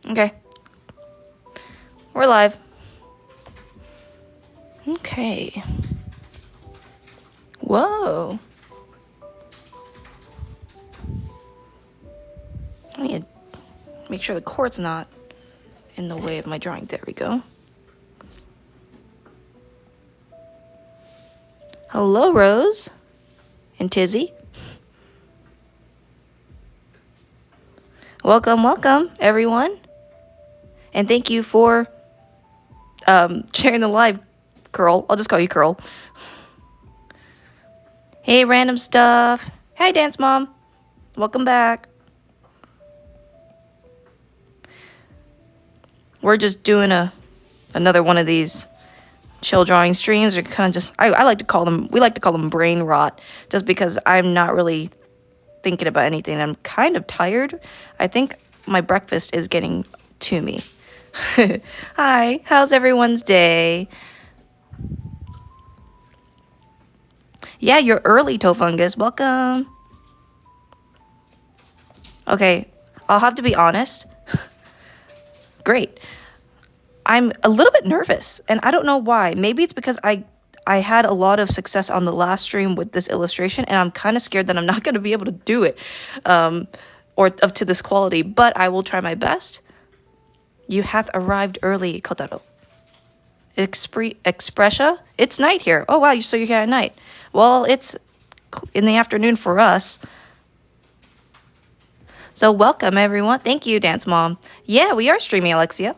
Okay. We're live. Okay. Whoa. I need to make sure the cord's not in the way of my drawing. There we go. Hello, Rose and Tizzy. Welcome, welcome, everyone. And thank you for sharing the live, Curl. I'll just call you Curl. Hey, random stuff. Hi, Dance Mom. Welcome back. We're just doing another one of these chill drawing streams. Or kind of just, I like to call them, we like to call them brain rot, just because I'm not really thinking about anything. I'm kind of tired. I think my breakfast is getting to me. Hi, how's everyone's day? Yeah, you're early, Tofungus. Welcome. Okay, I'll have to be honest. Great. I'm a little bit nervous, and I don't know why. Maybe it's because I had a lot of success on the last stream with this illustration, and I'm kind of scared that I'm not going to be able to do it, or up to this quality, but I will try my best. You hath arrived early, Kotaro. Expressia? It's night here. Oh, wow, so you're here at night. Well, it's in the afternoon for us. So welcome, everyone. Thank you, Dance Mom. Yeah, we are streaming, Alexia.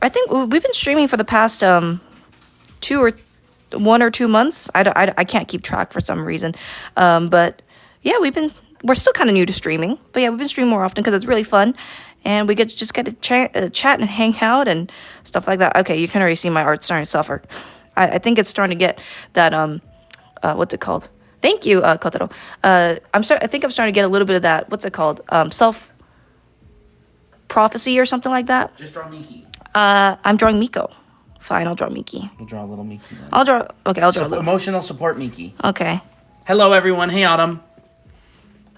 I think we've been streaming for the past 1 or 2 months. I can't keep track for some reason. But yeah, we're still kind of new to streaming. But yeah, we've been streaming more often because it's really fun. And we get to chat and hang out and stuff like that. Okay, you can already see my art starting to suffer. I think it's starting to get that, what's it called? Thank you, Kotaro. I think I'm starting to get a little bit of that, what's it called? Self-prophecy or something like that. Just draw Miki. I'm drawing Miko. Fine, I'll draw Miki. We'll draw a little Miki then. I'll draw a little. Emotional support Miki. Okay. Hello, everyone. Hey, Autumn.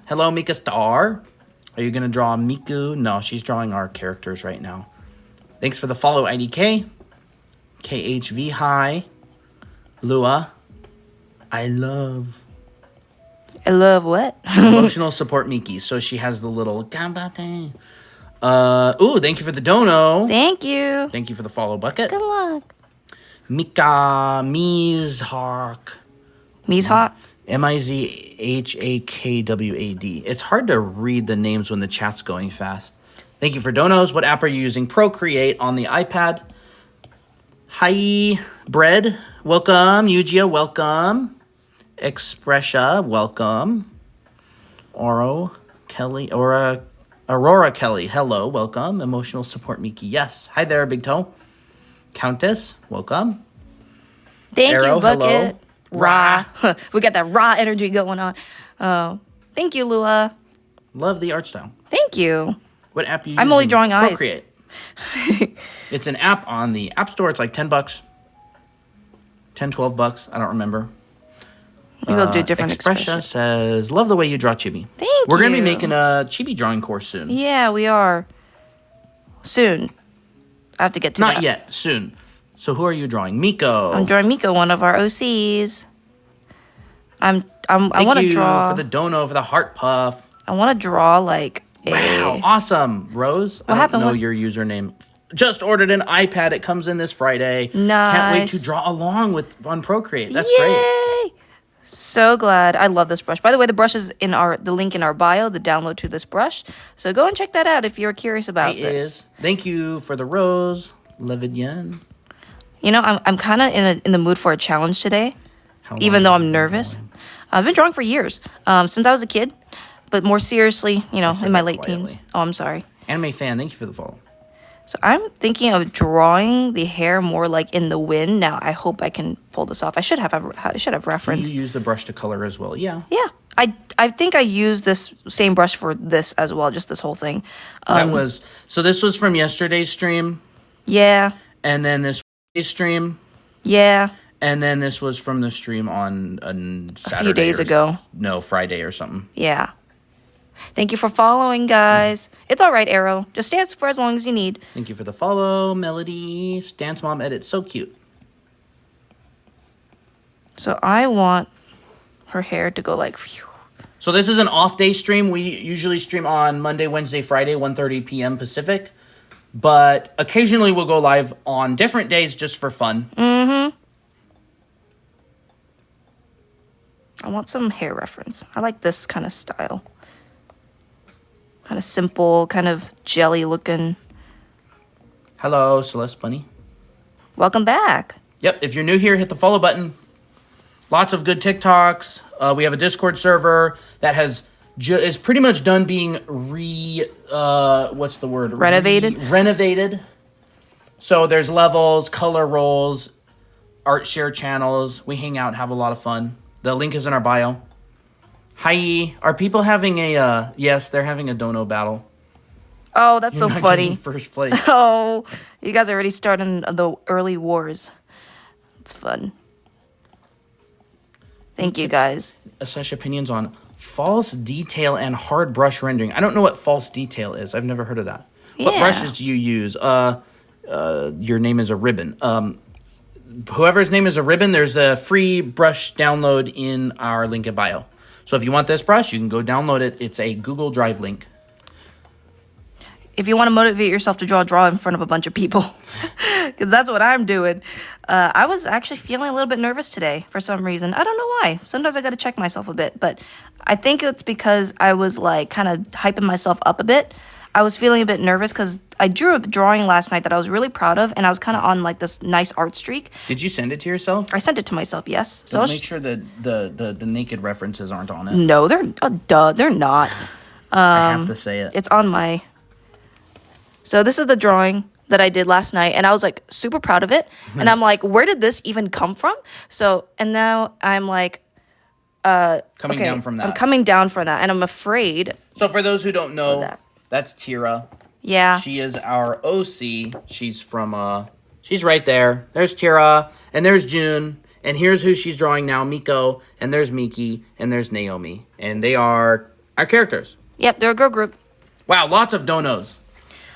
Hello, Mika Star. Are you going to draw Miku? No, she's drawing our characters right now. Thanks for the follow, IDK. KHV, hi. Lua. I love what? emotional support Miki. So she has the little gambate. Ooh, thank you for the dono. Thank you. Thank you for the follow bucket. Good luck. Mika Mizhak. Mizhak. Mizhakwad. It's hard to read the names when the chat's going fast. Thank you for donos. What app are you using? Procreate on the iPad. Hi, Bread. Welcome. Yujia, welcome. Expressia, welcome. Aurora Kelly, hello, welcome. Emotional support Miki, yes. Hi there, Big Toe. Countess, welcome. Thank Arrow, you, Bucket. hello. Raw. We got that raw energy going on. Thank you, Lua. Love the art style. Thank you. What app are you using? I'm only drawing eyes. Procreate. It's an app on the App Store. It's like $10. $10, $12. I don't remember. Maybe we'll do different Expressia expressions. says, love the way you draw chibi. Thank We're you. going to be making a chibi drawing course soon. Yeah, we are. Soon. I have to get to that. Not yet. Soon. So who are you drawing? Miko. I'm drawing Miko, one of our OCs. I want to Thank you draw for the dono, for the heart puff. I want to draw like a Wow, awesome. Rose, What I happened? don't know your username. Just ordered an iPad. It comes in this Friday. Nice. Can't wait to draw along on Procreate. That's Yay! great. So glad. I love this brush. By the way, the brush is in the link in our bio, the download to this brush. So go and check that out if you're curious about this. Thank you for the rose, Levidian. You know, I'm kind of in the mood for a challenge today, even though I'm nervous. I've been drawing for years, since I was a kid, but more seriously, you know, in my late teens. Oh, I'm sorry. Anime fan, thank you for the follow. So I'm thinking of drawing the hair more like in the wind. Now I hope I can pull this off. I should have reference. You use the brush to color as well, yeah. Yeah, I think I used this same brush for this as well, just this whole thing. This was from yesterday's stream. Yeah. And then this stream. Yeah. And then this was from the stream on Saturday. A few days ago. No, Friday or something. Yeah. Thank you for following, guys. It's all right, Arrow. Just dance for as long as you need. Thank you for the follow, Melody. Dance Mom edit, so cute. So I want her hair to go like, phew. So this is an off-day stream. We usually stream on Monday, Wednesday, Friday, 1:30 p.m. Pacific. But occasionally we'll go live on different days just for fun. Mm-hmm. I want some hair reference. I like this kind of style. Kind of simple, kind of jelly looking. Hello, Celeste Bunny. Welcome back. Yep, if you're new here, hit the follow button. Lots of good TikToks. We have a Discord server that is pretty much done being what's the word? Renovated? Renovated. So there's levels, color rolls, art share channels. We hang out, have a lot of fun. The link is in our bio. Hi. Are people having a, yes, they're having a dono battle. Oh, that's You're so not funny. getting first place. Oh, you guys are already starting the early wars. It's fun. Thank you, guys. Such opinions on false detail and hard brush rendering. I don't know what false detail is. I've never heard of that. What Yeah. brushes do you use? Your name is a ribbon. Whoever's name is a ribbon, there's a free brush download in our link in bio. So if you want this brush, you can go download it. It's a Google Drive link. If you want to motivate yourself to draw in front of a bunch of people. Because that's what I'm doing. I was actually feeling a little bit nervous today for some reason. I don't know why. Sometimes I got to check myself a bit. But I think it's because I was like kind of hyping myself up a bit. I was feeling a bit nervous because I drew a drawing last night that I was really proud of. And I was kind of on like this nice art streak. Did you send it to yourself? I sent it to myself, yes. So make sure that the naked references aren't on it. No, they're they're not. I have to say it. It's on my... So this is the drawing that I did last night, and I was like super proud of it. And I'm like, where did this even come from? So, and now I'm like, Coming down from that. I'm coming down from that, and I'm afraid. So for those who don't know, that. that's Tira. Yeah. She is our OC. She's from, she's right there. There's Tira, and there's June, and here's who she's drawing now, Miko, and there's Miki, and there's Naomi. And they are our characters. Yep, they're a girl group. Wow, lots of donos.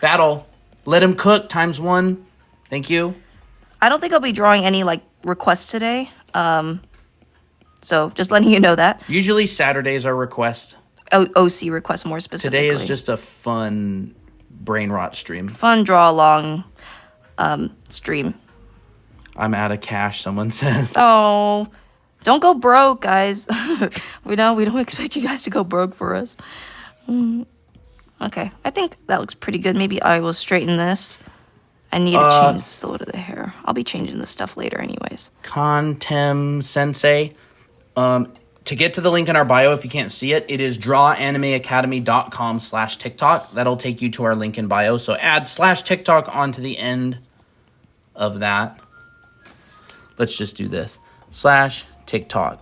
Battle. Let him cook ×1. Thank you. I don't think I'll be drawing any like requests today. So just letting you know that. Usually Saturdays are requests. OC requests more specifically. Today is just a fun Brainrot stream. Fun draw along stream. I'm out of cash, someone says. Oh, don't go broke, guys. we don't expect you guys to go broke for us. Okay, I think that looks pretty good. Maybe I will straighten this. I need to change the silhouette of the hair. I'll be changing this stuff later anyways. Contem Sensei. To get to the link in our bio, if you can't see it, it is drawanimeacademy.com/TikTok. That'll take you to our link in bio. So add /TikTok onto the end of that. Let's just do this. /TikTok.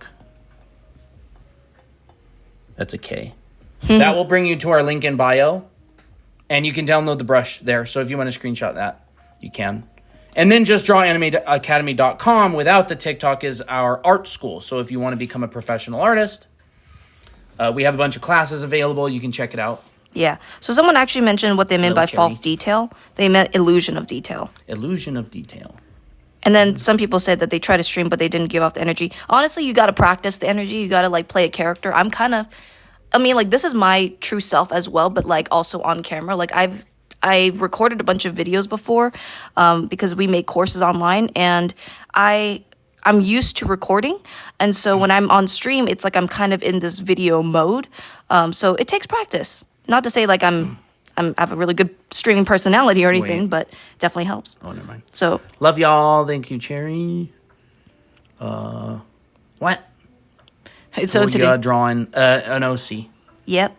That's a K. That will bring you to our link in bio. And you can download the brush there. So if you want to screenshot that, you can. And then just drawanimeacademy.com without the TikTok is our art school. So if you want to become a professional artist, we have a bunch of classes available. You can check it out. Yeah. So someone actually mentioned what they meant by Cherry. false detail. They meant illusion of detail. Illusion of detail. And then some people said that they try to stream, but they didn't give off the energy. Honestly, you got to practice the energy. You got to like play a character. This is my true self as well, but like also on camera. Like I've recorded a bunch of videos before because we make courses online, and I'm used to recording. And so when I'm on stream, it's like I'm kind of in this video mode. So it takes practice. Not to say like I have a really good streaming personality or anything, but it definitely helps. Oh, never mind. So Love y'all. Thank you, Cherry. What? so today, Drawing an OC. yep.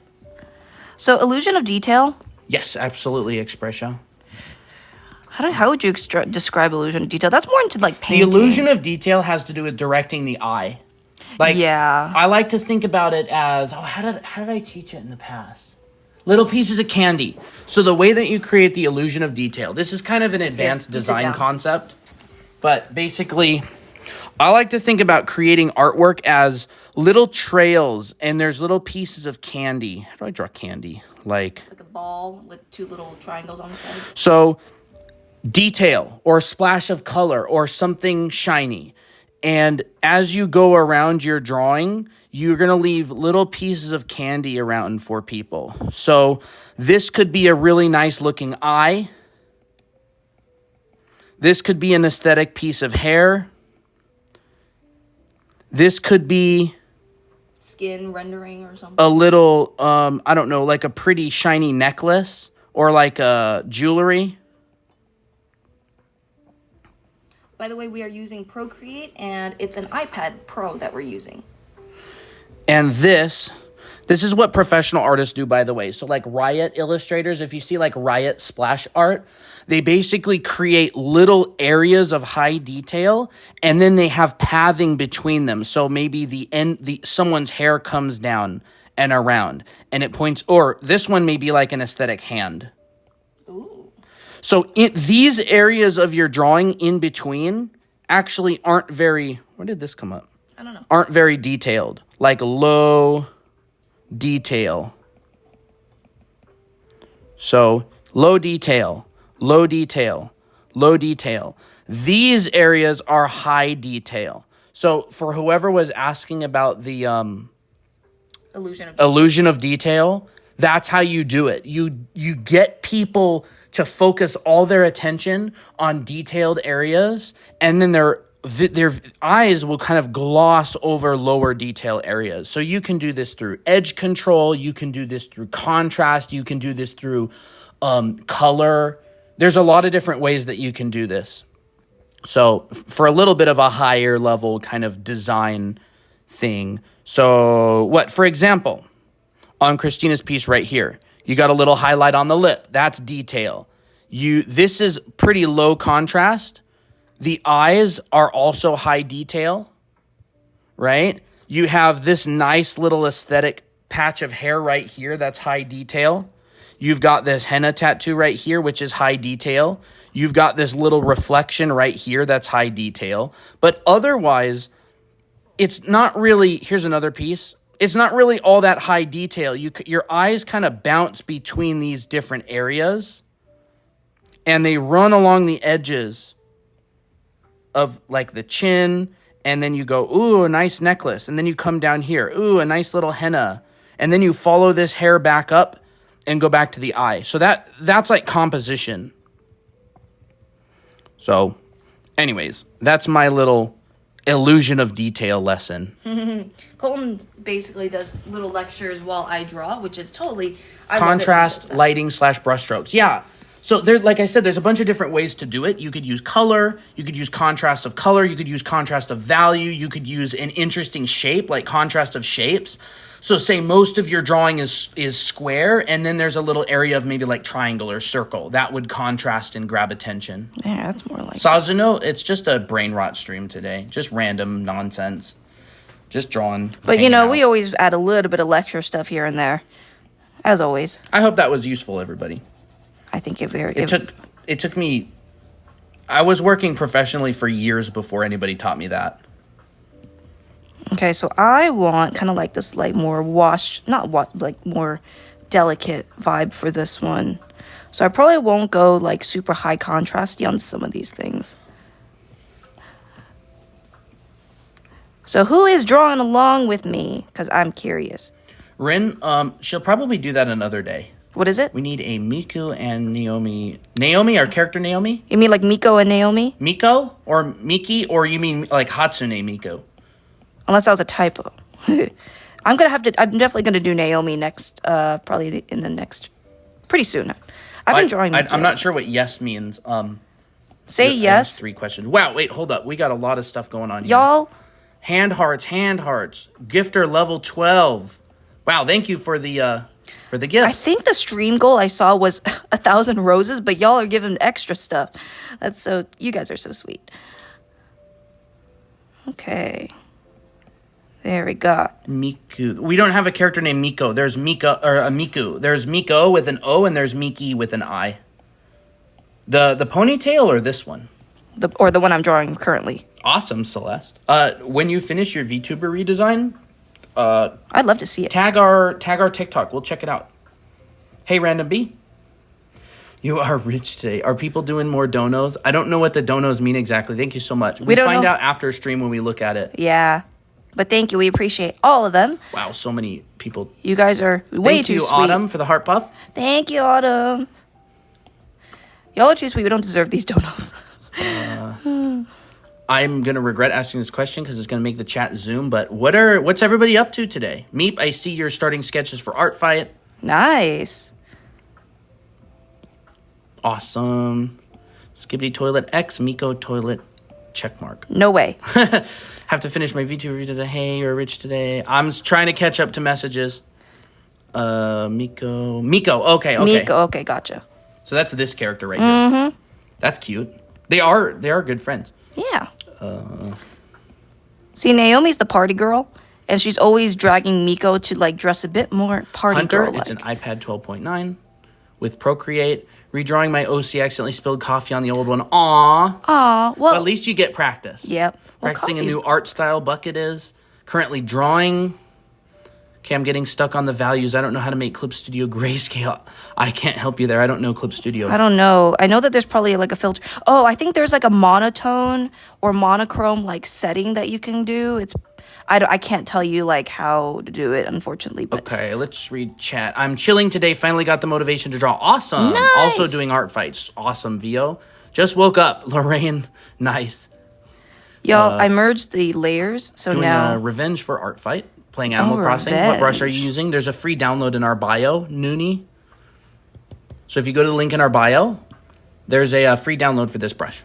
So illusion of detail. Yes, absolutely, Expressia. How would you describe illusion of detail? That's more into like The painting. illusion of detail has to do with directing the eye. Like, Yeah. I like to think about it as, how did I teach it in the past? Little pieces of candy. So the way that you create the illusion of detail, this is kind of an advanced you sit design down. concept. But basically, I like to think about creating artwork as little trails, and there's little pieces of candy. How do I draw candy? Like a ball with 2 little triangles on the side. So detail or a splash of color or something shiny. And as you go around your drawing, you're going to leave little pieces of candy around for people. So this could be a really nice looking eye. This could be an aesthetic piece of hair. This could be skin rendering or something. A little, I don't know, like a pretty shiny necklace or like a jewelry. By the way, we are using Procreate, and it's an iPad Pro that we're using. And this is what professional artists do, by the way. So like Riot illustrators, if you see like Riot splash art, they basically create little areas of high detail, and then they have pathing between them. So maybe someone's hair comes down and around, and it points, or this one may be like an aesthetic hand. Ooh. So these areas of your drawing in between actually aren't very, where did this come up? I don't know. Aren't very detailed, like low detail. So low detail, low detail, low detail. These areas are high detail. So for whoever was asking about the illusion of detail, that's how you do it. You get people to focus all their attention on detailed areas, and then their eyes will kind of gloss over lower detail areas. So you can do this through edge control. You can do this through contrast. You can do this through color. There's a lot of different ways that you can do this. So for a little bit of a higher level kind of design thing. So for example, on Christina's piece right here, you got a little highlight on the lip. That's detail. This is pretty low contrast. The eyes are also high detail, right? You have this nice little aesthetic patch of hair right here. That's high detail. You've got this henna tattoo right here, which is high detail. You've got this little reflection right here. That's high detail. But otherwise, it's not really, here's another piece. It's not really all that high detail. Your eyes kind of bounce between these different areas, and they run along the edges of like the chin, and then you go, ooh, a nice necklace. And then you come down here, ooh, a nice little henna. And then you follow this hair back up and go back to the eye. So that's like composition. So anyways, that's my little illusion of detail lesson. Colton basically does little lectures while I draw, which is totally... Contrast, lighting / brushstrokes. Yeah. So there, like I said, there's a bunch of different ways to do it. You could use color. You could use contrast of color. You could use contrast of value. You could use an interesting shape, like contrast of shapes. So say most of your drawing is square, and then there's a little area of maybe like triangle or circle. That would contrast and grab attention. Yeah, that's more like... Sazuno, it's just a Brainrot stream today. Just random nonsense. Just drawing. But, we always add a little bit of lecture stuff here and there. As always. I hope that was useful, everybody. I think it took me... I was working professionally for years before anybody taught me that. Okay, so I want kind of like this, like more more delicate vibe for this one. So I probably won't go like super high contrasty on some of these things. So who is drawing along with me? Because I'm curious. Rin, she'll probably do that another day. What is it? We need a Miku and Naomi. Naomi, our character Naomi? You mean like Miko and Naomi? Miko or Miki, or you mean like Hatsune Miku? Unless that was a typo. I'm definitely gonna do Naomi next, probably in the next, pretty soon. I've been drawing. I'm not sure what yes means. Say yes. 3 questions. Wow, wait, hold up. We got a lot of stuff going on here. Y'all. Hand hearts. Gifter level 12. Wow, thank you for the gift. I think the stream goal I saw was 1,000 roses, but y'all are giving extra stuff. You guys are so sweet. Okay. There we go. Miku. We don't have a character named Miko. There's Mika or a Miku. There's Miko with an O, and there's Miki with an I. The ponytail or this one? The one I'm drawing currently. Awesome, Celeste. When you finish your VTuber redesign, I'd love to see it. Tag our TikTok. We'll check it out. Hey, Random B. You are rich today. Are people doing more donos? I don't know what the donos mean exactly. Thank you so much. We don't find know. out after stream when we look at it. Yeah. But thank you. We appreciate all of them. Wow, so many people. You guys are way too Thank you, sweet. Autumn, for the heart puff. Thank you, Autumn. Y'all are too sweet. We don't deserve these donos. I'm going to regret asking this question because it's going to make the chat zoom, but what's everybody up to today? Meep, I see you're starting sketches for Art Fight. Nice. Awesome. Skibbity Toilet X, Miko Toilet, check mark. No way. Have to finish my VTuber review today. Hey, you're rich today. I'm trying to catch up to messages. Miko. Okay. Miko. Okay, gotcha. So that's this character right here. That's cute. They are good friends. Yeah. See, Naomi's the party girl, and she's always dragging Miko to like dress a bit more party Hunter, girl. it's an iPad 12.9 with Procreate. Redrawing my OC, accidentally spilled coffee on the old one. Aw, well, at least you get practice. Yep. Well, Practicing a new art style. Bucket is currently drawing. Okay, I'm getting stuck on the values. I don't know how to make Clip Studio grayscale. I can't help you there. I don't know Clip Studio. I don't know. I know that there's probably like a filter. Oh, I think there's like a monotone or monochrome like setting that you can do. I can't tell you like how to do it, unfortunately. But okay, let's read chat. I'm chilling today. Finally got the motivation to draw. Awesome. Nice. Also doing art fights. Awesome, Vio. Just woke up. Lorraine, nice. Y'all, I merged the layers, so Doing now Revenge for Art Fight. Playing Animal Crossing. What brush are you using? There's a free download in our bio, Noonie. So if you go to the link in our bio, there's a free download for this brush.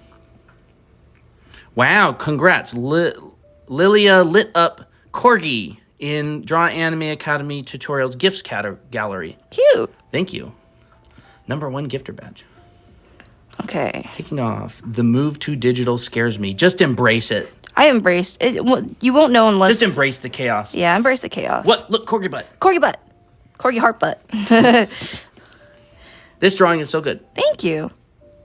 Wow, congrats. Lilia lit up Corgi in Draw Anime Academy Tutorials Gifts Gallery. Cute. Thank you. #1 gifter badge. Okay. Taking off. The move to digital scares me. Just embrace it. I embraced it. You won't know unless... Just embrace the chaos. Yeah, embrace the chaos. What? Look, Corgi butt. Corgi butt. Corgi heart butt. This drawing is so good. Thank you.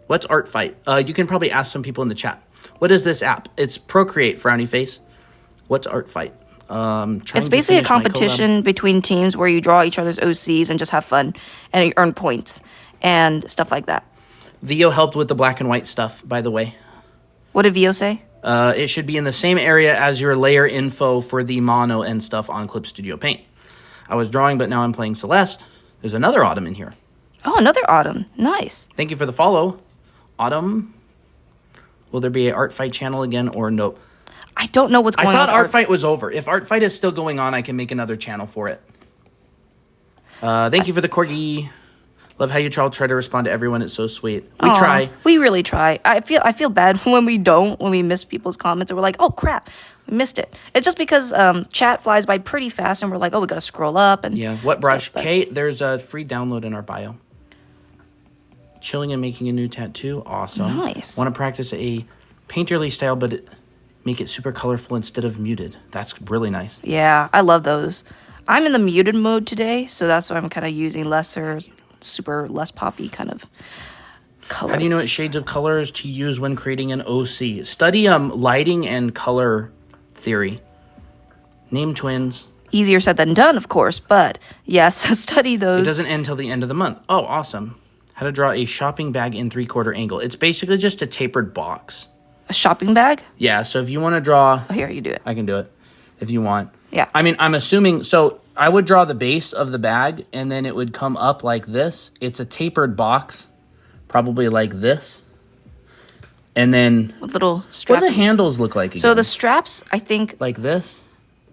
What's Art Fight? You can probably ask some people in the chat. What is this app? It's Procreate, frowny face. What's Art Fight? It's basically a competition between teams where you draw each other's OCs and just have fun and you earn points and stuff like that. Vio helped with the black and white stuff, by the way. What did Vio say? It should be in the same area as your layer info for the mono and stuff on Clip Studio Paint. I was drawing, but now I'm playing Celeste. There's another Autumn in here. Oh, another Autumn. Nice. Thank you for the follow. Autumn, will there be an Art Fight channel again or nope? I don't know what's going on. I thought Art Fight was over. If Art Fight is still going on, I can make another channel for it. Thank you for the Corgi. Love how you try to respond to everyone. It's so sweet. We try. We really try. I feel bad when we don't, when we miss people's comments and we're like, oh crap, we missed it. It's just because chat flies by pretty fast and we're like, oh, we gotta scroll up and yeah. What brush? stuff, Kate, there's a free download in our bio. Chilling and making a new tattoo. Awesome. Nice. Want to practice a painterly style, but make it super colorful instead of muted. That's really nice. Yeah, I love those. I'm in the muted mode today, so that's why I'm kind of using less poppy kind of colors. How do you know what shades of colors to use when creating an OC? Study lighting and color theory. Name twins. Easier said than done, of course, but yes, study those. It doesn't end till the end of the month. Oh, awesome. How to draw a shopping bag in 3/4 angle. It's basically just a tapered box. A shopping bag? Yeah, so if you want to draw... Oh, here, you do it. I can do it if you want. Yeah. I mean, I'm assuming... So I would draw the base of the bag, and then it would come up like this. It's a tapered box, probably like this. And then... With little straps. What do the handles look like again? So the straps, I think... Like this?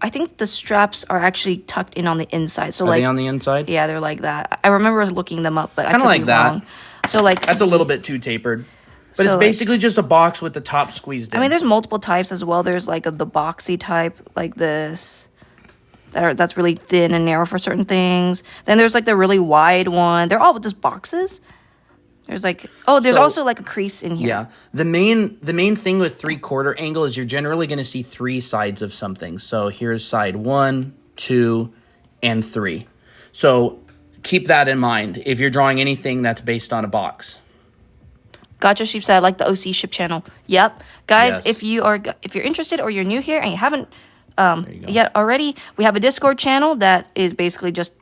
I think the straps are actually tucked in on the inside. So Are like... they on the inside? Yeah, they're like that. I remember looking them up, but I could like be that. wrong. So like... That's a little bit too tapered. But So, it's like- basically just a box with the top squeezed in. I mean, there's multiple types as well. There's like the boxy type, like this. That's really thin and narrow for certain things. Then there's like the really wide one. They're all just boxes. There's like... Oh, there's So- also like a crease in here. Yeah. The main thing with 3/4 angle is you're generally going to see 3 sides of something. So here's side 1, 2, and 3. So keep that in mind if you're drawing anything that's based on a box. Gotcha, Sheepside. I like the OC ship channel. Yep, guys. Yes. If you're interested or you're new here and you haven't Yet already we have a Discord channel that is basically just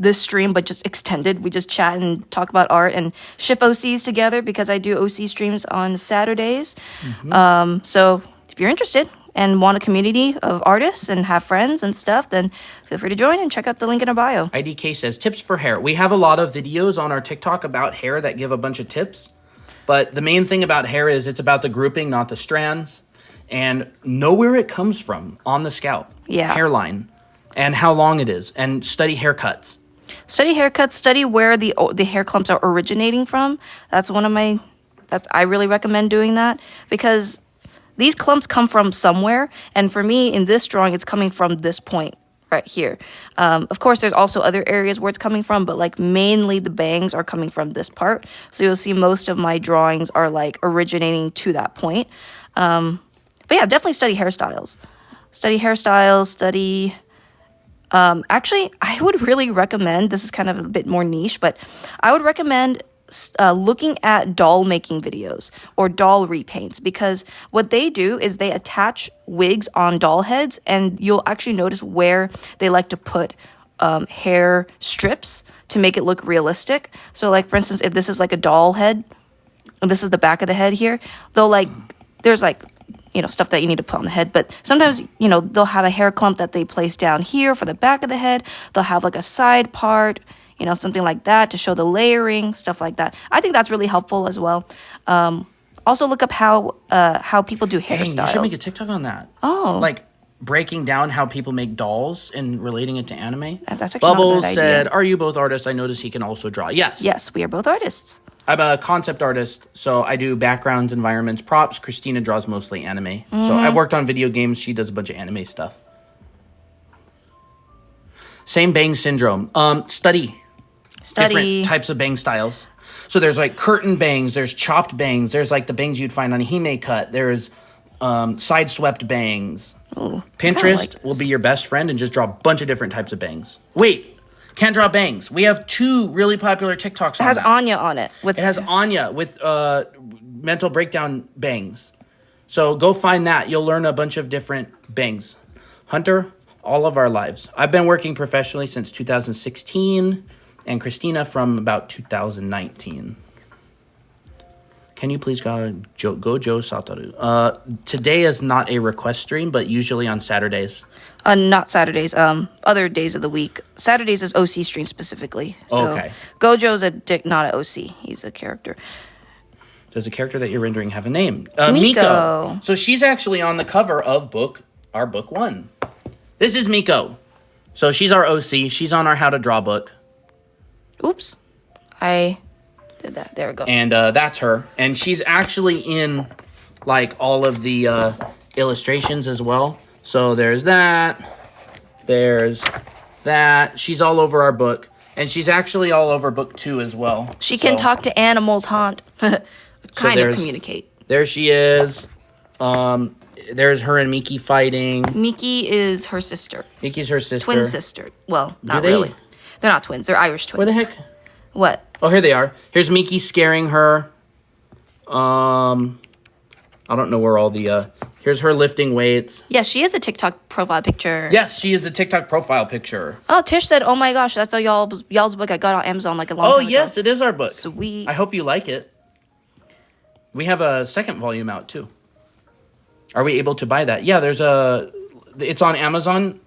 this stream, but just extended. We just chat and talk about art and ship OCs together because I do OC streams on Saturdays. So if you're interested and want a community of artists and have friends and stuff, then feel free to join and check out the link in our bio. IDK says, tips for hair. We have a lot of videos on our TikTok about hair that give a bunch of tips. But the main thing about hair is it's about the grouping, not the strands. And know where it comes from on the scalp. Yeah. Hairline. And how long it is. And study haircuts. Study haircuts, study where the hair clumps are originating from. That's one of my, I really recommend doing that because these clumps come from somewhere. And for me, in this drawing, it's coming from this point right here. Of course, there's also other areas where it's coming from, but like mainly the bangs are coming from this part. So you'll see most of my drawings are like originating to that point. But yeah, definitely study hairstyles. Study actually, I would really recommend, this is kind of a bit more niche, but I would recommend looking at doll making videos or doll repaints because what they do is they attach wigs on doll heads and you'll actually notice where they like to put hair strips to make it look realistic. So like, for instance, if this is like a doll head and this is the back of the head here, they'll like, there's like, stuff that you need to put on the head. But sometimes, they'll have a hair clump that they place down here for the back of the head. They'll have like a side part, something like that to show the layering, stuff like that. I think that's really helpful as well. Also look up how people do hairstyles. Dang, you should make a TikTok on that. Oh. Like breaking down how people make dolls and relating it to anime. That's actually Bubbles not a bad said, idea. are you both artists? I noticed he can also draw. Yes. Yes, we are both artists. I'm a concept artist, so I do backgrounds, environments, props. Christina draws mostly anime. So I've worked on video games. She does a bunch of anime stuff. Same bang syndrome. Study different types of bang styles. So there's like curtain bangs, there's chopped bangs, there's like the bangs you'd find on a Hime cut, there's side swept bangs. Ooh, Pinterest will be your best friend and just draw a bunch of different types of bangs. Wait. Can't draw bangs. We have 2 really popular TikToks on that. It has Anya on it. It has Anya with mental breakdown bangs. So go find that. You'll learn a bunch of different bangs. Hunter, all of our lives. I've been working professionally since 2016, and Christina from about 2019. Can you please go Joe Satoru? Today is not a request stream, but usually on Saturdays. Not Saturdays. Other days of the week. Saturdays is OC stream specifically. So okay. Gojo's not an OC. He's a character. Does the character that you're rendering have a name? Miko. So she's actually on the cover of our book 1. This is Miko. So she's our OC. She's on our How to Draw book. Oops. I did that. There we go. And that's her. And she's actually in like all of the illustrations as well. So there's that. There's that. She's all over our book. And she's actually all over book 2 as well. She can talk to animals, Haunt. Kind of communicate. There she is. There's her and Miki fighting. Miki is her sister. Miki's her sister. Twin sister. Well, not really. They're not twins. They're Irish twins. Where the heck? What? Oh, here they are. Here's Miki scaring her. I don't know where all the... Here's her lifting weights. Yes, she is the TikTok profile picture. Yes, she is a TikTok profile picture. Oh, Tish said, oh my gosh, that's y'all's book I got on Amazon like a long time ago. Oh, yes, it is our book. Sweet. I hope you like it. We have a second volume out, too. Are we able to buy that? Yeah, it's on Amazon.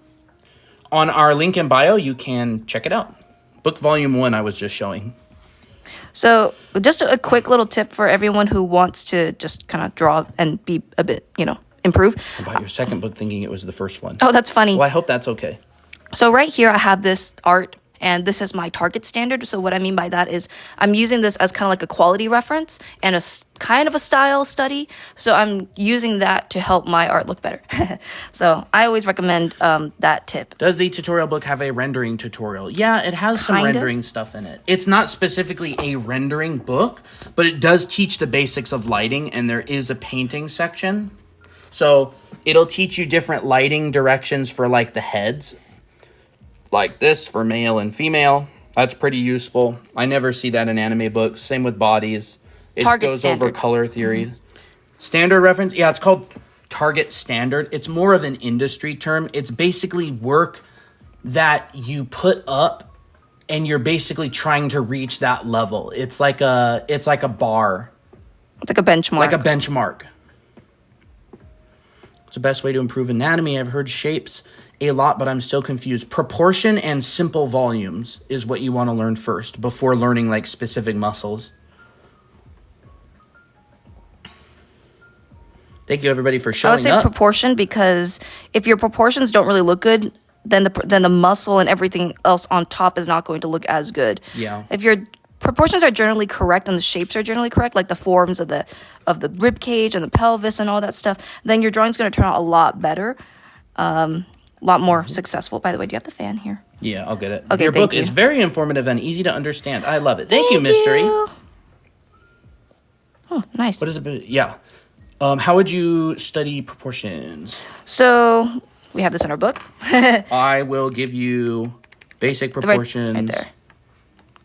On our link in bio, you can check it out. Book volume 1 I was just showing. So just a quick little tip for everyone who wants to just kind of draw and be a bit, improve. I bought your second book thinking it was the first one. Oh, that's funny. Well, I hope that's okay. So right here I have this art and this is my target standard. So what I mean by that is I'm using this as kind of like a quality reference and a kind of a style study. So I'm using that to help my art look better. So I always recommend that tip. Does the tutorial book have a rendering tutorial? Yeah, it has some rendering stuff in it. It's not specifically a rendering book, but it does teach the basics of lighting, and there is a painting section. So it'll teach you different lighting directions for like the heads. Like this for male and female. That's pretty useful. I never see that in anime books. Same with bodies. It Target goes standard. over color theory. Standard reference? Yeah, it's called target standard. It's more of an industry term. It's basically work that you put up and you're basically trying to reach that level. It's like a bar. It's like a benchmark. Like a benchmark. It's the best way to improve anatomy. I've heard shapes a lot, but I'm still confused. Proportion and simple volumes is what you want to learn first before learning like specific muscles. Thank you everybody for showing up. I would say proportion, because if your proportions don't really look good, then the muscle and everything else on top is not going to look as good. Yeah. If your proportions are generally correct and the shapes are generally correct, like the forms of the rib cage and the pelvis and all that stuff, then your drawing's going to turn out a lot better, a lot more successful. By the way, do you have the fan here? Yeah, I'll get it. Okay, your book is very informative and easy to understand. I love it. Thank you, Mystery. Oh, nice. What is it? Yeah. How would you study proportions? So we have this in our book. I will give you basic proportions. Right there.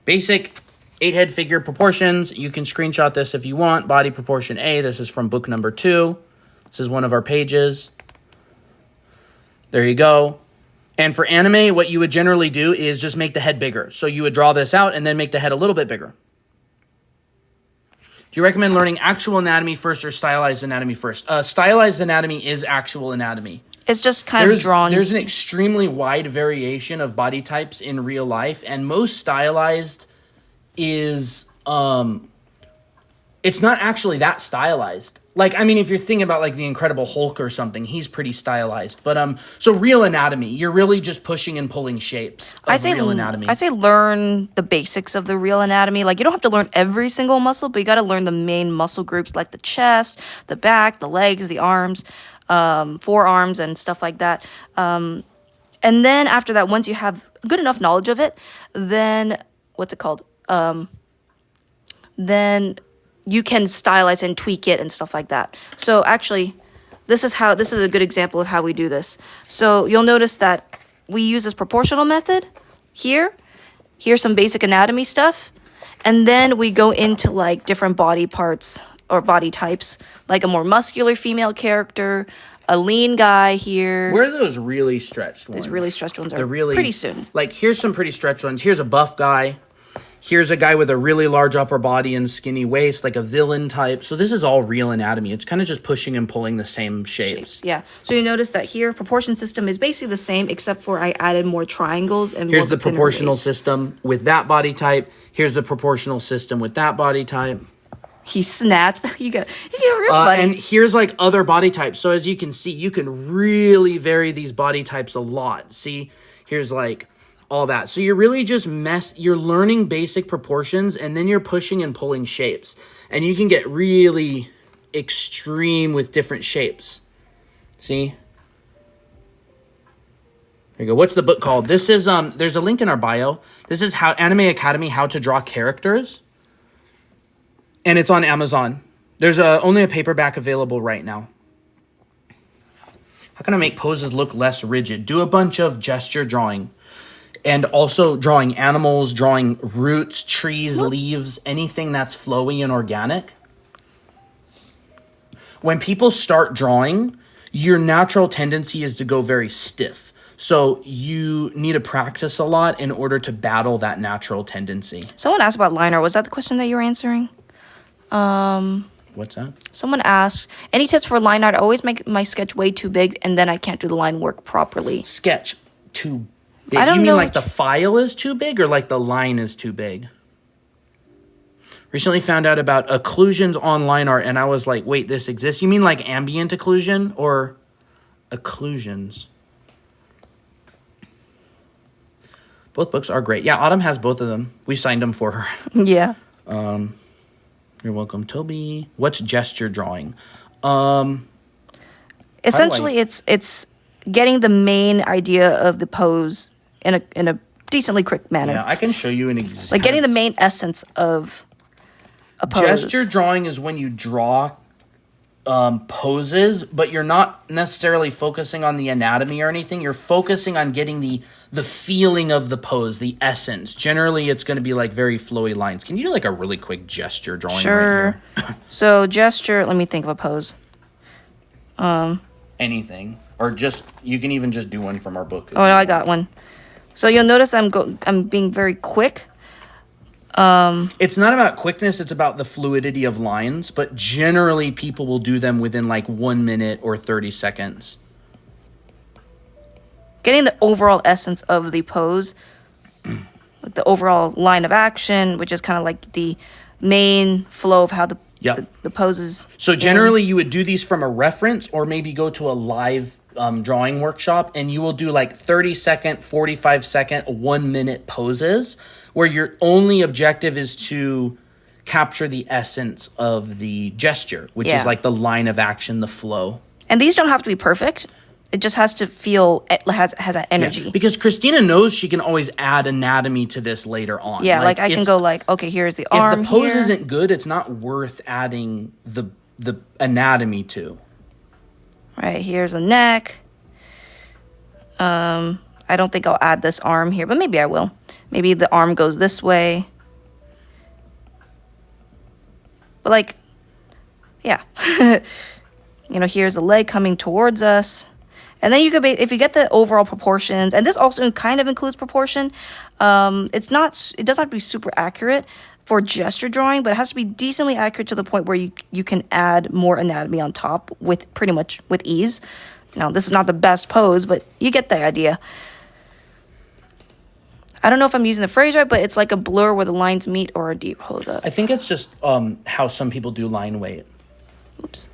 Basic 8-head figure proportions. You can screenshot this if you want. Body proportion A. This is from book number 2. This is one of our pages. There you go. And for anime, what you would generally do is just make the head bigger. So you would draw this out and then make the head a little bit bigger. Do you recommend learning actual anatomy first or stylized anatomy first? Stylized anatomy is actual anatomy. It's just kind of drawn. There's an extremely wide variation of body types in real life, and most stylized is it's not actually that stylized. Like, I mean, if you're thinking about like the Incredible Hulk or something, he's pretty stylized. But so real anatomy, you're really just pushing and pulling shapes of real anatomy. I'd say learn the basics of the real anatomy. Like, you don't have to learn every single muscle, but you got to learn the main muscle groups like the chest, the back, the legs, the arms, forearms, and stuff like that. And then after that, once you have good enough knowledge of it, then what's it called? Then you can stylize and tweak it and stuff like that. So actually, this is a good example of how we do this. So you'll notice that we use this proportional method here. Here's some basic anatomy stuff. And then we go into like different body parts or body types, like a more muscular female character, a lean guy here. Where are those really stretched ones? These really stretched ones are They're really, pretty soon. Like, here's some pretty stretched ones. Here's a buff guy. Here's a guy with a really large upper body and skinny waist, like a villain type. So this is all real anatomy. It's kind of just pushing and pulling the same shapes. Yeah. So you notice that here, proportion system is basically the same, except for I added more triangles and here's more the proportional system with that body type. Here's the proportional system with that body type. He snapped. You get real funny. And here's like other body types. So as you can see, you can really vary these body types a lot. See, here's like all that. So you're really just you're learning basic proportions, and then you're pushing and pulling shapes. And you can get really extreme with different shapes. See? There you go. What's the book called? This is there's a link in our bio. This is Anime Academy How to Draw Characters. And it's on Amazon. There's only a paperback available right now. How can I make poses look less rigid? Do a bunch of gesture drawing. And also drawing animals, drawing roots, trees, leaves, anything that's flowy and organic. When people start drawing, your natural tendency is to go very stiff. So you need to practice a lot in order to battle that natural tendency. Someone asked about line art. Was that the question that you were answering? What's that? Someone asked, any tips for line art? I always make my sketch way too big, and then I can't do the line work properly. Sketch too big. I don't you mean know like the file is too big or like the line is too big? Recently found out about occlusions on line art, and I was like, wait, this exists? You mean like ambient occlusion or occlusions? Both books are great. Yeah, Autumn has both of them. We signed them for her. Yeah. You're welcome, Toby. What's gesture drawing? Essentially, it's getting the main idea of the pose in a decently quick manner. Yeah, I can show you an example. Like getting the main essence of a pose. Gesture drawing is when you draw poses, but you're not necessarily focusing on the anatomy or anything. You're focusing on getting the feeling of the pose, the essence. Generally, it's going to be like very flowy lines. Can you do like a really quick gesture drawing? Sure. Right here? So gesture, let me think of a pose. Anything. Or just, you can even just do one from our book. Oh, no, I got one. So you'll notice I'm being very quick. It's not about quickness, it's about the fluidity of lines, but generally people will do them within like 1 minute or 30 seconds. Getting the overall essence of the pose, like the overall line of action, which is kind of like the main flow of how the poses. So generally you would do these from a reference or maybe go to a live drawing workshop, and you will do like 30-second, 45-second, 1 minute poses where your only objective is to capture the essence of the gesture, which is like the line of action, the flow. And these don't have to be perfect. It just has to feel, it has that energy. Yeah, because Christina knows she can always add anatomy to this later on. Yeah, like I can go like, okay, here's the arm. If the pose isn't good, it's not worth adding the anatomy to. Right, here's a neck. I don't think I'll add this arm here, but maybe I will. Maybe the arm goes this way. But like, yeah. You know, here's a leg coming towards us. And then you could, if you get the overall proportions, and this also kind of includes proportion, it doesn't have to be super accurate for gesture drawing, but it has to be decently accurate to the point where you can add more anatomy on top with pretty much with ease. Now, this is not the best pose, but you get the idea. I don't know if I'm using the phrase right, but it's like a blur where the lines meet or a deep hold up. I think it's just how some people do line weight. Oops.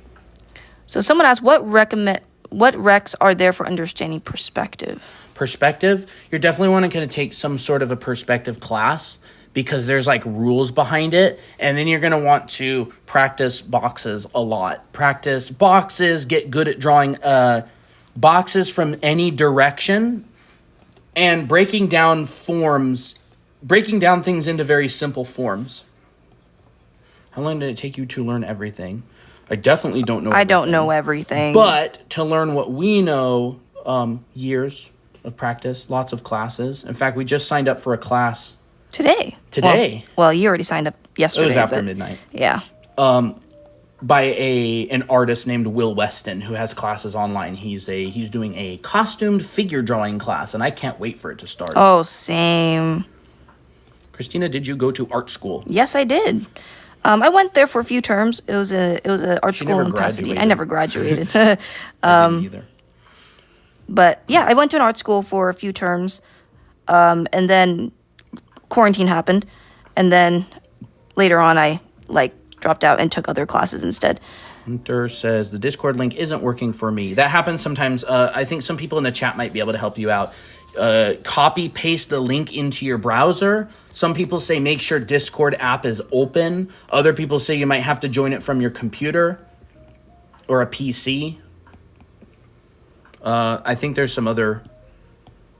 So someone asked, what recs are there for understanding perspective? Perspective? You're definitely going to take some sort of a perspective class because there's like rules behind it. And then you're going to want to practice boxes a lot. Practice boxes, get good at drawing boxes from any direction, and breaking down things into very simple forms. How long did it take you to learn everything? I definitely don't know everything. I don't know everything. But to learn what we know, years of practice, lots of classes. In fact, we just signed up for a class. Today. Well, you already signed up yesterday. It was after midnight. Yeah. By an artist named Will Weston, who has classes online. He's doing a costumed figure drawing class, and I can't wait for it to start. Oh, same. Christina, did you go to art school? Yes, I did. I went there for a few terms. It was a art school in Pasadena. I never graduated. I didn't either. But yeah, I went to an art school for a few terms, and then quarantine happened, and then later on I dropped out and took other classes instead. Hunter says the Discord link isn't working for me. That happens sometimes. I think some people in the chat might be able to help you out. Copy paste the link into your browser. Some people say make sure Discord app is open. Other people say you might have to join it from your computer or a PC. I think there's some other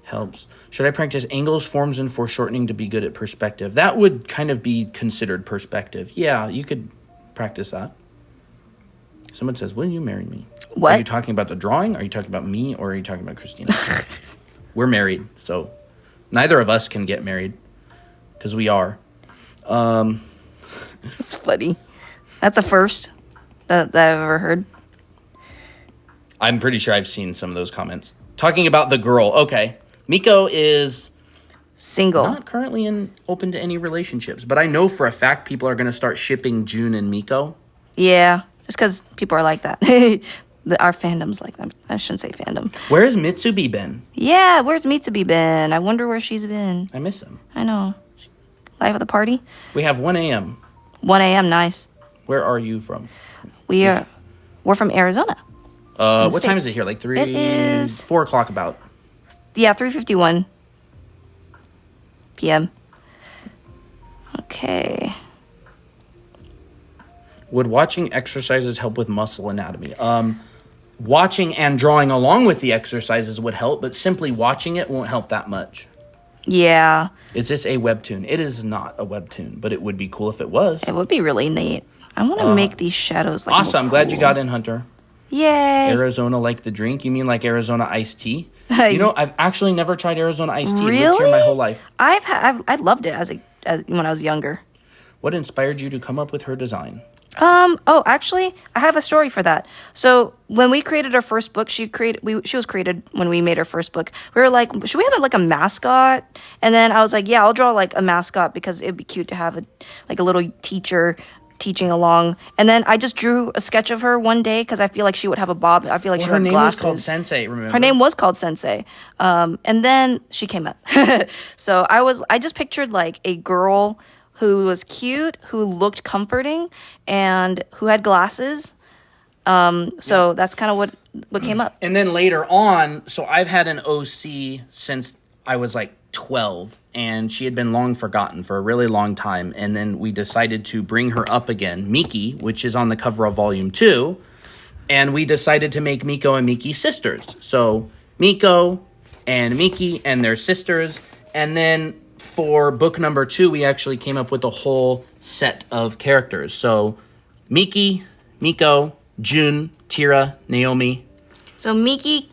helps. Should I practice angles, forms, and foreshortening to be good at perspective? That would kind of be considered perspective. Yeah, you could practice that. Someone says, will you marry me? What? Are you talking about the drawing? Are you talking about me? Or are you talking about Christina? We're married, so neither of us can get married because we are. That's funny. That's a first that I've ever heard. I'm pretty sure I've seen some of those comments. Talking about the girl. Okay. Miko is single. Not currently open to any relationships, but I know for a fact people are going to start shipping June and Miko. Yeah, just because people are like that. Our fandom's like them. I shouldn't say fandom. Where has Mitsubi been? Yeah, where's Mitsubi been? I wonder where she's been. I miss him. I know. Live at the party? We have 1 a.m. 1 a.m., nice. Where are you from? We're from Arizona. What time is it here? Like 3? It is 4 o'clock about. Yeah, 3:51 p.m. Okay. Would watching exercises help with muscle anatomy? Watching and drawing along with the exercises would help, but simply watching it won't help that much. Yeah. Is this a webtoon? It is not a webtoon, but it would be cool if it was. It would be really neat. I want to make these shadows like awesome. I'm glad you got in, Hunter. Yay. Arizona like the drink? You mean like Arizona iced tea? You know, I've actually never tried Arizona iced tea. Really? I've lived here my whole life. I loved it as when I was younger. What inspired you to come up with her design? Oh, actually, I have a story for that. So when we created our first book, she was created when we made our first book. We were like, should we have like a mascot? And then I was like, yeah, I'll draw like a mascot because it'd be cute to have a little teacher teaching along. And then I just drew a sketch of her one day because I feel like she would have a bob. I feel like she would have glasses. Her name was called Sensei. Remember? Her name was called Sensei. And then she came up. So I just pictured like a girl who was cute, who looked comforting, and who had glasses. So that's kind of what came up. And then later on, so I've had an OC since I was like 12, and she had been long forgotten for a really long time. And then we decided to bring her up again, Miki, which is on the cover of Volume 2. And we decided to make Miko and Miki sisters. So Miko and Miki and their sisters. And then for book number 2, we actually came up with a whole set of characters. So Miki, Miko, Jun, Tira, Naomi. So Miki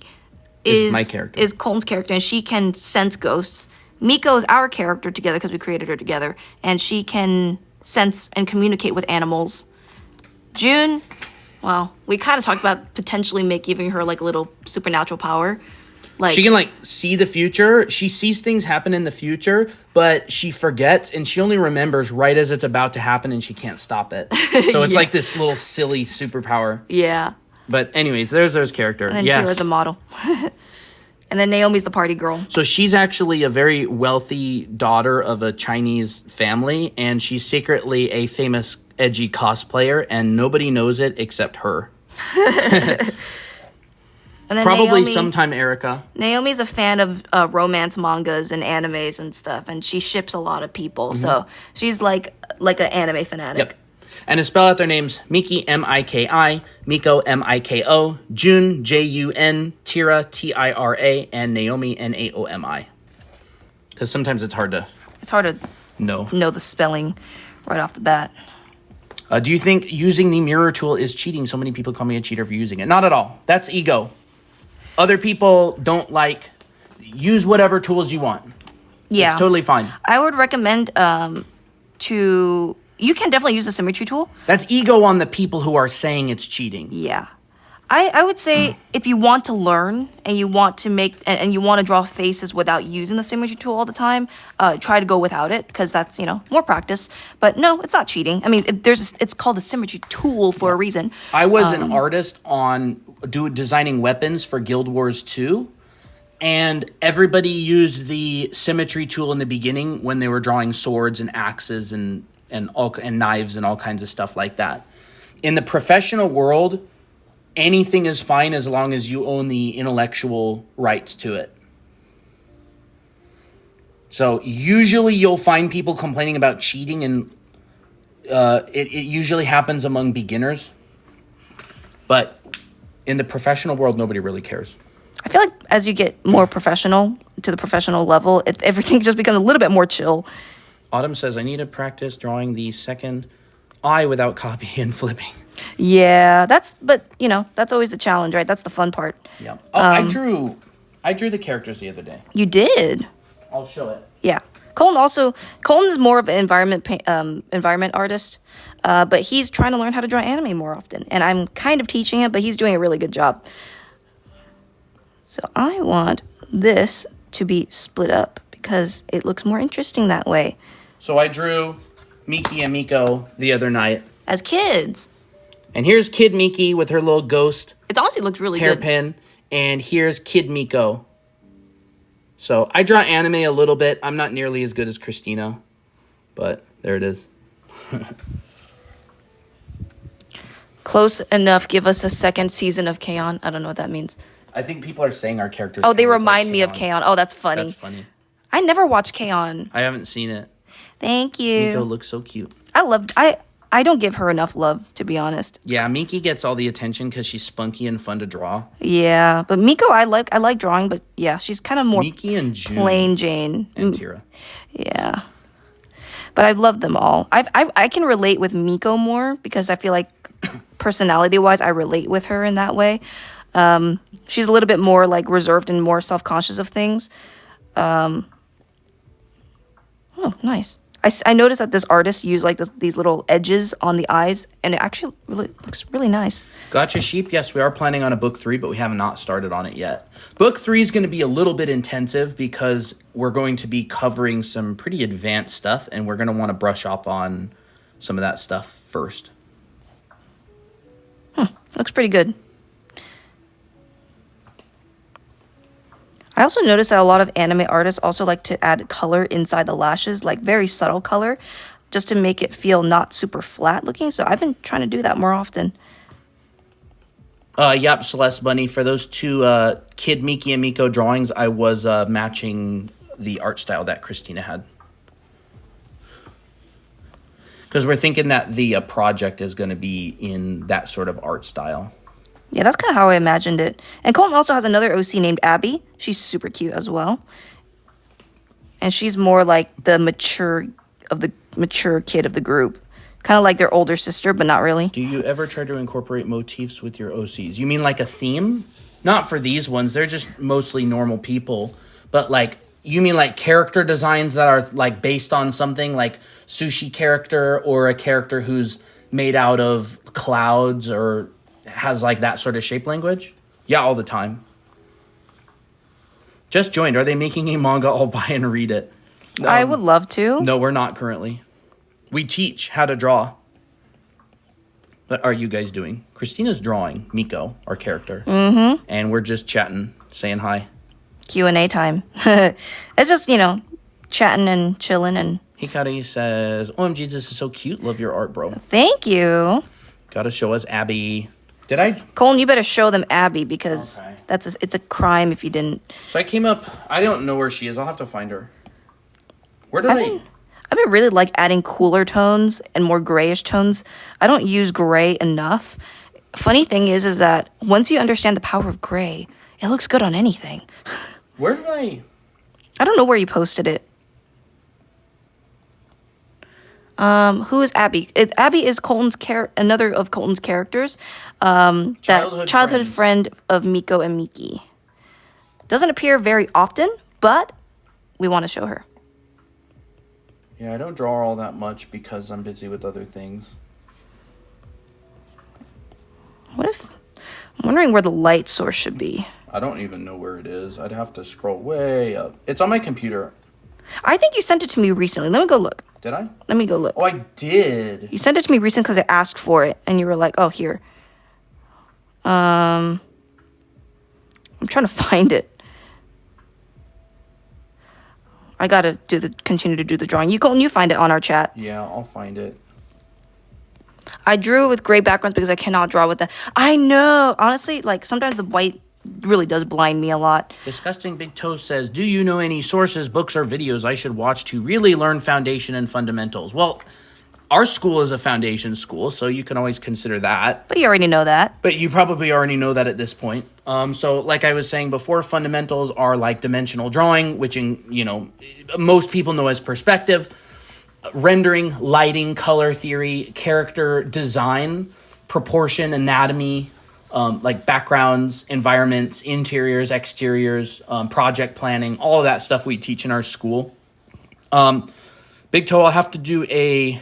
is my character. Is Colton's character, and she can sense ghosts. Miko is our character together because we created her together, and she can sense and communicate with animals. June, well, we kind of talked about potentially giving her like a little supernatural power. Like she can like see the future. She sees things happen in the future, but she forgets and she only remembers right as it's about to happen and she can't stop it. So it's like this little silly superpower. Yeah. But anyways, there's character. And then Tira's a model. And then Naomi's the party girl. So she's actually a very wealthy daughter of a Chinese family, and she's secretly a famous edgy cosplayer, and nobody knows it except her. And then Probably sometime Erica. Naomi's a fan of romance mangas and animes and stuff, and she ships a lot of people. So she's like an anime fanatic. Yep. And to spell out their names, Miki, M-I-K-I, Miko, M-I-K-O, Jun, J-U-N, Tira, T-I-R-A, and Naomi, N-A-O-M-I. Because sometimes it's hard to know the spelling right off the bat. Do you think using the mirror tool is cheating? So many people call me a cheater for using it. Not at all. That's ego. Other people don't use whatever tools you want. Yeah. It's totally fine. I would recommend you can definitely use the symmetry tool. That's ego on the people who are saying it's cheating. Yeah. I would say if you want to learn and you want to and you want to draw faces without using the symmetry tool all the time, try to go without it because that's, more practice. But no, it's not cheating. I mean, it's called the symmetry tool for a reason. I was an artist on designing weapons for Guild Wars 2, and everybody used the symmetry tool in the beginning when they were drawing swords and axes and knives and all kinds of stuff like that. In the professional world, anything is fine as long as you own the intellectual rights to it. So usually you'll find people complaining about cheating, and it usually happens among beginners. But in the professional world, nobody really cares. I feel like as you get more professional, to the professional level, everything just becomes a little bit more chill. Autumn says, I need to practice drawing the second eye without copy and flipping. Yeah, that's always the challenge, right? That's the fun part. Yeah. Oh, I drew the characters the other day. You did? I'll show it. Yeah. Colton's more of an environment artist, but he's trying to learn how to draw anime more often. And I'm kind of teaching it, but he's doing a really good job. So I want this to be split up because it looks more interesting that way. So I drew Miki and Miko the other night. As kids. And here's Kid Miki with her little ghost. It honestly looked really hairpin. And here's Kid Miko. So I draw anime a little bit. I'm not nearly as good as Christina, but there it is. Close enough. Give us a second season of K-On! I don't know what that means. I think people are saying our characters. Oh, they remind me of K-On! Oh, that's funny. That's funny. I never watched K-On! I haven't seen it. Thank you. Miko looks so cute. I don't give her enough love, to be honest. Yeah, Miki gets all the attention because she's spunky and fun to draw. Yeah, but Miko, I like drawing, but yeah, she's kind of more Miki and June plain Jane. and Tira. Yeah, but I love them all. I can relate with Miko more because I feel like personality-wise, I relate with her in that way. She's a little bit more like reserved and more self-conscious of things. Oh, nice. I noticed that this artist used like these little edges on the eyes, and it actually really looks really nice. Gotcha Sheep. Yes, we are planning on a book 3, but we have not started on it yet. Book 3 is going to be a little bit intensive because we're going to be covering some pretty advanced stuff, and we're going to want to brush up on some of that stuff first. Looks pretty good. I also noticed that a lot of anime artists also like to add color inside the lashes, like very subtle color, just to make it feel not super flat looking. So I've been trying to do that more often. Yep, Celeste Bunny. For those two Kid Miki and Miko drawings, I was matching the art style that Christina had. Because we're thinking that the project is going to be in that sort of art style. Yeah, that's kind of how I imagined it. And Colton also has another OC named Abby. She's super cute as well. And she's more like the mature kid of the group. Kind of like their older sister, but not really. Do you ever try to incorporate motifs with your OCs? You mean like a theme? Not for these ones. They're just mostly normal people. But like, you mean like character designs that are like based on something like sushi character or a character who's made out of clouds or has like that sort of shape language? Yeah, all the time. Just joined. Are they making a manga? I'll buy and read it. I would love to. No, we're not currently. We teach how to draw. What are you guys doing? Christina's drawing Miko, our character. Mm-hmm. And we're just chatting, saying hi. Q&A time. It's just, chatting and chilling. And Hikari says, OMG, this is so cute. Love your art, bro. Thank you. Gotta show us Abby. Did I? Colton, you better show them Abby because Okay. it's a crime if you didn't. So I came up. I don't know where she is. I'll have to find her. Where did I? I've been really like adding cooler tones and more grayish tones. I don't use gray enough. Funny thing is that once you understand the power of gray, it looks good on anything. Where did I? I don't know where you posted it. Who is Abby? Abby is another of Colton's characters. That childhood friend of Miko and Miki. Doesn't appear very often, but we want to show her. Yeah, I don't draw all that much because I'm busy with other things. I'm wondering where the light source should be. I don't even know where it is. I'd have to scroll way up. It's on my computer. I think you sent it to me recently. Let me go look. Did I? Let me go look. Oh, I did. You sent it to me recently because I asked for it, and you were like, "Oh, here." I'm trying to find it. I gotta continue to do the drawing. You find it on our chat. Yeah, I'll find it. I drew it with gray backgrounds because I cannot draw with that. I know. Honestly, like sometimes the white really does blind me a lot. Disgusting Big Toe says, do you know any sources, books, or videos I should watch to really learn foundation and fundamentals? Well, our school is a foundation school, so you can always consider that. But you already know that. But you probably already know that at this point. So like I was saying before, fundamentals are like dimensional drawing, which most people know as perspective, rendering, lighting, color theory, character design, proportion, anatomy, like backgrounds, environments, interiors, exteriors, project planning, all of that stuff we teach in our school. Big Toe, I'll have to do a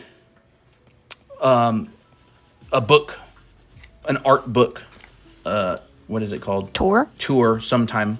book, an art book. What is it called? Tour sometime.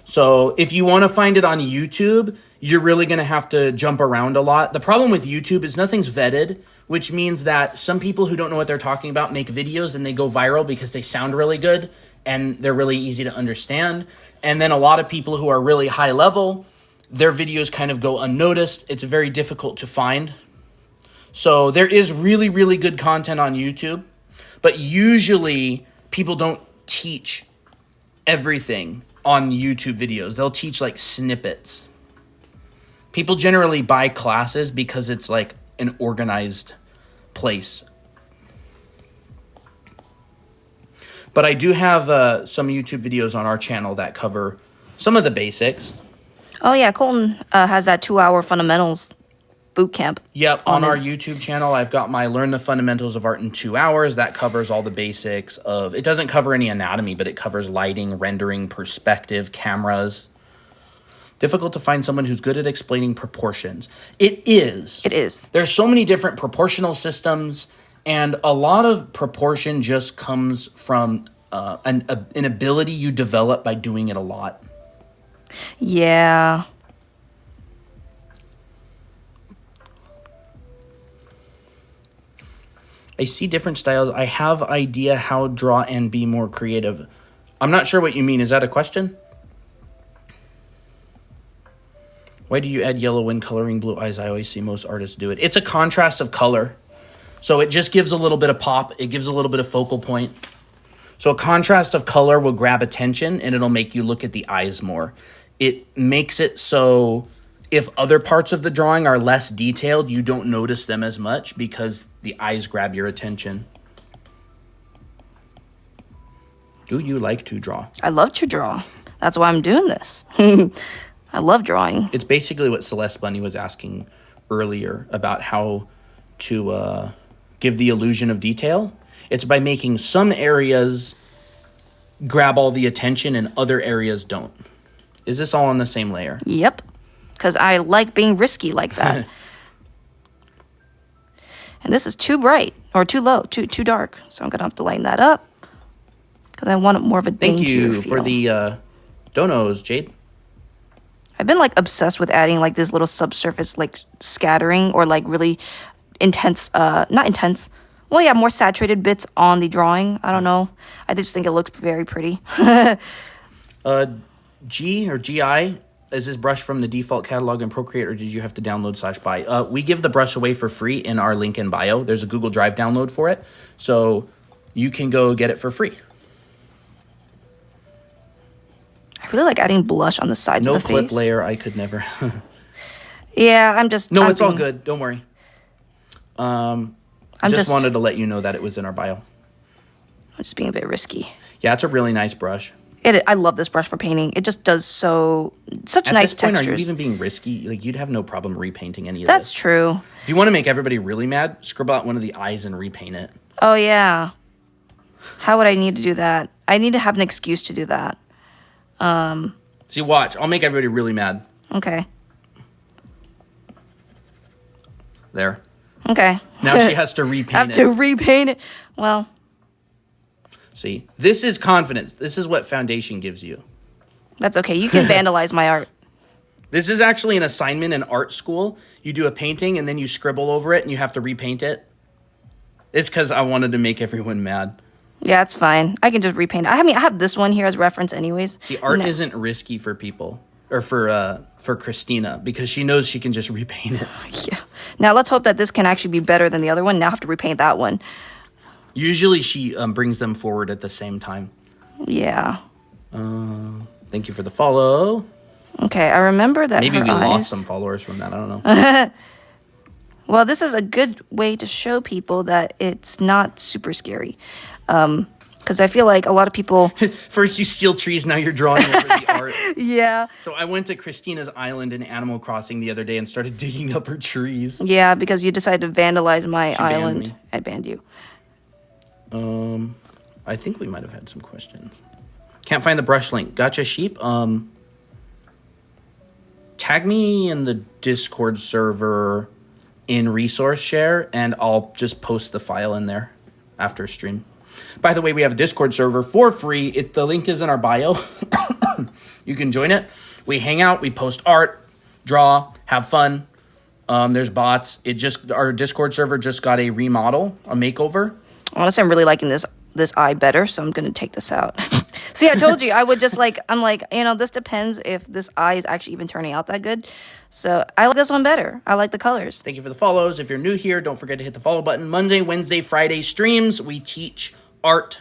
So if you want to find it on YouTube, you're really going to have to jump around a lot. The problem with YouTube is nothing's vetted, which means that some people who don't know what they're talking about make videos and they go viral because they sound really good and they're really easy to understand. And then a lot of people who are really high level, their videos kind of go unnoticed. It's very difficult to find. So there is really, really good content on YouTube, but usually people don't teach everything on YouTube videos. They'll teach like snippets. People generally buy classes because it's like an organized place. But I do have some YouTube videos on our channel that cover some of the basics. Oh yeah, Colton has that 2-hour fundamentals boot camp. Yep, on our YouTube channel, I've got my Learn the Fundamentals of Art in 2 hours. That covers all the basics of, it doesn't cover any anatomy, but it covers lighting, rendering, perspective, cameras. Difficult to find someone who's good at explaining proportions. It is. It is. There's so many different proportional systems, and a lot of proportion just comes from an ability you develop by doing it a lot. Yeah. I see different styles. I have idea how draw and be more creative. I'm not sure what you mean. Is that a question? Why do you add yellow when coloring blue eyes? I always see most artists do it. It's a contrast of color. So it just gives a little bit of pop. It gives a little bit of focal point. So a contrast of color will grab attention and it'll make you look at the eyes more. It makes it so if other parts of the drawing are less detailed, you don't notice them as much because the eyes grab your attention. Do you like to draw? I love to draw. That's why I'm doing this. I love drawing. It's basically what Celeste Bunny was asking earlier about how to give the illusion of detail. It's by making some areas grab all the attention and other areas don't. Is this all on the same layer? Yep. Because I like being risky like that. And this is too bright or too low, too dark. So I'm going to have to lighten that up because I want it more of a daintier feel. Thank you for the donos, Jade. I've been like obsessed with adding like this little subsurface like scattering or like really intense, not intense. Well, yeah, more saturated bits on the drawing. I don't know. I just think it looks very pretty. G or GI, is this brush from the default catalog in Procreate or did you have to download/buy? We give the brush away for free in our link in bio. There's a Google Drive download for it. So you can go get it for free. I really like adding blush on the sides of the face. No clip layer, I could never. Yeah, I'm just... No, it's all good. Don't worry. I just wanted to let you know that it was in our bio. I'm just being a bit risky. Yeah, it's a really nice brush. I love this brush for painting. It just does such nice textures. At this point, are you even being risky? Like, you'd have no problem repainting any of this. That's true. If you want to make everybody really mad, scribble out one of the eyes and repaint it. Oh, yeah. How would I need to do that? I need to have an excuse to do that. See, watch. I'll make everybody really mad. Okay. There. Okay. Now she has to repaint it. I have to repaint it. Well. See, this is confidence. This is what foundation gives you. That's okay. You can vandalize my art. This is actually an assignment in art school. You do a painting and then you scribble over it and you have to repaint it. It's because I wanted to make everyone mad. Yeah, it's fine. I can just repaint it. I mean, I have this one here as reference anyways. See, art isn't risky for people. Or for Christina, because she knows she can just repaint it. Yeah. Now let's hope that this can actually be better than the other one. Now I have to repaint that one. Usually she brings them forward at the same time. Yeah. Thank you for the follow. Okay, I remember that. Maybe we lost some followers from that. I don't know. Well, this is a good way to show people that it's not super scary. Because I feel like a lot of people... First you steal trees, now you're drawing over the art. Yeah. So I went to Christina's island in Animal Crossing the other day and started digging up her trees. Yeah, because you decided to vandalize my island. I banned you. I think we might have had some questions. Can't find the brush link. Gotcha, sheep. Tag me in the Discord server in resource share, and I'll just post the file in there after stream. By the way, we have a Discord server for free. The link is in our bio. You can join it. We hang out. We post art, draw, have fun. There's bots. Our Discord server just got a remodel, a makeover. Honestly, I'm really liking this eye better, so I'm gonna take this out. See, I told you I would just I'm like, this depends if this eye is actually even turning out that good. So I like this one better. I like the colors. Thank you for the follows. If you're new here, don't forget to hit the follow button. Monday, Wednesday, Friday streams. We teach art.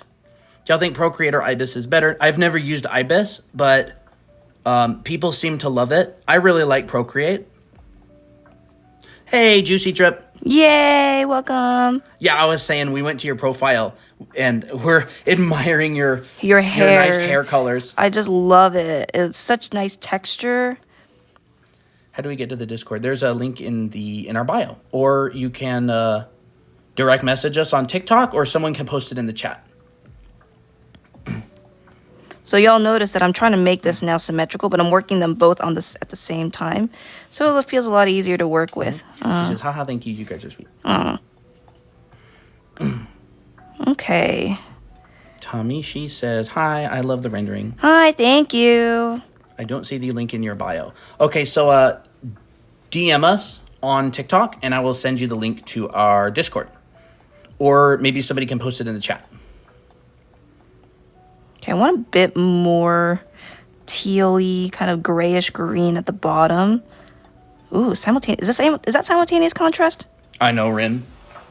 Do y'all think Procreate or Ibis is better? I've never used Ibis, but people seem to love it. I really like Procreate. Hey, Juicy Trip. Yay, welcome. Yeah, I was saying we went to your profile and we're admiring your hair. Your nice hair colors. I just love it. It's such nice texture. How do we get to the Discord? There's a link in our bio, or you can direct message us on TikTok, or someone can post it in the chat. So y'all notice that I'm trying to make this now symmetrical, but I'm working them both on this at the same time. So it feels a lot easier to work with. She says, haha, thank you. You guys are sweet. Okay. Tommy, she says, hi, I love the rendering. Hi, thank you. I don't see the link in your bio. Okay, so DM us on TikTok, and I will send you the link to our Discord. Or maybe somebody can post it in the chat. Okay, I want a bit more tealy, kind of grayish green at the bottom. Ooh, simultaneous. Is that simultaneous contrast? I know, Rin.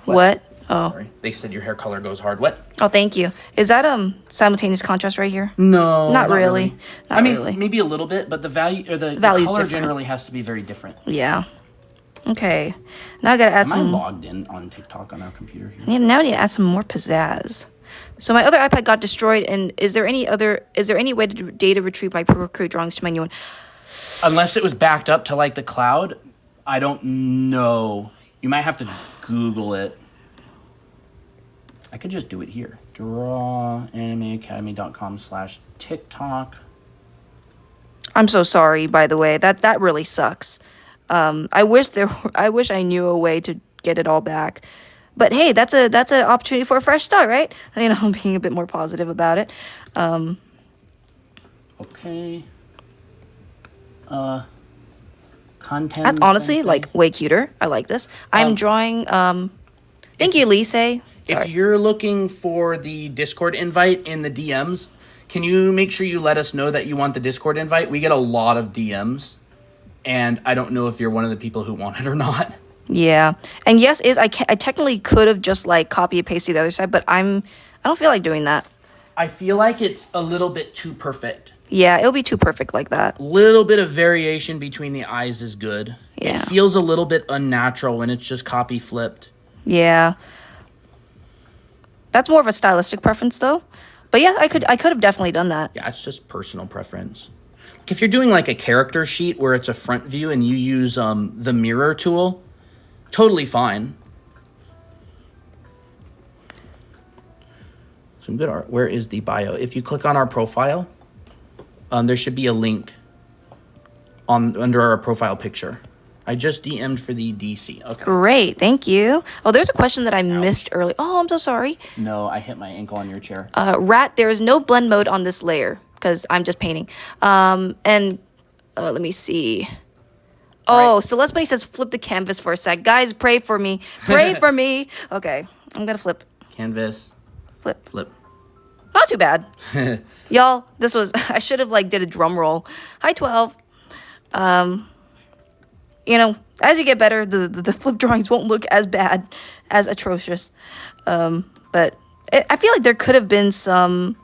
What? Oh. Sorry. They said your hair color goes hard. What? Oh, thank you. Is that simultaneous contrast right here? No, not really. Not I mean, really. maybe a little bit, but the value or the value's color different. generally has to be very different. Yeah. Okay. Now I gotta add Am I logged in on TikTok on our computer here? Yeah, now I need to add some more pizzazz. So my other iPad got destroyed, and is there any way to data retrieve my Procreate drawings to my new one? Unless it was backed up to like the cloud, I don't know. You might have to Google it. I could just do it here. drawanimeacademy.com/TikTok. I'm so sorry, by the way. That really sucks. I wish I knew a way to get it all back. But hey, that's an opportunity for a fresh start, right? You know, being a bit more positive about it. Okay. Content. That's honestly like way cuter. I like this. I'm drawing. Thank you, Lise. Sorry. If you're looking for the Discord invite in the DMs, can you make sure you let us know that you want the Discord invite? We get a lot of DMs, and I don't know if you're one of the people who want it or not. Yeah, and yes, I technically could have just like copy and pasted the other side, but I don't feel like doing that. I feel like it's a little bit too perfect. Yeah, it'll be too perfect like that. Little bit of variation between the eyes is good. Yeah. It feels a little bit unnatural when it's just copy flipped. Yeah. That's more of a stylistic preference though. But yeah, I could have definitely done that. Yeah, it's just personal preference. Like if you're doing like a character sheet where it's a front view and you use the mirror tool, totally fine. Some good art. Where is the bio? If you click on our profile, there should be a link under our profile picture. I just DM'd for the DC. Okay. Great, thank you. Oh, there's a question that I missed earlier. Oh, I'm so sorry. No, I hit my ankle on your chair. Rat, there is no blend mode on this layer because I'm just painting. And let me see. Oh, Right. Celeste Bunny says flip the canvas for a sec. Guys, pray for me. Pray for me. Okay, I'm gonna flip. Canvas. Flip. Not too bad. Y'all, this was, I should have like did a drum roll. Hi, 12. You know, as you get better, the flip drawings won't look as bad, as atrocious. But I feel like there could have been some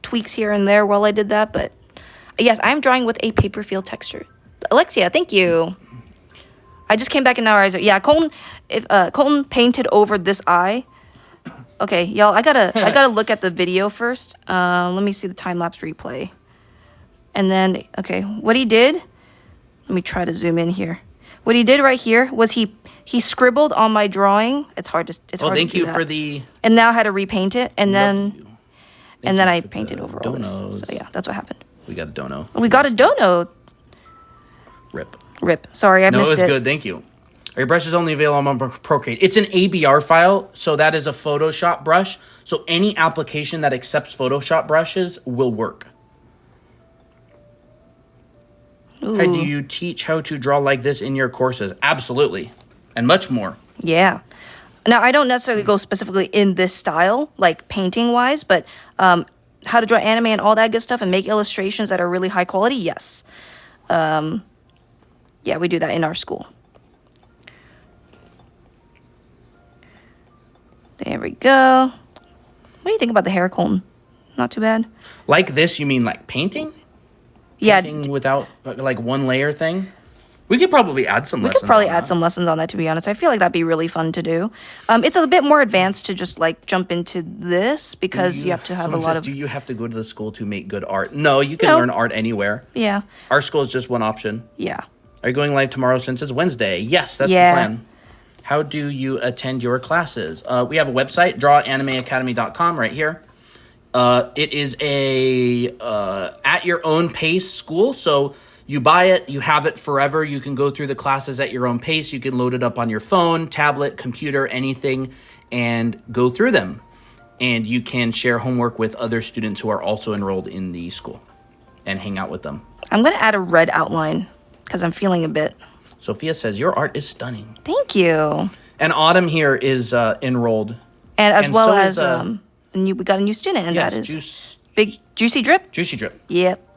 tweaks here and there while I did that. But yes, I'm drawing with a paper field texture. Alexia, thank you. I just came back in our eyes. Yeah, Colton painted over this eye. Okay, y'all, I gotta look at the video first. Let me see the time-lapse replay. And then, okay, what he did, let me try to zoom in here. What he did right here was he scribbled on my drawing. It's hard to Thank do you that. for the... And now I had to repaint it, and then I for painted the over all this. donos. So yeah, that's what happened. We got a dono. We got a dono. Rip. Sorry, I missed it. No, it was good. Thank you. Your brush is only available on Procreate. It's an ABR file, so that is a Photoshop brush. So any application that accepts Photoshop brushes will work. Ooh. How do you teach how to draw like this in your courses? Absolutely. And much more. Yeah. Now, I don't necessarily go specifically in this style, like painting-wise, but how to draw anime and all that good stuff and make illustrations that are really high quality, yes. Yeah, we do that in our school. There we go. What do you think about the hair, Colton? Not too bad? Like this, you mean like painting? Yeah. Painting without like one layer thing? We could probably add some lessons. We could probably on add that. some lessons on that, to be honest. I feel like that'd be really fun to do. It's a bit more advanced to just like jump into this because you have to have Someone a lot says, of... do you have to go to the school to make good art? No, you can No. learn art anywhere. Yeah. Our school is just one option. Yeah. Are you going live tomorrow since it's Wednesday? Yes, that's the plan. How do you attend your classes? We have a website, drawanimeacademy.com right here. It is a at your own pace school. So you buy it, you have it forever. You can go through the classes at your own pace. You can load it up on your phone, tablet, computer, anything, and go through them. And you can share homework with other students who are also enrolled in the school and hang out with them. I'm going to add a red outline because I'm feeling a bit. Sophia says, your art is stunning. Thank you. And Autumn here is enrolled. And as well as we got a new student, and that is Big Juicy Drip. Juicy Drip. Yep.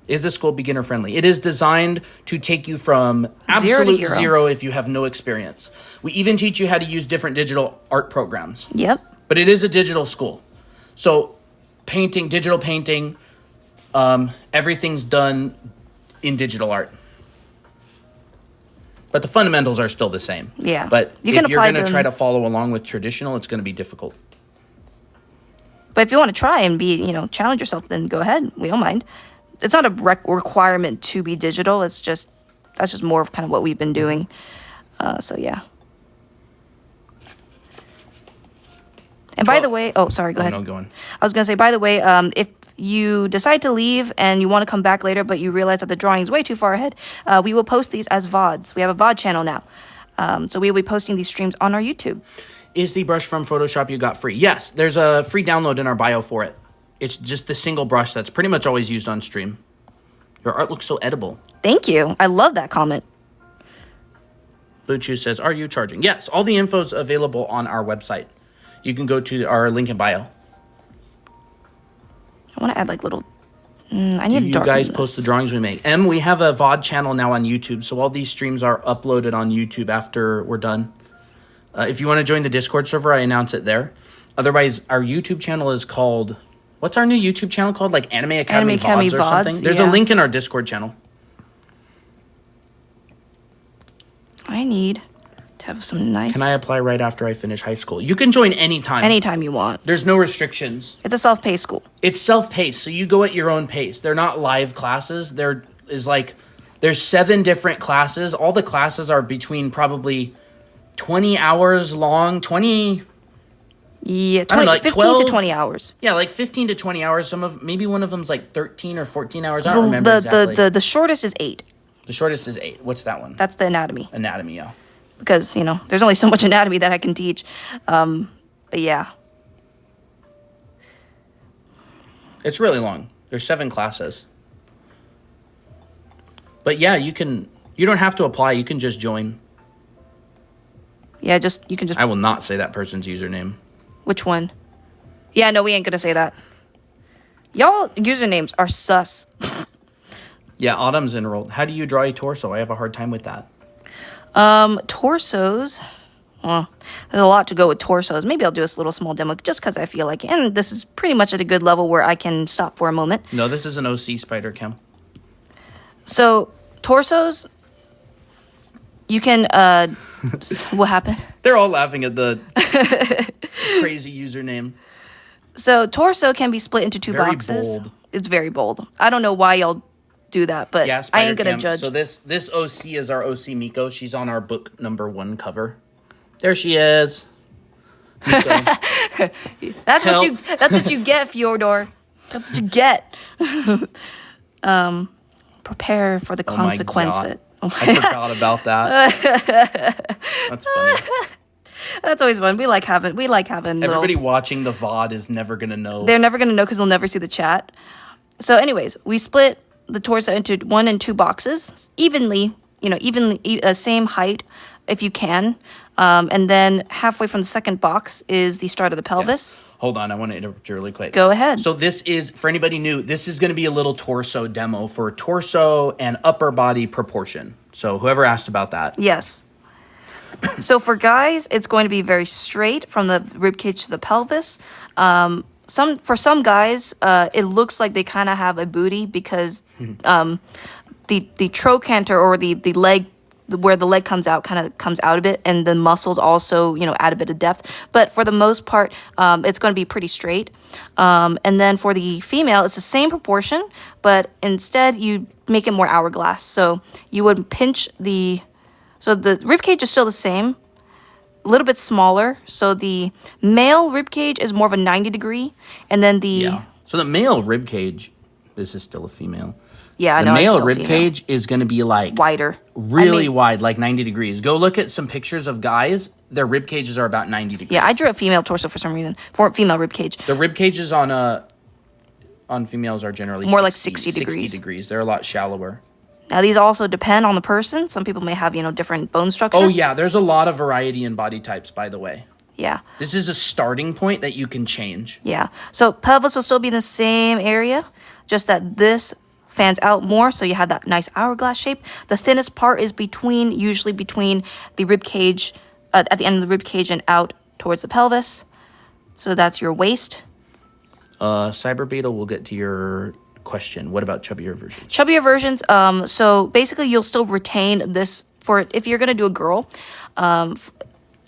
Is the school beginner friendly? It is designed to take you from absolute zero if you have no experience. We even teach you how to use different digital art programs. Yep. But it is a digital school. So painting, digital painting, everything's done in digital art. But the fundamentals are still the same. Yeah. But if you're going to try to follow along with traditional, it's going to be difficult. But if you want to try and challenge yourself, then go ahead. We don't mind. It's not a requirement to be digital. That's just more of kind of what we've been doing. So yeah. And by the way, sorry, go ahead. No, go on. I was going to say, by the way, if you decide to leave and you want to come back later, but you realize that the drawing is way too far ahead, we will post these as VODs. We have a VOD channel now. So we will be posting these streams on our YouTube. Is the brush from Photoshop you got free? Yes, there's a free download in our bio for it. It's just the single brush that's pretty much always used on stream. Your art looks so edible. Thank you. I love that comment. Bluetooth says, are you charging? Yes, all the info's available on our website. You can go to our link in bio. I want to add like little... I need to darken You guys this. post the drawings we make. We have a VOD channel now on YouTube, so all these streams are uploaded on YouTube after we're done. If you want to join the Discord server, I announce it there. Otherwise, our YouTube channel is called... What's our new YouTube channel called? Like Anime Academy VODs or something? There's a link in our Discord channel. I need to have some nice... Can I apply right after I finish high school? You can join anytime. Anytime you want. There's no restrictions. It's a self-paced school. It's self-paced, so you go at your own pace. They're not live classes. There's 7 different classes. All the classes are between probably 20 hours long, 20... Yeah, 15 12? to 20 hours. Yeah, like 15 to 20 hours. Maybe one of them's like 13 or 14 hours. I don't remember exactly. The shortest is 8. The shortest is 8. What's that one? That's the anatomy. Anatomy, yeah. Because, there's only so much anatomy that I can teach. But yeah. It's really long. There's 7 classes. But yeah, you don't have to apply. You can just join. Yeah, you can just... I will not say that person's username. Which one? Yeah, no, we ain't gonna say that. Y'all usernames are sus. Yeah, Autumn's enrolled. How do you draw a torso? I have a hard time with that. Torsos. Well, there's a lot to go with torsos. Maybe I'll do a little small demo just because I feel like it. And this is pretty much at a good level where I can stop for a moment. No, this is an OC spider cam. So, torsos... You can, what happened? They're all laughing at the crazy username. So, torso can be split into 2 boxes. Bold. It's very bold. I don't know why y'all do that, but yeah, I ain't gonna judge. So this OC is our OC Miko. She's on our book number 1 cover. There she is. That's what you get, Fyodor. That's what you get. Prepare for the consequences. I forgot about that. That's funny. That's always fun. We like having everybody watching the VOD is never gonna know. They're never gonna know because they'll never see the chat. So, anyways, we split the torso into 1 and 2 boxes evenly. Same height if you can. And then halfway from the second box is the start of the pelvis. Yes. Hold on, I want to interrupt you really quick. Go ahead. So this is, for anybody new, this is going to be a little torso demo for torso and upper body proportion. So whoever asked about that. Yes. So for guys, it's going to be very straight from the ribcage to the pelvis. For some guys, it looks like they kind of have a booty because the trochanter or the leg, where the leg comes out, kind of comes out a bit, and the muscles also, add a bit of depth. But for the most part, it's going to be pretty straight. And then for the female, it's the same proportion, but instead you make it more hourglass. So you would pinch so the rib cage is still the same, little bit smaller. So the male rib cage is more of a 90 degree, and then the So the male rib cage, this is still a female. I The know male it's still rib female. cage is going to be like Wider, really wide, like 90 degrees. Go look at some pictures of guys. Their rib cages are about 90 degrees. Yeah, I drew a female torso for some reason for female rib cage. The rib cages on females are generally More like 60 degrees. 60 degrees. They're a lot shallower. Now these also depend on the person. Some people may have different bone structure. Oh yeah, there's a lot of variety in body types, by the way. Yeah. This is a starting point that you can change. Yeah. So pelvis will still be in the same area, just that this fans out more, so you have that nice hourglass shape. The thinnest part is usually between the rib cage, at the end of the rib cage and out towards the pelvis. So that's your waist. Cyber Beetle, we'll get to your question. What about chubbier versions? Chubbier versions, so basically you'll still retain this for, if you're going to do a girl,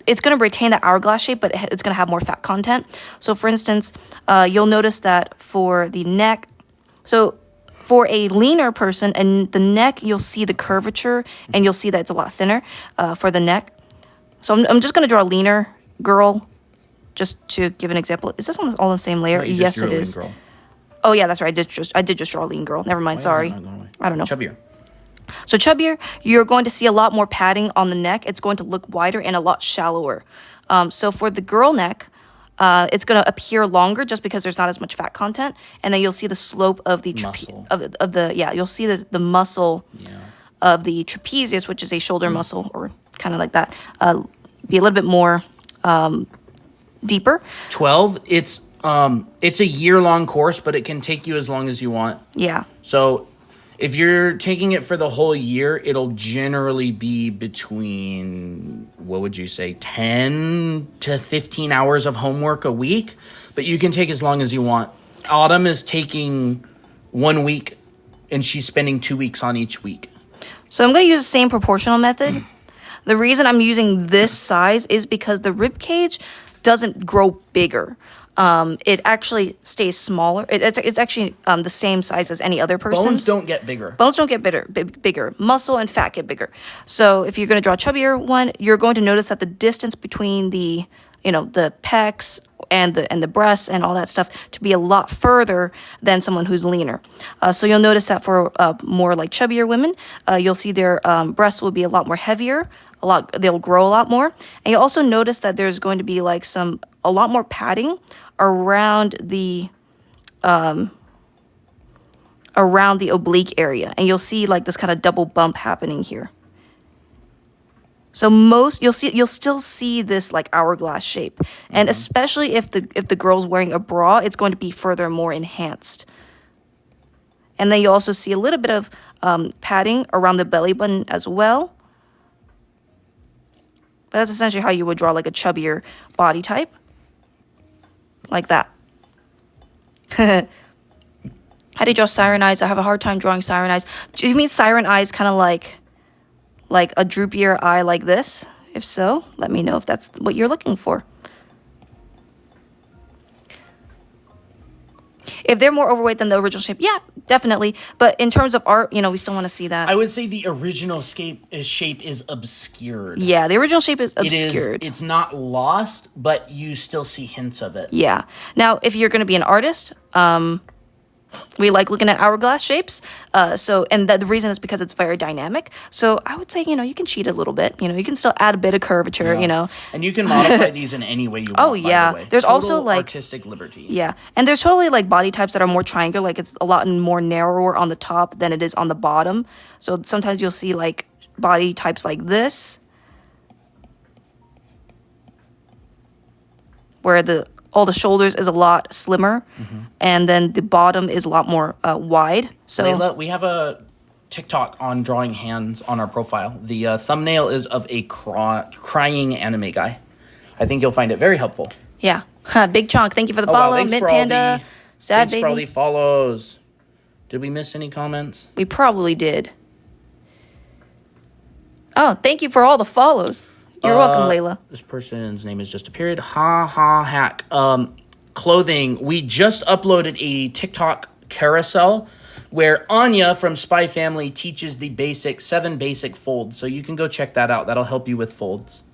it's going to retain that hourglass shape, but it's going to have more fat content. So for instance, you'll notice that for the neck, so for a leaner person, and the neck, you'll see the curvature, and you'll see that it's a lot thinner for the neck. So I'm just going to draw a leaner girl, just to give an example. Is this all the same layer? No, Yes, it is. Girl. Oh yeah, that's right. I did just draw a lean girl. Never mind. Sorry. I don't know. Chubbier. So chubbier, you're going to see a lot more padding on the neck. It's going to look wider and a lot shallower. So for the girl neck, it's going to appear longer just because there's not as much fat content, and then you'll see the slope of the you'll see the muscle of the trapezius, which is a shoulder muscle, or kind of like that, be a little bit more deeper. 12. It's a year-long course, but it can take you as long as you want. Yeah. So if you're taking it for the whole year, it'll generally be between, what would you say, 10 to 15 hours of homework a week. But you can take as long as you want. Autumn is taking 1 week, and she's spending 2 weeks on each week. So I'm going to use the same proportional method. The reason I'm using this size is because the rib cage doesn't grow bigger. It actually stays smaller. It's actually the same size as any other person's. Bones don't get bigger. Bones don't get bigger. Muscle and fat get bigger. So if you're going to draw a chubbier one, you're going to notice that the distance between the pecs and the breasts and all that stuff to be a lot further than someone who's leaner. So you'll notice that for more like chubbier women, you'll see their breasts will be a lot more heavier. They'll grow a lot more. And you'll also notice that there's going to be like a lot more padding around the oblique area, and you'll see like this kind of double bump happening here. So you'll still see this like hourglass shape, and especially if the girl's wearing a bra, it's going to be further more enhanced. And then you also see a little bit of padding around the belly button as well. But that's essentially how you would draw like a chubbier body type. Like that. How do you draw siren eyes? I have a hard time drawing siren eyes. Do you mean siren eyes kind of like a droopier eye like this? If so, let me know if that's what you're looking for. If they're more overweight than the original shape, yeah, definitely. But in terms of art, we still want to see that. I would say the original shape is obscured. Yeah, the original shape is obscured. It's not lost, but you still see hints of it. Yeah. Now, if you're going to be an artist, we like looking at hourglass shapes. The reason is because it's very dynamic. So I would say, you can cheat a little bit. You can still add a bit of curvature, And you can modify these in any way you want. Oh, yeah. By the way. There's Total also like artistic liberty. Yeah. And there's totally like body types that are more triangular. Like it's a lot more narrower on the top than it is on the bottom. So sometimes you'll see like body types like this, where all the shoulders is a lot slimmer, and then the bottom is a lot more wide. So Layla, we have a TikTok on drawing hands on our profile. The thumbnail is of a crying anime guy. I think you'll find it very helpful. Yeah. Big Chunk, thank you for the follow. Wow, Mint Panda, Sad thanks for all Baby. the follows. Did we miss any comments? We probably did. Oh, thank you for all the follows. You're welcome, Layla. This person's name has just appeared. Hack. Clothing. We just uploaded a TikTok carousel where Anya from Spy Family teaches the 7 basic folds. So you can go check that out. That'll help you with folds.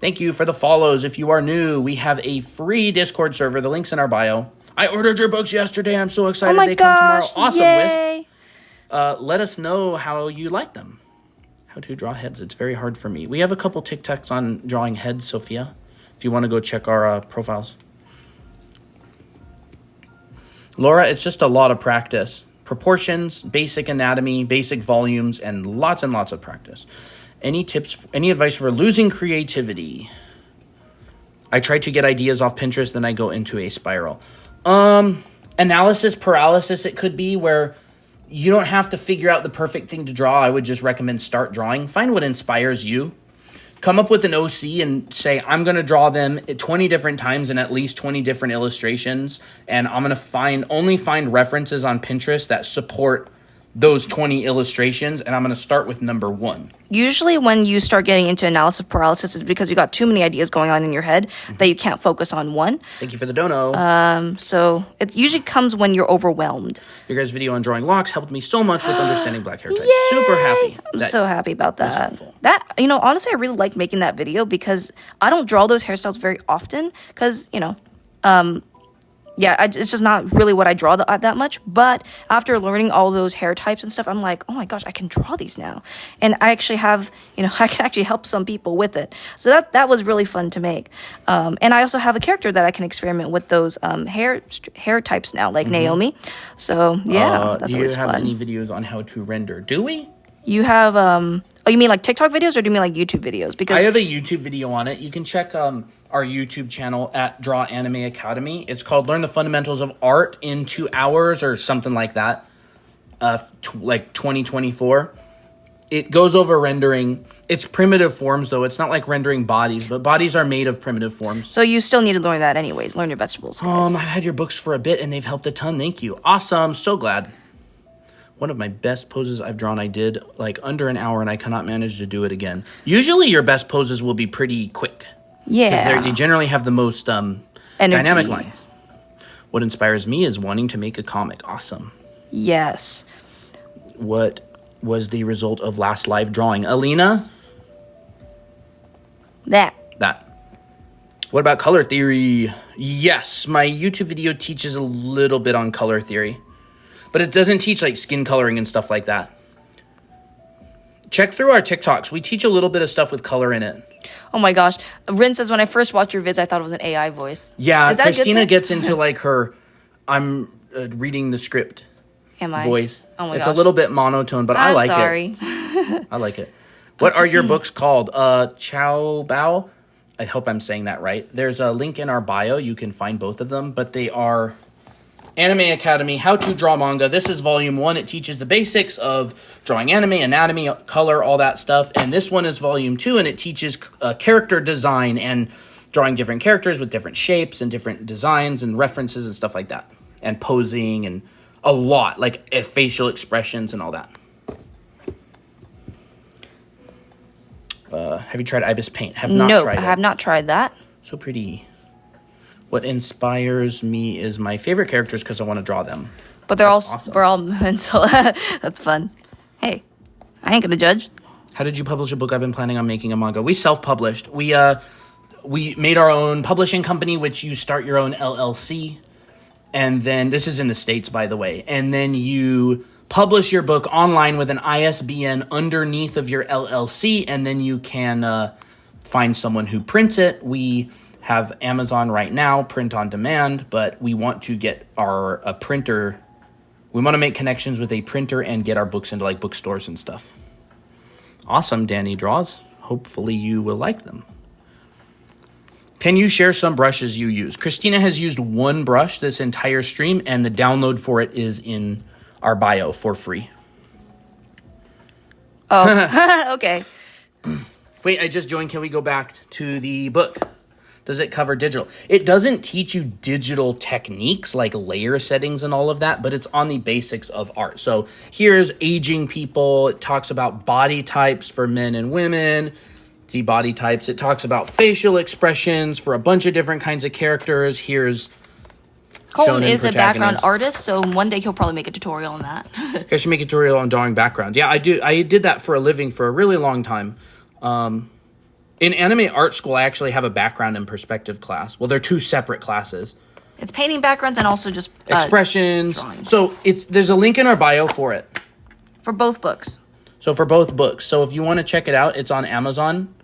Thank you for the follows. If you are new, we have a free Discord server. The link's in our bio. I ordered your books yesterday. I'm so excited they come tomorrow. Awesome, yay. Wisp. Let us know how you like them. How to draw heads. It's very hard for me. We have a couple TikToks on drawing heads, Sophia, if you want to go check our profiles. Laura, it's just a lot of practice. Proportions, basic anatomy, basic volumes, and lots of practice. Any tips, any advice for losing creativity? I try to get ideas off Pinterest, then I go into a spiral. Analysis paralysis, it could be, where you don't have to figure out the perfect thing to draw. I would just recommend start drawing. Find what inspires you. Come up with an OC and say, I'm going to draw them 20 different times in at least 20 different illustrations. And I'm going to only find references on Pinterest that support those 20 illustrations. And I'm going to start with number 1. Usually when you start getting into analysis paralysis, it's because you got too many ideas going on in your head that you can't focus on one. Thank you for the dono. So it usually comes when you're overwhelmed. Your guys' video on drawing locks helped me so much with understanding black hair types. Yay! Super happy. I'm so happy about that. Honestly, I really like making that video because I don't draw those hairstyles very often because, it's just not really what I draw that much. But after learning all those hair types and stuff, I'm like, oh my gosh, I can draw these now. And I actually have, I can actually help some people with it. So that was really fun to make. And I also have a character that I can experiment with those hair types now, like Naomi. So yeah, that's always fun. Do you have any videos on how to render? Do we? You have, you mean like TikTok videos or do you mean like YouTube videos? Because I have a YouTube video on it. You can check our YouTube channel at Draw Anime Academy. It's called Learn the Fundamentals of Art in 2 hours or something like that. Like 2024. It goes over rendering. It's primitive forms though. It's not like rendering bodies, but bodies are made of primitive forms. So you still need to learn that anyways. Learn your vegetables, guys. I've had your books for a bit and they've helped a ton. Thank you. Awesome. So glad. One of my best poses I've drawn, I did like under an hour and I cannot manage to do it again. Usually your best poses will be pretty quick. Yeah. Because they generally have the most dynamic lines. What inspires me is wanting to make a comic. Awesome. Yes. What was the result of last live drawing? Alina? That. What about color theory? Yes, my YouTube video teaches a little bit on color theory. But it doesn't teach like skin coloring and stuff like that. Check through our TikToks. We teach a little bit of stuff with color in it. Oh my gosh. Rin says, when I first watched your vids, I thought it was an AI voice. Yeah, Is that Christina gets into like her, I'm reading the script voice. Oh my gosh. It's a little bit monotone, but I like it. I like it. What are your books called? Chow Bao. I hope I'm saying that right. There's a link in our bio. You can find both of them, but they are Anime Academy, How to Draw Manga. This is volume 1. It teaches the basics of drawing anime, anatomy, color, all that stuff. And this one is volume 2, and it teaches character design and drawing different characters with different shapes and different designs and references and stuff like that. And posing and a lot, like facial expressions and all that. Have you tried Ibis Paint? Have not tried it. I have not tried that. So pretty. What inspires me is my favorite characters because I want to draw them. But they're awesome. We're all mental. That's fun. Hey, I ain't gonna judge. How did you publish a book? I've been planning on making a manga. We self-published. We made our own publishing company, which you start your own LLC. And then, this is in the States, by the way. And then you publish your book online with an ISBN underneath of your LLC. And then you can find someone who prints it. We have Amazon right now, print on demand, but we want to get a printer. We want to make connections with a printer and get our books into like bookstores and stuff. Awesome, Danny Draws. Hopefully you will like them. Can you share some brushes you use? Christina has used one brush this entire stream, and the download for it is in our bio for free. Oh, okay. Wait, I just joined. Can we go back to the book? Does it cover digital? It doesn't teach you digital techniques like layer settings and all of that, but it's on the basics of art. So here's aging people. It talks about body types for men and women. See body types. It talks about facial expressions for a bunch of different kinds of characters. Here's Colton is a background artist, so one day he'll probably make a tutorial on that. I should make a tutorial on drawing backgrounds. Yeah, I do. I did that for a living for a really long time. In anime art school, I actually have a background in perspective class. Well, they're two separate classes. It's painting backgrounds and also just expressions. Drawing. So there's a link in our bio for it. For both books. So for both books. So if you want to check it out, it's on Amazon.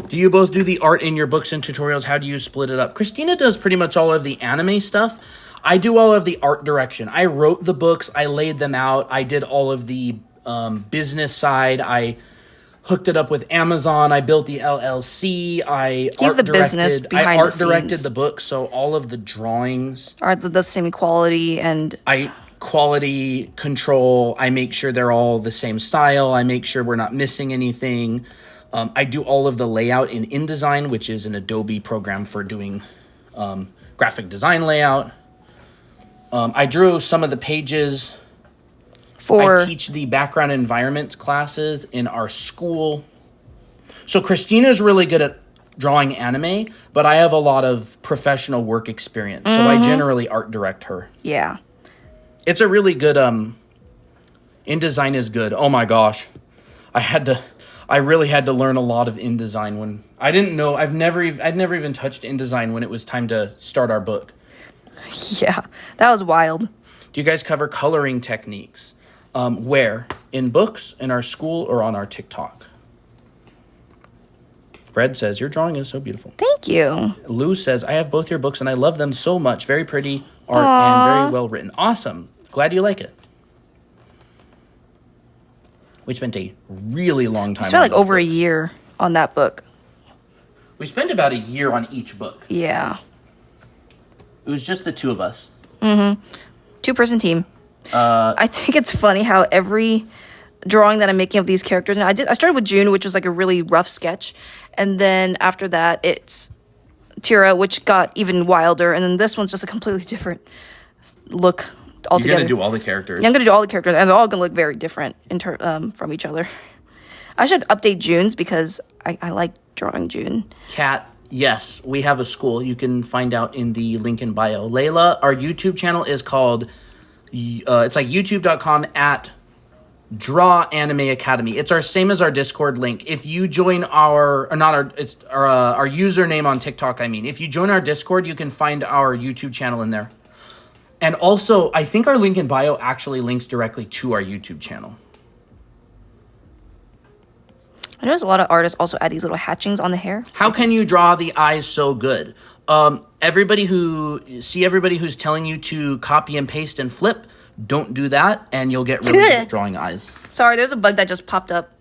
Do you both do the art in your books and tutorials? How do you split it up? Christina does pretty much all of the anime stuff. I do all of the art direction. I wrote the books. I laid them out. I did all of the business side. I hooked it up with Amazon. I built the LLC. He's the business behind the scenes. I art directed the book, so all of the drawings are the same quality, and I quality control. I make sure they're all the same style. I make sure we're not missing anything. I do all of the layout in InDesign, which is an Adobe program for doing graphic design layout. I drew some of the pages. I teach the background environments classes in our school. So Christina's really good at drawing anime, but I have a lot of professional work experience. So I generally art direct her. Yeah. It's a really good, InDesign is good. Oh my gosh. I really had to learn a lot of InDesign when I didn't know. I'd never even touched InDesign when it was time to start our book. Yeah, that was wild. Do you guys cover coloring techniques? Where? In books, in our school, or on our TikTok? Red says, your drawing is so beautiful. Thank you. Lou says, I have both your books and I love them so much. Very pretty art and very well written. Awesome. Glad you like it. We spent a really long time. We spent like over a year on that book. We spent about a year on each book. Yeah. It was just the two of us. Mm-hmm. 2-person team. I think it's funny how every drawing that I'm making of these characters, and I started with June, which was like a really rough sketch, and then after that it's Tira, which got even wilder, and then this one's just a completely different look altogether. You're gonna do all the characters. Yeah, I'm gonna do all the characters, and they're all gonna look very different from each other. I should update June's because I like drawing June. Kat, yes, we have a school. You can find out in the link in bio. Layla, our YouTube channel is called, it's like youtube.com at Draw Anime Academy. It's our same as our Discord link. If you join our username on TikTok, if you join our Discord, you can find our YouTube channel in there. And also, I think our link in bio actually links directly to our YouTube channel. I notice a lot of artists also add these little hatchings on the hair. How can you draw the eyes so good? Everybody who's telling you to copy and paste and flip, don't do that, and you'll get really good at drawing eyes. Sorry, there's a bug that just popped up.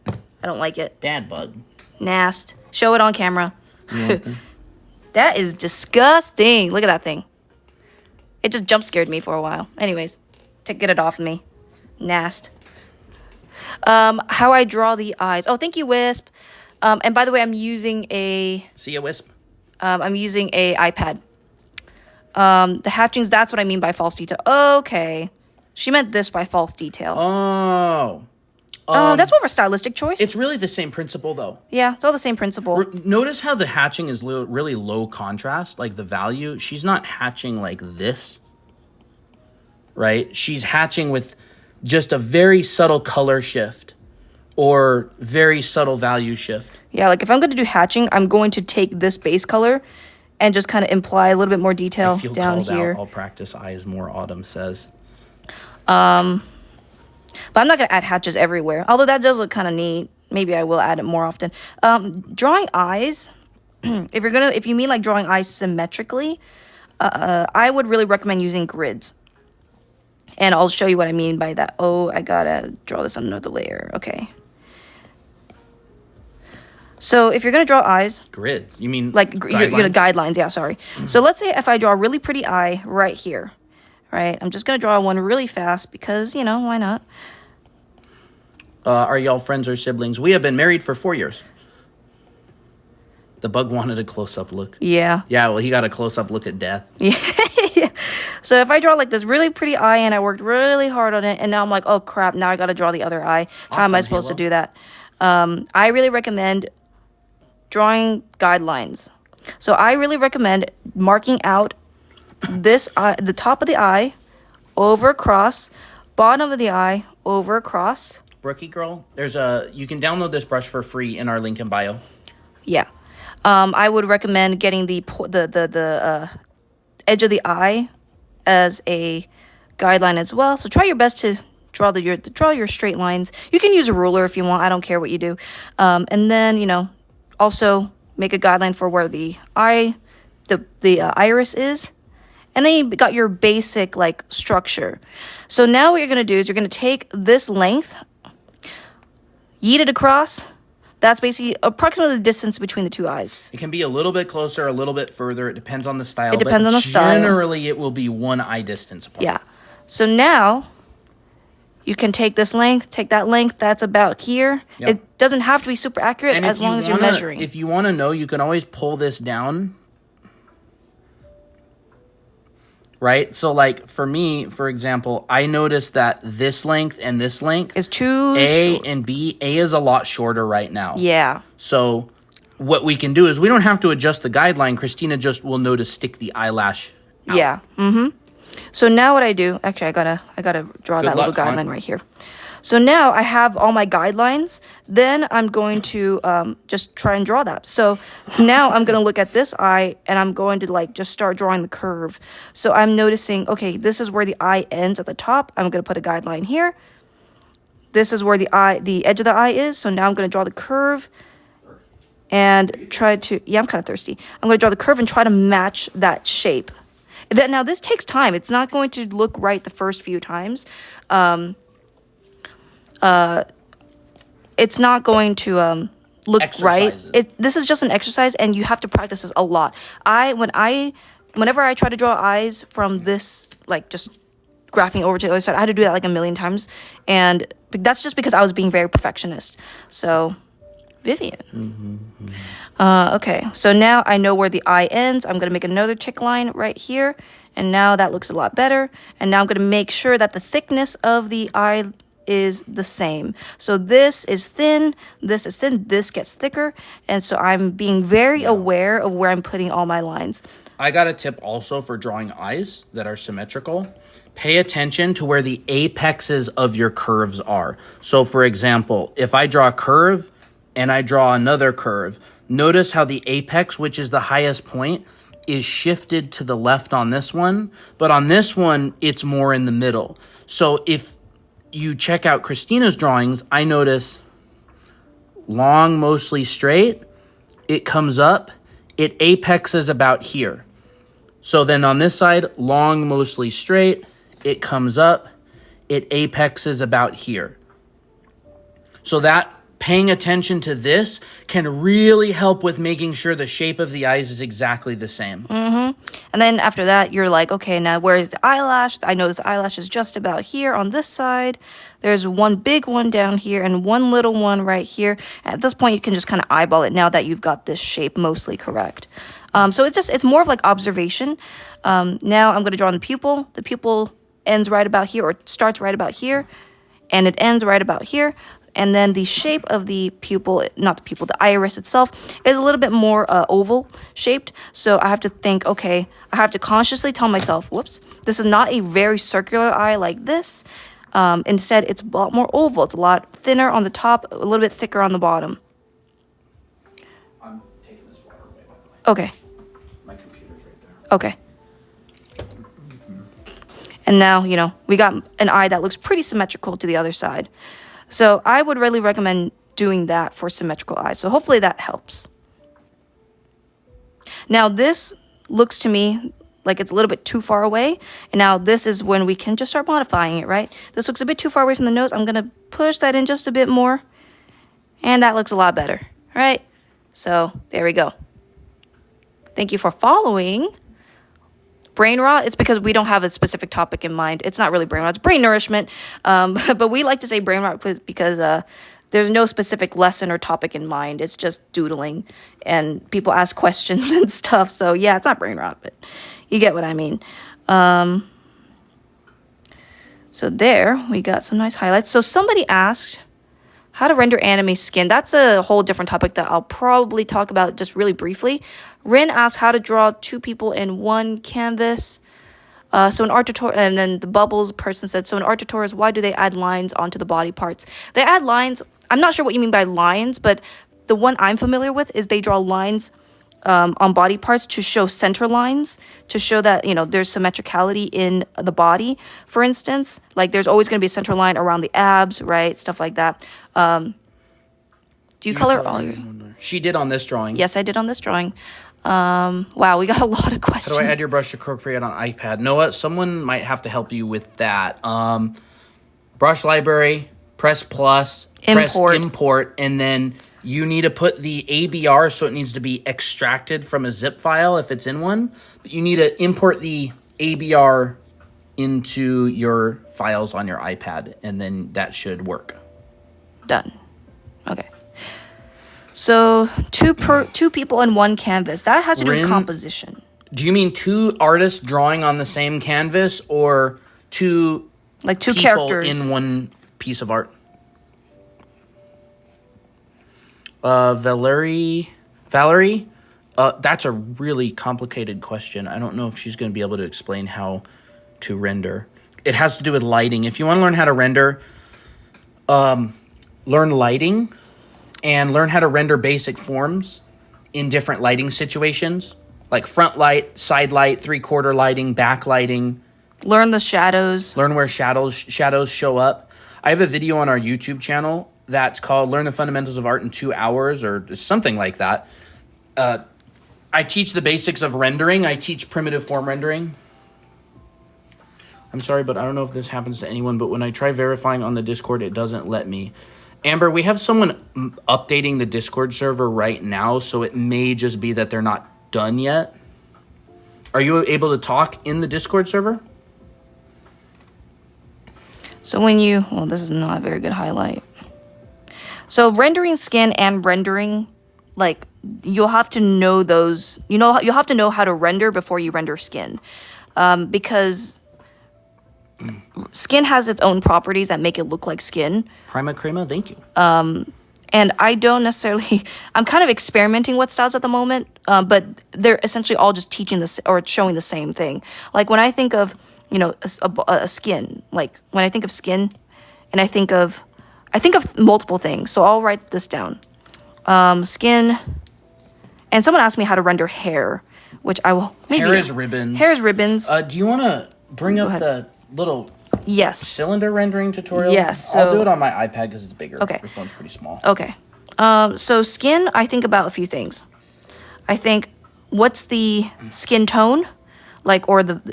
I don't like it. Bad bug. Nast. Show it on camera. You That is disgusting. Look at that thing. It just jump scared me for a while. Anyways, get it off of me. Nast. How I draw the eyes. Oh, thank you, Wisp. And by the way, I'm using a... See ya, Wisp. I'm using a iPad. The hatchings, that's what I mean by false detail. Okay. She meant this by false detail. Oh. That's more of a stylistic choice. It's really the same principle, though. Yeah, it's all the same principle. Notice how the hatching is really low contrast, like the value. She's not hatching like this, right? She's hatching with just a very subtle color shift or very subtle value shift. Yeah, like if I'm going to do hatching, I'm going to take this base color and just kind of imply a little bit more detail I feel down called here. Out. I'll practice eyes more, Autumn says. But I'm not going to add hatches everywhere. Although that does look kind of neat. Maybe I will add it more often. Drawing eyes, if you mean like drawing eyes symmetrically, I would really recommend using grids. And I'll show you what I mean by that. Oh, I gotta draw this on another layer. Okay. So if you're going to draw eyes... Grids? You mean like guidelines? Yeah, sorry. So let's say if I draw a really pretty eye right here. Right? I'm just going to draw one really fast because, why not? Are y'all friends or siblings? We have been married for 4 years. The bug wanted a close-up look. Yeah. Yeah, well, he got a close-up look at death. Yeah. So if I draw like this really pretty eye and I worked really hard on it and now I'm like, oh crap, now I got to draw the other eye. How am I supposed to do that? I really recommend drawing guidelines. So I really recommend marking out this eye, the top of the eye, over across, bottom of the eye, over across. Brookie girl, you can download this brush for free in our link in bio. Yeah. I would recommend getting the edge of the eye as a guideline as well. So try your best to draw your straight lines. You can use a ruler if you want. I don't care what you do. And then, also make a guideline for where the iris is. And then you got your basic like structure. So now what you're going to do is you're going to take this length, yeet it across. That's basically approximately the distance between the two eyes. It can be a little bit closer, a little bit further. It depends on the style. It depends on the style. Generally, it will be one eye distance apart. Yeah. So now you can take this length, take that length. That's about here. Yep. It doesn't have to be super accurate as long as you're measuring. If you want to know, you can always pull this down. Right? So, like, for me, for example, I noticed that this length and this length is too short. And B. A is a lot shorter right now. Yeah. So, what we can do is we don't have to adjust the guideline. Christina just will know to stick the eyelash out. Yeah. Mm-hmm. So now what I do... Actually, I gotta draw that little guideline right here. So now I have all my guidelines. Then I'm going to just try and draw that. So now I'm going to look at this eye and I'm going to like just start drawing the curve. So I'm noticing, okay, this is where the eye ends at the top. I'm going to put a guideline here. This is where the edge of the eye is. So now I'm going to draw the curve and try to, yeah, I'm kind of thirsty. I'm going to draw the curve and try to match that shape. Now this takes time. It's not going to look right the first few times. It's not going to look right. This is just an exercise, and you have to practice this a lot. Whenever I try to draw eyes from this, like just graphing over to the other side, I had to do that like a million times, and that's just because I was being very perfectionist. So, Vivian. Okay, so now I know where the eye ends. I'm gonna make another tick line right here, and now that looks a lot better. And now I'm gonna make sure that the thickness of the eye is the same. So this is thin, this is thin, this gets thicker. And so I'm being very aware of where I'm putting all my lines. I got a tip also for drawing eyes that are symmetrical. Pay attention to where the apexes of your curves are. So for example, if I draw a curve and I draw another curve, notice how the apex, which is the highest point, is shifted to the left on this one, but on this one, it's more in the middle. So if you check out Christina's drawings, I notice long, mostly straight. It comes up. It apexes about here. So then on this side, long, mostly straight. It comes up. It apexes about here. So that paying attention to this can really help with making sure the shape of the eyes is exactly the same. And then after that, you're like, okay, now where's the eyelash? I know this eyelash is just about here on this side. There's one big one down here and one little one right here. And at this point, you can just kind of eyeball it now that you've got this shape mostly correct. So it's more of like observation. Now I'm going to draw in the pupil. The pupil ends right about here, or starts right about here, and it ends right about here. And then the shape of the pupil, not the pupil, the iris itself is a little bit more oval shaped. So I have to think, okay, I have to consciously tell myself, whoops, this is not a very circular eye like this. Instead, it's a lot more oval. It's a lot thinner on the top, a little bit thicker on the bottom. I'm taking this water away, by the way. Okay. My computer's right there. Okay. And now, we got an eye that looks pretty symmetrical to the other side. So I would really recommend doing that for symmetrical eyes. So hopefully that helps. Now this looks to me like it's a little bit too far away. And now this is when we can just start modifying it, right? This looks a bit too far away from the nose. I'm going to push that in just a bit more. And that looks a lot better, right? So there we go. Thank you for following Brainrot. It's because we don't have a specific topic in mind. It's not really brainrot, it's brain nourishment. But we like to say brainrot because there's no specific lesson or topic in mind. It's just doodling and people ask questions and stuff. So yeah, it's not brainrot, but you get what I mean. So there, we got some nice highlights. So somebody asked how to render anime skin. That's a whole different topic that I'll probably talk about just really briefly. Rin asked how to draw two people in one canvas. So in art tutorial, and then the bubbles person said, so in art tutorials, why do they add lines onto the body parts? They add lines. I'm not sure what you mean by lines, but the one I'm familiar with is they draw lines on body parts to show center lines, to show that, there's symmetricality in the body. For instance, like there's always going to be a center line around the abs, right? Stuff like that. Do you color all your... She did on this drawing. Yes, I did on this drawing. Wow, we got a lot of questions. How do I add your brush to Procreate on iPad? Noah, someone might have to help you with that. Brush library, press plus, press import, and then you need to put the ABR, so it needs to be extracted from a zip file if it's in one. But you need to import the ABR into your files on your iPad, and then that should work. Done. Okay. So two people in one canvas. That has to do with composition. Do you mean two artists drawing on the same canvas, or two characters in one piece of art? Valerie, that's a really complicated question. I don't know if she's going to be able to explain how to render. It has to do with lighting. If you want to learn how to render, learn lighting and learn how to render basic forms in different lighting situations, like front light, side light, 3/4 lighting, back lighting. Learn the shadows. Learn where shadows show up. I have a video on our YouTube channel that's called Learn the Fundamentals of Art in 2 Hours, or something like that. I teach the basics of rendering. I teach primitive form rendering. I'm sorry, but I don't know if this happens to anyone, but when I try verifying on the Discord, it doesn't let me. Amber, we have someone updating the Discord server right now, so it may just be that they're not done yet. Are you able to talk in the Discord server? So this is not a very good highlight. So rendering skin and rendering, you'll have to know those, you'll have to know how to render before you render skin. Because skin has its own properties that make it look like skin. Prima Crema, thank you. And I don't necessarily, I'm kind of experimenting with styles at the moment, but they're essentially all just teaching this or showing the same thing. Like when I think of, a skin, like when I think of skin, and I think of multiple things. So I'll write this down. Skin, and someone asked me how to render hair, which I will maybe. Hair is ribbons. Hair is ribbons. Do you want to bring up the little cylinder rendering tutorial? Yes. So I'll do it on my iPad because it's bigger. Okay. Your phone's pretty small. Okay. So skin, I think about a few things. I think, what's the skin tone?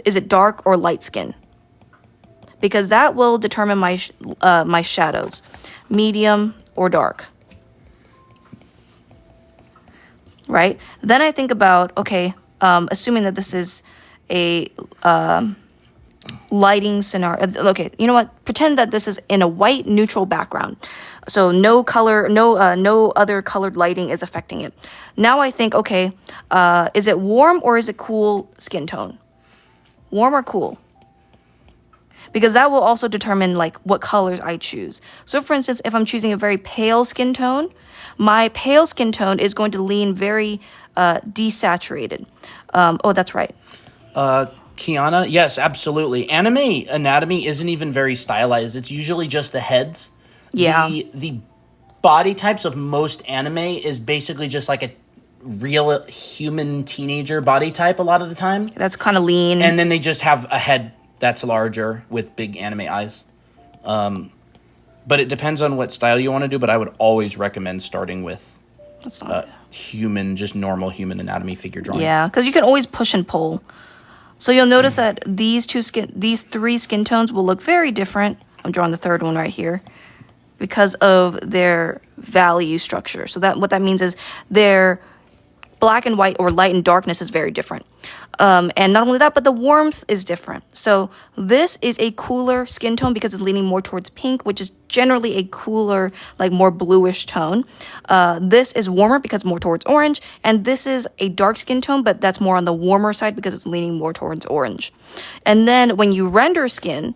Is it dark or light skin? Because that will determine my shadows, medium or dark. Right? Then I think about, assuming that this is a lighting scenario. Okay, you know what? Pretend that this is in a white neutral background. So no color, no other colored lighting is affecting it. Now I think, is it warm or is it cool skin tone? Warm or cool? Because that will also determine what colors I choose. So for instance, if I'm choosing a very pale skin tone, my pale skin tone is going to lean very desaturated. That's right. Kiana, yes, absolutely. Anime anatomy isn't even very stylized. It's usually just the heads. Yeah. The body types of most anime is basically just like a real human teenager body type a lot of the time. That's kind of lean. And then they just have a head that's larger with big anime eyes. But it depends on what style you want to do, but I would always recommend starting with just normal human anatomy figure drawing. Yeah, because you can always push and pull. So you'll notice that these three skin tones will look very different. I'm drawing the third one right here because of their value structure. So what that means is their black and white or light and darkness is very different. And not only that, but the warmth is different. So this is a cooler skin tone because it's leaning more towards pink, which is generally a cooler, more bluish tone. This is warmer because it's more towards orange. And this is a dark skin tone, but that's more on the warmer side because it's leaning more towards orange. And then when you render skin,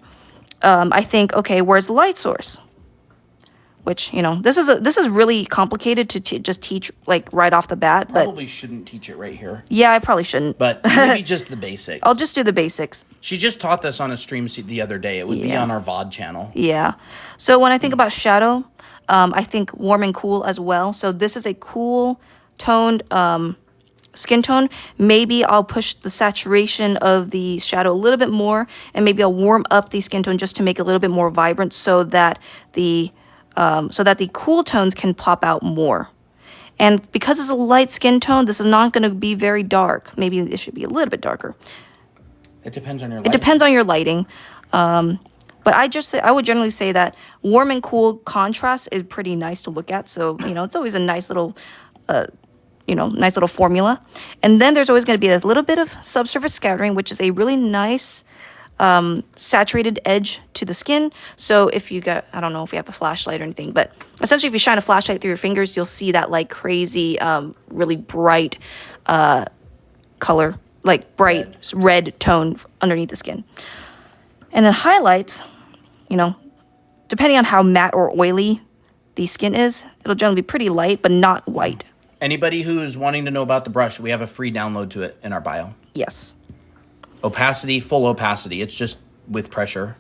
I think, where's the light source? which, you know, this is really complicated to just teach like right off the bat. Probably shouldn't teach it right here. Yeah, I probably shouldn't. But maybe just the basics. I'll just do the basics. She just taught this on a stream the other day. It would be on our VOD channel. Yeah. So when I think about shadow, I think warm and cool as well. So this is a cool toned skin tone. Maybe I'll push the saturation of the shadow a little bit more, and maybe I'll warm up the skin tone just to make it a little bit more vibrant, so that the cool tones can pop out more. And because it's a light skin tone, this is not going to be very dark. Maybe it should be a little bit darker. It depends on your lighting. It depends on your lighting. But I would generally say that warm and cool contrast is pretty nice to look at. So, you know, it's always a nice little, nice little formula. And then there's always going to be a little bit of subsurface scattering, which is a really nice saturated edge to the skin. So if you got, I don't know if you have a flashlight or anything, but essentially if you shine a flashlight through your fingers, you'll see that like crazy, really bright color, like bright red tone underneath the skin. And then highlights, you know, depending on how matte or oily the skin is, it'll generally be pretty light, but not white. Anybody who's wanting to know about the brush, we have a free download to it in our bio. Yes. Opacity, full opacity. It's just with pressure.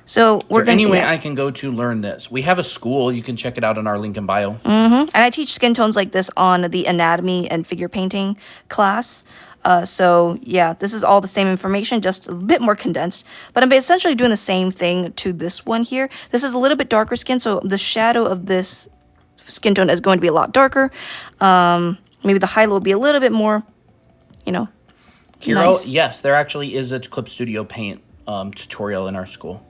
So we're going to... Anyway, I can go to learn this. We have a school. You can check it out in our link in bio. And I teach skin tones like this on the anatomy and figure painting class. So yeah, this is all the same information, just a bit more condensed. But I'm essentially doing the same thing to this one here. This is a little bit darker skin, so the shadow of this skin tone is going to be a lot darker. Maybe the highlight will be a little bit more, you know, Hero, nice. Yes, there actually is a Clip Studio Paint tutorial in our school.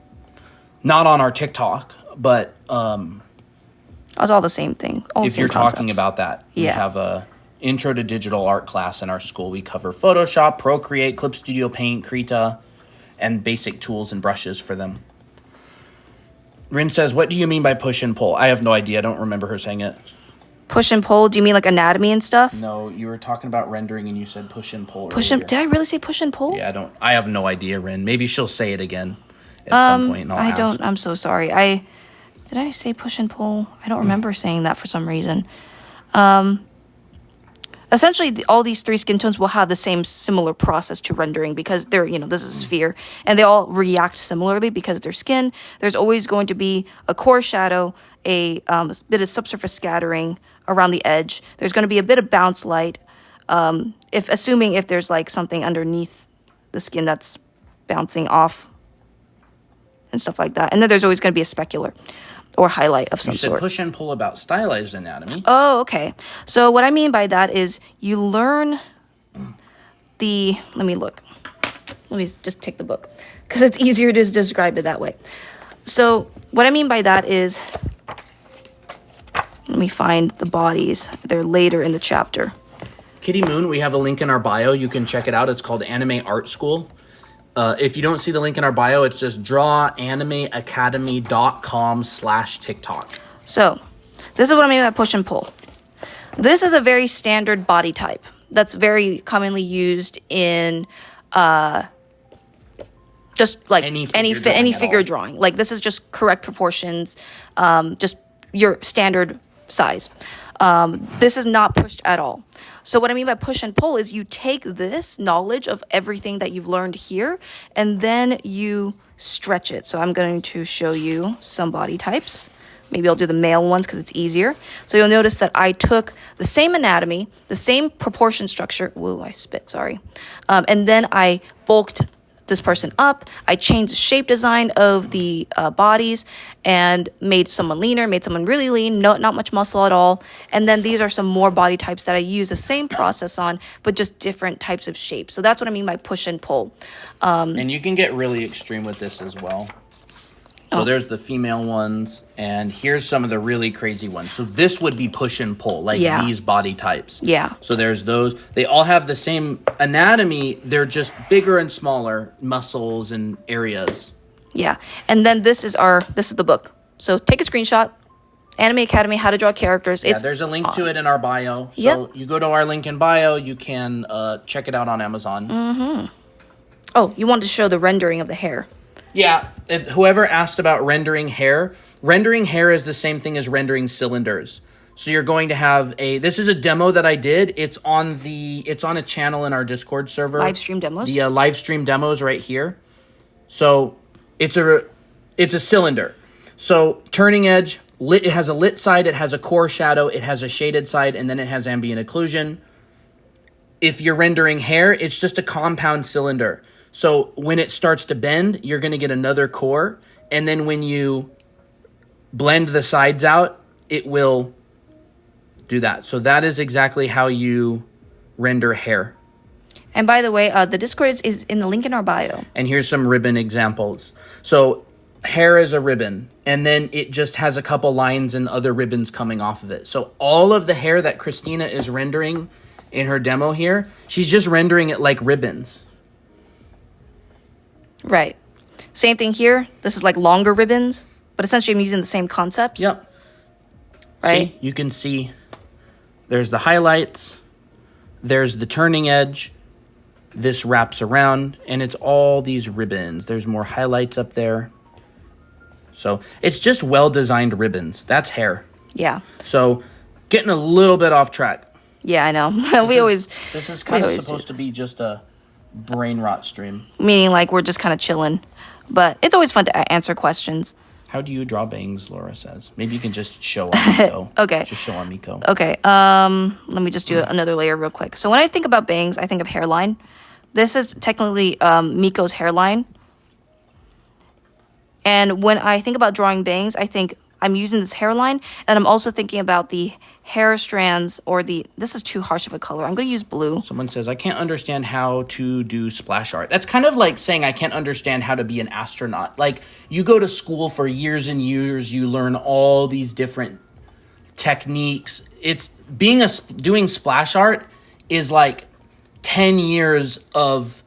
Not on our TikTok, but... It's all the same thing. All if the same you're concepts. talking about that, we have a Intro to Digital Art class in our school. We cover Photoshop, Procreate, Clip Studio Paint, Krita, and basic tools and brushes for them. Rin says, what do you mean by push and pull? I have no idea. I don't remember her saying it. Push and pull? Do you mean like anatomy and stuff? No, you were talking about rendering and you said push and pull. Push and... Did I really say push and pull? Yeah, I have no idea, Rin. Maybe she'll say it again at some point and I'll ask. I'm so sorry. Did I say push and pull? I don't remember saying that for some reason. Essentially, all these three skin tones will have the same similar process to rendering because they're, you know, this is a sphere, and they all react similarly because they're skin. There's always going to be a core shadow, a bit of subsurface scattering around the edge. There's going to be a bit of bounce light, assuming if there's like something underneath the skin that's bouncing off and stuff like that. And then there's always going to be a specular or highlight of some sort. You said push and pull about stylized anatomy. Oh, okay. So what I mean by that is you learn the... Let me look. Let me just take the book because it's easier to describe it that way. So what I mean by that is... Let me find the bodies. They're later in the chapter. Kitty Moon, we have a link in our bio. You can check it out. It's called Anime Art School. If you don't see the link in our bio, it's just drawanimeacademy.com/TikTok. So, this is what I mean by push and pull. This is a very standard body type that's very commonly used in just like any figure drawing. Like this is just correct proportions, just your standard size. This is not pushed at all. So what I mean by push and pull is you take this knowledge of everything that you've learned here and then you stretch it. So I'm going to show you some body types. Maybe I'll do the male ones because it's easier. So you'll notice that I took the same anatomy, the same proportion structure. Whoa, I spit, sorry. And then I bulked this person up. I changed the shape design of the bodies and made someone leaner, made someone really lean, not much muscle at all. And then these are some more body types that I use the same process on, but just different types of shapes. So that's what I mean by push and pull. And you can get really extreme with this as well. So there's the female ones, and here's some of the really crazy ones. So this would be push and pull, like these body types. Yeah. So there's those. They all have the same anatomy. They're just bigger and smaller muscles and areas. Yeah. And then this is the book. So take a screenshot. Anime Academy, How to Draw Characters. There's a link to it in our bio. So you go to our link in bio. You can check it out on Amazon. Oh, you wanted to show the rendering of the hair. Yeah, if whoever asked about rendering hair is the same thing as rendering cylinders. So you're going to have this is a demo that I did. It's on a channel in our Discord server. Live stream demos? The live stream demos right here. So it's a cylinder. So turning edge, it has a lit side, it has a core shadow, it has a shaded side, and then it has ambient occlusion. If you're rendering hair, it's just a compound cylinder. So when it starts to bend, you're going to get another core. And then when you blend the sides out, it will do that. So that is exactly how you render hair. And by the way, the Discord is in the link in our bio. And here's some ribbon examples. So hair is a ribbon, and then it just has a couple lines and other ribbons coming off of it. So all of the hair that Christina is rendering in her demo here, she's just rendering it like ribbons. Right. Same thing here. This is like longer ribbons, but essentially I'm using the same concepts. Yep. Right? See, you can see there's the highlights, there's the turning edge, this wraps around, and it's all these ribbons. There's more highlights up there. So it's just well-designed ribbons. That's hair. Yeah. So getting a little bit off track. Yeah, I know. This is kind of supposed to be just a Brainrot stream. Meaning like we're just kind of chilling. But it's always fun to answer questions. How do you draw bangs, Laura says. Maybe you can just show on Miko. Okay. Just show on Miko. Okay. Let me just do another layer real quick. So when I think about bangs, I think of hairline. This is technically Miko's hairline. And when I think about drawing bangs, I think I'm using this hairline, and I'm also thinking about the hair strands or this is too harsh of a color. I'm going to use blue. Someone says, I can't understand how to do splash art. That's kind of like saying I can't understand how to be an astronaut. Like, you go to school for years and years, you learn all these different techniques. It's doing splash art is like 10 years of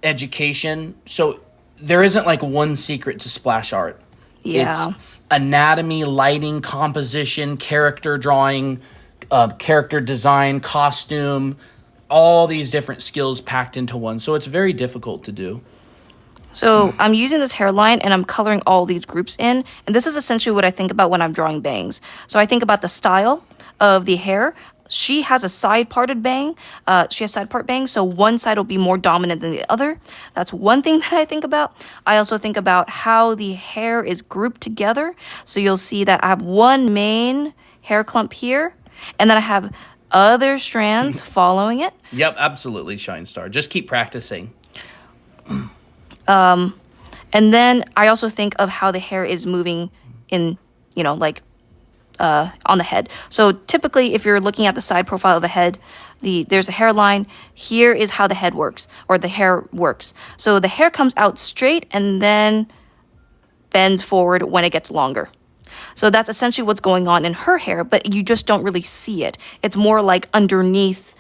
education. So there isn't like one secret to splash art. Yeah. It's anatomy, lighting, composition, character drawing, character design, costume, all these different skills packed into one. So it's very difficult to do. So I'm using this hairline and I'm coloring all these groups in. And this is essentially what I think about when I'm drawing bangs. So I think about the style of the hair. She has a side parted bang. She has side part bangs, so one side will be more dominant than the other. That's one thing that I think about. I also think about how the hair is grouped together. So you'll see that I have one main hair clump here, and then I have other strands following it. Yep, absolutely, Shine Star. Just keep practicing. And then I also think of how the hair is moving in, like on the head. So typically, if you're looking at the side profile of a head, there's a hairline. Here is how the head works, or the hair works. So the hair comes out straight and then bends forward when it gets longer. So that's essentially what's going on in her hair, but you just don't really see it. It's more like underneath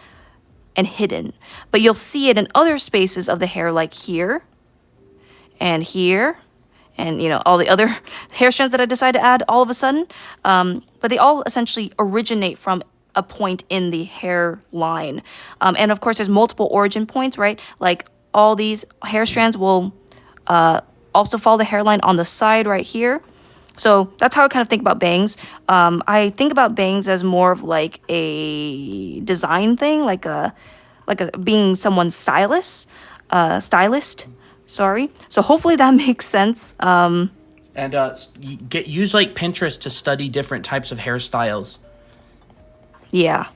and hidden. But you'll see it in other spaces of the hair, like here and here, and all the other hair strands that I decide to add all of a sudden. But they all essentially originate from a point in the hairline. And of course, there's multiple origin points, right? Like all these hair strands will also follow the hairline on the side right here. So that's how I kind of think about bangs. I think about bangs as more of like a design thing, like a being someone's stylist. Sorry. So hopefully that makes sense. And use like Pinterest to study different types of hairstyles. Yeah.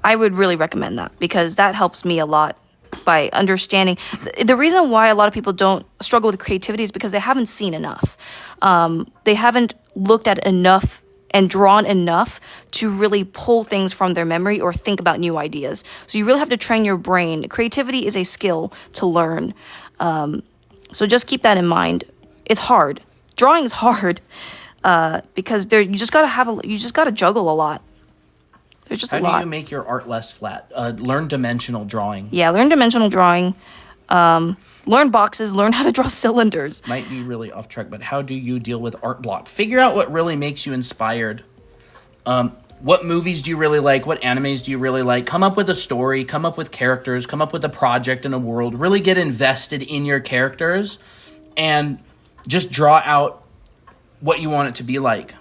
I would really recommend that because that helps me a lot by understanding. The reason why a lot of people don't struggle with creativity is because they haven't seen enough. They haven't looked at enough and drawn enough to really pull things from their memory or think about new ideas. So you really have to train your brain. Creativity is a skill to learn. So just keep that in mind. It's hard. Drawing is hard because you just gotta juggle a lot. There's just a lot. How do you make your art less flat? Learn dimensional drawing. Yeah, learn dimensional drawing. Learn boxes. Learn how to draw cylinders. Might be really off track, but how do you deal with art block? Figure out what really makes you inspired. What movies do you really like? What animes do you really like? Come up with a story, come up with characters, come up with a project and a world. Really get invested in your characters and just draw out what you want it to be like.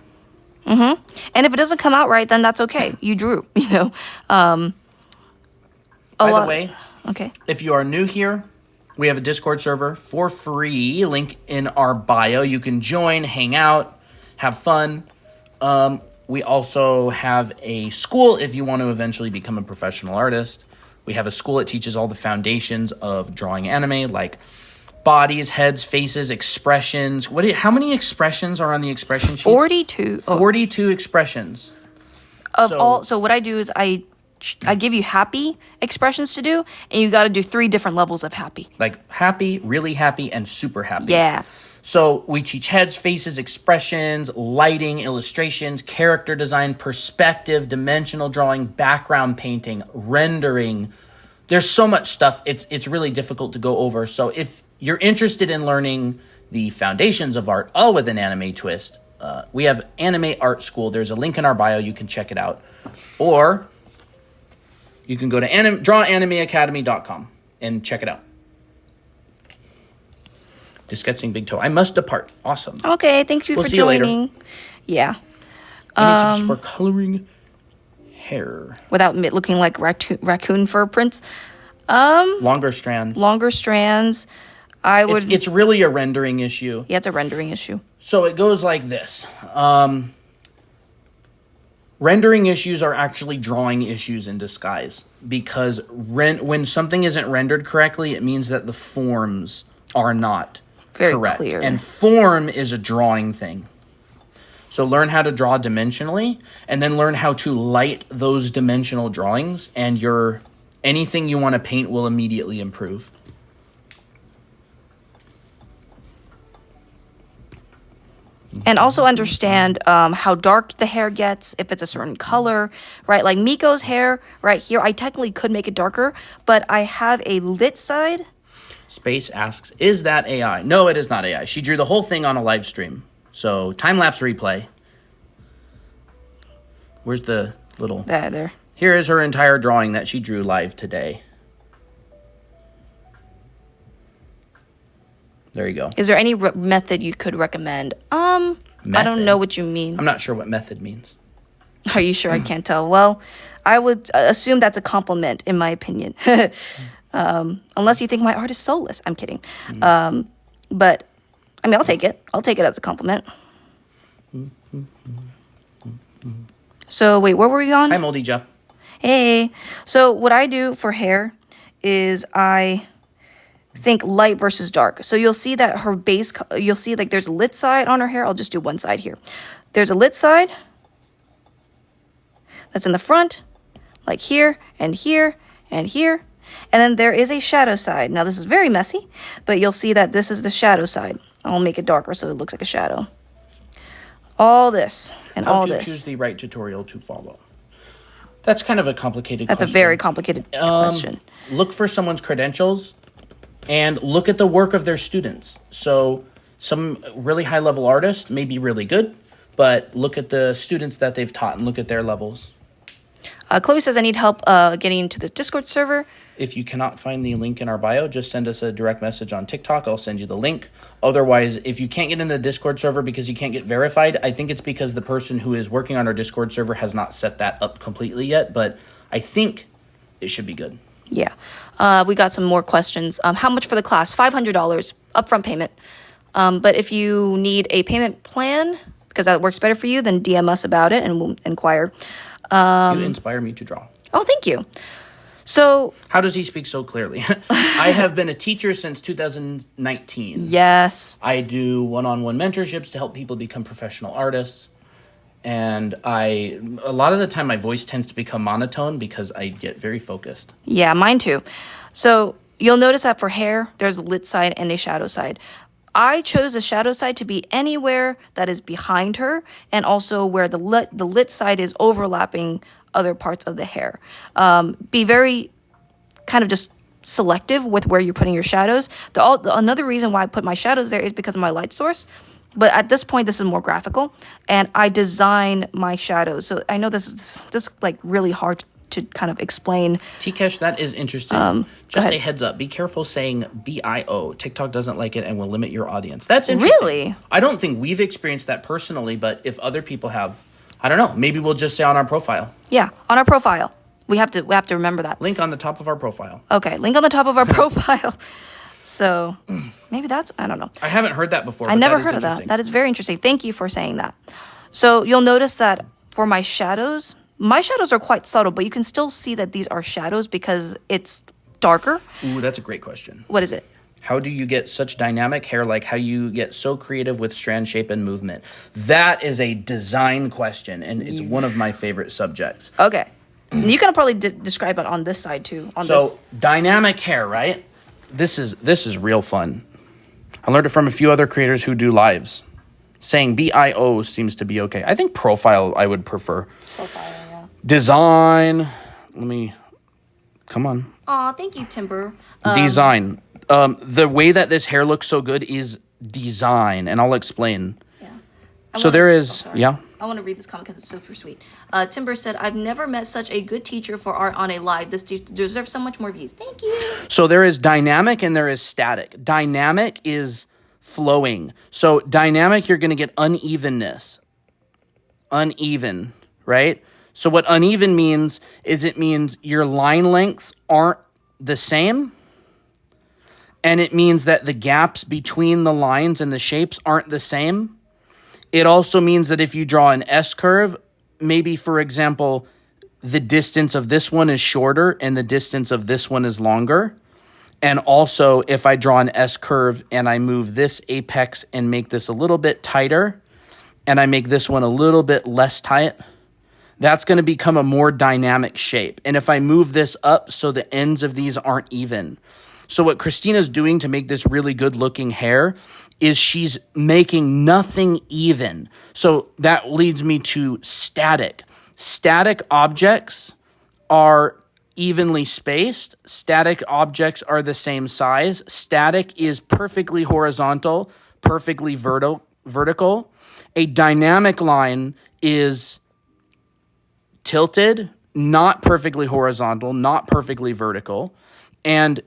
Mm-hmm. And if it doesn't come out right, then that's okay. You drew, you know. By the way, okay. If you are new here, we have a Discord server for free. Link in our bio. You can join, hang out, have fun. We also have a school if you want to eventually become a professional artist. We have a school that teaches all the foundations of drawing anime, like bodies, heads, faces, expressions. How many expressions are on the expression sheets? 42. 42 expressions. So what I do is I give you happy expressions to do, and you got to do 3 different levels of happy. Like happy, really happy, and super happy. Yeah. So we teach heads, faces, expressions, lighting, illustrations, character design, perspective, dimensional drawing, background painting, rendering. There's so much stuff. It's really difficult to go over. So if you're interested in learning the foundations of art, all with an anime twist, we have Anime Art School. There's a link in our bio. You can check it out. Or you can go to drawanimeacademy.com and check it out. Discussing Big Toe. I must depart. Awesome. Okay, thank you for see you later. joining. Yeah. Any tips for coloring hair? Without looking like raccoon fur prints. Longer strands. Longer strands. I would. It's really a rendering issue. Yeah, it's a rendering issue. So it goes like this. Rendering issues are actually drawing issues in disguise, because when something isn't rendered correctly, it means that the forms are not very correct. Clear. And form is a drawing thing. So learn how to draw dimensionally, and then learn how to light those dimensional drawings, and anything you want to paint will immediately improve. And also understand how dark the hair gets, if it's a certain color, right? Like Miko's hair right here, I technically could make it darker, but I have a lit side. Space asks, is that AI? No, it is not AI. She drew the whole thing on a live stream. So time-lapse replay. Where's the little... There. Here is her entire drawing that she drew live today. There you go. Is there any method you could recommend? I don't know what you mean. I'm not sure what method means. Are you sure? I can't tell. Well, I would assume that's a compliment, in my opinion. Unless you think my art is soulless. I'm kidding. But, I mean, I'll take it. I'll take it as a compliment. So, wait, where were we on? Hi, Moldy Jeff. Hey. So, what I do for hair is I think light versus dark. So you'll see that her base, you'll see like there's a lit side on her hair. I'll just do one side here. There's a lit side that's in the front, like here and here and here. And then there is a shadow side. Now this is very messy, but you'll see that this is the shadow side. I'll make it darker so it looks like a shadow. All this and all this. How to choose the right tutorial to follow. That's kind of a complicated question. That's a very complicated question. Look for someone's credentials. And look at the work of their students. So some really high-level artists may be really good, but look at the students that they've taught and look at their levels. Chloe says, I need help getting into the Discord server. If you cannot find the link in our bio, just send us a direct message on TikTok. I'll send you the link. Otherwise, if you can't get into the Discord server because you can't get verified, I think it's because the person who is working on our Discord server has not set that up completely yet, but I think it should be good. Yeah. We got some more questions. How much for the class? $500 upfront payment. But if you need a payment plan, because that works better for you, then DM us about it and we'll inquire. You inspire me to draw. Oh, thank you. So... How does he speak so clearly? I have been a teacher since 2019. Yes. I do one-on-one mentorships to help people become professional artists. And a lot of the time my voice tends to become monotone because I get very focused. Yeah, mine too. So you'll notice that for hair, there's a lit side and a shadow side. I chose the shadow side to be anywhere that is behind her and also where the lit side is overlapping other parts of the hair. Be very kind of just selective with where you're putting your shadows. Another reason why I put my shadows there is because of my light source. But at this point, this is more graphical, and I design my shadows. So I know this is like really hard to kind of explain. Tkesh, that is interesting. Just a heads up. Be careful saying BIO. TikTok doesn't like it and will limit your audience. That's interesting. Really? I don't think we've experienced that personally, but if other people have, I don't know. Maybe we'll just say on our profile. Yeah, on our profile. We have to remember that. Link on the top of our profile. Okay, link on the top of our profile. So maybe that's, I don't know. I haven't heard that before. I never heard of that. That is very interesting. Thank you for saying that. So you'll notice that for my shadows are quite subtle, but you can still see that these are shadows because it's darker. Ooh, that's a great question. What is it? How do you get such dynamic hair? Like how you get so creative with strand shape and movement? That is a design question, and it's one of my favorite subjects. Okay. You can probably describe it on this side too. Dynamic hair, right? This is real fun. I learned it from a few other creators who do lives. Saying BIO seems to be okay. I think profile I would prefer. Profile, yeah. Design. Come on. Aw, thank you, Timber. Design. The way that this hair looks so good is design, and I'll explain. Yeah. I want to read this comment because it's super sweet. Timber said, I've never met such a good teacher for art on a live. This deserves so much more views. Thank you. So there is dynamic and there is static. Dynamic is flowing. So dynamic, you're going to get unevenness. Uneven, right? So what uneven means is it means your line lengths aren't the same. And it means that the gaps between the lines and the shapes aren't the same. It also means that if you draw an S-curve, maybe, for example, the distance of this one is shorter and the distance of this one is longer. And also, if I draw an S-curve and I move this apex and make this a little bit tighter, and I make this one a little bit less tight, that's going to become a more dynamic shape. And if I move this up so the ends of these aren't even. So what Christina's doing to make this really good looking hair is she's making nothing even. So that leads me to static. Static objects are evenly spaced. Static objects are the same size. Static is perfectly horizontal, perfectly vertical. A dynamic line is tilted, not perfectly horizontal, not perfectly vertical. And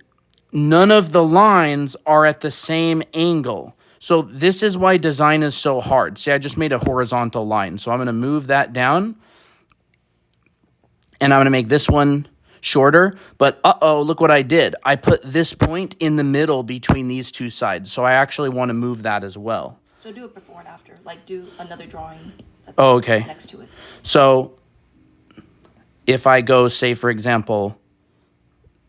none of the lines are at the same angle. So this is why design is so hard. See, I just made a horizontal line. So I'm going to move that down. And I'm going to make this one shorter. But look what I did. I put this point in the middle between these two sides. So I actually want to move that as well. So do it before and after. Like do another drawing okay. next to it. So if I go, say, for example,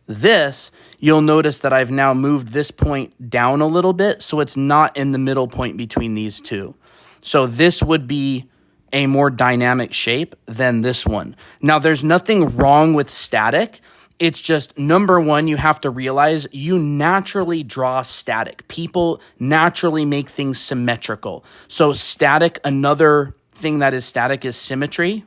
this, you'll notice that I've now moved this point down a little bit, so it's not in the middle point between these two. So this would be a more dynamic shape than this one. Now, there's nothing wrong with static. It's just, number one, you have to realize you naturally draw static. People naturally make things symmetrical. So static, another thing that is static is symmetry.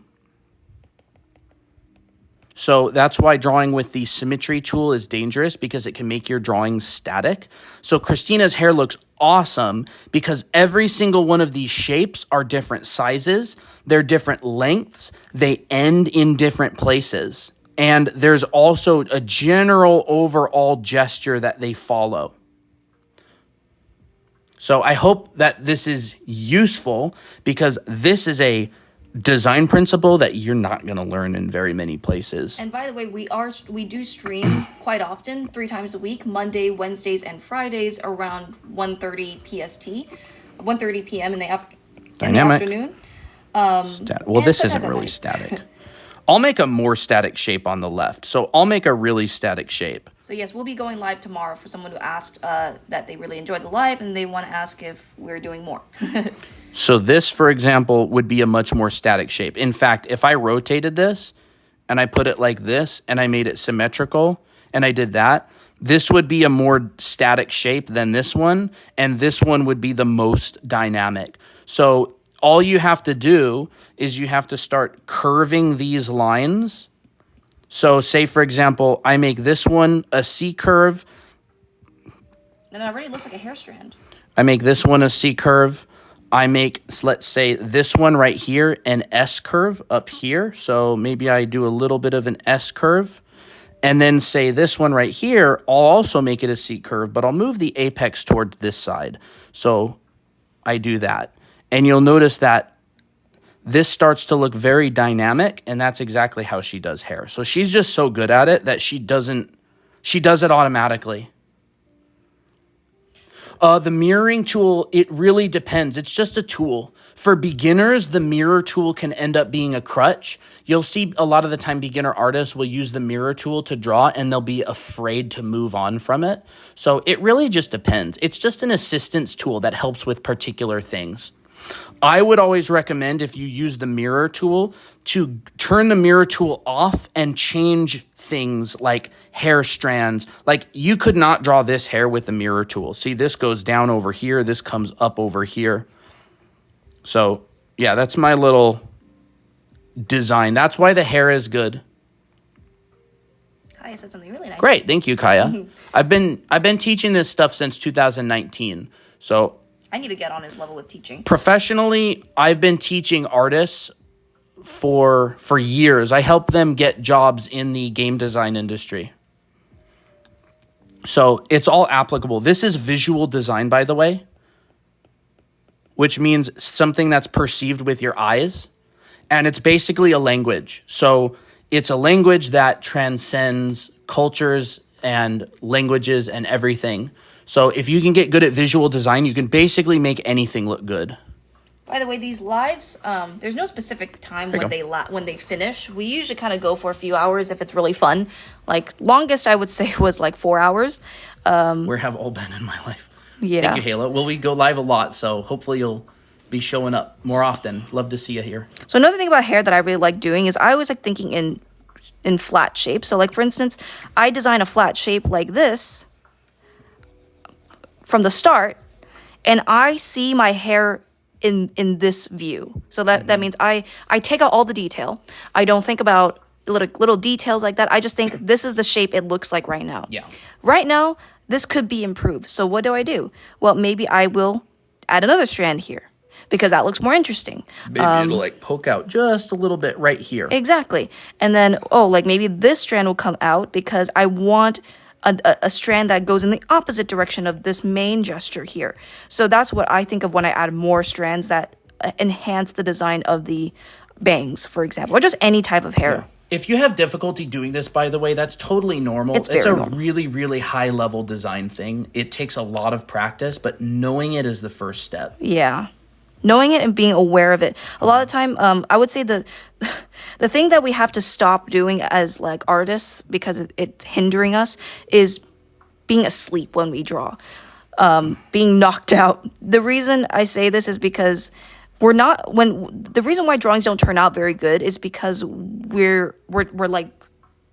So that's why drawing with the symmetry tool is dangerous, because it can make your drawings static. So Christina's hair looks awesome because every single one of these shapes are different sizes. They're different lengths. They end in different places. And there's also a general overall gesture that they follow. So I hope that this is useful, because this is a design principle that you're not going to learn in very many places. And by the way, we do stream quite often, 3 times a week, Monday, Wednesdays, and Fridays around 1:30 PST, 1:30 p.m. in the afternoon. Well, this isn't really static. I'll make a more static shape on the left. So I'll make a really static shape. So yes, we'll be going live tomorrow for someone who asked that they really enjoyed the live and they want to ask if we're doing more. So this, for example, would be a much more static shape. In fact, if I rotated this and I put it like this and I made it symmetrical and I did that, this would be a more static shape than this one. And this one would be the most dynamic. So all you have to do is you have to start curving these lines. So say, for example, I make this one a C curve. And it already looks like a hair strand. I make this one a C curve. I make, let's say, this one right here, an S curve up here. So maybe I do a little bit of an S curve. And then say this one right here, I'll also make it a C curve, but I'll move the apex toward this side. So I do that. And you'll notice that this starts to look very dynamic, and that's exactly how she does hair. So she's just so good at it that she does it automatically. The mirroring tool, it really depends. It's just a tool. For beginners, the mirror tool can end up being a crutch. You'll see a lot of the time beginner artists will use the mirror tool to draw and they'll be afraid to move on from it. So it really just depends. It's just an assistance tool that helps with particular things. I would always recommend, if you use the mirror tool, to turn the mirror tool off and change things like hair strands. Like, you could not draw this hair with the mirror tool. See, this goes down over here. This comes up over here. So, yeah, that's my little design. That's why the hair is good. Kaya said something really nice. Great. Thank you, Kaya. I've been teaching this stuff since 2019. So I need to get on his level with teaching. Professionally, I've been teaching artists for years. I help them get jobs in the game design industry. So it's all applicable. This is visual design, by the way, which means something that's perceived with your eyes. And it's basically a language. So it's a language that transcends cultures and languages and everything. So if you can get good at visual design, you can basically make anything look good. By the way, these lives, there's no specific time when they finish. We usually kind of go for a few hours if it's really fun. Like, longest I would say was like 4 hours. Where have all been in my life? Yeah. Thank you, Halo. Well, we go live a lot, so hopefully you'll be showing up more often. Love to see you here. So another thing about hair that I really like doing is I always like thinking in flat shapes. So, like, for instance, I design a flat shape like this from the start, and I see my hair in this view. So that means I take out all the detail. I don't think about little details like that. I just think this is the shape it looks like right now. Yeah. Right now, this could be improved. So what do? Well, maybe I will add another strand here because that looks more interesting. Maybe it'll like poke out just a little bit right here. Exactly. And then, like maybe this strand will come out because I want a strand that goes in the opposite direction of this main gesture here. So that's what I think of when I add more strands that enhance the design of the bangs, for example, or just any type of hair. Yeah. If you have difficulty doing this, by the way, that's totally normal. It's a normal. Really, really high level design thing. It takes a lot of practice, but knowing it is the first step. Yeah. Knowing it and being aware of it. A lot of the time, I would say the thing that we have to stop doing as like artists because it's hindering us is being asleep when we draw, being knocked out. The reason I say this is because the reason why drawings don't turn out very good is because we're like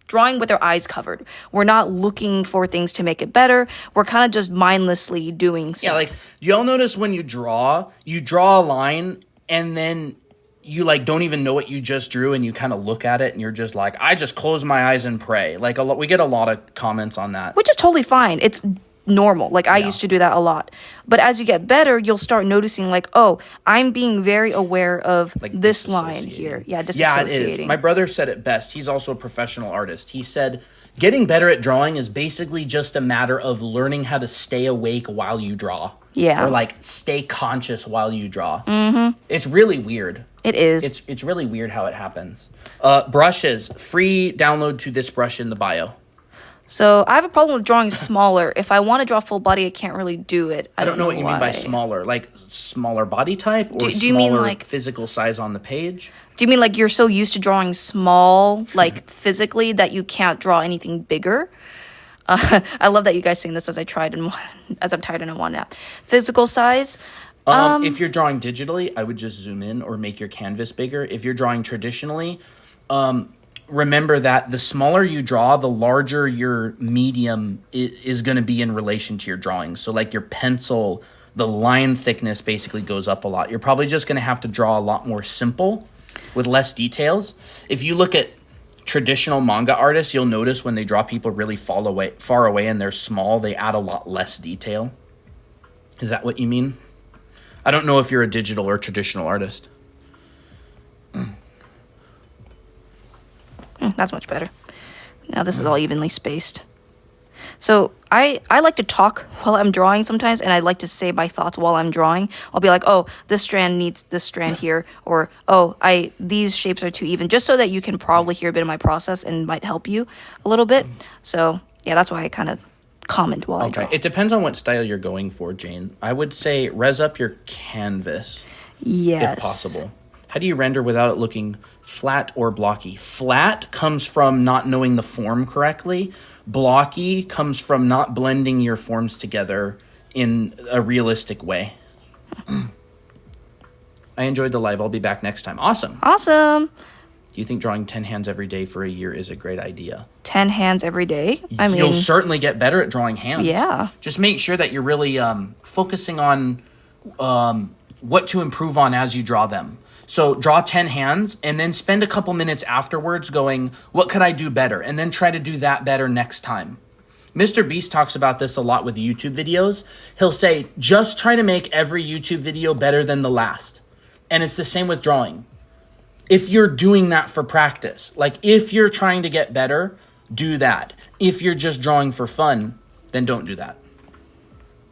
drawing with our eyes covered. We're not looking for things to make it better. We're kind of just mindlessly doing stuff. Yeah, like, do y'all notice when you draw a line and then you like don't even know what you just drew and you kind of look at it and you're just like, I just close my eyes and pray. Like, we get a lot of comments on that. Which is totally fine. It's normal. Like, I used to do that a lot. But as you get better, you'll start noticing like, oh, I'm being very aware of like this line here. Yeah, disassociating. Yeah, it is. My brother said it best. He's also a professional artist. He said, getting better at drawing is basically just a matter of learning how to stay awake while you draw. Yeah. Or like stay conscious while you draw. Mm-hmm. It's really weird. It is. It's really weird how it happens. Brushes. Free download to this brush in the bio. So I have a problem with drawing smaller. If I want to draw full body, I can't really do it. I don't know what you mean by smaller. Like smaller body type or do you mean like physical size on the page? Do you mean like you're so used to drawing small, like physically, that you can't draw anything bigger? I love that you guys sing this as I'm tired in one nap. Physical size. If you're drawing digitally, I would just zoom in or make your canvas bigger. If you're drawing traditionally, remember that the smaller you draw, the larger your medium is going to be in relation to your drawing. So like your pencil, the line thickness basically goes up a lot. You're probably just going to have to draw a lot more simple with less details. If you look at traditional manga artists, you'll notice when they draw people really far away and they're small, they add a lot less detail. Is that what you mean? I don't know if you're a digital or traditional artist. That's much better. Now this is all evenly spaced. So I like to talk while I'm drawing sometimes, and I like to say my thoughts while I'm drawing. I'll be like, oh, this strand needs this strand here, or oh, these shapes are too even, just so that you can probably hear a bit of my process and might help you a little bit. So yeah, that's why I kind of comment while I draw. It depends on what style you're going for, Jane. I would say res up your canvas, yes, if possible. How do you render without it looking flat or blocky? Flat comes from not knowing the form correctly. Blocky comes from not blending your forms together in a realistic way. I enjoyed the live. I'll be back next time. Awesome. Awesome. Do you think drawing 10 hands every day for a year is a great idea? 10 hands every day? I mean, you'll certainly get better at drawing hands. Yeah. Just make sure that you're really focusing on what to improve on as you draw them. So draw 10 hands and then spend a couple minutes afterwards going, what could I do better? And then try to do that better next time. Mr. Beast talks about this a lot with YouTube videos. He'll say, just try to make every YouTube video better than the last. And it's the same with drawing. If you're doing that for practice, like if you're trying to get better, do that. If you're just drawing for fun, then don't do that.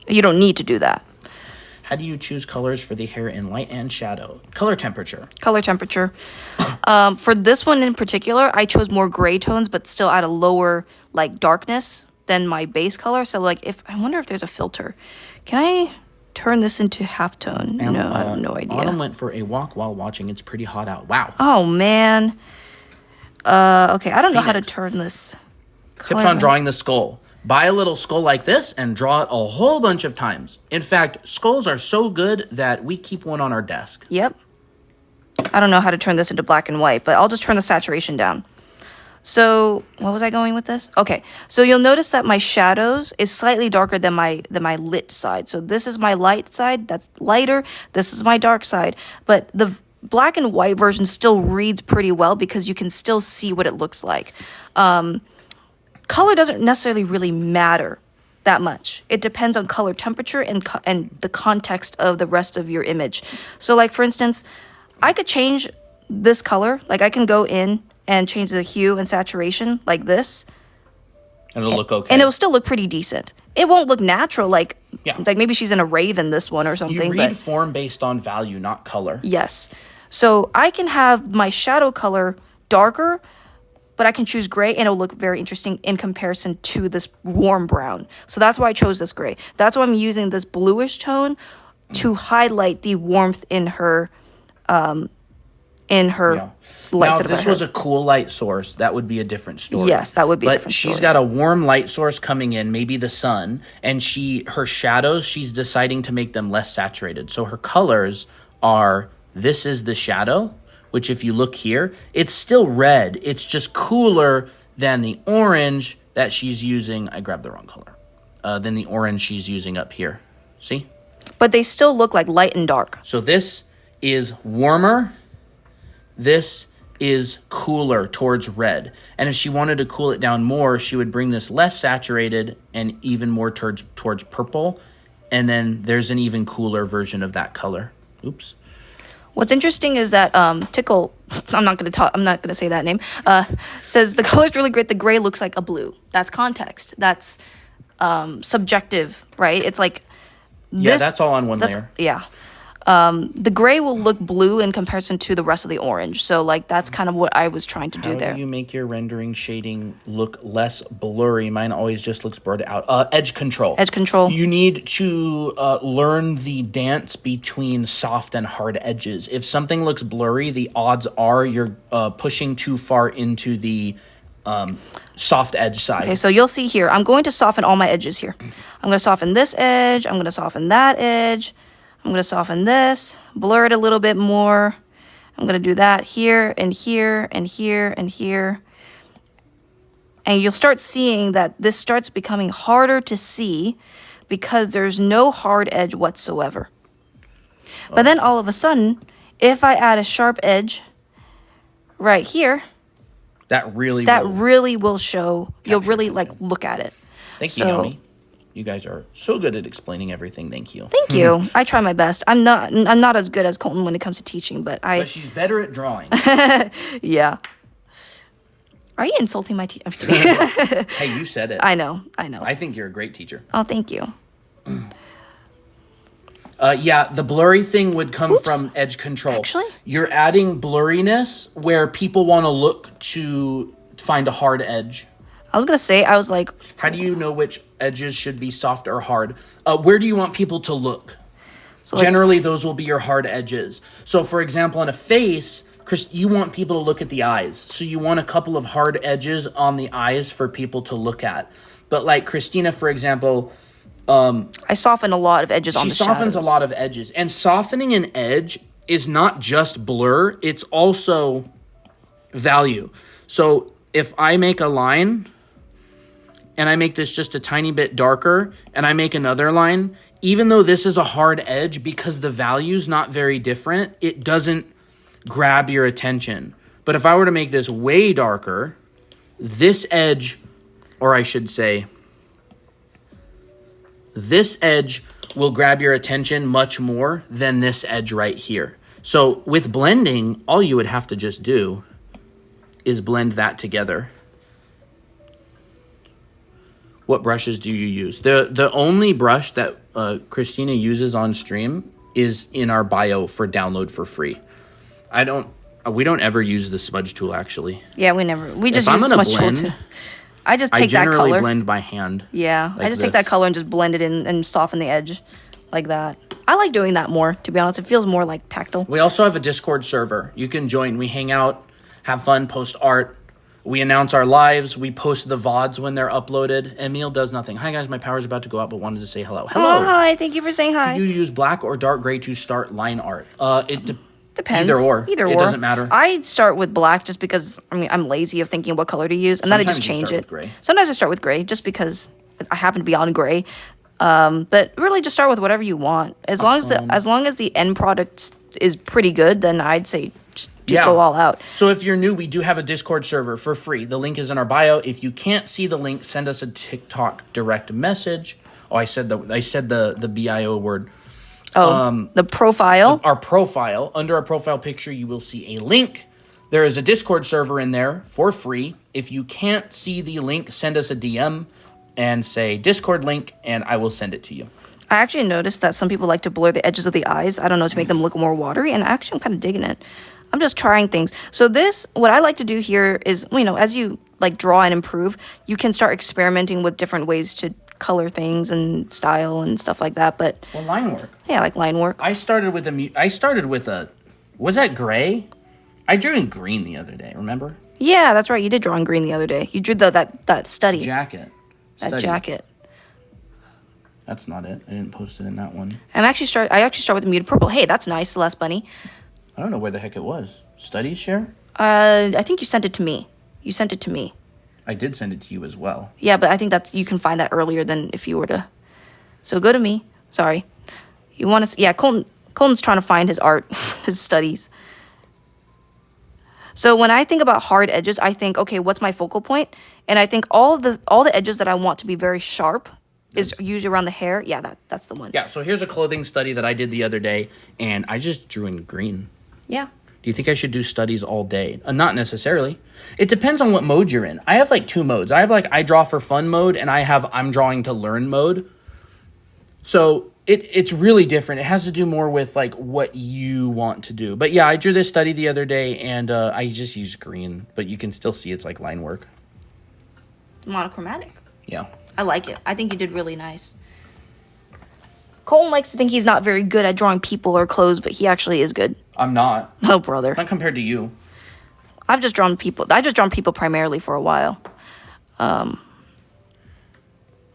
You don't need to do that. How do you choose colors for the hair in light and shadow? Color temperature. Color temperature. For this one in particular, I chose more gray tones, but still at a lower like darkness than my base color. So like, I wonder if there's a filter. Can I turn this into halftone? No, I have no idea. Autumn went for a walk while watching. It's pretty hot out. Wow. Oh man. Okay, I don't know how to turn this. Tips on drawing the skull. Buy a little skull like this and draw it a whole bunch of times. In fact, skulls are so good that we keep one on our desk. Yep. I don't know how to turn this into black and white, but I'll just turn the saturation down. So, what was I going with this? Okay, so you'll notice that my shadows is slightly darker than my lit side. So this is my light side, that's lighter. This is my dark side. But the black and white version still reads pretty well because you can still see what it looks like. Color doesn't necessarily really matter that much. It depends on color temperature and the context of the rest of your image. So like for instance, I could change this color. Like I can go in and change the hue and saturation like this. And it'll look okay. And it will still look pretty decent. It won't look natural like maybe she's in a rave in this one or something. You read form based on value, not color. Yes. So I can have my shadow color darker, but I can choose gray and it'll look very interesting in comparison to this warm brown. So that's why I chose this gray. That's why I'm using this bluish tone to highlight the warmth in her lights. Now, if this was a cool light source, that would be a different story. Yes, that would be a different story. But she's got a warm light source coming in, maybe the sun, and her shadows, she's deciding to make them less saturated. So her colors are, this is the shadow, which if you look here, it's still red. It's just cooler than the orange that she's using. I grabbed the wrong color. Than the orange she's using up here. See? But they still look like light and dark. So this is warmer. This is cooler towards red. And if she wanted to cool it down more, she would bring this less saturated and even more towards purple. And then there's an even cooler version of that color. Oops. What's interesting is that Tickle, I'm not gonna say that name, says the color's really great. The gray looks like a blue. That's context. That's subjective, right? It's like this. Yeah, that's all on one layer. Yeah. The gray will look blue in comparison to the rest of the orange. So like that's kind of what I was trying to do there. How do you make your rendering shading look less blurry? Mine always just looks blurred out. Edge control. Edge control. You need to learn the dance between soft and hard edges. If something looks blurry, the odds are you're pushing too far into the soft edge side. Okay, so you'll see here, I'm going to soften all my edges here. I'm going to soften this edge. I'm going to soften that edge. I'm going to soften this, blur it a little bit more. I'm going to do that here and here and here and here. And you'll start seeing that this starts becoming harder to see because there's no hard edge whatsoever. But then all of a sudden, if I add a sharp edge right here, that really will show. You'll really like look at it. Thank you, Naomi. You guys are so good at explaining everything. Thank you. Thank you. I try my best. I'm not as good as Colton when it comes to teaching, but But she's better at drawing. yeah. Are you insulting my teacher? I'm kidding. Hey, you said it. I know. I think you're a great teacher. Oh, thank you. Yeah, the blurry thing would come from edge control. Actually? You're adding blurriness where people want to look to find a hard edge. I was going to say, I was like... How do you know which edges should be soft or hard? Where do you want people to look? So generally, those will be your hard edges. So, for example, on a face, Chris, you want people to look at the eyes. So you want a couple of hard edges on the eyes for people to look at. But like Christina, for example... I soften a lot of edges on the shadows. She softens a lot of edges. And softening an edge is not just blur, it's also value. So if I make a line and I make this just a tiny bit darker and I make another line, even though this is a hard edge, because the value's not very different, it doesn't grab your attention. But if I were to make this way darker, this edge, or I should say, this edge will grab your attention much more than this edge right here. So with blending, all you would have to just do is blend that together. What brushes do you use? The only brush that Christina uses on stream is in our bio for download for free. We don't ever use the smudge tool, actually. Yeah, we just use smudge tool too. I just take that color. I generally blend by hand. Yeah, I just take that color and just blend it in and soften the edge like that. I like doing that more, to be honest. It feels more like tactile. We also have a Discord server. You can join. We hang out, have fun, post art. We announce our lives. We post the VODs when they're uploaded. Emil does nothing. Hi, guys. My power's about to go out, but wanted to say hello. Hello. Oh, hi. Thank you for saying hi. Do you use black or dark gray to start line art? Depends. Either or. Either or. It doesn't matter. I start with black just because, I'm lazy of thinking what color to use, and then I just change it. Sometimes I start with gray just because I happen to be on gray. But really just start with whatever you want. As long as the end product is pretty good, then I'd say just go all out. So if you're new, we do have a Discord server for free. The link is in our bio. If you can't see the link, send us a TikTok direct message. Oh, I said the BIO word. Oh, the profile. Our profile. Under our profile picture, you will see a link. There is a Discord server in there for free. If you can't see the link, send us a DM and say Discord link, and I will send it to you. I actually noticed that some people like to blur the edges of the eyes. I don't know, to make them look more watery, and actually I'm kind of digging it. I'm just trying things. So what I like to do here is, as you like draw and improve, you can start experimenting with different ways to color things and style and stuff like that. But line work. Yeah, like line work. I started with a was that gray? I drew in green the other day, remember? Yeah, that's right. You did draw in green the other day. You drew that study. Jacket. That jacket. That's not it. I didn't post it in that one. I actually start with a muted purple. Hey, that's nice, Celeste Bunny. I don't know where the heck it was. Studies share? I think you sent it to me. I did send it to you as well. Yeah, but I think you can find that earlier than if you were to. So go to me. Sorry. You want to? Yeah, Colton's trying to find his art, his studies. So when I think about hard edges, I think, okay, what's my focal point? And I think all the edges that I want to be very sharp is usually around the hair. Yeah, that's the one. Yeah, so here's a clothing study that I did the other day, and I just drew in green. Yeah. Do you think I should do studies all day? Not necessarily. It depends on what mode you're in. I have like 2 modes. I have like I draw for fun mode, and I have I'm drawing to learn mode. So it's really different. It has to do more with like what you want to do. But yeah, I drew this study the other day, and I just used green, but you can still see it's like line work. Monochromatic. Yeah. I like it. I think you did really nice. Colton likes to think he's not very good at drawing people or clothes, but he actually is good. I'm not. Oh, brother. Not compared to you. I've just drawn people primarily for a while.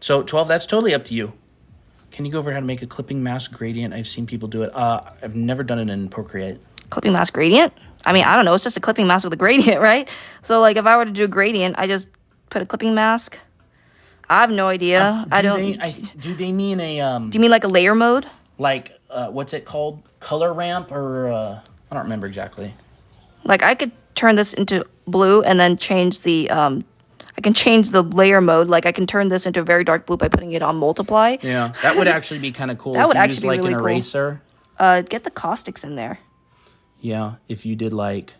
So 12, that's totally up to you. Can you go over how to make a clipping mask gradient? I've seen people do it. I've never done it in Procreate. Clipping mask gradient? I mean, I don't know. It's just a clipping mask with a gradient, right? So, like, if I were to do a gradient, I just put a clipping mask. I have no idea. Do they mean a... do you mean like a layer mode? Like, what's it called? Color ramp? Or, I don't remember exactly. Like, I could turn this into blue and then change the I can change the layer mode. Like I can turn this into a very dark blue by putting it on multiply. Yeah, that would actually be kind of cool. That would if you actually used, be like really an cool. eraser. Get the caustics in there. Yeah, if you did like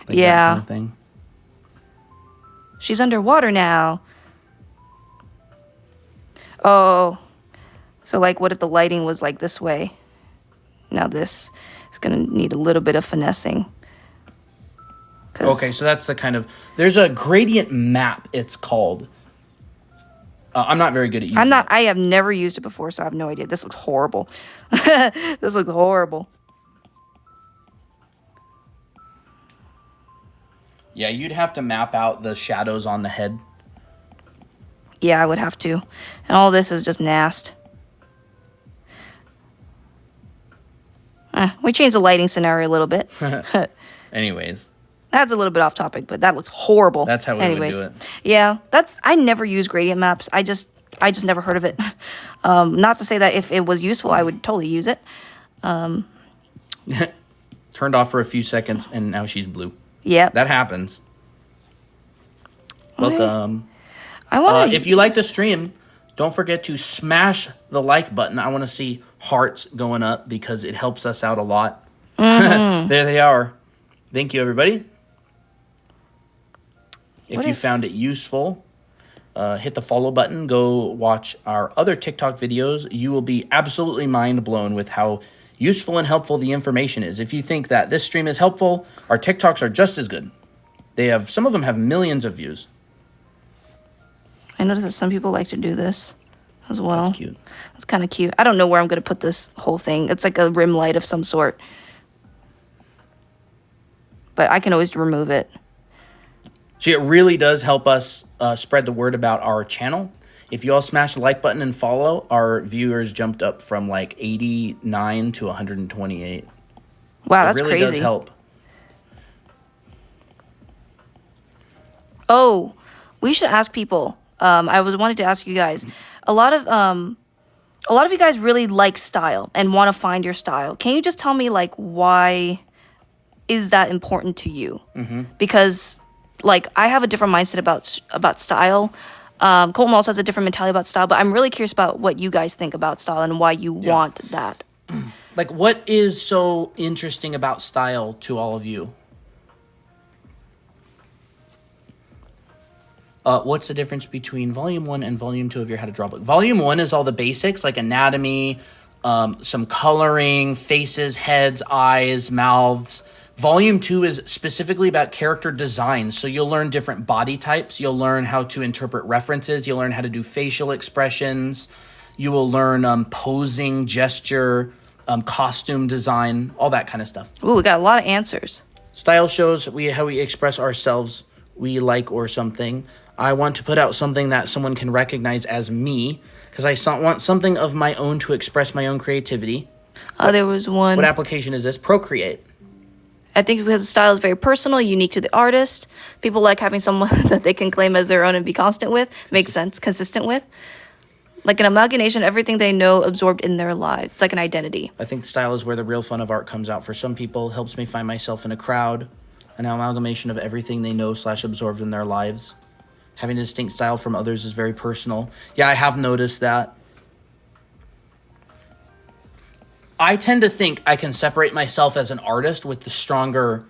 yeah. that kind of thing. She's underwater now. Oh. So like what if the lighting was like this way? Now this is going to need a little bit of finessing. Okay, so that's the kind of... There's a gradient map, it's called. I'm not very good at using it. I have never used it before, so I have no idea. This looks horrible. This looks horrible. Yeah, you'd have to map out the shadows on the head. Yeah, I would have to. And all this is just nast. We changed the lighting scenario a little bit. Anyways. That's a little bit off topic, but that looks horrible. That's how we would do it. Yeah, I never use gradient maps. I just never heard of it. Not to say that if it was useful, I would totally use it. Turned off for a few seconds, and now she's blue. Yeah. That happens. Welcome. If you like the stream, don't forget to smash the like button. I want to see hearts going up because it helps us out a lot. There they are. Thank you, everybody. If you found it useful, hit the follow button. Go watch our other TikTok videos. You will be absolutely mind blown with how useful and helpful the information is. If you think that this stream is helpful, our TikToks are just as good. Some of them have millions of views. I noticed that some people like to do this as well. That's cute. That's kind of cute. I don't know where I'm going to put this whole thing. It's like a rim light of some sort. But I can always remove it. See, it really does help us spread the word about our channel. If you all smash the like button and follow, our viewers jumped up from like 89 to 128. Wow, that's crazy. It really does help. Oh, we should ask people. I wanted to ask you guys. A lot of you guys really like style and want to find your style. Can you just tell me like why is that important to you? Because like I have a different mindset about style. Colton also has a different mentality about style, but I'm really curious about what you guys think about style and why you want that. Like, what is so interesting about style to all of you? What's the difference between Volume 1 and Volume 2 of your How to Draw book? Volume 1 is all the basics, like anatomy, some coloring, faces, heads, eyes, mouths. Volume 2 is specifically about character design. So you'll learn different body types. You'll learn how to interpret references. You'll learn how to do facial expressions. You will learn posing, gesture, costume design, all that kind of stuff. Ooh, we got a lot of answers. Style shows how we express ourselves, we like or something. I want to put out something that someone can recognize as me because I want something of my own to express my own creativity. There was one. What application is this? Procreate. I think because the style is very personal, unique to the artist. People like having someone that they can claim as their own and be constant with. Makes sense, consistent with. Like an amalgamation of everything they know absorbed in their lives. It's like an identity. I think style is where the real fun of art comes out for some people. Helps me find myself in a crowd. An amalgamation of everything they know / absorbed in their lives. Having a distinct style from others is very personal. Yeah, I have noticed that. I tend to think I can separate myself as an artist with the stronger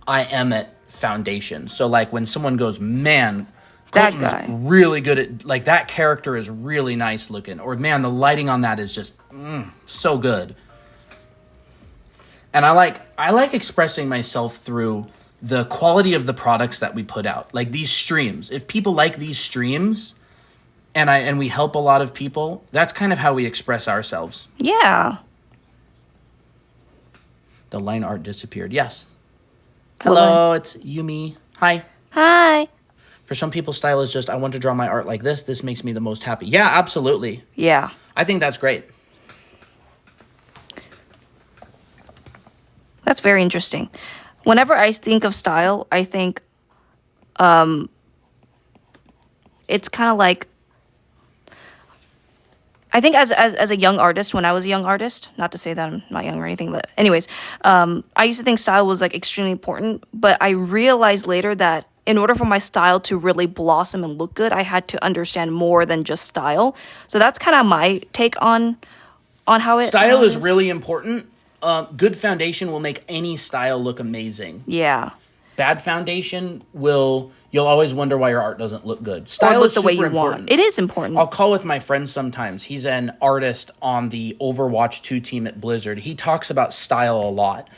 I am at foundation. So like when someone goes, man, that Colton's guy really good at, like that character is really nice looking. Or man, the lighting on that is just so good. And I like expressing myself through the quality of the products that we put out. Like these streams. If people like these streams and we help a lot of people, that's kind of how we express ourselves. Yeah. The line art disappeared. Yes. Hello, it's Yumi. Hi. Hi. For some people, style is just, I want to draw my art like this. This makes me the most happy. Yeah, absolutely. Yeah. I think that's great. That's very interesting. Whenever I think of style, I think it's kind of like, I think as a young artist, when I was a young artist, not to say that I'm not young or anything, but anyways, I used to think style was like extremely important, but I realized later that in order for my style to really blossom and look good, I had to understand more than just style. So that's kind of my take on how it Style is really important. Good foundation will make any style look amazing. Yeah. Bad foundation you'll always wonder why your art doesn't look good. Style Or look is the way super you important. want. It is important. I'll call with my friend sometimes. He's an artist on the Overwatch 2 team at Blizzard. He talks about style a lot.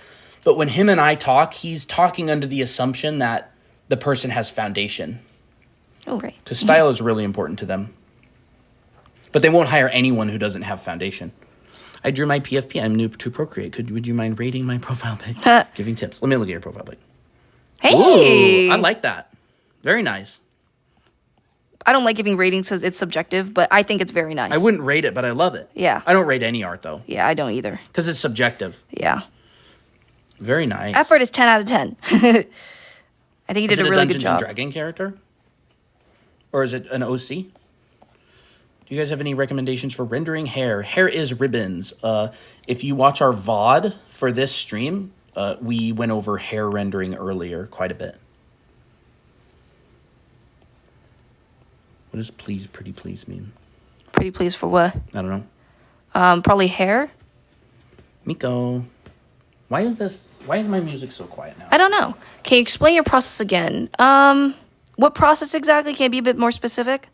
But when him and I talk, he's talking under the assumption that the person has foundation. Oh, right. Because style is really important to them. But they won't hire anyone who doesn't have foundation. I drew my PFP. I'm new to Procreate. Would you mind rating my profile pic? Giving tips. Let me look at your profile pic. Hey! Ooh, I like that. Very nice. I don't like giving ratings because it's subjective, but I think it's very nice. I wouldn't rate it, but I love it. Yeah. I don't rate any art, though. Yeah, I don't either. Because it's subjective. Yeah. Very nice. Effort is 10 out of 10. I think he did a really good job. Is it a Dungeons & Dragon character? Or is it an OC? Do you guys have any recommendations for rendering hair? Hair is ribbons. If you watch our VOD for this stream, we went over hair rendering earlier quite a bit. What does pretty please mean? Pretty pleased for what? I don't know. Probably hair. Miko, why is my music so quiet now? I don't know. Can you explain your process again? What process exactly? Can you be a bit more specific?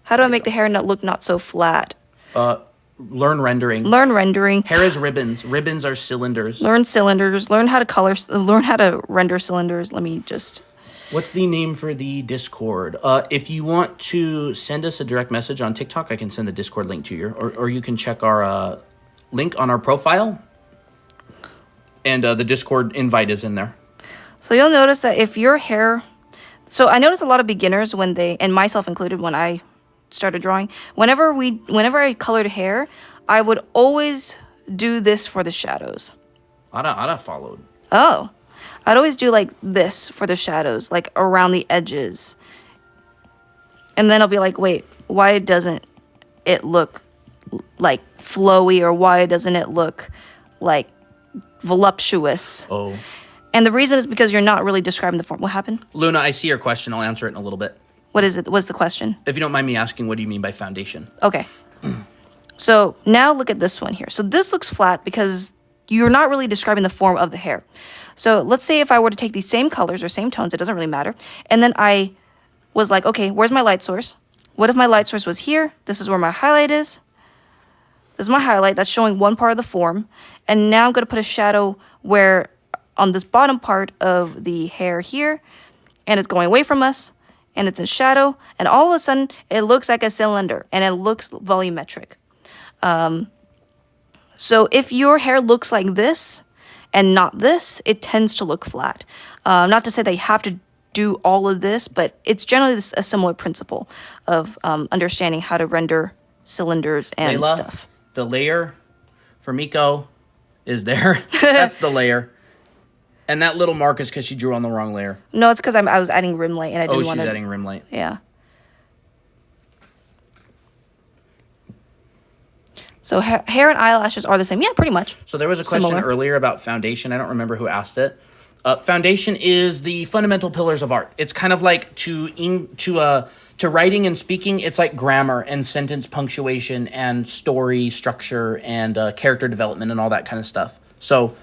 How do I make the hair look not so flat? Learn rendering. Learn rendering. Hair is ribbons. Ribbons are cylinders. Learn cylinders. Learn how to render cylinders. Let me just... What's the name for the Discord? If you want to send us a direct message on TikTok, I can send the Discord link to you. Or you can check our link on our profile. And the Discord invite is in there. So you'll notice that if your hair... So I notice a lot of beginners when they... And myself included when I started drawing. Whenever I colored hair, I would always do this for the shadows. I'd have followed. Oh. I'd always do like this for the shadows, like around the edges. And then I'll be like, wait, why doesn't it look like flowy, or why doesn't it look like voluptuous? Oh. And the reason is because you're not really describing the form. What happened? Luna, I see your question. I'll answer it in a little bit. What is it? What's the question? If you don't mind me asking, what do you mean by foundation? Okay. So now look at this one here. So this looks flat because you're not really describing the form of the hair. So let's say if I were to take these same colors or same tones, it doesn't really matter. And then I was like, okay, where's my light source? What if my light source was here? This is where my highlight is. This is my highlight. That's showing one part of the form. And now I'm going to put a shadow where on this bottom part of the hair here. And it's going away from us. And it's in shadow. And all of a sudden, it looks like a cylinder. And it looks volumetric. So if your hair looks like this and not this, it tends to look flat. Not to say that you have to do all of this, but it's generally a similar principle of understanding how to render cylinders and Layla, stuff. The layer for Miko is there. That's the layer. And that little mark is because she drew on the wrong layer. No, it's because I was adding rim light and I didn't want to... Oh, she's adding rim light. Yeah. So hair and eyelashes are the same. Yeah, pretty much. So there was a question earlier about foundation. I don't remember who asked it. Foundation is the fundamental pillars of art. It's kind of like to writing and speaking, it's like grammar and sentence punctuation and story structure and character development and all that kind of stuff. So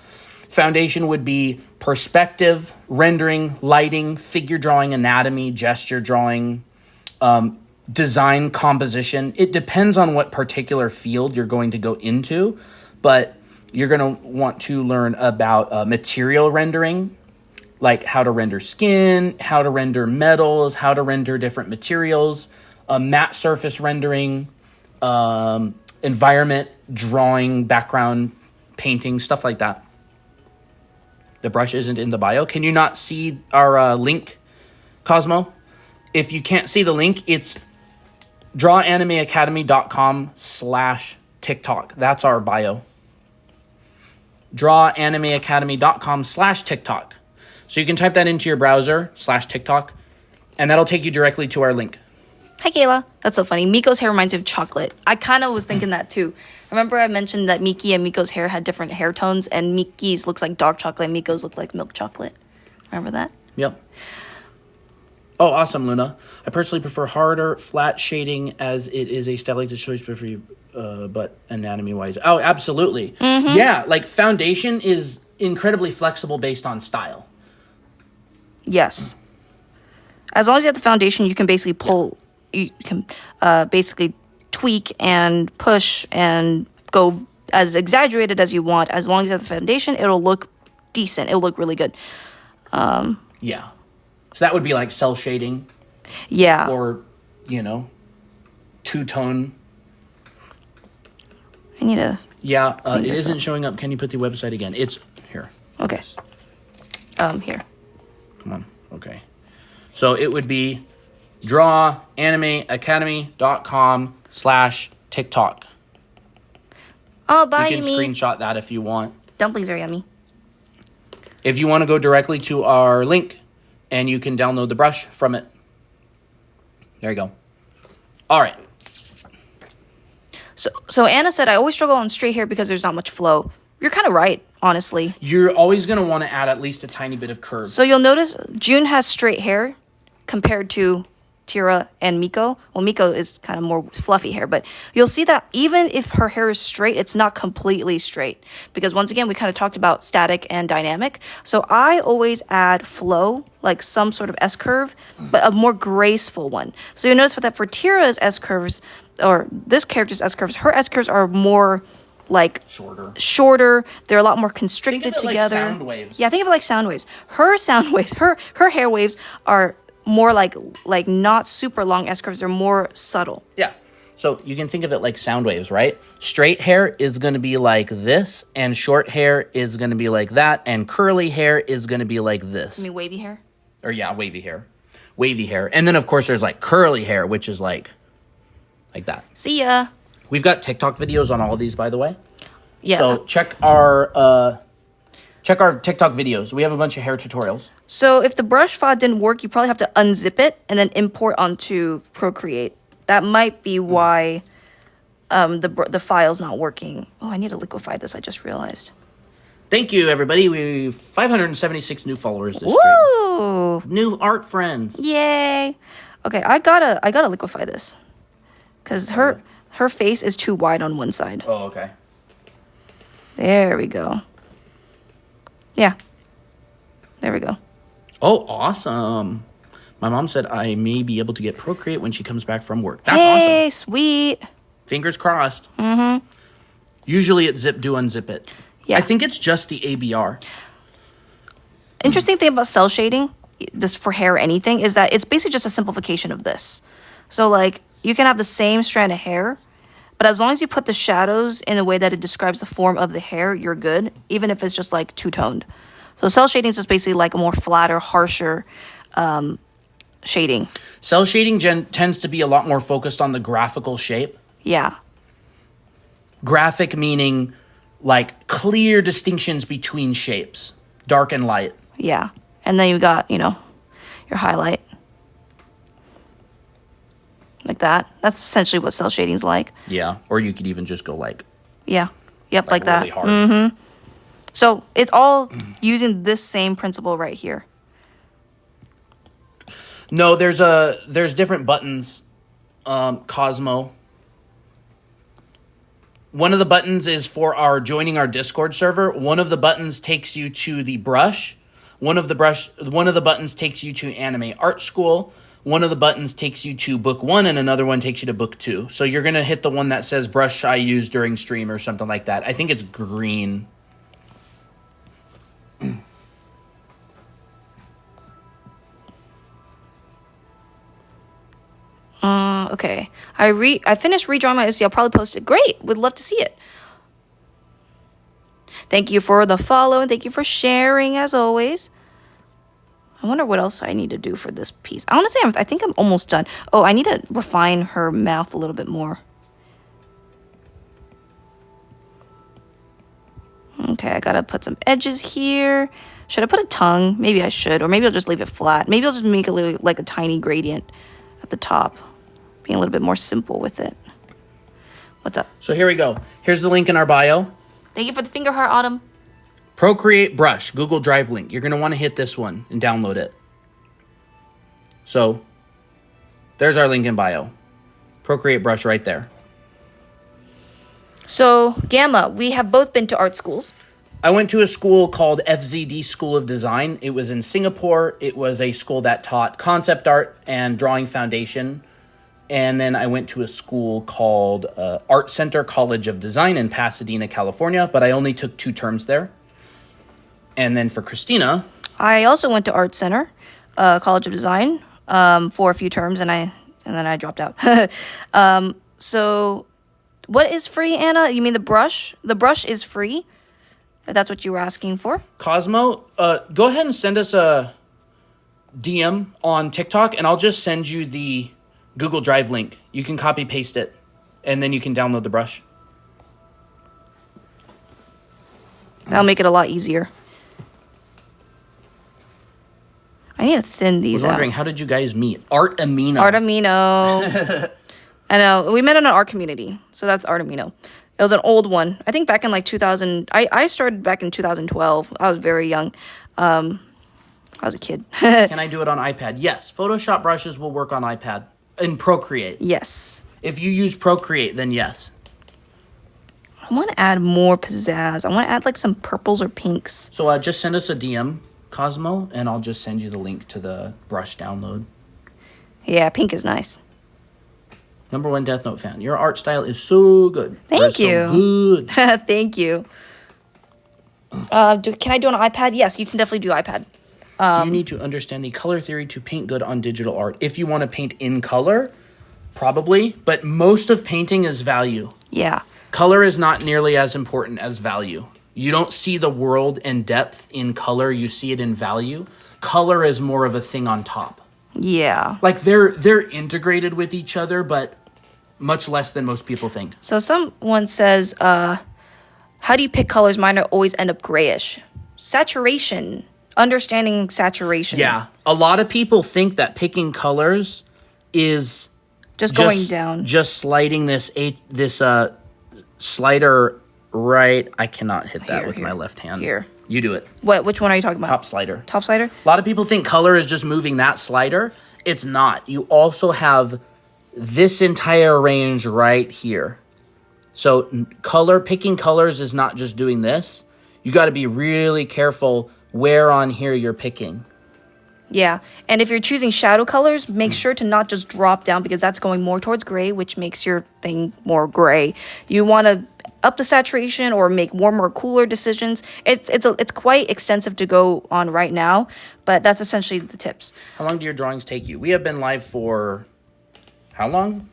foundation would be perspective, rendering, lighting, figure drawing, anatomy, gesture drawing, design, composition. It depends on what particular field you're going to go into, but you're going to want to learn about material rendering, like how to render skin, how to render metals, how to render different materials, matte surface rendering, environment drawing, background painting, stuff like that. The brush isn't in the bio. Can you not see our link, Cosmo? If you can't see the link, it's drawanimeacademy.com/TikTok. That's our bio. drawanimeacademy.com/TikTok. So you can type that into your browser /TikTok, and that'll take you directly to our link. Hi, Kayla. That's so funny. Miko's hair reminds me of chocolate. I kind of was thinking that too. Remember I mentioned that Miki and Miko's hair had different hair tones, and Miki's looks like dark chocolate, and Miko's look like milk chocolate. Remember that? Yep. Oh, awesome, Luna. I personally prefer harder, flat shading as it is a stylistic choice for you, but anatomy-wise. Oh, absolutely. Yeah, like foundation is incredibly flexible based on style. Yes. As long as you have the foundation, you can basically pull, you can basically tweak and push and go as exaggerated as you want. As long as you have the foundation, it'll look decent. It'll look really good. Yeah. So that would be like cell shading. Yeah. Or, two-tone. I need to... Yeah, it isn't showing up. Can you put the website again? It's here. Okay. Here. Come on. Okay. So it would be drawanimeacademy.com/TikTok. Oh, bye, You can screenshot that if you want. Dumplings are yummy. If you want to go directly to our link, and you can download the brush from it. There you go. All right. So Anna said, I always struggle on straight hair because there's not much flow. You're kind of right, honestly. You're always going to want to add at least a tiny bit of curve. So you'll notice June has straight hair compared to Tira and Miko. Well, Miko is kind of more fluffy hair, but you'll see that even if her hair is straight, it's not completely straight. Because once again, we kind of talked about static and dynamic. So I always add flow, like some sort of S-curve, but a more graceful one. So you'll notice that for Tira's S-curves, or this character's S-curves, her S-curves are more like shorter. They're a lot more constricted think of it together. Like sound waves. Yeah, think of it like sound waves. Her sound waves, her hair waves are more like not super long S-curves. They're more subtle. Yeah. So you can think of it like sound waves, right? Straight hair is going to be like this, and short hair is going to be like that, and curly hair is going to be like this. You mean wavy hair? Or yeah, wavy hair. Wavy hair. And then of course there's like curly hair, which is like that. See ya. We've got TikTok videos on all of these, by the way. Yeah. So check our TikTok videos. We have a bunch of hair tutorials. So if the brush file didn't work, you probably have to unzip it and then import onto Procreate. That might be why the file's not working. Oh, I need to liquefy this. I just realized. Thank you, everybody. We 576 new followers this Woo! stream. New art friends. Yay! Okay, I gotta liquefy this, cause her face is too wide on one side. Oh, okay. There we go. Yeah. There we go. Oh, awesome. My mom said I may be able to get Procreate when she comes back from work. That's Hey, awesome. sweet. Fingers crossed. Mm-hmm. Usually it's zip, do, unzip it. Yeah. I think it's just the ABR. Interesting thing about cell shading, this for hair or anything, is that it's basically just a simplification of this. So, like, you can have the same strand of hair, but as long as you put the shadows in a way that it describes the form of the hair, you're good, even if it's just, like, two-toned. So cell shading is just basically, like, a more flatter, harsher shading. Cell shading tends to be a lot more focused on the graphical shape. Yeah. Graphic meaning, like, clear distinctions between shapes. Dark and light. Yeah. And then you got, your highlight. Like that. That's essentially what cell shading's like. Yeah. Or you could even just go like... Yeah. Yep, like that. Really hard. Mm-hmm. So it's all using this same principle right here. No, there's different buttons. Cosmo. One of the buttons is for our joining our Discord server. One of the buttons takes you to the brush. One of the buttons takes you to Anime Art School. One of the buttons takes you to book 1, and another one takes you to book 2. So you're gonna hit the one that says brush I use during stream or something like that. I think it's green. Okay. I finished redrawing my OC. I'll probably post it. Great. Would love to see it. Thank you for the follow, and thank you for sharing, as always. I wonder what else I need to do for this piece. I want to say I think I'm almost done. Oh, I need to refine her mouth a little bit more. Okay, I gotta put some edges here. Should I put a tongue? Maybe I should. Or maybe I'll just leave it flat. Maybe I'll just make it like a tiny gradient at the top. being a little bit more simple with it. What's up? So here we go. Here's the link in our bio. Thank you for the finger heart, Autumn. Procreate brush, Google Drive link. You're going to want to hit this one and download it. So there's our link in bio. Procreate brush right there. So, Gamma, we have both been to art schools. I went to a school called FZD School of Design. It was in Singapore. It was a school that taught concept art and drawing foundation. And then I went to a school called Art Center College of Design in Pasadena, California. But I only took 2 terms there. And then for Christina, I also went to Art Center College of Design for a few terms, and then I dropped out. So, what is free, Anna? You mean the brush? The brush is free. If that's what you were asking for. Cosmo, go ahead and send us a DM on TikTok, and I'll just send you the Google Drive link. You can copy paste it, and then you can download the brush. That'll make it a lot easier. I need to thin these I was wondering, how did you guys meet? Art Amino. Art Amino. I know. We met in an art community. So that's Art Amino. It was an old one. I think back in like 2000. I started back in 2012. I was very young. I was a kid. Can I do it on iPad? Yes. Photoshop brushes will work on iPad. In Procreate. Yes. If you use Procreate, then yes. I want to add more pizzazz. I want to add like some purples or pinks. So just send us a DM, Cosmo, and I'll just send you the link to the brush download. Yeah, pink is nice. #1 Death Note fan. Your art style is so good. Thank you. So good. Thank you. Can I do it on iPad? Yes, you can definitely do iPad. You need to understand the color theory to paint good on digital art. If you want to paint in color, probably, but most of painting is value. Yeah. Color is not nearly as important as value. You don't see the world in depth in color, you see it in value. Color is more of a thing on top. Yeah. Like they're integrated with each other, but much less than most people think. So someone says, how do you pick colors? Mine always end up grayish. Saturation. Understanding saturation. Yeah. A lot of people think that picking colors is just going down. Just sliding this slider right. I cannot hit that with my left hand. Here. You do it. Which one are you talking about? Top slider. Top slider? A lot of people think color is just moving that slider. It's not. You also have this entire range right here. So picking colors is not just doing this. You got to be really careful where on here you're picking. Yeah. And if you're choosing shadow colors, make sure to not just drop down because that's going more towards gray, which makes your thing more gray. You want to up the saturation or make warmer or cooler decisions. It's quite extensive to go on right now, but that's essentially the tips. How long do your drawings take you? We have been live for how long?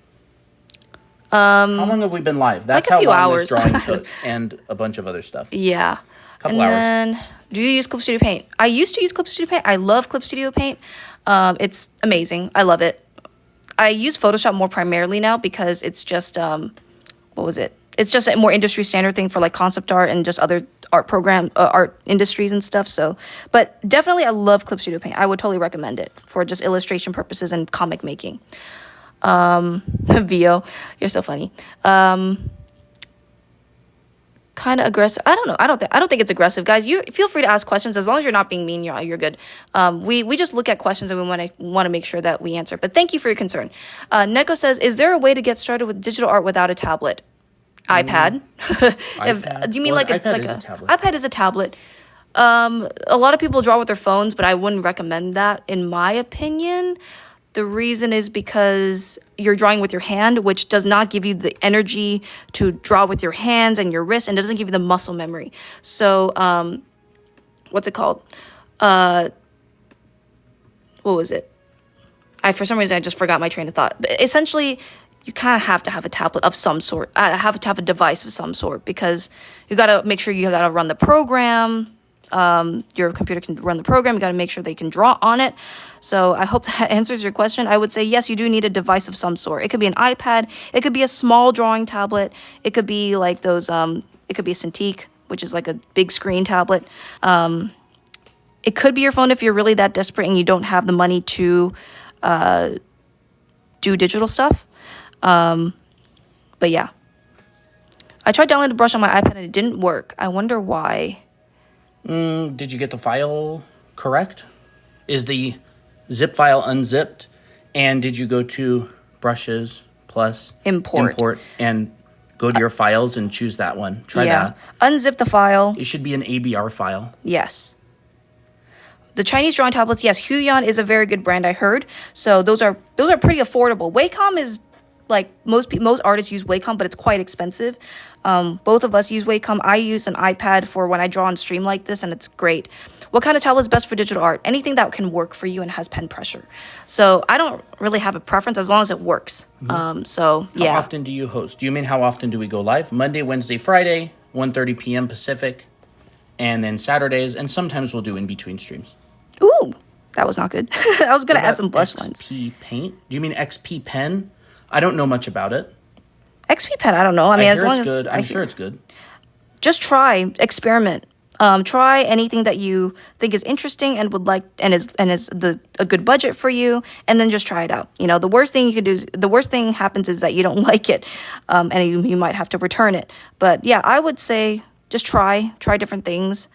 How long have we been live? That's like a few how long hours. this drawing took, and a bunch of other stuff. Yeah. Couple hours. Then, do you use Clip Studio Paint? I used to use Clip Studio Paint. I love Clip Studio Paint. It's amazing. I love it. I use Photoshop more primarily now because it's just what was it? It's just a more industry standard thing for like concept art and just other art industries and stuff. So, but definitely I love Clip Studio Paint. I would totally recommend it for just illustration purposes and comic making. Vio, you're so funny. Kind of aggressive. I don't know. I don't think it's aggressive, guys. You feel free to ask questions as long as you're not being mean. You're good. We just look at questions and we want to make sure that we answer. But thank you for your concern. Neko says, "Is there a way to get started with digital art without a tablet?" iPad. Do you mean like a tablet? iPad is a tablet. A lot of people draw with their phones, but I wouldn't recommend that in my opinion. The reason is because you're drawing with your hand, which does not give you the energy to draw with your hands and your wrist, and doesn't give you the muscle memory. So, what's it called? What was it? For some reason, I just forgot my train of thought. But essentially, you kind of have to have a tablet of some sort. Have to have a device of some sort because you got to make sure you got to run the program. Your computer can run the program. You got to make sure they can draw on it. So I hope that answers your question. I would say, yes, you do need a device of some sort. It could be an iPad. It could be a small drawing tablet. It could be like those, it could be a Cintiq, which is like a big screen tablet. It could be your phone if you're really that desperate and you don't have the money to do digital stuff. But yeah. I tried downloading the brush on my iPad and it didn't work. I wonder why. Did you get the file correct? Is the zip file unzipped? And did you go to brushes plus Import and go to your files and choose that one? Try that. Unzip the file. It should be an ABR file. Yes. The Chinese drawing tablets, yes, Huion is a very good brand, I heard. So those are pretty affordable. Wacom is like most artists use Wacom, but it's quite expensive. Both of us use Wacom. I use an iPad for when I draw and stream like this, and it's great. What kind of tablet is best for digital art? Anything that can work for you and has pen pressure. So I don't really have a preference as long as it works. So yeah. How often do you host? Do you mean how often do we go live? Monday, Wednesday, Friday, 1:30 p.m. Pacific, and then Saturdays, and sometimes we'll do in between streams. Ooh, that was not good. I was gonna add some blush lines. XP Paint? Do you mean XP Pen? I don't know much about it. XP Pen, I don't know. I mean, as long as good. I'm sure it's good. Just try, experiment. Try anything that you think is interesting and would like, and is a good budget for you, and then just try it out. You know, the worst thing you could do is the worst thing happens is that you don't like it, and you might have to return it. But yeah, I would say just try different things.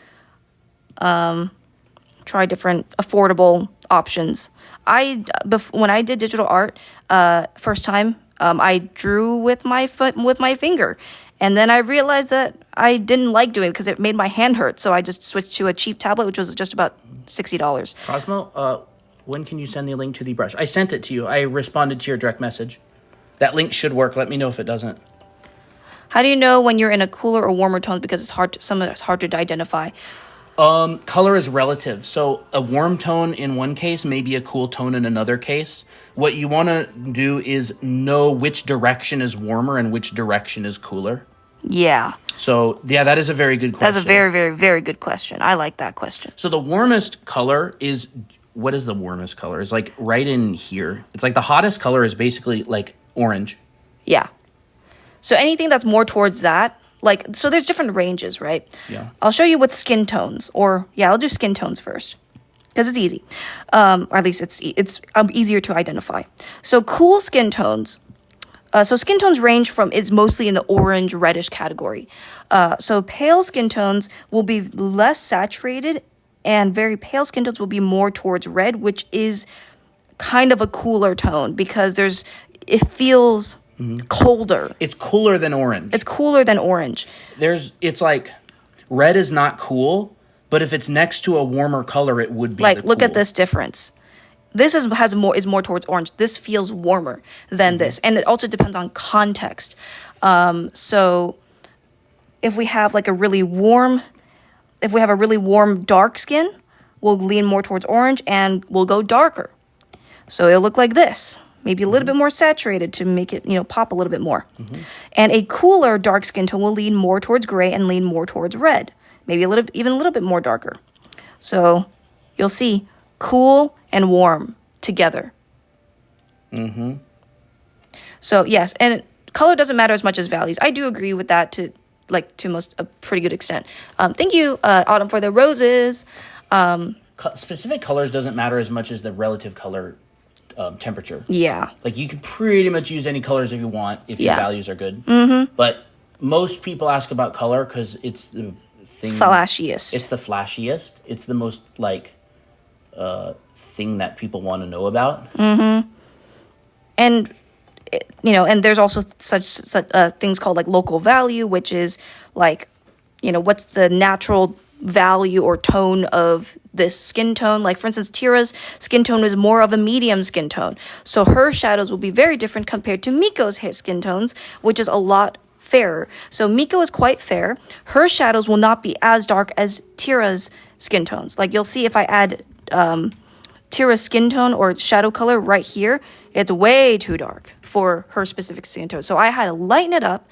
Try different affordable options. When I did digital art first time, I drew with my finger, and then I realized that I didn't like doing it because it made my hand hurt. So I just switched to a cheap tablet, which was just about $60. Cosmo, when can you send the link to the brush? I sent it to you. I responded to your direct message. That link should work. Let me know if it doesn't. How do you know when you're in a cooler or warmer tone? Because it's hard to identify. Color is relative. So a warm tone in one case may be a cool tone in another case. What you want to do is know which direction is warmer and which direction is cooler. Yeah. So, yeah, that is a very good question. That's a very, very, very good question. I like that question. So the warmest color is, what is the warmest color? It's like right in here. It's like the hottest color is basically like orange. Yeah. So anything that's more towards that, like, so there's different ranges, right? Yeah. I'll show you with skin tones, I'll do skin tones first because it's easy. Or at least it's easier to identify. So cool skin tones. So skin tones range from, it's mostly in the orange reddish category. So pale skin tones will be less saturated, and very pale skin tones will be more towards red, which is kind of a cooler tone because it feels colder. It's cooler than orange. It's cooler than orange. It's like red is not cool, but if it's next to a warmer color, it would be like, look at this difference. This is more towards orange. This feels warmer than this, and it also depends on context. So if we have a really warm dark skin, we'll lean more towards orange and we'll go darker. So it'll look like this, maybe a little bit more saturated to make it pop a little bit more. And a cooler dark skin tone will lean more towards gray and lean more towards red, maybe even a little bit more darker. So you'll see cool and warm together. So yes, and color doesn't matter as much as values. I do agree with that to a pretty good extent. Thank you, Autumn, for the roses. Specific colors doesn't matter as much as the relative color temperature. Yeah. Like you can pretty much use any colors if you want if your values are good. But most people ask about color because it's the thing. Flashiest. It's the flashiest. It's the most thing that people want to know about. And and there's also such things called local value, which is what's the natural value or tone of this skin tone. Like, for instance, Tira's skin tone is more of a medium skin tone, so her shadows will be very different compared to Miko's skin tones, which is a lot fairer. So Miko is quite fair. Her shadows will not be as dark as Tira's skin tones. Like, you'll see if I add Tira's skin tone or shadow color right here, it's way too dark for her specific skin tone. So I had to lighten it up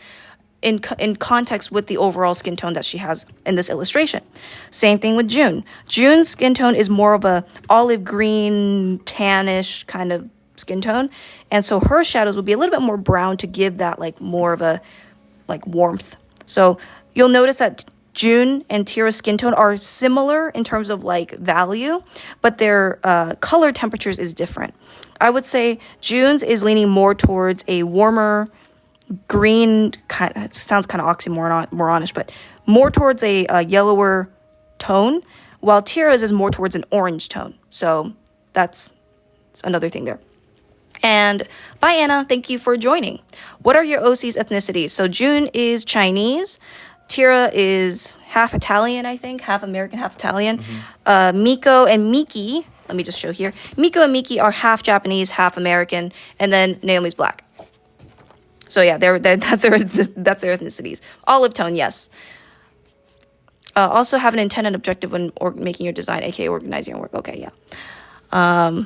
in context with the overall skin tone that she has in this illustration. Same thing with June. June's skin tone is more of a olive green, tannish kind of skin tone. And so her shadows will be a little bit more brown to give that more of a warmth. So you'll notice that June and Tira's skin tone are similar in terms of like value, but their color temperatures is different. I would say June's is leaning more towards a warmer green, it sounds kind of oxymoronish, but more towards a yellower tone, while Tira's is more towards an orange tone. So that's another thing there. And bye, Anna. Thank you for joining. What are your OC's ethnicities? So June is Chinese. Tira is half Italian, I think. Half American, half Italian. Miko and Miki, let me just show here. Miko and Miki are half Japanese, half American. And then Naomi's black. So yeah, that's their ethnicities. Olive tone, yes. Also have an intent and objective when making your design, aka organizing your work. Okay, yeah. I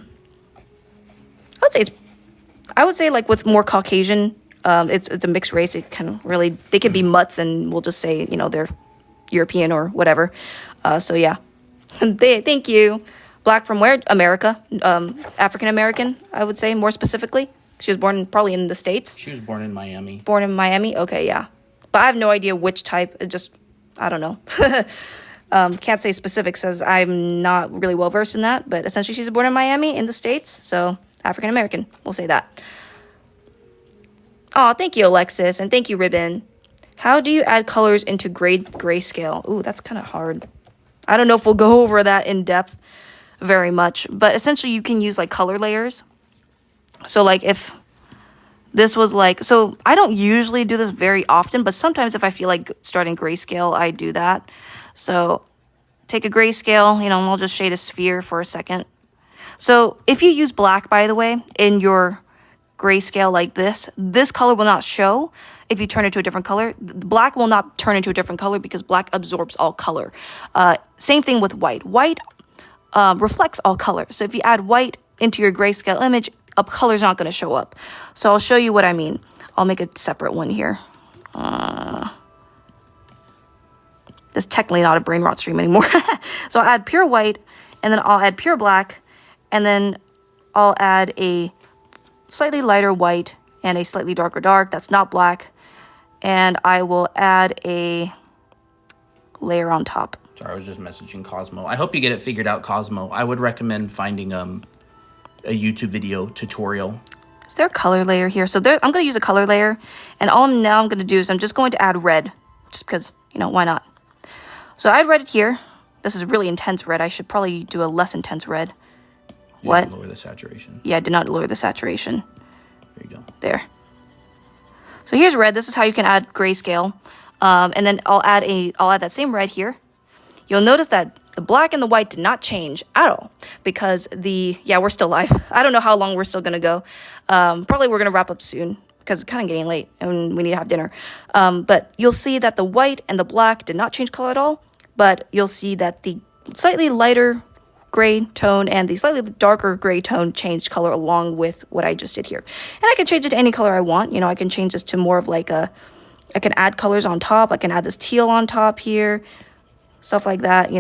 would say like with more Caucasian, it's a mixed race. It can really, they could be mutts and we'll just say, they're European or whatever. So yeah, thank you. Black from where? America. African American, I would say more specifically. She was born probably in the States. She was born in Miami. Born in Miami? Okay, yeah. But I have no idea which type. It just, I don't know. Can't say specifics as I'm not really well versed in that. But essentially she's born in Miami in the States. So African American, we'll say that. Oh, thank you, Alexis. And thank you, Ribbon. How do you add colors into grayscale? Ooh, that's kind of hard. I don't know if we'll go over that in depth very much. But essentially you can use like color layers. So like if this was like, so I don't usually do this very often, but sometimes if I feel like starting grayscale, I do that. So take a grayscale, I'll just shade a sphere for a second. So if you use black, by the way, in your grayscale like this color will not show if you turn it to a different color. Black will not turn into a different color because black absorbs all color. Same thing with white. White reflects all color. So if you add white into your grayscale image, a color's not going to show up. So I'll show you what I mean. I'll make a separate one here. This is technically not a Brainrot stream anymore. So I'll add pure white, and then I'll add pure black, and then I'll add a slightly lighter white and a slightly darker dark. That's not black. And I will add a layer on top. Sorry, I was just messaging Cosmo. I hope you get it figured out, Cosmo. I would recommend finding a YouTube video tutorial. Is there a color layer here? So I'm going to use a color layer, and all I'm going to do is I'm just going to add red, just because, why not? So I had red here. This is really intense red. I should probably do a less intense red. What? Lower the saturation. Yeah, I did not lower the saturation. There you go. There. So here's red. This is how you can add grayscale. And then I'll add that same red here. You'll notice that the black and the white did not change at all because we're still live. I don't know how long we're still going to go. Probably we're going to wrap up soon because it's kind of getting late and we need to have dinner. But you'll see that the white and the black did not change color at all. But you'll see that the slightly lighter gray tone and the slightly darker gray tone changed color along with what I just did here. And I can change it to any color I want. I can change this to more of like I can add colors on top. I can add this teal on top here. Stuff like that,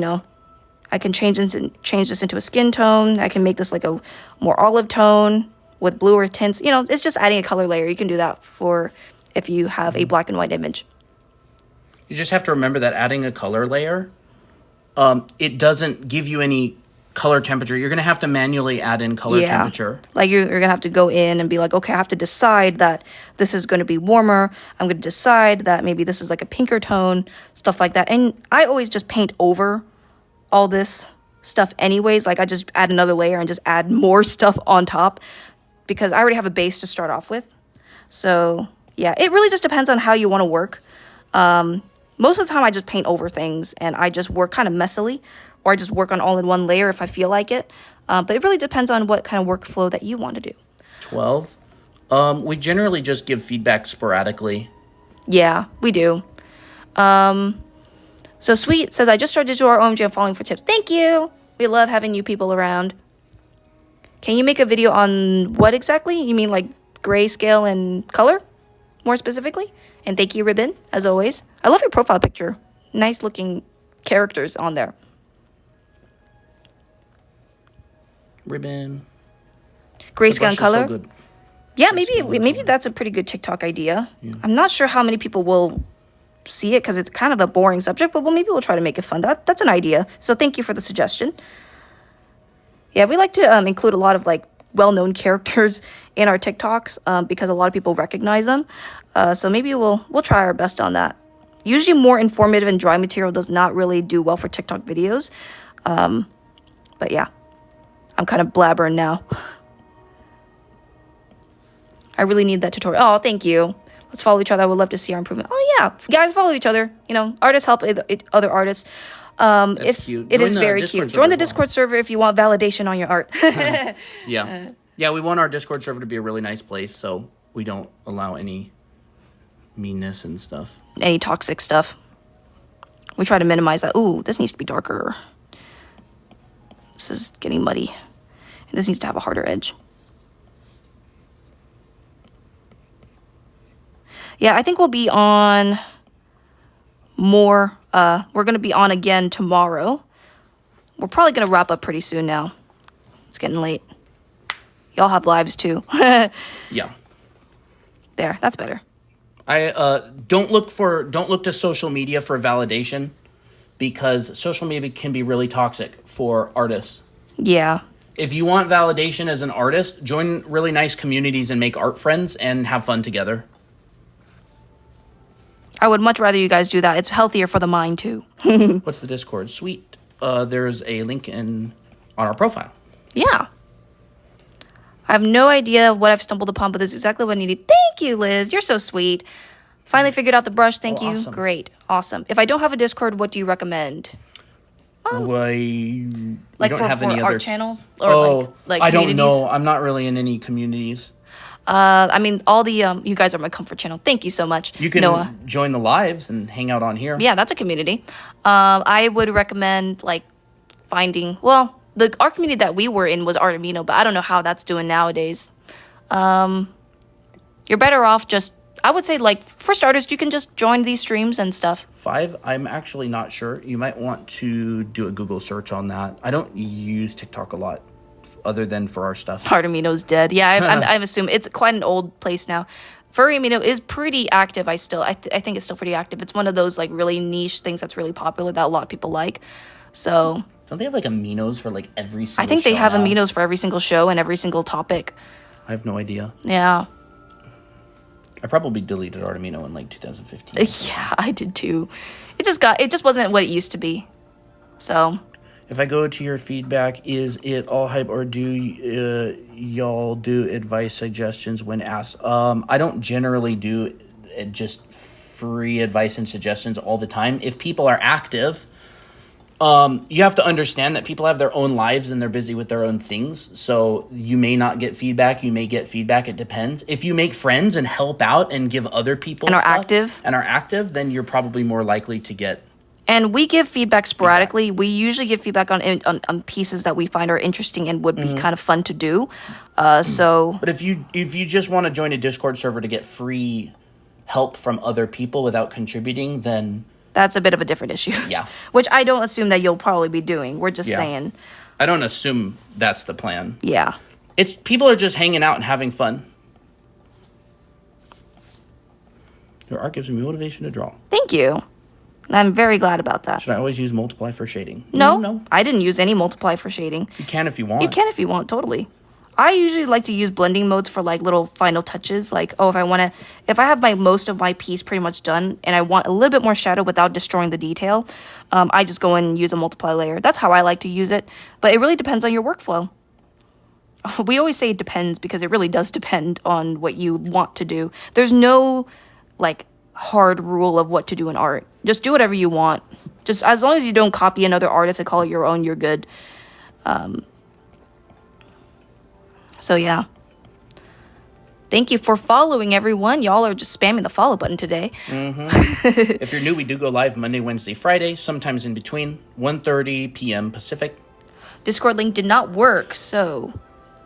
I can change this into a skin tone. I can make this like a more olive tone with bluer tints. It's just adding a color layer. You can do that for if you have a black and white image. You just have to remember that adding a color layer, it doesn't give you any color temperature. You're going to have to manually add in color temperature. Like you're going to have to go in and be like, okay, I have to decide that this is going to be warmer. I'm going to decide that maybe this is like a pinker tone, stuff like that. And I always just paint over all this stuff anyways. Like I just add another layer and just add more stuff on top because I already have a base to start off with. So yeah, it really just depends on how you want to work. Most of the time I just paint over things and I just work kind of messily, or I just work on all in one layer if I feel like it. But it really depends on what kind of workflow that you want to do. 12. We generally just give feedback sporadically. Yeah, we do. So Sweet says, I just started to our OMG. I'm falling for tips. Thank you. We love having you people around. Can you make a video on what exactly? You mean like grayscale and color? More specifically? And thank you, Ribbon, as always. I love your profile picture. Nice looking characters on there. Ribbon. Grayscale and color? So good. Yeah, maybe that's a pretty good TikTok idea. Yeah. I'm not sure how many people will see it because it's kind of a boring subject, but maybe we'll try to make it fun. That's an idea. So thank you for the suggestion. Yeah, we like to include a lot of like well-known characters in our TikToks because a lot of people recognize them. So maybe we'll try our best on that. Usually more informative and dry material does not really do well for TikTok videos. But yeah, I'm kind of blabbering now. I really need that tutorial. Oh, thank you. Let's follow each other. I would love to see our improvement. Oh yeah, guys, follow each other. You know, artists help other artists. That's cute. It is very cute. Join the Discord server if you want validation on your art. Yeah. Yeah, we want our Discord server to be a really nice place, so we don't allow any meanness and stuff. Any toxic stuff. We try to minimize that. Ooh, this needs to be darker. This is getting muddy. And this needs to have a harder edge. Yeah, I think we'll be on more. We're going to be on again tomorrow. We're probably going to wrap up pretty soon now. It's getting late. Y'all have lives too. Yeah. There, that's better. I don't look to social media for validation because social media can be really toxic for artists. Yeah. If you want validation as an artist, join really nice communities and make art friends and have fun together. I would much rather you guys do that. It's healthier for the mind too. What's the Discord? Sweet. There's a link on our profile. Yeah. I have no idea what I've stumbled upon, but this is exactly what I needed. Thank you, Liz. You're so sweet. Finally figured out the brush. Thank you. Awesome. Great. Awesome. If I don't have a Discord, what do you recommend? We Like don't for have any other art channels? Or like I don't communities? know. I'm not really in any communities. I mean, all the, you guys are my comfort channel. Thank you so much, You can Noah. join the lives and hang out on here. Yeah, that's a community. I would recommend, like, finding, well, our community that we were in was Artemino, but I don't know how that's doing nowadays. You're better off just, I would say, like, for starters, you can just join these streams and stuff. 5, I'm actually not sure. You might want to do a Google search on that. I don't use TikTok a lot other than for our stuff. Artemino's dead. Yeah, I'm assuming it's quite an old place now. Furry Amino is pretty active. I think it's still pretty active. It's one of those like really niche things that's really popular that a lot of people like. So Don't they have like aminos for like every single I think they show have now? aminos for every single show and every single topic. I have no idea. Yeah. I probably deleted Artemino in like 2015. Yeah, I did too. It just wasn't what it used to be. So If I go to your feedback, is it all hype or do y'all do advice suggestions when asked? I don't generally do just free advice and suggestions all the time. If people are active, you have to understand that people have their own lives and they're busy with their own things. So you may not get feedback. You may get feedback. It depends. If you make friends and help out and give other people And are stuff active. then you're probably more likely to get. And we give feedback sporadically. We usually give feedback on pieces that we find are interesting and would be kind of fun to do. But if you just want to join a Discord server to get free help from other people without contributing, then that's a bit of a different issue. Yeah. Which I don't assume that you'll probably be doing. We're just saying. I don't assume that's the plan. Yeah. It's people are just hanging out and having fun. Your art gives me motivation to draw. Thank you. I'm very glad about that. Should I always use multiply for shading? No. I didn't use any multiply for shading. You can if you want. You can if you want, totally. I usually like to use blending modes for like little final touches. Like, if I have most of my piece pretty much done and I want a little bit more shadow without destroying the detail, I just go in and use a multiply layer. That's how I like to use it. But it really depends on your workflow. We always say it depends because it really does depend on what you want to do. There's no like hard rule of what to do in art. Just do whatever you want. Just as long as you don't copy another artist and call it your own, you're good. So yeah. Thank you for following, everyone. Y'all are just spamming the follow button today. If you're new, we do go live Monday, Wednesday, Friday, sometimes in between, 1:30 p.m. Pacific. Discord link did not work, so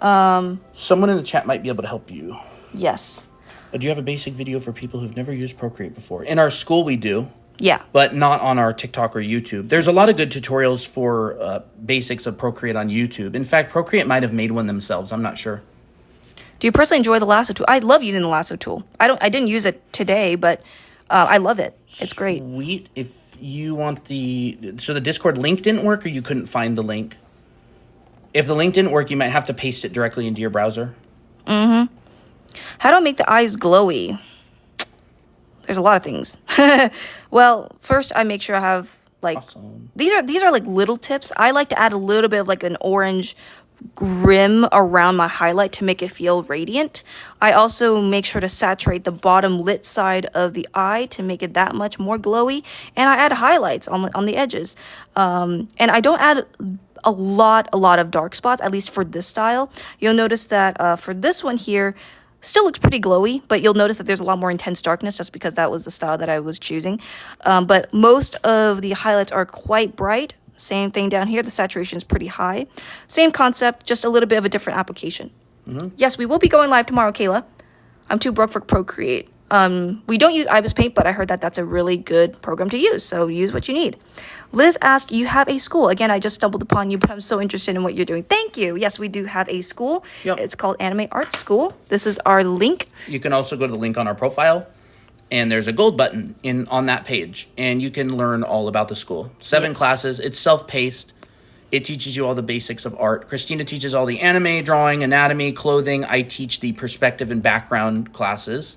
Someone in the chat might be able to help you. yes. Do you have a basic video for people who've never used Procreate before? In our school, we do. Yeah. But not on our TikTok or YouTube. There's a lot of good tutorials for basics of Procreate on YouTube. In fact, Procreate might have made one themselves. I'm not sure. Do you personally enjoy the lasso tool? I love using the lasso tool. I didn't use it today, but I love it. It's great. Sweet. If you want so the Discord link didn't work, or you couldn't find the link? If the link didn't work, you might have to paste it directly into your browser. How do I make the eyes glowy? There's a lot of things. Well, first I make sure I have like Awesome. these are like little tips. I like to add a little bit of like an orange rim around my highlight to make it feel radiant. I also make sure to saturate the bottom lit side of the eye to make it that much more glowy, and I add highlights on the edges. And I don't add a lot of dark spots, at least for this style. You'll notice that for this one here, still looks pretty glowy, but you'll notice that there's a lot more intense darkness just because that was the style that I was choosing. But most of the highlights are quite bright. Same thing down here. The saturation is pretty high. Same concept, just a little bit of a different application. Yes, we will be going live tomorrow, Kayla. I'm too broke for Procreate. We don't use Ibis Paint, but I heard that that's a really good program to use, so use what you need. Liz asked, you have a school. Again, I just stumbled upon you, but I'm so interested in what you're doing. Thank you. Yes, we do have a school. Yep. It's called Anime Art School. This is our link. You can also go to the link on our profile, and there's a gold button on that page, and you can learn all about the school. 7 Yes. classes. It's self-paced. It teaches you all the basics of art. Christina teaches all the anime, drawing, anatomy, clothing. I teach the perspective and background classes.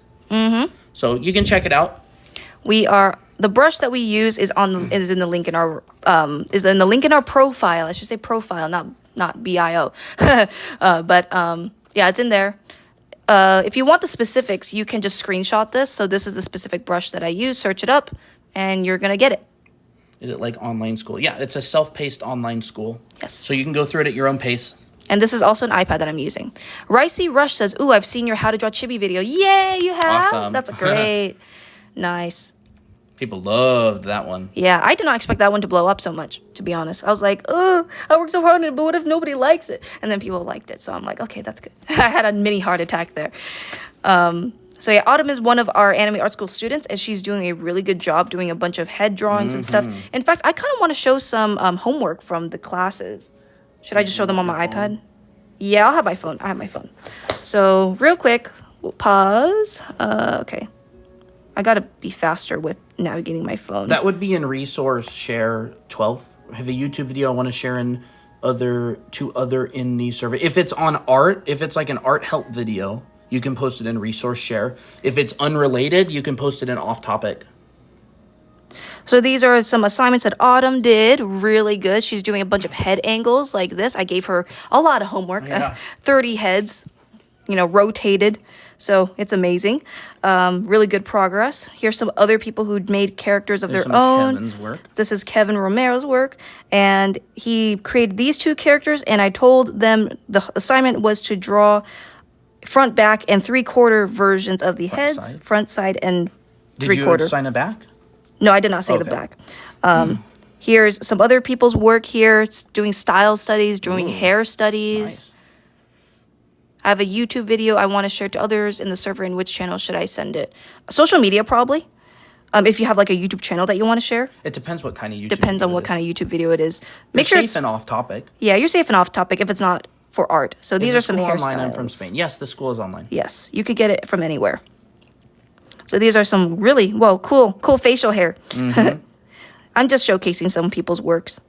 So you can check it out. The brush that we use is in the link in our profile. I should say profile, not bio. Yeah, it's in there. If you want the specifics, you can just screenshot this. So this is the specific brush that I use. Search it up, and you're gonna get it. Is it like online school? Yeah, it's a self-paced online school. Yes. So you can go through it at your own pace. And this is also an iPad that I'm using. Ricey Rush says, "Ooh, I've seen your How to Draw Chibi video. Yay, you have? Awesome. That's great. Nice. People loved that one. Yeah, I did not expect that one to blow up so much, to be honest. I was like, oh, I worked so hard on it, but what if nobody likes it? And then people liked it, so I'm like, okay, that's good. I had a mini heart attack there. So yeah, Autumn is one of our Anime Art School students, and she's doing a really good job doing a bunch of head drawings and stuff. In fact, I kind of want to show some homework from the classes. Should I just show them on my iPad? Yeah, I'll have my phone. I have my phone. So real quick, we'll pause. Okay. I gotta be faster with navigating my phone. That would be in resource share 12. I have a YouTube video I want to share in to other in the survey. If it's on art, if it's like an art help video, you can post it in resource share. If it's unrelated, you can post it in off topic. So these are some assignments that Autumn did. Really good. She's doing a bunch of head angles like this. I gave her a lot of homework. Yeah. 30 heads, rotated. So it's amazing. Really good progress. Here's some other people who made characters of There's their some own. Kevin's work. This is Kevin Romero's work. And he created these 2 characters, and I told them the assignment was to draw front, back, and 3/4 versions of the heads. side. Front, side, and Did 3/4. you sign it back? No, I did not say the Okay. back. Here's some other people's work here. It's doing style studies, doing hair studies. Nice. I have a YouTube video I want to share to others in the server. In which channel should I send it? Social media, probably. If you have like a YouTube channel that you want to share. It depends what kind of YouTube Depends on what kind of YouTube video it is. Make sure safe it's and off topic. yeah, you're safe and off topic if it's not for art. So these Is are the some school online? I'm hairstyles. from Spain. Yes, the school is online. Yes, you could get it from anywhere. So these are some really cool facial hair. I'm just showcasing some people's works.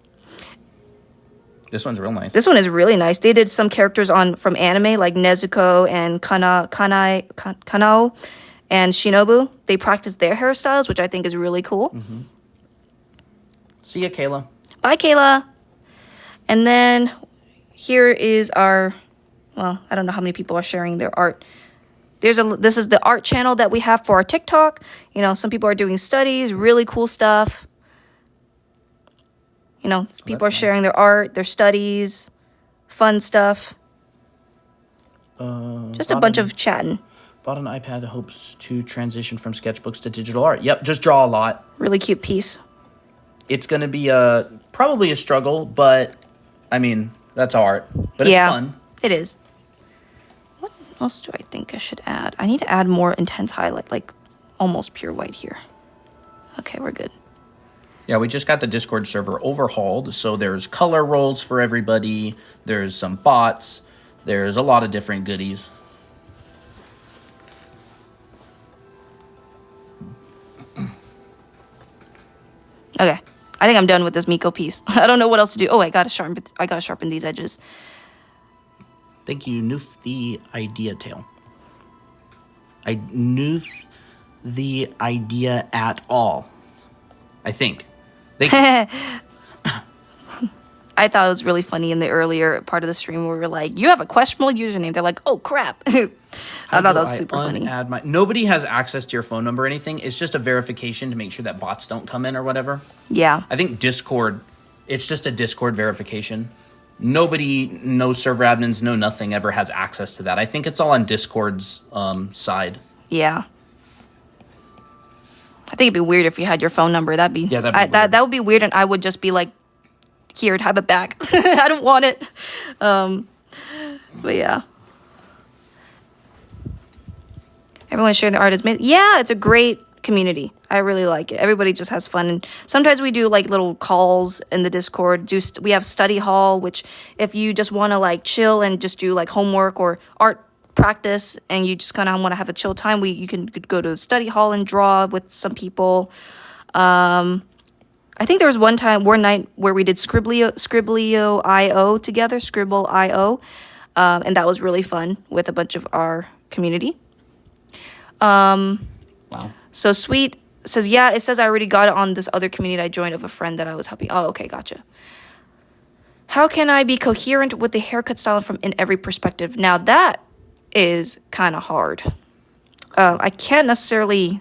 This one's real nice. This one is really nice. They did some characters from anime like Nezuko and Kanao and Shinobu. They practiced their hairstyles, which I think is really cool. See ya, Kayla. Bye, Kayla. And then here is I don't know how many people are sharing their art. This is the art channel that we have for our TikTok. Some people are doing studies, really cool stuff. People are sharing their art, their studies, fun stuff. Just a bunch of chatting. Bought an iPad, hopes to transition from sketchbooks to digital art. Yep, just draw a lot. Really cute piece. It's going to be probably a struggle, but I mean, that's art. But Yeah, it's fun. it is. What else do I think I should add? I need to add more intense highlight, like almost pure white here. Okay, we're good. Yeah, we just got the Discord server overhauled, so there's color roles for everybody. There's some bots. There's a lot of different goodies. I think I'm done with this Miko piece. I don't know what else to do. Oh, I gotta sharpen these edges. Thank you, Noof the Idea Tale. I Noof the Idea at all. I think. Thank you. I thought it was really funny in the earlier part of the stream where we were like, you have a questionable username. They're like, oh, crap. I thought that was super funny. Nobody has access to your phone number or anything. It's just a verification to make sure that bots don't come in or whatever. Yeah. I think Discord, it's just a Discord verification. Nobody, no server admins, no nothing ever has access to that. I think it's all on Discord's side. Yeah. I think it'd be weird if you had your phone number. That'd be weird. That would be weird, and I would just be like, here, have it back. I don't want it. But yeah. Everyone's sharing their art is made. Yeah, it's a great community. I really like it. Everybody just has fun. And sometimes we do like little calls in the Discord. We have study hall, which if you just want to like chill and just do like homework or art practice and you just kind of want to have a chill time, you can go to study hall and draw with some people. I think there was one night where we did Scribblio.io together, Scribble.io, and that was really fun with a bunch of our community. Wow. So Sweet says, yeah, it says I already got it on this other community I joined of a friend that I was helping. Oh, okay, gotcha. How can I be coherent with the haircut style from in every perspective? Now that is kind of hard. I can't necessarily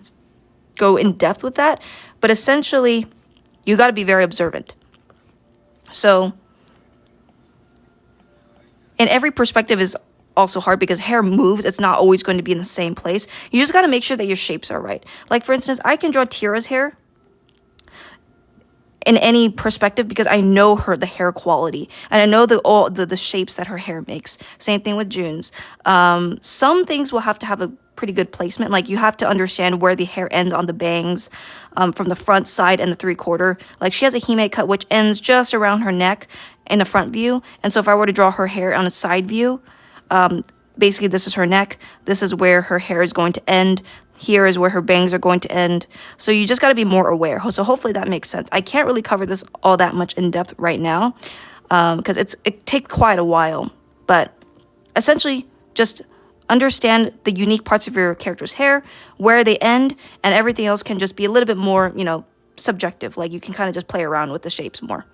go in depth with that, but essentially you got to be very observant. So in every perspective is also hard because hair moves. It's not always going to be in the same place. You just got to make sure that your shapes are right. Like, for instance, I can draw Tira's hair in any perspective because I know the hair quality and I know the shapes that her hair makes. Same thing with June's. Some things will have to have a pretty good placement. Like, you have to understand where the hair ends on the bangs, from the front, side, and the 3/4. Like, she has a hime cut which ends just around her neck in the front view. And so if I were to draw her hair on a side view, basically this is her neck. This is where her hair is going to end. Here is where her bangs are going to end. So you just got to be more aware. So hopefully that makes sense. I can't really cover this all that much in depth right now, because it takes quite a while. But essentially, just understand the unique parts of your character's hair, where they end, and everything else can just be a little bit more, subjective. Like, you can kind of just play around with the shapes more.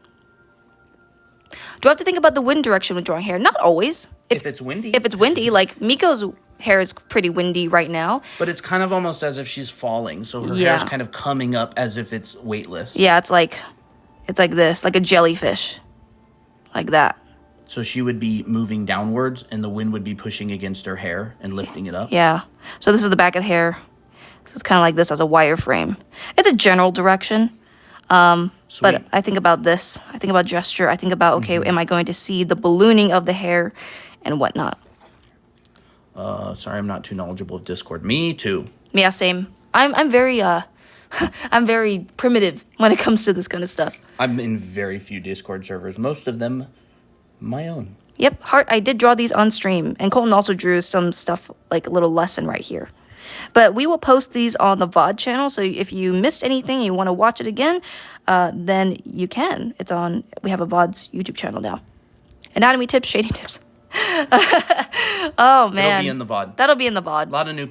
Do I have to think about the wind direction when drawing hair? Not always. If it's windy. If it's windy, like Miko's hair is pretty windy right now. But it's kind of almost as if she's falling. So her hair's kind of coming up as if it's weightless. Yeah, it's like this, like a jellyfish. Like that. So she would be moving downwards and the wind would be pushing against her hair and lifting it up. Yeah. So this is the back of the hair. This is kind of like this as a wireframe. It's a general direction. But I think about this. I think about gesture. I think about, okay, am I going to see the ballooning of the hair and whatnot? Sorry, I'm not too knowledgeable of Discord. Me too. Yeah, same. I'm very I'm very primitive when it comes to this kind of stuff. I'm in very few Discord servers. Most of them my own. Yep, I did draw these on stream, and Colton also drew some stuff, like a little lesson right here. But we will post these on the VOD channel, so if you missed anything and you want to watch it again, then you can. We have a VOD's YouTube channel now. Anatomy tips, shading tips. Oh, man. It'll be in the VOD. That'll be in the VOD. A lot of new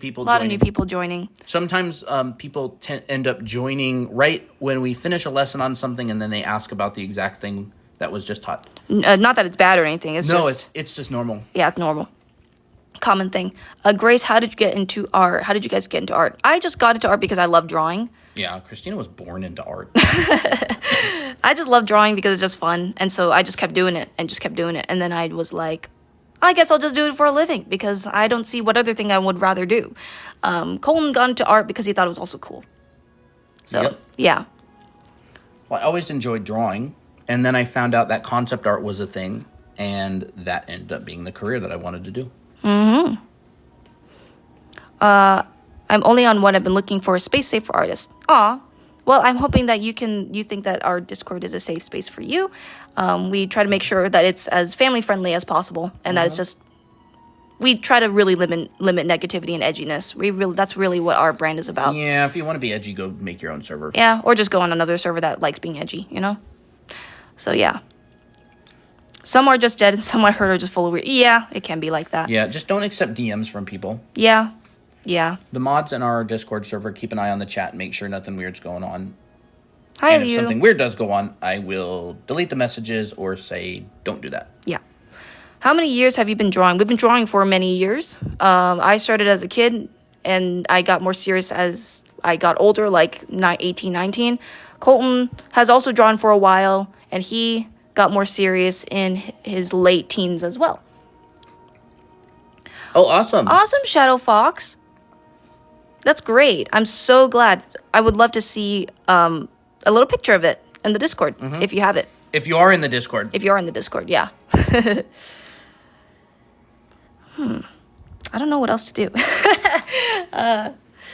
people joining. Sometimes people end up joining right when we finish a lesson on something, and then they ask about the exact thing that was just taught. Not that it's bad or anything. It's just normal. Yeah, it's normal. Common thing. Grace, how did you get into art? How did you guys get into art? I just got into art because I love drawing. Yeah, Christina was born into art. I just love drawing because it's just fun. And so I just kept doing it. And then I was like, I guess I'll just do it for a living because I don't see what other thing I would rather do. Colton got into art because he thought it was also cool. So, yeah. Well, I always enjoyed drawing. And then I found out that concept art was a thing. And that ended up being the career that I wanted to do. Mm-hmm. I'm only on one. I've been looking for a space safe for artists. Aw. Well, I'm hoping that you think that our Discord is a safe space for you. We try to make sure that it's as family friendly as possible and that it's just we try to really limit negativity and edginess. That's really what our brand is about. Yeah, if you want to be edgy, go make your own server. Yeah, or just go on another server that likes being edgy, you know? So, yeah. Some are just dead and some I heard are just full of weird. Yeah, it can be like that. Yeah, just don't accept DMs from people. Yeah. Yeah. The mods in our Discord server, keep an eye on the chat and make sure nothing weird's going on. Hi, and if something weird does go on, I will delete the messages or say, don't do that. Yeah. How many years have you been drawing? We've been drawing for many years. I started as a kid, and I got more serious as I got older, like 18, 19. Colton has also drawn for a while, and he got more serious in his late teens as well. Oh, awesome. Awesome, Shadow Fox. That's great. I'm so glad. I would love to see a little picture of it in the Discord, if you have it. If you are in the Discord. If you are in the Discord, yeah. I don't know what else to do.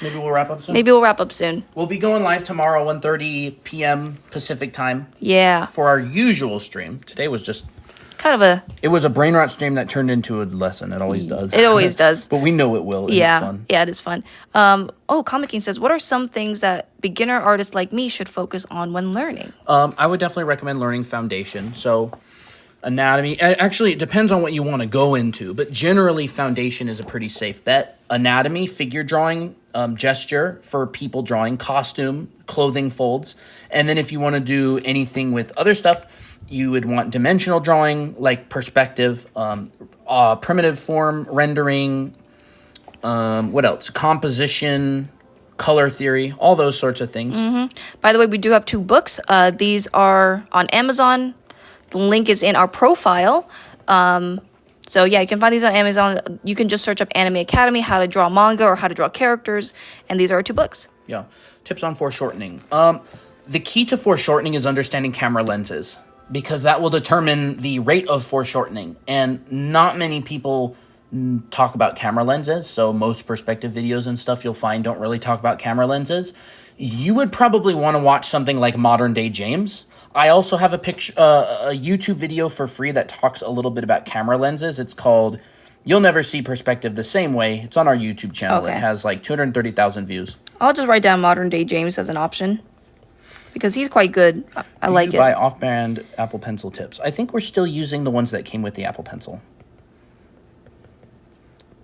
Maybe we'll wrap up soon? Maybe we'll wrap up soon. We'll be going live tomorrow, 1:30 p.m. Pacific time. Yeah. For our usual stream. Today was just... It was a Brainrot stream that turned into a lesson. It always does. It always does. But we know it will. Yeah. It's fun. Yeah, it is fun. Comic King says, what are some things that beginner artists like me should focus on when learning? I would definitely recommend learning foundation. So anatomy, actually it depends on what you want to go into, but generally foundation is a pretty safe bet. Anatomy, figure drawing, gesture for people drawing, costume, clothing folds. And then if you want to do anything with other stuff, you would want dimensional drawing, like perspective, primitive form, rendering, what else? Composition, color theory, all those sorts of things. By the way, we do have 2 books. These are on Amazon. The link is in our profile. So yeah, you can find these on Amazon. You can just search up Anime Academy, how to draw manga or how to draw characters. And these are our 2 books. Yeah. Tips on foreshortening. The key to foreshortening is understanding camera lenses, because that will determine the rate of foreshortening. And not many people talk about camera lenses, so most perspective videos and stuff you'll find don't really talk about camera lenses. You would probably want to watch something like Modern Day James. I also have a YouTube video for free that talks a little bit about camera lenses. It's called You'll Never See Perspective the Same Way. It's on our YouTube channel. Okay. It has like 230,000 views. I'll just write down Modern Day James as an option, because he's quite good. I like it. Buy off-brand Apple Pencil tips. I think we're still using the ones that came with the Apple Pencil.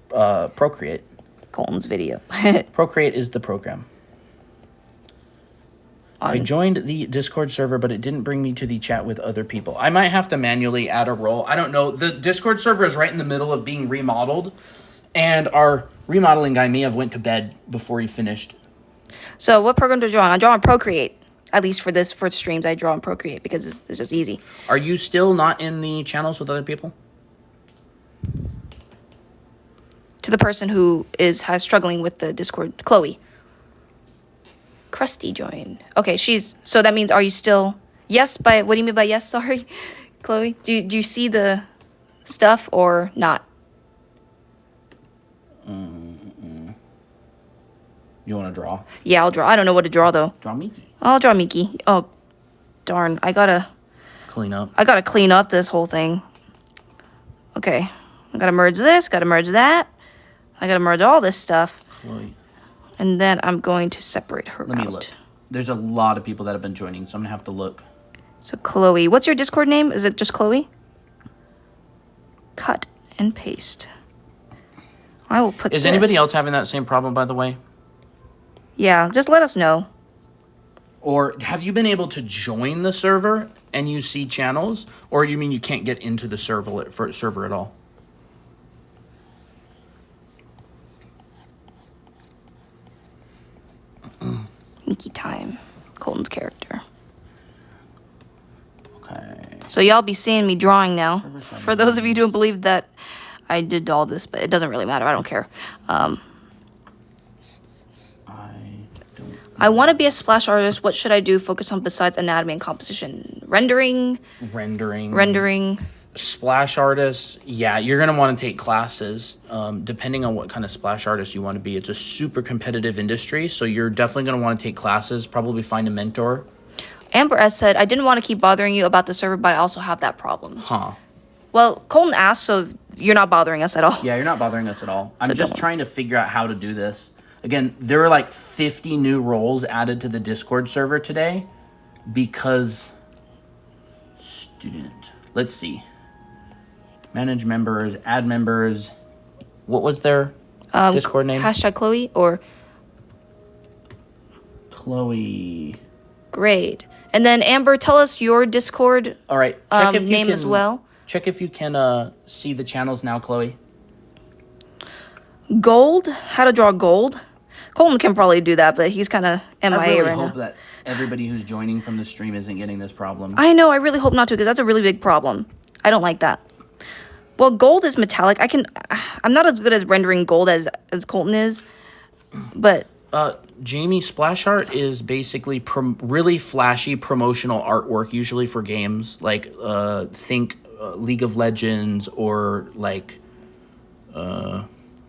Procreate. Colton's video. Procreate is the program. I joined the Discord server, but it didn't bring me to the chat with other people. I might have to manually add a role. I don't know. The Discord server is right in the middle of being remodeled, and our remodeling guy may have went to bed before he finished. So what program do I draw on? I draw on Procreate. At least for streams, I draw on Procreate because it's just easy. Are you still not in the channels with other people? To the person who has struggling with the Discord, Chloe. Krusty joined. Okay, so that means, are you still... Yes, what do you mean by yes? Sorry, Chloe. Do you see the stuff or not? You want to draw? Yeah, I'll draw. I don't know what to draw, though. Draw Mickey. I'll draw Mickey. Oh, darn. I gotta clean up this whole thing. Okay. I gotta merge this, gotta merge that. I gotta merge all this stuff. Chloe. And then I'm going to separate her Let out. me look. There's a lot of people that have been joining, so I'm gonna have to look. So Chloe. What's your Discord name? Is it just Chloe? Cut and paste. I will put Is anybody else having that same problem, by the way? Yeah, just let us know. Or have you been able to join the server and you see channels? Or you mean you can't get into the server at all? Mickey time. Colton's character. Okay. So y'all be seeing me drawing now. For those of you who don't believe that I did all this, but it doesn't really matter. I don't care. I want to be a splash artist. What should I do? Focus on besides anatomy and composition? Rendering. Splash artists. Yeah, you're going to want to take classes. Depending on what kind of splash artist you want to be. It's a super competitive industry, so you're definitely going to want to take classes. Probably find a mentor. Amber S said, I didn't want to keep bothering you about the server, but I also have that problem. Huh. Well, Colton asked, so you're not bothering us at all. Yeah, you're not bothering us at all. I'm So just don't- trying to figure out how to do this. Again, there are like 50 new roles added to the Discord server today because student. Let's see. Manage members, add members. What was their Discord name? Hashtag Chloe or Chloe. great. And then Amber, tell us your Discord All right. Check if you name can, as well. Check if you can see the channels now, Chloe. Gold. How to draw gold. Colton can probably do that, but he's kind of MIA I really right hope now. that everybody who's joining from the stream isn't getting this problem. I know. I really hope not to, because that's a really big problem. I don't like that. Well, gold is metallic. I'm not as good as rendering gold as Colton is, but Jamie Splash Art is basically really flashy promotional artwork, usually for games like think League of Legends or like I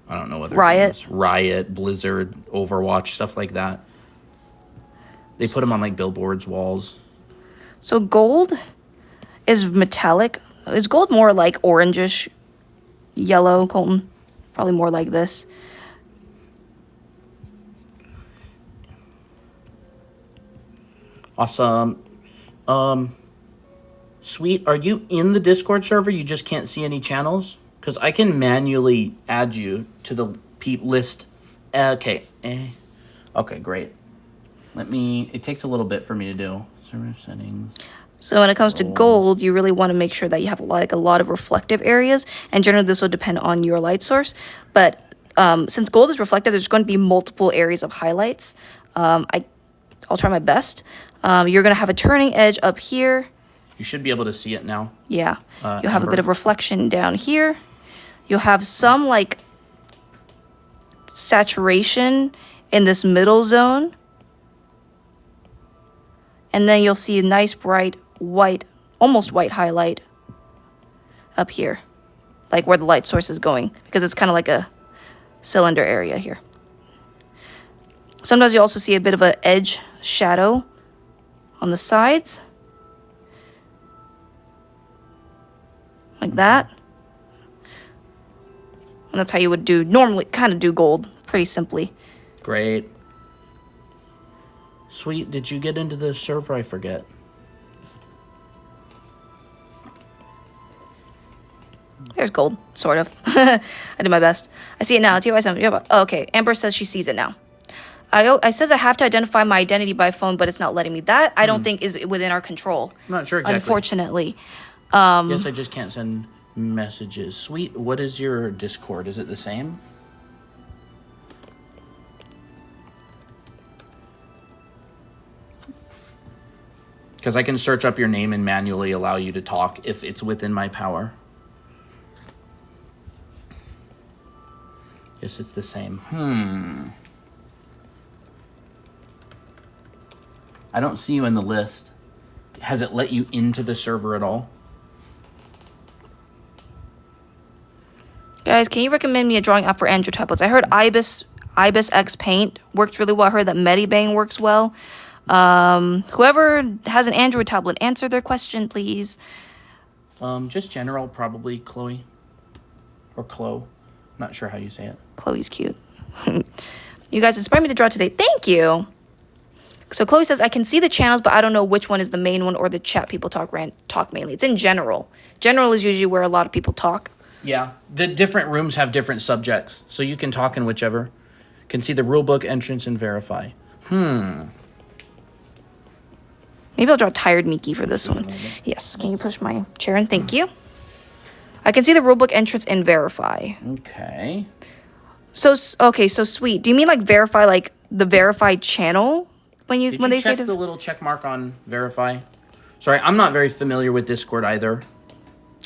don't know what Riot, Blizzard, Overwatch, stuff like that. They put them on like billboards, walls. So gold is metallic. Is gold more like orangish yellow, Colton? Probably more like this. Awesome. Sweet, are you in the Discord server? You just can't see any channels? Because I can manually add you to the peep list. Okay. Okay, great. It takes a little bit for me to do. Server settings. So when it comes to gold, you really want to make sure that you have a lot of reflective areas, and generally this will depend on your light source. But since gold is reflective, there's going to be multiple areas of highlights. I'll try my best. You're going to have a turning edge up here. You should be able to see it now. Yeah. You'll have Amber. a bit of reflection down here. You'll have some like saturation in this middle zone. And then you'll see a nice bright white, almost white highlight up here, like where the light source is going, because it's kind of like a cylinder area here. Sometimes you also see a bit of an edge shadow on the sides, like that. And that's how you would kind of do gold, pretty simply. Great. Sweet, did you get into the server? I forget. There's gold, sort of. I did my best. I see it now. Oh, okay, Amber says she sees it now. I says I have to identify my identity by phone, but it's not letting me. That I don't think is within our control. I'm not sure exactly. Unfortunately. Yes, I just can't send messages. Sweet, what is your Discord? Is it the same? Because I can search up your name and manually allow you to talk if it's within my power. Yes, it's the same. I don't see you in the list. Has it let you into the server at all? Guys, can you recommend me a drawing app for Android tablets? I heard Ibis X Paint worked really well. I heard that Medibang works well. Whoever has an Android tablet, answer their question, please. Just general, probably Chloe. Or Chloe. Not sure how you say it. Chloe's cute. You guys inspired me to draw today. Thank you. So Chloe says, I can see the channels, but I don't know which one is the main one or the chat people talk mainly. It's in general. General is usually where a lot of people talk. Yeah. The different rooms have different subjects, so you can talk in whichever. Can see the rulebook, entrance, and verify. Maybe I'll draw Tired Miki for this one. Yes. Can you push my chair in? Thank you. I can see the rulebook, entrance, and verify. Okay. So sweet. Do you mean like verify, like the verified channel? When they say the little check mark on verify? Sorry, I'm not very familiar with Discord either.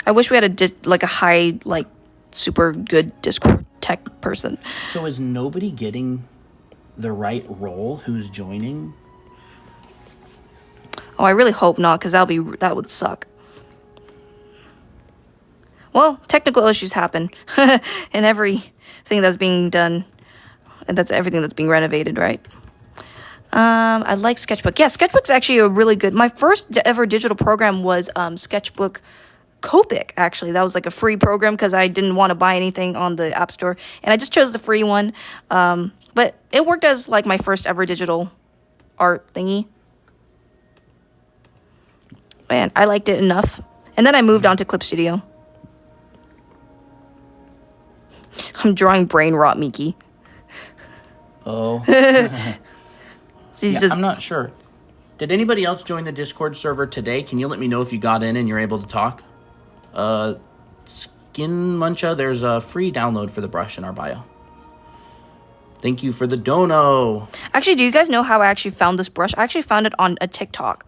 I wish we had a high, like, super good Discord tech person. So is nobody getting the right role who's joining? Oh, I really hope not, because that would suck. Well, technical issues happen in everything that's being done, and that's everything that's being renovated, right? I like Sketchbook. Yeah, Sketchbook's actually a really good. My first ever digital program was Sketchbook Copic, actually. That was like a free program because I didn't want to buy anything on the App Store. And I just chose the free one. But it worked as like my first ever digital art thingy. And I liked it enough. And then I moved on to Clip Studio. I'm drawing Brainrot Miki. Oh. I'm not sure. Did anybody else join the Discord server today? Can you let me know if you got in and you're able to talk? Skin Muncha, there's a free download for the brush in our bio. Thank you for the dono. Actually, do you guys know how I actually found this brush? I actually found it on a TikTok.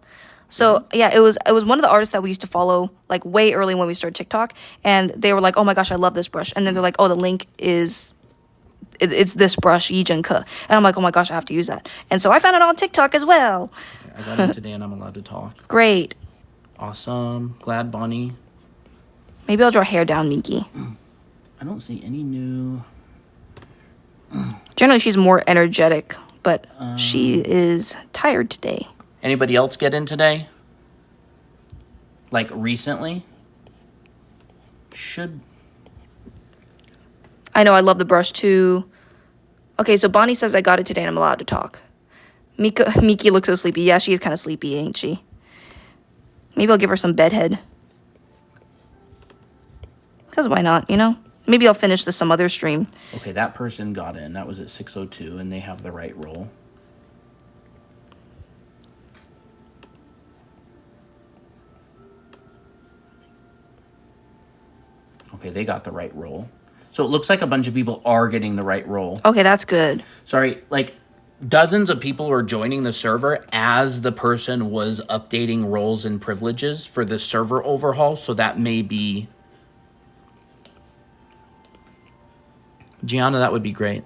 So yeah, it was one of the artists that we used to follow like way early when we started TikTok, and they were like, "Oh my gosh, I love this brush," and then they're like, "Oh, the link is it's this brush, Yijenke," and I'm like, "Oh my gosh, I have to use that," and so I found it on TikTok as well. I got it today, and I'm allowed to talk. Great. Awesome. Glad, Bonnie. Maybe I'll draw hair down, Miki. I don't see any new. Generally, she's more energetic, but she is tired today. Anybody else get in today? Like recently? I know, I love the brush too. Okay, so Bonnie says I got it today and I'm allowed to talk. Miki looks so sleepy. Yeah, she is kind of sleepy, ain't she? Maybe I'll give her some bedhead. Because why not, you know? Maybe I'll finish this some other stream. Okay, that person got in. That was at 6:02 and they have the right role. Okay, they got the right role. So it looks like a bunch of people are getting the right role. Okay, that's good. Sorry, like dozens of people were joining the server as the person was updating roles and privileges for the server overhaul. So that may be... Gianna, that would be great.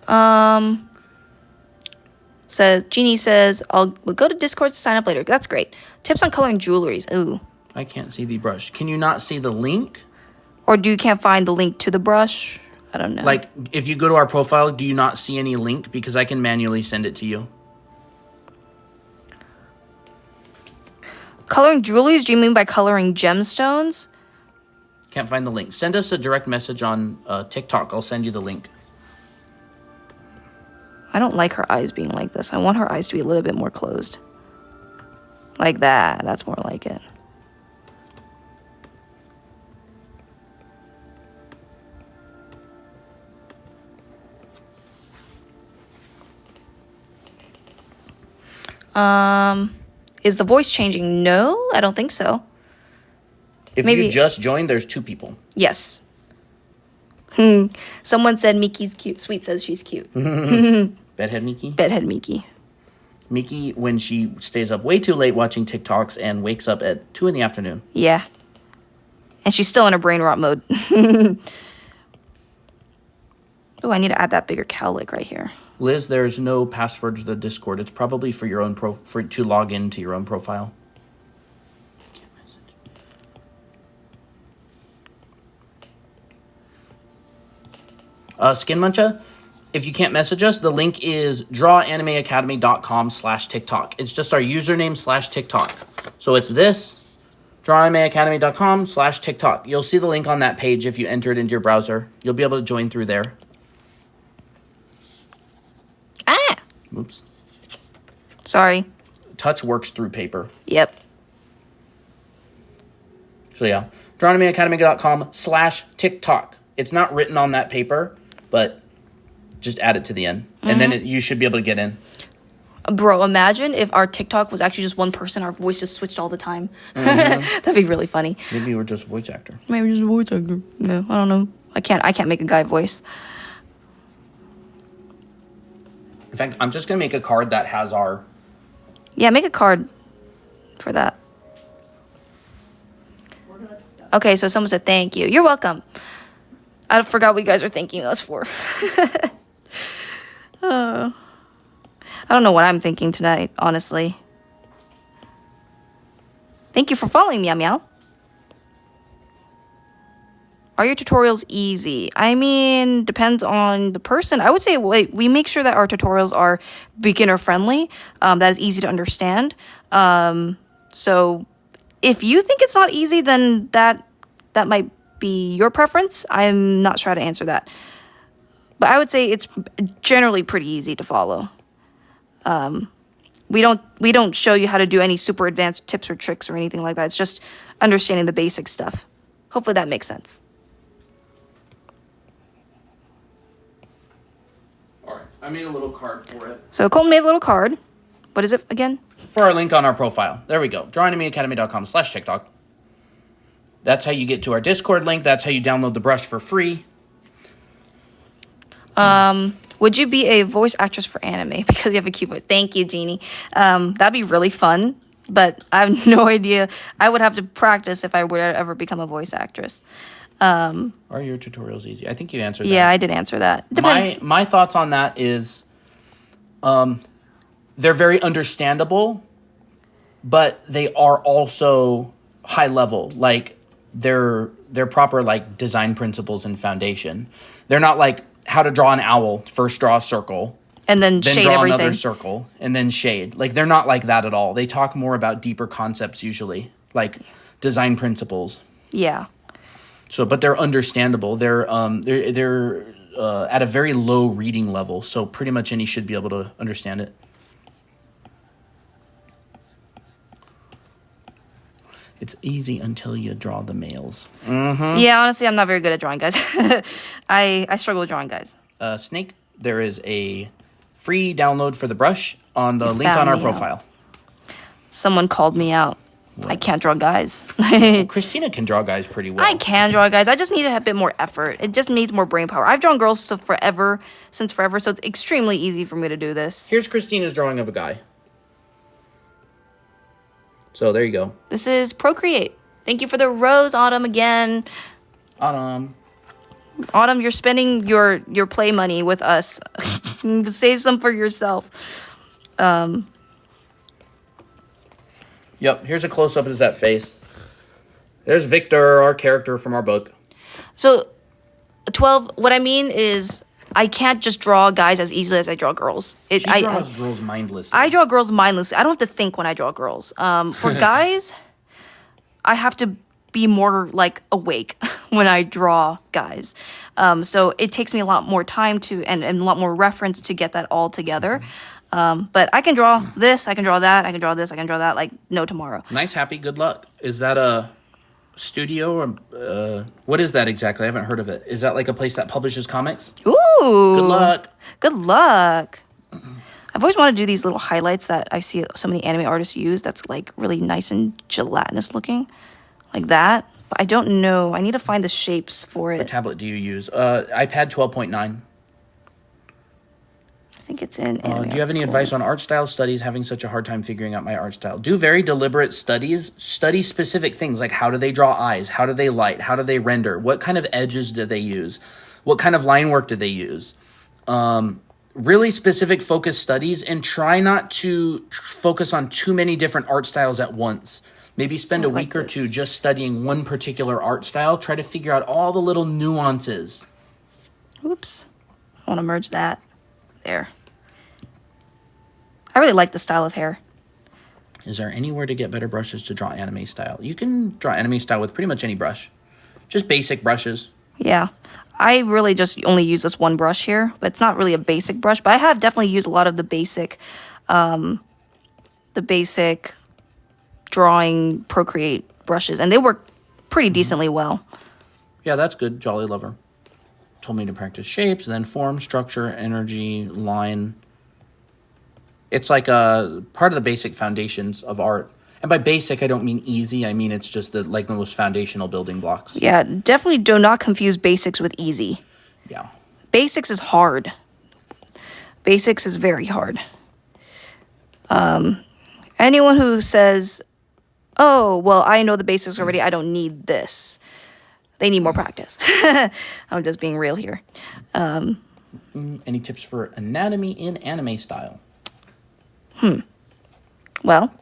So Jeannie says, we'll go to Discord to sign up later. That's great. Tips on coloring jewelries. Ooh. I can't see the brush. Can you not see the link? Or you can't find the link to the brush? I don't know. Like, if you go to our profile, do you not see any link? Because I can manually send it to you. Coloring jewelries? Do you mean by coloring gemstones? Can't find the link. Send us a direct message on TikTok. I'll send you the link. I don't like her eyes being like this. I want her eyes to be a little bit more closed. Like that. That's more like it. Is the voice changing? No, I don't think so. If Maybe. you just joined, there's 2 people. Yes. Someone said Miki's cute. Sweet says she's cute. Bedhead Miki? Bedhead Miki. Miki, when she stays up way too late watching TikToks and wakes up at 2 in the afternoon. Yeah. And she's still in her brain rot mode. Oh, I need to add that bigger cowlick right here. Liz, there's no password to the Discord. It's probably for your own to log into your own profile. Skin Muncha, if you can't message us, the link is drawanimeacademy.com/TikTok. It's just our username /TikTok. So it's this, drawanimeacademy.com/TikTok. You'll see the link on that page if you enter it into your browser. You'll be able to join through there. Ah! Oops. Sorry. Touch works through paper. Yep. So yeah, drawanimeacademy.com/TikTok. It's not written on that paper, but just add it to the end. And then you should be able to get in. Bro, imagine if our TikTok was actually just one person, our voice just switched all the time. That'd be really funny. Maybe we're just a voice actor. Maybe just a voice actor. No, I don't know. I can't make a guy voice. In fact, I'm just going to make a card that has our... Yeah, make a card for that. Okay, so someone said thank you. You're welcome. I forgot what you guys are thanking us for. I don't know what I'm thinking tonight, honestly. Thank you for following me, Meow Meow. Are your tutorials easy? I mean, depends on the person. I would say we make sure that our tutorials are beginner friendly. That is easy to understand. So if you think it's not easy, then that might be your preference. I'm not sure how to answer that. But I would say it's generally pretty easy to follow. We don't show you how to do any super advanced tips or tricks or anything like that. It's just understanding the basic stuff. Hopefully that makes sense. All right, I made a little card for it. So Colton made a little card. What is it again? For our link on our profile. There we go. DrawAnimeAcademy.com/TikTok. That's how you get to our Discord link. That's how you download the brush for free. Would you be a voice actress for anime because you have a cute voice? Thank you, Jeannie. That'd be really fun, but I have no idea. I would have to practice if I would ever become a voice actress. Are your tutorials easy? I think you answered that. Yeah, I did answer that. Depends. My thoughts on that is, they're very understandable, but they are also high level. Like they're proper like design principles and foundation. They're not like how to draw an owl. First draw a circle. And then shade draw everything. Another circle and then shade. Like they're not like that at all. They talk more about deeper concepts usually, like design principles. Yeah. So, but they're understandable. They're at a very low reading level, so pretty much any should be able to understand it. It's easy until you draw the males. Mm-hmm. Yeah, honestly, I'm not very good at drawing, guys. I struggle with drawing, guys. Snake, there is a free download for the brush on the link on our profile. Someone called me out. What? I can't draw guys. Well, Christina can draw guys pretty well. I can draw guys. I just need a bit more effort. It just needs more brain power. I've drawn girls since forever, so it's extremely easy for me to do this. Here's Christina's drawing of a guy. So there you go. This is Procreate. Thank you for the rose, Autumn, again. Autumn, you're spending your play money with us. Save some for yourself. Yep, here's a close-up of that face. There's Victor, our character from our book. So, 12, what I mean is I can't just draw guys as easily as I draw girls. She draws girls mindlessly. I draw girls mindlessly. I don't have to think when I draw girls. For guys, I have to be more like awake when I draw guys. So it takes me a lot more time and a lot more reference to get that all together. But I can draw this, I can draw that, I can draw this, I can draw that like no tomorrow. Nice, happy, good luck. Is that a studio or what is that exactly? I haven't heard of it. Is that like a place that publishes comics? Ooh. Good luck. Good luck. I've always wanted to do these little highlights that I see so many anime artists use that's like really nice and gelatinous looking. Like that. But I don't know. I need to find the shapes for it. What tablet do you use? iPad 12.9. I think it's in anime. Do you have any advice on art style studies? Having such a hard time figuring out my art style. Do very deliberate studies. Study specific things like how do they draw eyes? How do they light? How do they render? What kind of edges do they use? What kind of line work do they use? Really specific focus studies, and try not to focus on too many different art styles at once. Maybe spend a week or two just studying one particular art style. Try to figure out all the little nuances. Oops. I want to merge that. There. I really like the style of hair. Is there anywhere to get better brushes to draw anime style? You can draw anime style with pretty much any brush. Just basic brushes. Yeah. I really just only use this one brush here, but it's not really a basic brush, but I have definitely used a lot of the basic drawing Procreate brushes, and they work pretty decently well. Yeah, that's good. Jolly Lover told me to practice shapes, then form, structure, energy, line. It's like a part of the basic foundations of art. And by basic, I don't mean easy. I mean it's just the most foundational building blocks. Yeah, definitely do not confuse basics with easy. Yeah. Basics is hard. Basics is very hard. Anyone who says, oh, well, I know the basics already, I don't need this. They need more practice. I'm just being real here. Any tips for anatomy in anime style? Well,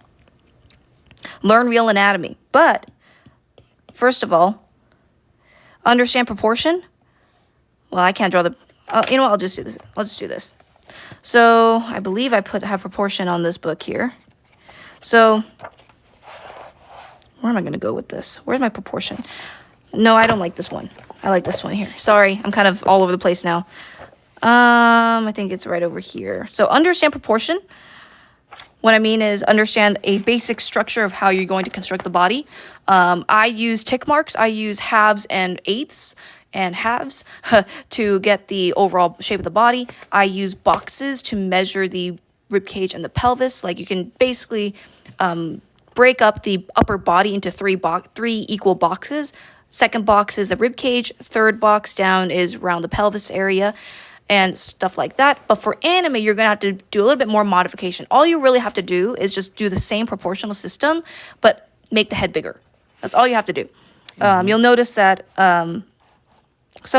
learn real anatomy. But, first of all, understand proportion. Well, I can't draw the... you know what? I'll just do this. I'll just do this. So, I believe I have proportion on this book here. So, Where am I going to go with this? Where's my proportion? No, I don't like this one. I like this one here. Sorry, I'm kind of all over the place now. I think it's right over here. So understand proportion. What I mean is understand a basic structure of how you're going to construct the body. I use tick marks. I use halves and eighths and halves to get the overall shape of the body. I use boxes to measure the rib cage and the pelvis. Like you can basically break up the upper body into three equal boxes. Second box is the rib cage. Third box down is around the pelvis area and stuff like that. But for anime, you're going to have to do a little bit more modification. All you really have to do is just do the same proportional system, but make the head bigger. That's all you have to do. You'll notice that some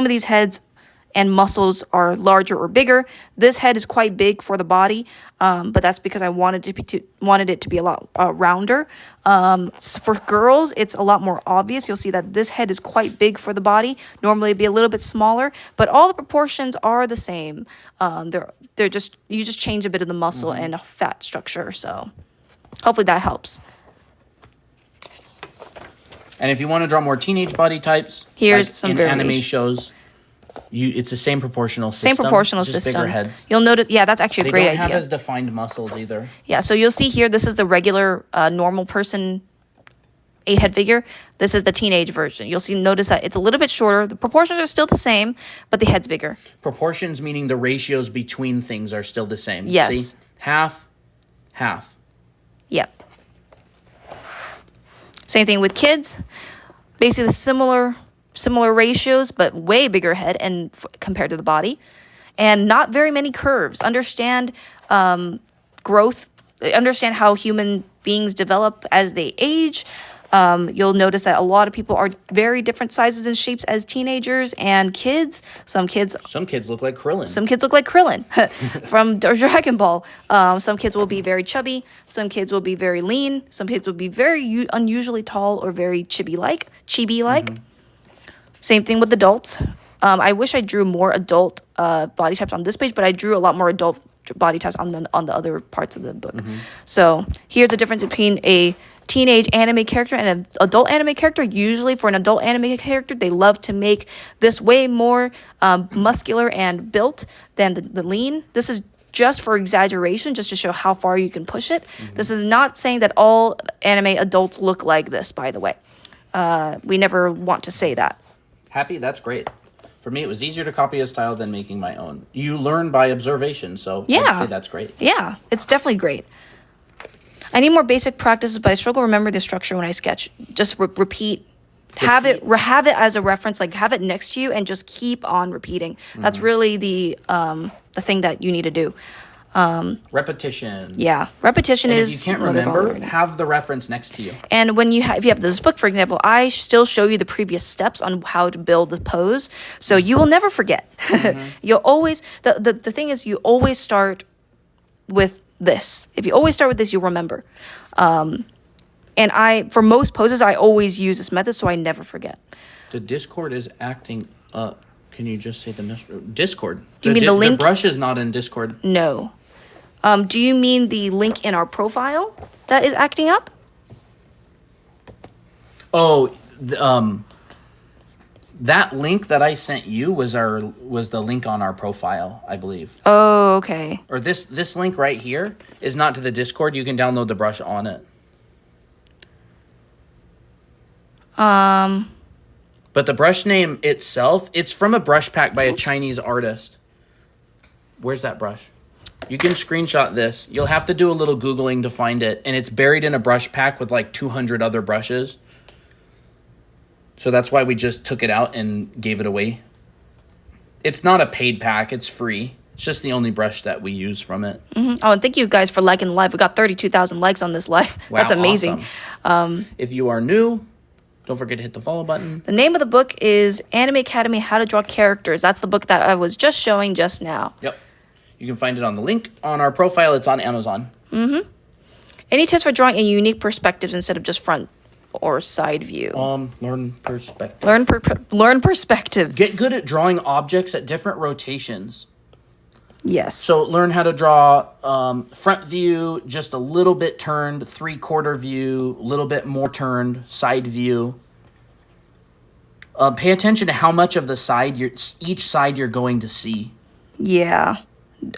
of these heads and muscles are larger or bigger. This head is quite big for the body, but that's because I wanted it to be a lot rounder. For girls, it's a lot more obvious. You'll see that this head is quite big for the body. Normally, it'd be a little bit smaller, but all the proportions are the same. They're just you just change a bit of the muscle and fat structure. So, hopefully that helps. And if you want to draw more teenage body types, here's like some in variation. anime shows. It's the same proportional system. Same proportional just system. Bigger heads. You'll notice, yeah, that's actually a great idea. They don't have as defined muscles either. Yeah, so you'll see here, this is the regular normal person 8-head figure. This is the teenage version. You'll notice that it's a little bit shorter. The proportions are still the same, but the head's bigger. Proportions meaning the ratios between things are still the same. Yes. See? Half, half. Yep. Same thing with kids. Basically similar ratios, but way bigger head and compared to the body, and not very many curves. Understand growth. Understand how human beings develop as they age. You'll notice that a lot of people are very different sizes and shapes as teenagers and kids. Some kids look like Krillin. Some kids look like Krillin from Dragon Ball. Some kids will be very chubby. Some kids will be very lean. Some kids will be very unusually tall or very chibi-like. Same thing with adults. I wish I drew more adult body types on this page, but I drew a lot more adult body types on the other parts of the book. So here's the difference between a teenage anime character and an adult anime character. Usually for an adult anime character, they love to make this way more muscular and built than the lean. This is just for exaggeration, just to show how far you can push it. This is not saying that all anime adults look like this, by the way. We never want to say that. Happy? That's great. For me, it was easier to copy a style than making my own. You learn by observation, so yeah. I'd say that's great. Yeah, it's definitely great. I need more basic practices, but I struggle remember the structure when I sketch. Just repeat. Have it as a reference, like have it next to you, and just keep on repeating. That's really the thing that you need to do. Repetition. Yeah, repetition and is. If you can't remember, have the reference next to you. And when if you have this book, for example, I still show you the previous steps on how to build the pose, so you will never forget. You'll always the thing is you always start with this. If you always start with this, you'll remember. And for most poses, I always use this method, so I never forget. The Discord is acting up. Can you just say the Discord? Do you mean the link? The brush is not in Discord. No. Do you mean the link in our profile that is acting up? Oh, that link that I sent you was the link on our profile, I believe. Oh, okay. Or this link right here is not to the Discord. You can download the brush on it. But the brush name itself, it's from a brush pack by a Chinese artist. Where's that brush? You can screenshot this. You'll have to do a little Googling to find it. And it's buried in a brush pack with like 200 other brushes. So that's why we just took it out and gave it away. It's not a paid pack. It's free. It's just the only brush that we use from it. Oh, and thank you guys for liking the live. We got 32,000 likes on this live. Wow, that's amazing. Awesome. If you are new, don't forget to hit the follow button. The name of the book is Anime Academy How to Draw Characters. That's the book that I was just showing just now. Yep. You can find it on the link on our profile. It's on Amazon. Any tips for drawing in unique perspectives instead of just front or side view? Learn perspective. Learn perspective. Get good at drawing objects at different rotations. Yes. So learn how to draw front view, just a little bit turned, 3/4 view, a little bit more turned, side view. Pay attention to how much of the side each side you're going to see. Yeah.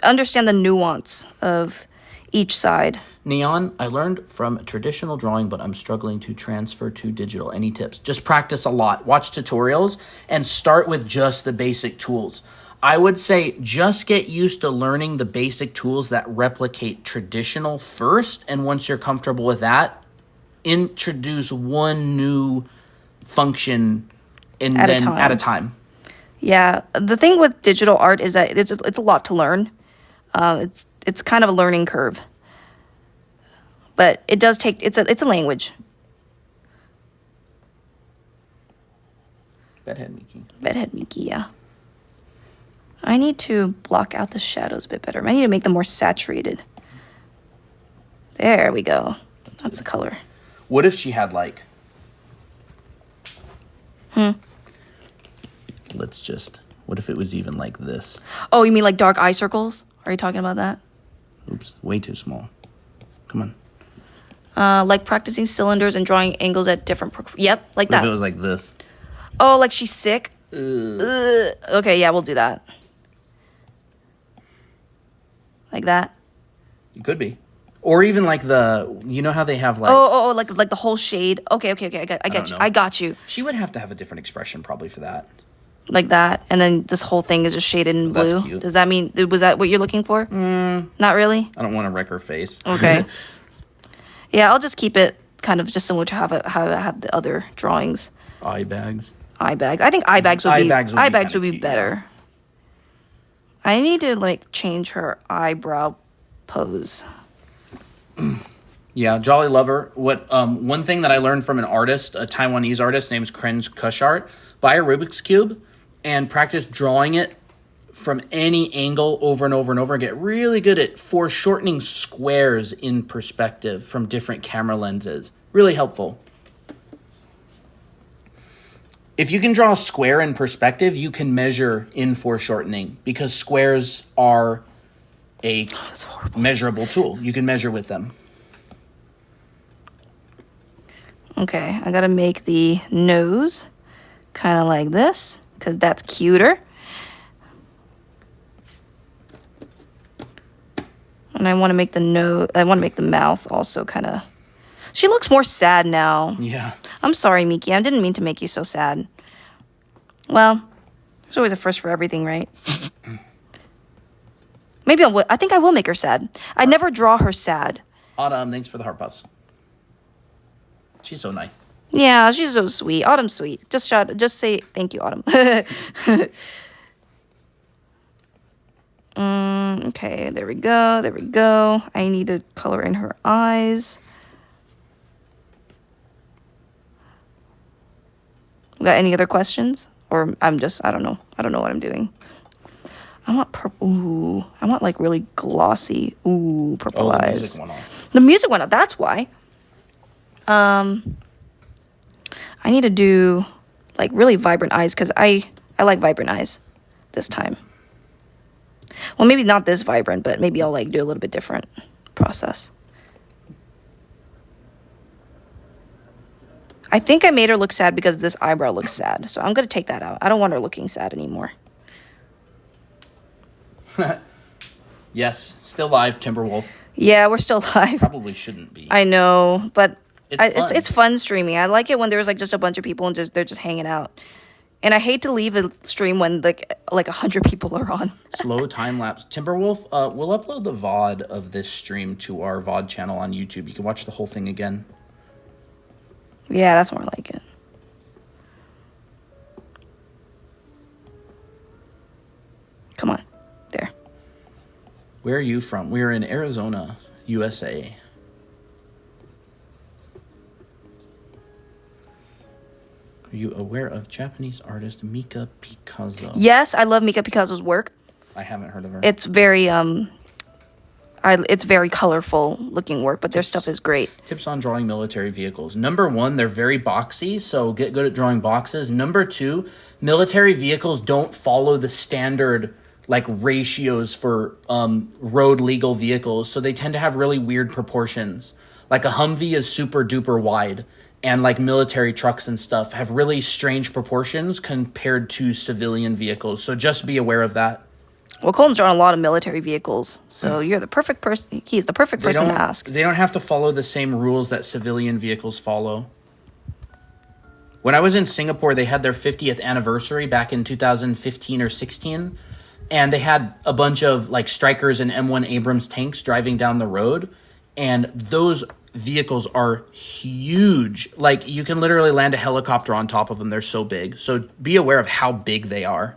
Understand the nuance of each side. Neon, I learned from traditional drawing, but I'm struggling to transfer to digital. Any tips? Just practice a lot. Watch tutorials and start with just the basic tools. I would say just get used to learning the basic tools that replicate traditional first. And once you're comfortable with that, introduce one new function at a time. Yeah. The thing with digital art is that it's a lot to learn. It's kind of a learning curve. But it does take, it's a language. Bedhead Miki, yeah. I need to block out the shadows a bit better. I need to make them more saturated. There we go. That's the color. What if she had like... What if it was even like this? Oh, you mean like dark eye circles? Are you talking about that? Oops, way too small. Come on. Like practicing cylinders and drawing angles at different... Yep, like that. If it was like this. Oh, like she's sick? Ugh. Okay, yeah, we'll do that. Like that. It could be. Or even like you know how they have like... Oh, like the whole shade. Okay, I got you. She would have to have a different expression probably for that. Like that, and then this whole thing is just shaded in blue. That's cute. Does that mean, was that what you're looking for? Not really? I don't want to wreck her face. Okay. Yeah, I'll just keep it kind of just similar to how I have the other drawings. Eye bags. Eye bag. I think eye bags would be cute, better. Yeah. I need to like change her eyebrow pose. Yeah, Jolly Lover. What one thing that I learned from an artist, a Taiwanese artist named Krenz Kushart, buy a Rubik's Cube and practice drawing it from any angle over and over and over. Get really good at foreshortening squares in perspective from different camera lenses. Really helpful. If you can draw a square in perspective, you can measure in foreshortening because squares are a measurable tool. You can measure with them. Okay, I gotta make the nose kind of like this because that's cuter. And I want to make the nose, I want to make the mouth also kind of... She looks more sad now. Yeah. I'm sorry, Miki. I didn't mean to make you so sad. Well, there's always a first for everything, right? Maybe I think I will make her sad. I never draw her sad. Autumn, thanks for the heart puffs. She's so nice. Yeah, she's so sweet. Autumn's sweet. Just say thank you, Autumn. Okay, there we go. I need to color in her eyes. Got any other questions? Or I don't know. I don't know what I'm doing. I want purple. Ooh, I want like really glossy. Ooh, purple eyes. The music went off. The music went off. That's why. I need to do like really vibrant eyes because I like vibrant eyes this time. Well, maybe not this vibrant, but maybe I'll like do a little bit different process. I think I made her look sad because this eyebrow looks sad. So I'm going to take that out. I don't want her looking sad anymore. Yes, still live, Timberwolf. Yeah, we're still live. Probably shouldn't be. I know, but it's fun streaming. I like it when there's like just a bunch of people and they're just hanging out. And I hate to leave a stream when like 100 people are on. Slow time lapse. Timberwolf, we'll upload the VOD of this stream to our VOD channel on YouTube. You can watch the whole thing again. Yeah, that's more like it. Come on. There. Where are you from? We're in Arizona, USA. Are you aware of Japanese artist Mika Picasso? Yes, I love Mika Picasso's work. I haven't heard of her. It's very it's very colorful looking work, but their stuff is great. Tips on drawing military vehicles. Number 1, they're very boxy, so get good at drawing boxes. Number 2, military vehicles don't follow the standard like ratios for road legal vehicles. So they tend to have really weird proportions. Like a Humvee is super duper wide, and like military trucks and stuff have really strange proportions compared to civilian vehicles. So just be aware of that. Well, Colton's drawn a lot of military vehicles, so you're the perfect person. He's the perfect person to ask. They don't have to follow the same rules that civilian vehicles follow. When I was in Singapore, they had their 50th anniversary back in 2015 or 16, and they had a bunch of like Strykers and M1 Abrams tanks driving down the road, and those vehicles are huge. Like, you can literally land a helicopter on top of them. They're so big. So be aware of how big they are.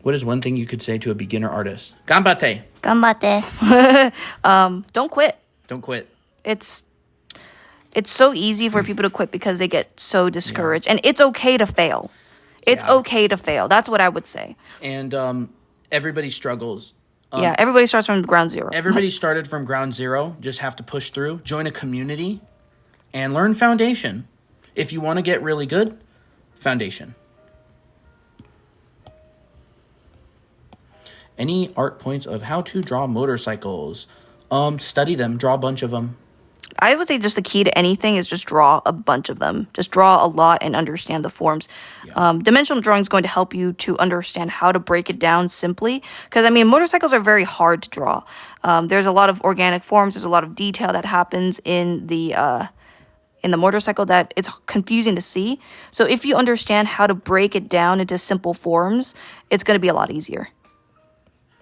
What is one thing you could say to a beginner artist? Ganbate. Ganbate. Don't quit. Don't quit. It's so easy for people to quit because they get so discouraged. And it's okay to fail. It's okay to fail. That's what I would say. And everybody struggles. Everybody starts from ground zero. Everybody started from ground zero. Just have to push through. Join a community and learn foundation. If you want to get really good, foundation. Any art points of how to draw motorcycles? Study them. Draw a bunch of them. I would say just the key to anything is just draw a bunch of them. Just draw a lot and understand the forms. Yeah. Dimensional drawing is going to help you to understand how to break it down simply. Because, I mean, motorcycles are very hard to draw. There's a lot of organic forms. There's a lot of detail that happens in the motorcycle that it's confusing to see. So if you understand how to break it down into simple forms, it's going to be a lot easier.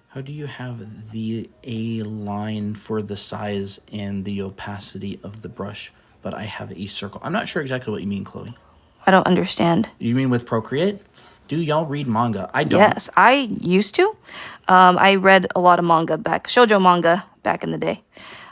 How do you have the A line for the size and the opacity of the brush, but I have a circle? I'm not sure exactly what you mean, Chloe. I don't understand. You mean with Procreate? Do y'all read manga? I don't. Yes, I used to. I read a lot of manga shoujo manga back in the day.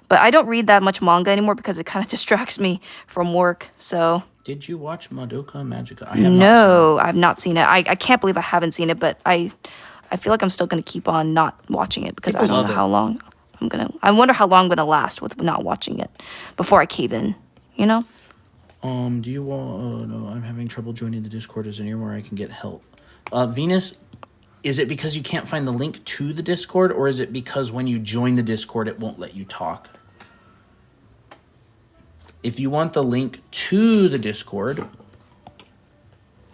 But I don't read that much manga anymore because it kind of distracts me from work, so... Did you watch Madoka Magica? I've not seen it. I can't believe I haven't seen it, but I feel like I'm still going to keep on not watching it because I don't know how long I wonder how long I'm going to last with not watching it before I cave in, you know? Do you want... Oh, no, I'm having trouble joining the Discord. Is there anywhere I can get help? Venus, is it because you can't find the link to the Discord, or is it because when you join the Discord, it won't let you talk? If you want the link to the Discord...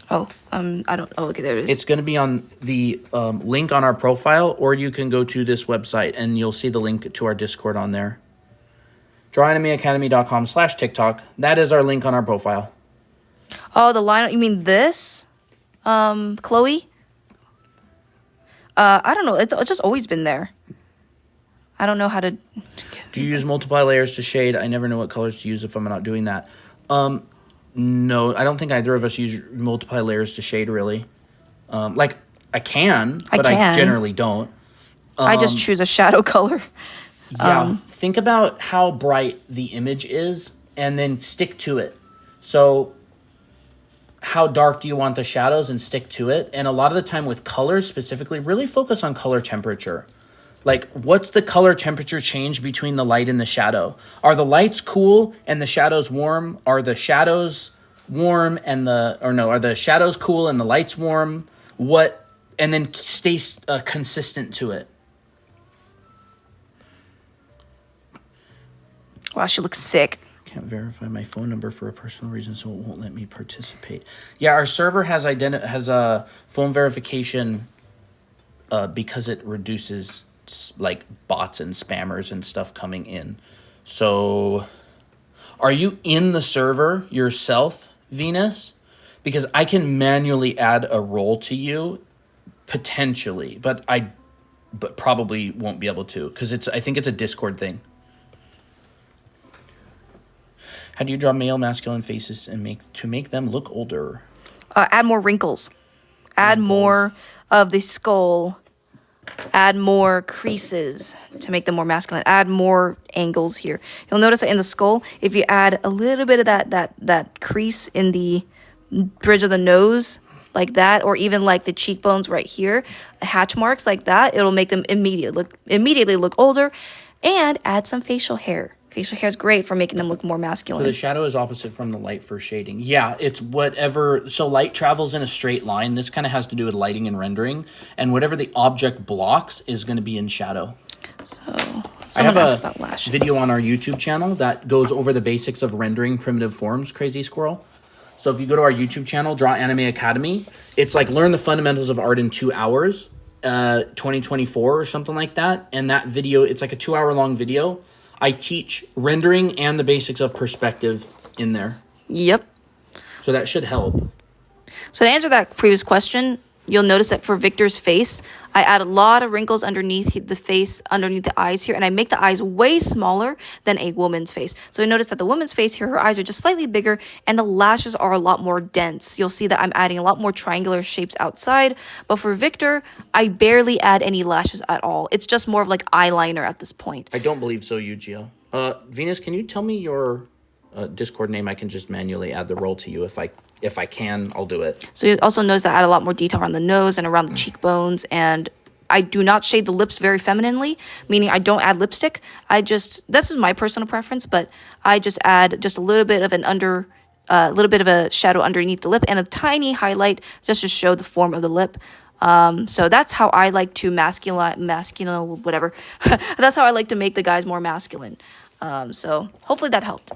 okay, there it is. It's going to be on the link on our profile, or you can go to this website and you'll see the link to our Discord on there. DrawAnimeAcademy.com/TikTok. That is our link on our profile. Oh, the line, you mean this? Chloe? I don't know. It's just always been there. I don't know how to... Do you use multiply layers to shade? I never know what colors to use if I'm not doing that. No, I don't think either of us use multiply layers to shade, really. Like, I can, but I generally don't. I just choose a shadow color. Yeah, think about how bright the image is, and then stick to it. So, how dark do you want the shadows, and stick to it? And a lot of the time with colors specifically, really focus on color temperature. Like, what's the color temperature change between the light and the shadow? Are the lights cool and the shadows warm? Are the shadows warm and are the shadows cool and the lights warm? And then stay consistent to it. Wow, she looks sick. Can't verify my phone number for a personal reason, so it won't let me participate. Yeah, our server has a phone verification because it reduces like bots and spammers and stuff coming in. So are you in the server yourself, Venus? Because I can manually add a role to you potentially, but probably won't be able to because I think it's a Discord thing. How do you draw male masculine faces and make them look older? Add more wrinkles. Add more of the skull. Add more creases to make them more masculine. Add more angles here. You'll notice that in the skull, if you add a little bit of that crease in the bridge of the nose, like that, or even like the cheekbones right here, hatch marks like that, it'll make them immediately look older. And add some facial hair. Facial hair is great for making them look more So masculine. the shadow is opposite from the light for shading. Yeah, it's whatever. So light travels in a straight line. This kind of has to do with lighting and rendering. And whatever the object blocks is going to be in shadow. So I someone have asked a about lashes. video on our YouTube channel that goes over the basics of rendering primitive forms, Crazy Squirrel. So if you go to our YouTube channel, Draw Anime Academy, it's like learn the fundamentals of art in 2 hours, 2024 or something like that. And that video, it's like a 2-hour long video. I teach rendering and the basics of perspective in there. Yep. So that should help. So to answer that previous question, you'll notice that for Victor's face, I add a lot of wrinkles underneath the face, underneath the eyes here, and I make the eyes way smaller than a woman's face. So you notice that the woman's face here, her eyes are just slightly bigger, and the lashes are a lot more dense. You'll see that I'm adding a lot more triangular shapes outside, but for Victor, I barely add any lashes at all. It's just more of like eyeliner at this point. I don't believe so, Yu-Gi-Oh. Venus, can you tell me your Discord name? I can just manually add the role to you if I can, I'll do it. So you also notice that I add a lot more detail around the nose and around the cheekbones, and I do not shade the lips very femininely, meaning I don't add lipstick. This is my personal preference, but I just add just a little bit of little bit of a shadow underneath the lip and a tiny highlight just to show the form of the lip. So that's how I like to whatever. That's how I like to make the guys more masculine. So hopefully that helped.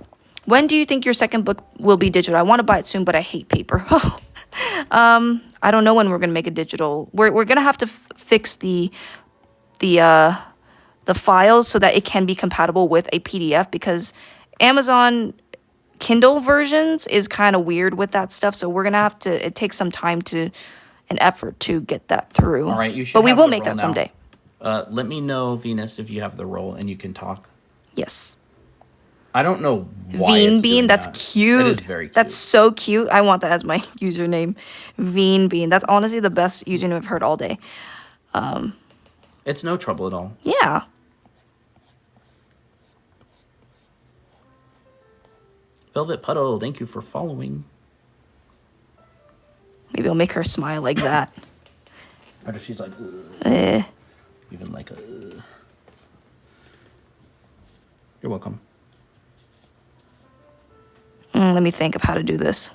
When do you think your second book will be digital? I want to buy it soon, but I hate paper. I don't know when we're gonna make a digital. We're gonna have to fix the files so that it can be compatible with a PDF, because Amazon Kindle versions is kind of weird with that stuff. So we're gonna have to. It takes some time and effort to get that through. All right, you should. But we will make that someday. Let me know, Venus, if you have the role and you can talk. Yes. I don't know why Veen Bean, that's cute. It is very cute. That's so cute. I want that as my username. Veen Bean. That's honestly the best username I've heard all day. It's no trouble at all. Yeah. Velvet Puddle, thank you for following. Maybe I'll make her smile like that. Or if she's like, even like a. You're welcome. Let me think of how to do this.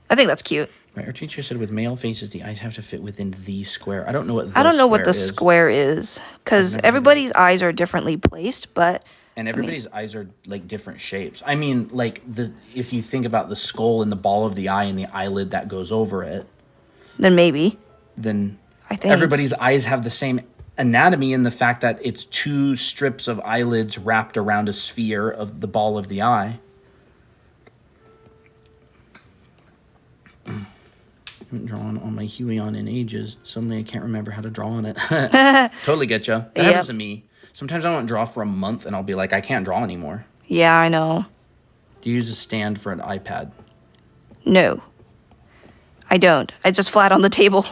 I think that's cute. Right, our teacher said with male faces, the eyes have to fit within the square. I don't know what the square is, because everybody's eyes are differently placed, but... And everybody's eyes are like different shapes. I mean, like if you think about the skull and the ball of the eye and the eyelid that goes over it... Then maybe. Then I think everybody's eyes have the same anatomy in the fact that it's 2 strips of eyelids wrapped around a sphere of the ball of the eye. I haven't drawn on my Huion in ages. Suddenly I can't remember how to draw on it. Totally get you. That happens to me. Sometimes I won't draw for a month and I'll be like, I can't draw anymore. Yeah, I know. Do you use a stand for an iPad? No. I don't. It's just flat on the table.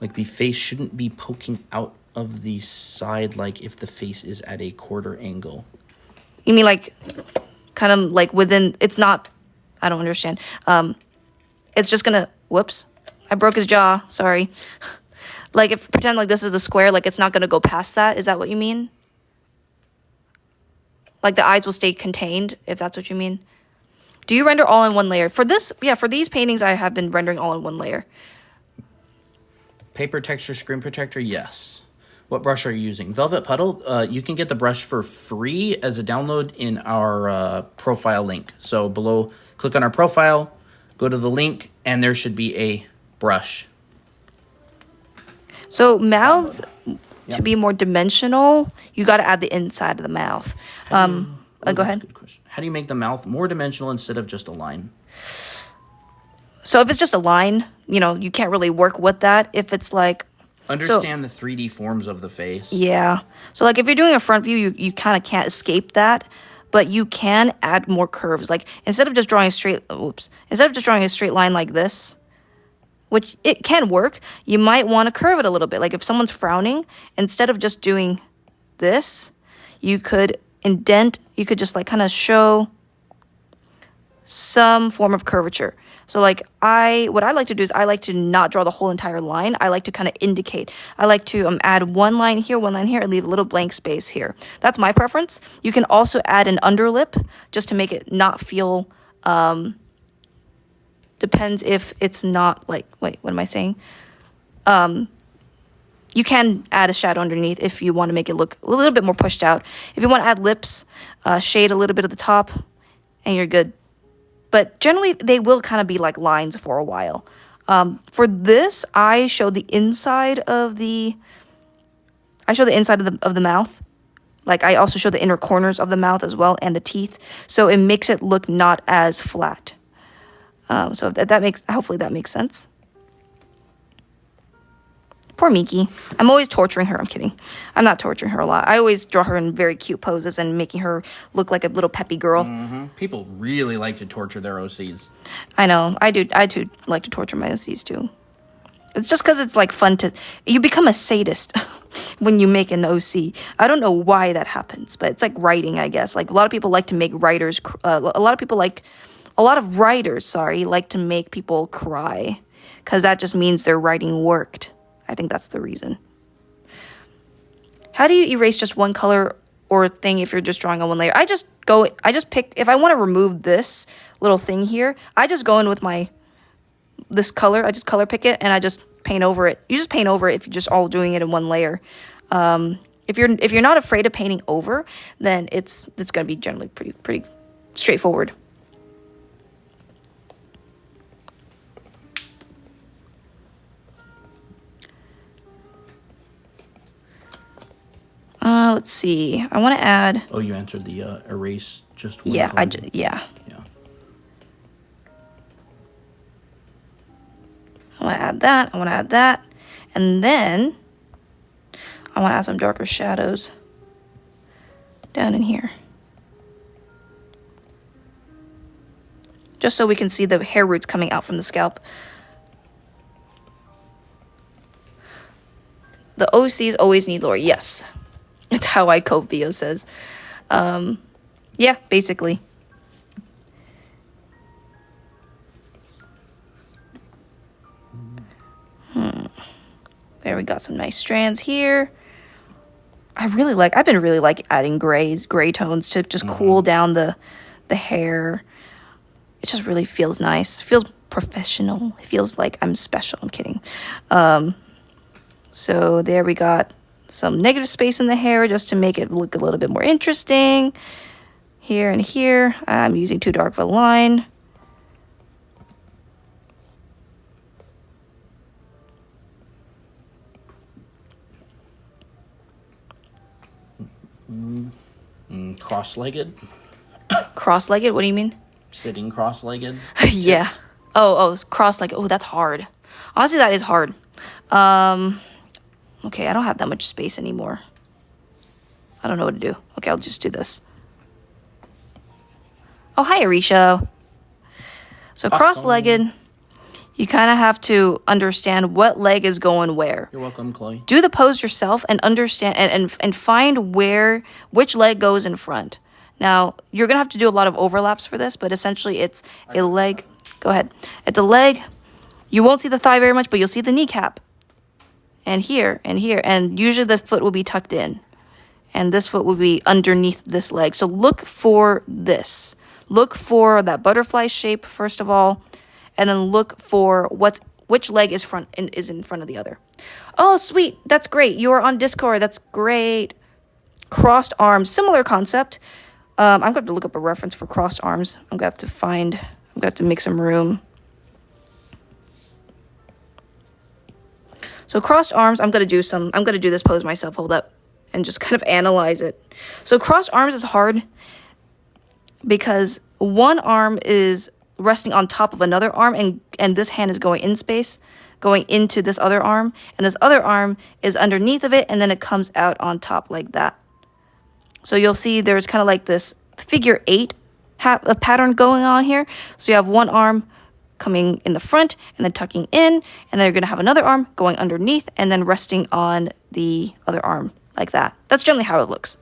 Like the face shouldn't be poking out of the side, like if the face is at a quarter angle. You mean like kind of like within, it's not, I don't understand. It's just gonna, whoops, I broke his jaw, sorry. Like if pretend like this is the square, like it's not gonna go past that. Is that what you mean? Like the eyes will stay contained, if that's what you mean. Do you render all in one layer? For this, yeah, for these paintings, I have been rendering all in one layer. Paper texture screen protector, yes. What brush are you using? Velvet Puddle, you can get the brush for free as a download in our profile link. So below, click on our profile, go to the link, and there should be a brush. So mouths, to be more dimensional, you got to add the inside of the mouth. Go ahead. Good question. How do you make the mouth more dimensional instead of just a line? So if it's just a line, you know, you can't really work with that. If it's like... Understand the 3D forms of the face. Yeah. So like if you're doing a front view, you kind of can't escape that. But you can add more curves. Like instead of just drawing a straight... Instead of just drawing a straight line like this, which it can work, you might want to curve it a little bit. Like if someone's frowning, instead of just doing this, you could indent, you could just like kind of show some form of curvature. So like what I like to do is I like to not draw the whole entire line. I like to kind of indicate. I like to add one line here, and leave a little blank space here. That's my preference. You can also add an underlip just to make it not feel, depends if it's not like, wait, what am I saying? You can add a shadow underneath if you want to make it look a little bit more pushed out. If you want to add lips, shade a little bit at the top, and you're good. But generally, they will kind of be like lines for a while. For this, I show the inside of the mouth. Like I also show the inner corners of the mouth as well, and the teeth. So it makes it look not as flat. So hopefully that makes sense. Poor Miki. I'm always torturing her. I'm kidding. I'm not torturing her a lot. I always draw her in very cute poses and making her look like a little peppy girl. People really like to torture their OCs. I know. I do. I too like to torture my OCs too. It's just because it's like fun to... You become a sadist when you make an OC. I don't know why that happens, but it's like writing, I guess. Like a lot of people like to make writers... a lot of writers like to make people cry. Because that just means their writing worked. I think that's the reason. How do you erase just one color or thing if you're just drawing on one layer? I just pick, if I want to remove this little thing here, I just go in with this color, I just color pick it and I just paint over it. You just paint over it if you're just all doing it in one layer. If you're not afraid of painting over, then it's going to be generally pretty straightforward. Let's see. I want to add... Oh, you answered the erase just one. Yeah, color. Yeah. I want to add that. And then I want to add some darker shadows down in here. Just so we can see the hair roots coming out from the scalp. The OCs always need lore. Yes. It's how I cope, Theo says. Yeah, basically. There we got some nice strands here. I've been really like adding gray tones to just cool down the hair. It just really feels nice. It feels professional. It feels like I'm special. I'm kidding. So there we got some negative space in the hair just to make it look a little bit more interesting. Here and here, I'm using too dark of a line. Cross-legged? Cross-legged? What do you mean? Sitting cross-legged? Yeah. Oh, cross-legged. Oh, that's hard. Honestly, that is hard. Okay, I don't have that much space anymore. I don't know what to do. Okay, I'll just do this. Oh, hi, Arisha. So cross-legged, you kind of have to understand what leg is going where. You're welcome, Chloe. Do the pose yourself and understand and find which leg goes in front. Now, you're going to have to do a lot of overlaps for this, but essentially it's a leg. Go ahead. It's a leg. You won't see the thigh very much, but you'll see the kneecap. And here, and usually the foot will be tucked in. And this foot will be underneath this leg. So look for this. Look for that butterfly shape, first of all. And then look for which leg is in front of the other. Oh, sweet. That's great. You are on Discord. That's great. Crossed arms. Similar concept. I'm going to have to look up a reference for crossed arms. I'm going to have to make some room. So crossed arms, I'm going to do this pose myself, hold up, and just kind of analyze it. So crossed arms is hard because one arm is resting on top of another arm and this hand is going in space, going into this other arm, and this other arm is underneath of it and then it comes out on top like that. So you'll see there's kind of like this figure 8 pattern going on here. So you have one arm coming in the front and then tucking in, and then you're going to have another arm going underneath and then resting on the other arm like that. That's generally how it looks.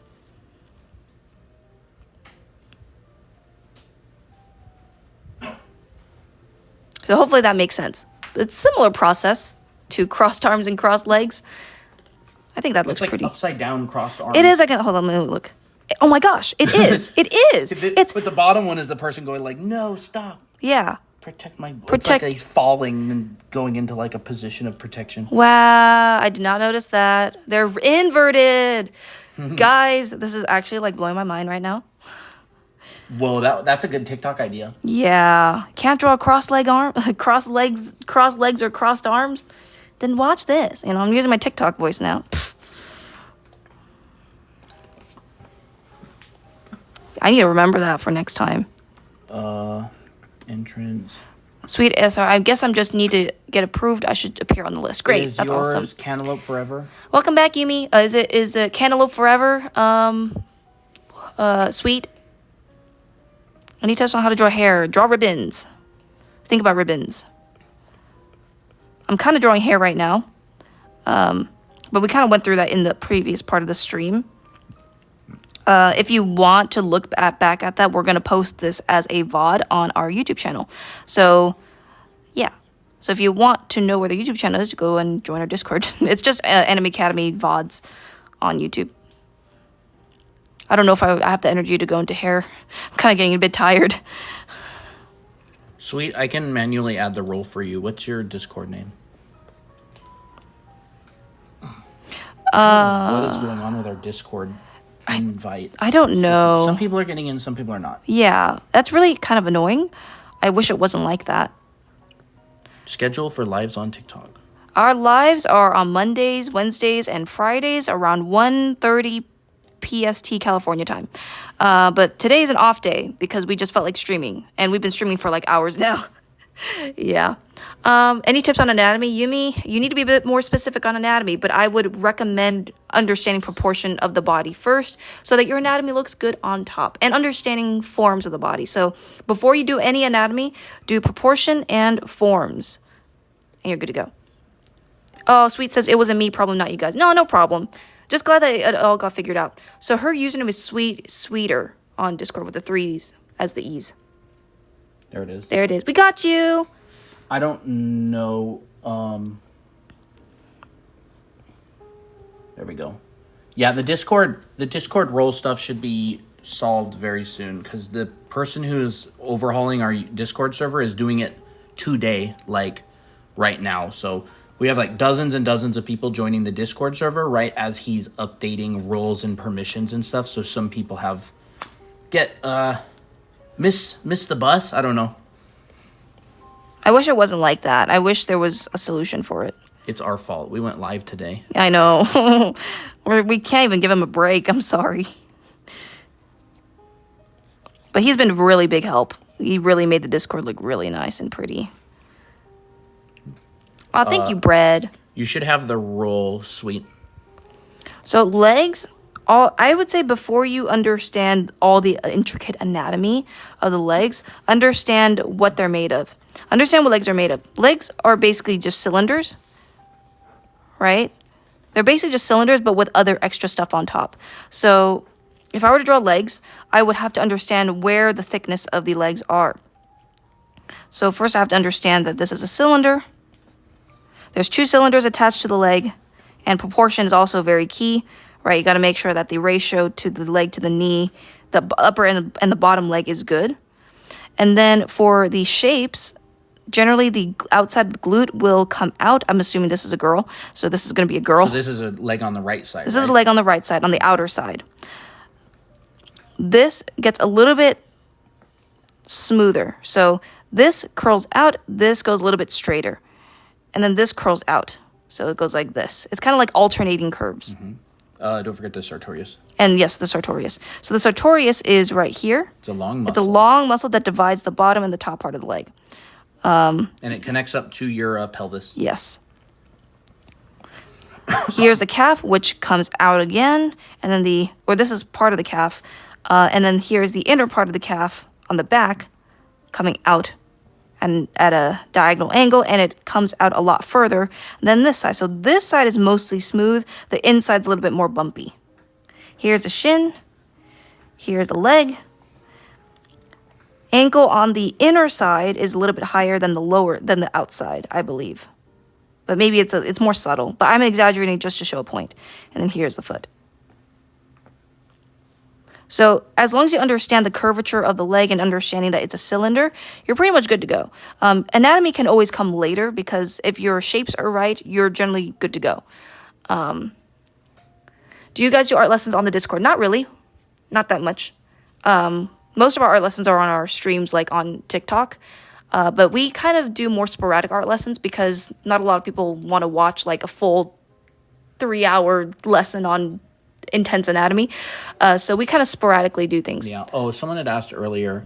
So hopefully that makes sense. It's a similar process to crossed arms and crossed legs. I think that looks like pretty. Upside down crossed arms. It is like hold on, let me look. Oh my gosh, it is. It is. It's But the bottom one is the person going like, no, stop. yeah. Protect my... It's like he's falling and going into like a position of protection. Wow, I did not notice that. They're inverted. Guys, this is actually like blowing my mind right now. Whoa, that's a good TikTok idea. Yeah. Can't draw a cross legs or crossed arms? Then watch this. You know, I'm using my TikTok voice now. I need to remember that for next time. Entrance. Sweet SR. I guess I'm just need to get approved. I should appear on the list. Great. Is That's yours awesome. Cantaloupe Forever? Welcome back, Yumi. Is it Cantaloupe Forever? Sweet. I need tips on how to draw hair. Draw ribbons. Think about ribbons. I'm kind of drawing hair right now. But we kind of went through that in the previous part of the stream. If you want to look back at that, we're going to post this as a VOD on our YouTube channel. So, yeah. So if you want to know where the YouTube channel is, go and join our Discord. It's just Anime Academy VODs on YouTube. I don't know if I have the energy to go into hair. I'm kind of getting a bit tired. Sweet, I can manually add the role for you. What's your Discord name? What is going on with our Discord invite? I don't know. Some people are getting in, some people are not. Yeah, that's really kind of annoying. I wish it wasn't like that. Schedule for lives on TikTok. Our lives are on Mondays, Wednesdays, and Fridays around 1:30 PST California time. But today is an off day because we just felt like streaming. And we've been streaming for like hours now. Yeah. Any tips on anatomy? Yumi, you need to be a bit more specific on anatomy, but I would recommend understanding proportion of the body first so that your anatomy looks good on top and understanding forms of the body. So before you do any anatomy, do proportion and forms and you're good to go. Oh, Sweet says it was a me problem, not you guys. No problem. Just glad that it all got figured out. So her username is Sweeter on Discord with the 3s as the E's. There it is. There it is. We got you. I don't know. There we go. Yeah, the Discord role stuff should be solved very soon because the person who's overhauling our Discord server is doing it today, like right now. So we have like dozens and dozens of people joining the Discord server right as he's updating roles and permissions and stuff. So some people have miss the bus. I don't know. I wish it wasn't like that. I wish there was a solution for it. It's our fault. We went live today. I know. We can't even give him a break. I'm sorry. But he's been really big help. He really made the Discord look really nice and pretty. Oh, thank you, Bread. You should have the role, Sweet. So legs, I would say before you understand all the intricate anatomy of the legs, understand what they're made of. Understand what legs are made of. Legs are basically just cylinders, right? They're basically just cylinders, but with other extra stuff on top. So if I were to draw legs, I would have to understand where the thickness of the legs are. So first I have to understand that this is a cylinder. There's 2 cylinders attached to the leg, and proportion is also very key, right? You got to make sure that the ratio to the leg to the knee, the upper and the bottom leg is good. And then for the shapes, generally the outside glute will come out. I'm assuming this is a girl, so this is going to be a girl. So this is a leg on the right side, This is a leg on the right side, on the outer side. This gets a little bit smoother. So this curls out, this goes a little bit straighter. And then this curls out. So it goes like this. It's kind of like alternating curves. Mm-hmm. Don't forget the sartorius. And yes, the sartorius. So the sartorius is right here. It's a long muscle. It's a long muscle that divides the bottom and the top part of the leg. And it connects up to your pelvis. Yes. Here's the calf, which comes out again. And then this is part of the calf. And then here's the inner part of the calf on the back coming out and at a diagonal angle, and it comes out a lot further than this side. So this side is mostly smooth. The inside's a little bit more bumpy. Here's the shin. Here's the leg. Ankle on the inner side is a little bit higher than the outside, I believe. But maybe it's more subtle. But I'm exaggerating just to show a point. And then here's the foot. So as long as you understand the curvature of the leg and understanding that it's a cylinder, you're pretty much good to go. Anatomy can always come later because if your shapes are right, you're generally good to go. Do you guys do art lessons on the Discord? Not really. Not that much. Most of our art lessons are on our streams, like on TikTok. But we kind of do more sporadic art lessons because not a lot of people want to watch like a full 3-hour lesson on intense anatomy. So we kind of sporadically do things. Yeah. Oh, someone had asked earlier,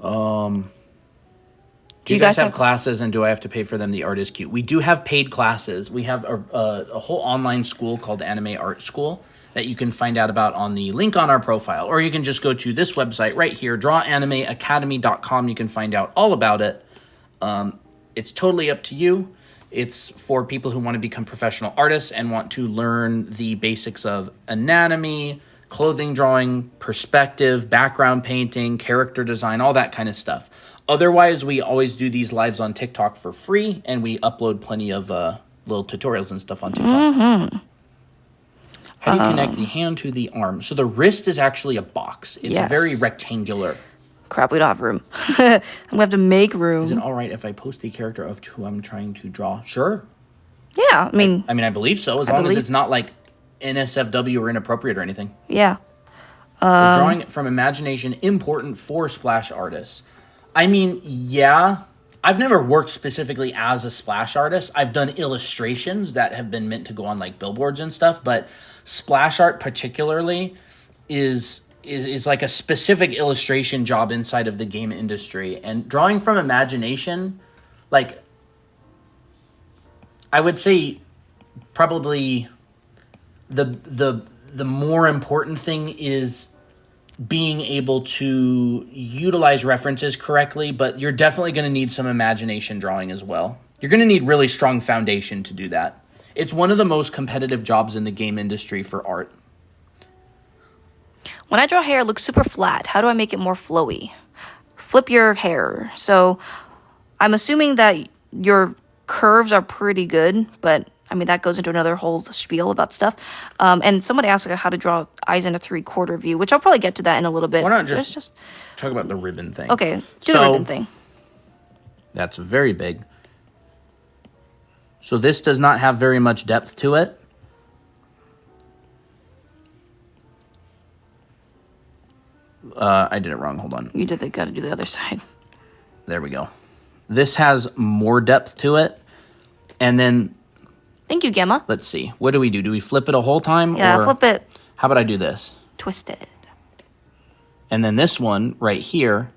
do you guys have classes and do I have to pay for them? The art is cute. We do have paid classes. We have a whole online school called Anime Art School that you can find out about on the link on our profile. Or you can just go to this website right here, drawanimeacademy.com. You can find out all about it. It's totally up to you. It's for people who want to become professional artists and want to learn the basics of anatomy, clothing drawing, perspective, background painting, character design, all that kind of stuff. Otherwise, we always do these lives on TikTok for free, and we upload plenty of little tutorials and stuff on TikTok. Mm-hmm. How do you connect the hand to the arm? So the wrist is actually a box. It's very rectangular. Crap, we don't have room. I'm going to have to make room. Is it all right if I post the character of who I'm trying to draw? Sure. Yeah, I mean, I believe so, as long as it's not like NSFW or inappropriate or anything. Yeah. Is drawing from imagination important for splash artists? I mean, yeah. I've never worked specifically as a splash artist. I've done illustrations that have been meant to go on like billboards and stuff, but splash art particularly is like a specific illustration job inside of the game industry. And drawing from imagination, like, I would say probably the more important thing is being able to utilize references correctly, but you're definitely going to need some imagination drawing as well. You're going to need really strong foundation to do that. It's one of the most competitive jobs in the game industry for art. When I draw hair, it looks super flat. How do I make it more flowy? Flip your hair. So I'm assuming that your curves are pretty good, but I mean, that goes into another whole spiel about stuff. And someone asked how to draw eyes in a 3/4 view, which I'll probably get to that in a little bit. Why not just talk about the ribbon thing? Okay, do the ribbon thing. That's very big. So this does not have very much depth to it. I did it wrong. Hold on. You got to do the other side. There we go. This has more depth to it. And then... Thank you, Gemma. Let's see. What do we do? Do we flip it a whole time? Yeah, flip it. How about I do this? Twist it. And then this one right here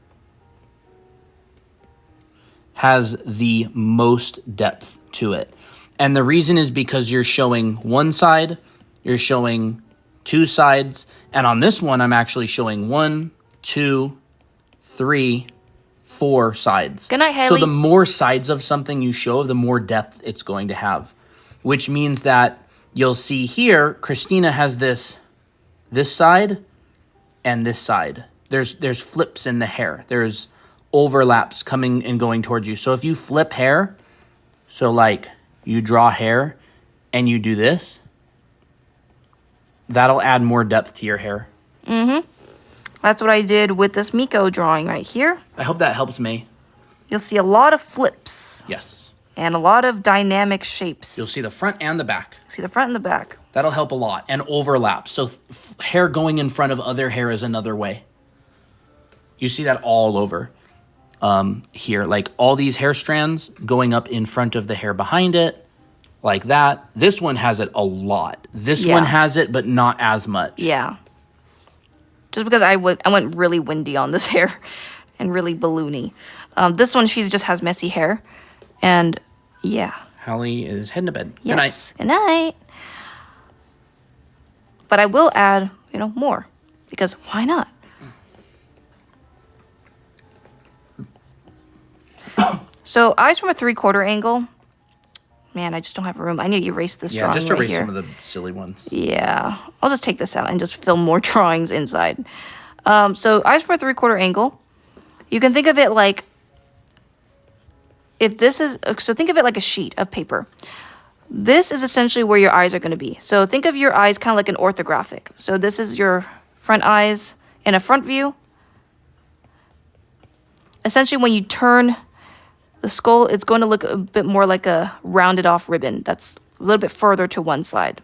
has the most depth to it. And the reason is because you're showing one side, you're showing two sides, and on this one, I'm actually showing 1, 2, 3, 4 sides. Good night, Haley. So the more sides of something you show, the more depth it's going to have. Which means that you'll see here, Christina has this side and this side. There's flips in the hair. There's overlaps coming and going towards you. So if you flip hair, so like you draw hair and you do this, that'll add more depth to your hair. Mm-hmm. That's what I did with this Miko drawing right here. I hope that helps me. You'll see a lot of flips. Yes. And a lot of dynamic shapes. You'll see the front and the back. See the front and the back. That'll help a lot. And overlap. So hair going in front of other hair is another way. You see that all over here. Like all these hair strands going up in front of the hair behind it. Like that. This one has it a lot. This one has it, but not as much. Yeah. Just because I went really windy on this hair. And really balloony. This one, she just has messy hair. And... yeah. Hallie is heading to bed. Yes. Good night. But I will add, more. Because why not? So, eyes from a 3/4 angle. Man, I just don't have room. I need to erase this drawing just right erase here. some of the silly ones. Yeah. I'll just take this out and just film more drawings inside. So, eyes from a 3/4 angle. You can think of it like, if this is, so think of it like a sheet of paper. This is essentially where your eyes are going to be. So think of your eyes kind of like an orthographic. So this is your front eyes in a front view. Essentially, when you turn the skull, it's going to look a bit more like a rounded off ribbon that's a little bit further to one side.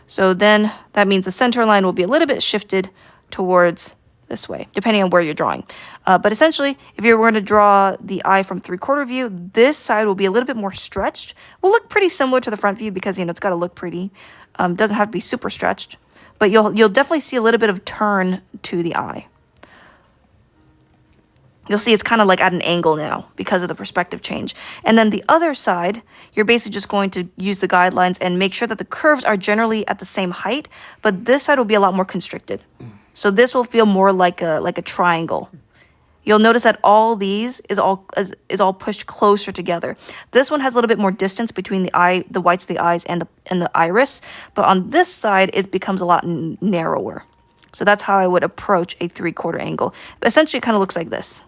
So then that means the center line will be a little bit shifted towards this way, depending on where you're drawing. But essentially, if you were to draw the eye from 3/4 view, this side will be a little bit more stretched. Will look pretty similar to the front view because, you know, it's got to look pretty. Doesn't have to be super stretched, but you'll definitely see a little bit of turn to the eye. You'll see it's kind of like at an angle now because of the perspective change. And then the other side, you're basically just going to use the guidelines and make sure that the curves are generally at the same height, but this side will be a lot more constricted. So this will feel more like a triangle. You'll notice that all these is all pushed closer together. This one has a little bit more distance between the whites of the eyes and the iris, but on this side it becomes a lot narrower. So that's how I would approach a 3/4 angle. But essentially, it kind of looks like this.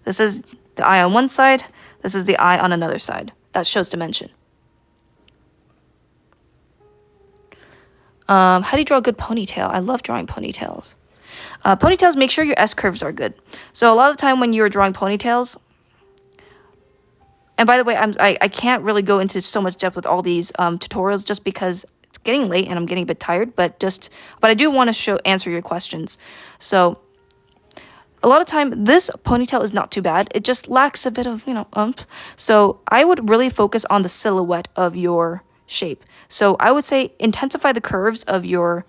This is the eye on one side. This is the eye on another side. That shows dimension. How do you draw a good ponytail? I love drawing ponytails. Ponytails, make sure your S-curves are good. So a lot of the time when you're drawing ponytails, and by the way, I can't really go into so much depth with all these tutorials just because it's getting late and I'm getting a bit tired, but I do want to answer your questions. So a lot of time, this ponytail is not too bad. It just lacks a bit of, oomph. So I would really focus on the silhouette of your shape. So I would say intensify the curves of your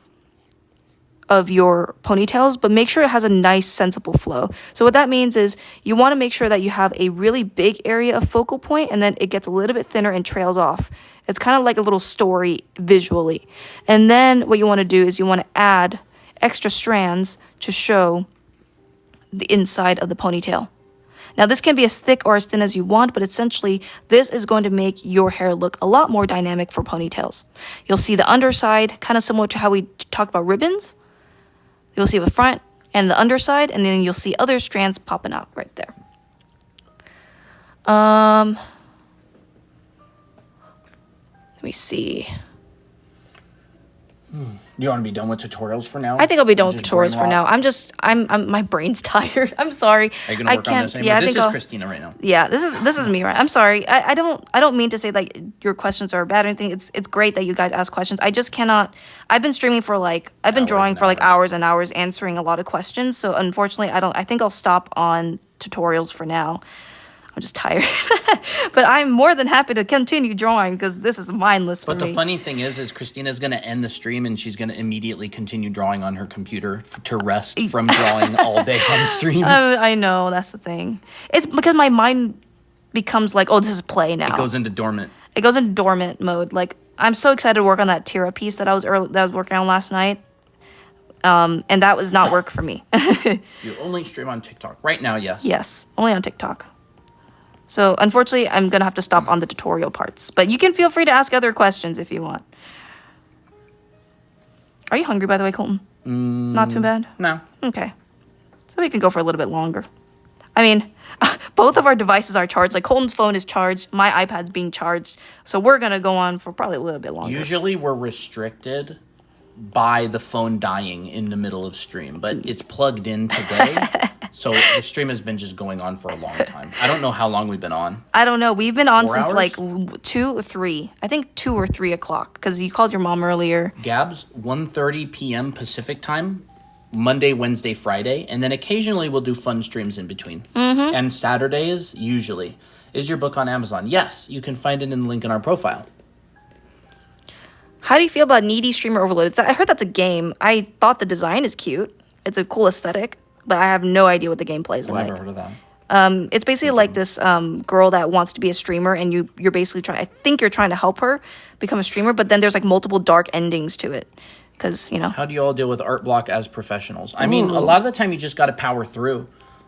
ponytails, but make sure it has a nice, sensible flow. So what that means is you want to make sure that you have a really big area of focal point, and then it gets a little bit thinner and trails off. It's kind of like a little story visually. And then what you want to do is you want to add extra strands to show the inside of the ponytail. Now this can be as thick or as thin as you want, but essentially this is going to make your hair look a lot more dynamic for ponytails. You'll see the underside, kind of similar to how we talked about ribbons. You'll see the front and the underside, and then you'll see other strands popping out right there. Let me see. You want to be done with tutorials for now? I think I'll be done with tutorials for now. I'm my brain's tired. I'm sorry. Are you gonna work on this anymore? Yeah, this is Christina right now. Yeah, this is me, right? I'm sorry. I don't mean to say that your questions are bad or anything. It's great that you guys ask questions. I just cannot. I've been streaming for I've been drawing for hours and hours, answering a lot of questions. So unfortunately, I think I'll stop on tutorials for now. I'm just tired. But I'm more than happy to continue drawing because this is mindless for me. But the funny thing is Christina's going to end the stream and she's going to immediately continue drawing on her computer to rest from drawing all day on stream. I know, that's the thing. It's because my mind becomes like, oh, this is play now. It goes into dormant. It goes into dormant mode. Like, I'm so excited to work on that Tira piece that I was working on last night. And that was not work for me. You only stream on TikTok right now, yes? Yes, only on TikTok. So unfortunately, I'm going to have to stop on the tutorial parts. But you can feel free to ask other questions if you want. Are you hungry, by the way, Colton? Not too bad? No. Okay. So we can go for a little bit longer. I mean, both of our devices are charged. Like, Colton's phone is charged. My iPad's being charged. So we're going to go on for probably a little bit longer. Usually we're restricted by the phone dying in the middle of stream. But it's plugged in today. So the stream has been just going on for a long time. I don't know how long we've been on. I don't know. We've been on 4 since hours? like 2 or 3. I think 2 or 3 o'clock because you called your mom earlier. Gabs, 1:30 p.m. Pacific time, Monday, Wednesday, Friday. And then occasionally we'll do fun streams in between. Mm-hmm. And Saturdays, usually. Is your book on Amazon? Yes. You can find it in the link in our profile. How do you feel about Needy Streamer Overloaded? I heard that's a game. I thought the design is cute. It's a cool aesthetic. But I have no idea what the gameplay is like. I've never heard of that. It's basically like this girl that wants to be a streamer, and you're basically trying. I think you're trying to help her become a streamer, but then there's like multiple dark endings to it, because How do you all deal with art block as professionals? I mean, a lot of the time you just got to power through.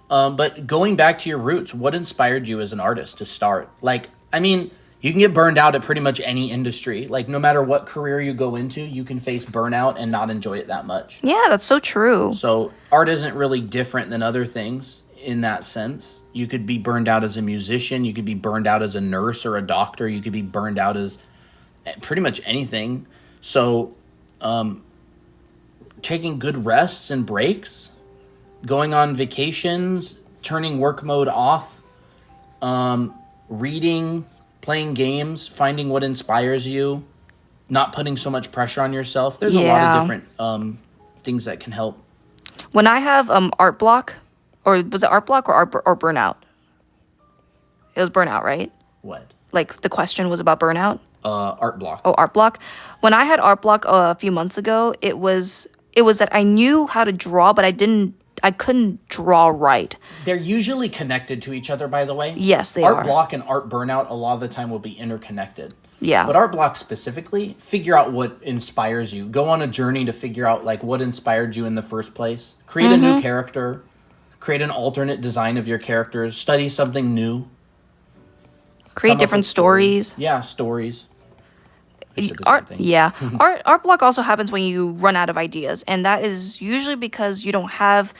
But going back to your roots, what inspired you as an artist to start? Like, I mean, You can get burned out at pretty much any industry. Like, no matter what career you go into, you can face burnout and not enjoy it that much. Yeah, that's so true. So art isn't really different than other things in that sense. You could be burned out as a musician. You could be burned out as a nurse or a doctor. You could be burned out as pretty much anything. So taking good rests and breaks, going on vacations, turning work mode off, reading, playing games, finding what inspires you, not putting so much pressure on yourself. There's a lot of different things that can help. When I have art block, or was it art block or burnout? It was burnout, right? What? Like the question was about burnout? Art block. Oh, art block. When I had art block a few months ago, it was that I knew how to draw, but I couldn't draw right. They're usually connected to each other, by the way. Yes, they are. Art block and art burnout a lot of the time will be interconnected. Yeah. But art block specifically, figure out what inspires you. Go on a journey to figure out like what inspired you in the first place. Create a new character. Create an alternate design of your characters. Study something new. Create different stories. Yeah, stories. Art block also happens when you run out of ideas, and that is usually because you don't have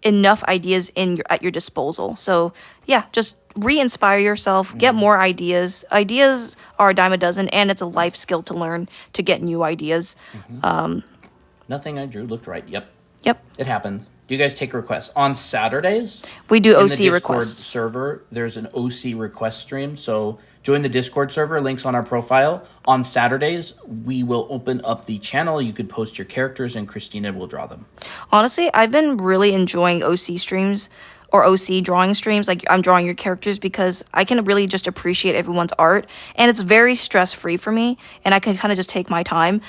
enough ideas at your disposal. So yeah, just re-inspire yourself, get more ideas. Ideas are a dime a dozen, and it's a life skill to learn to get new ideas. Nothing I drew looked right. Yep. Yep. It happens. Do you guys take requests on Saturdays? We do in OC the Discord requests. server. There's an OC request stream. So join the Discord server. Links on our profile. On Saturdays, we will open up the channel. You could post your characters, and Christina will draw them. Honestly, I've been really enjoying OC streams or OC drawing streams. Like I'm drawing your characters because I can really just appreciate everyone's art, and it's very stress free for me, and I can kind of just take my time.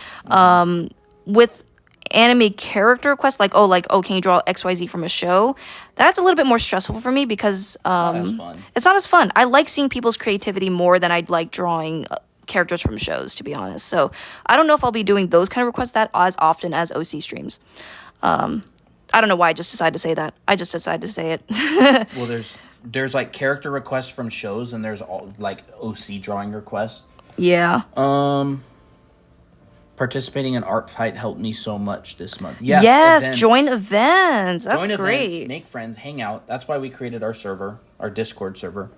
With anime character requests like can you draw XYZ from a show, that's a little bit more stressful for me because it's not as fun. I like seeing people's creativity more than I'd like drawing characters from shows, to be honest. So I don't know if I'll be doing those kind of requests that as often as OC streams. I don't know why I just decided to say that. I just decided to say it. Well, there's like character requests from shows, and there's all like OC drawing requests. Yeah. Participating in Art Fight helped me so much this month. Yes, events. Join events. That's join great. Events, make friends, hang out. That's why we created our server, our Discord server.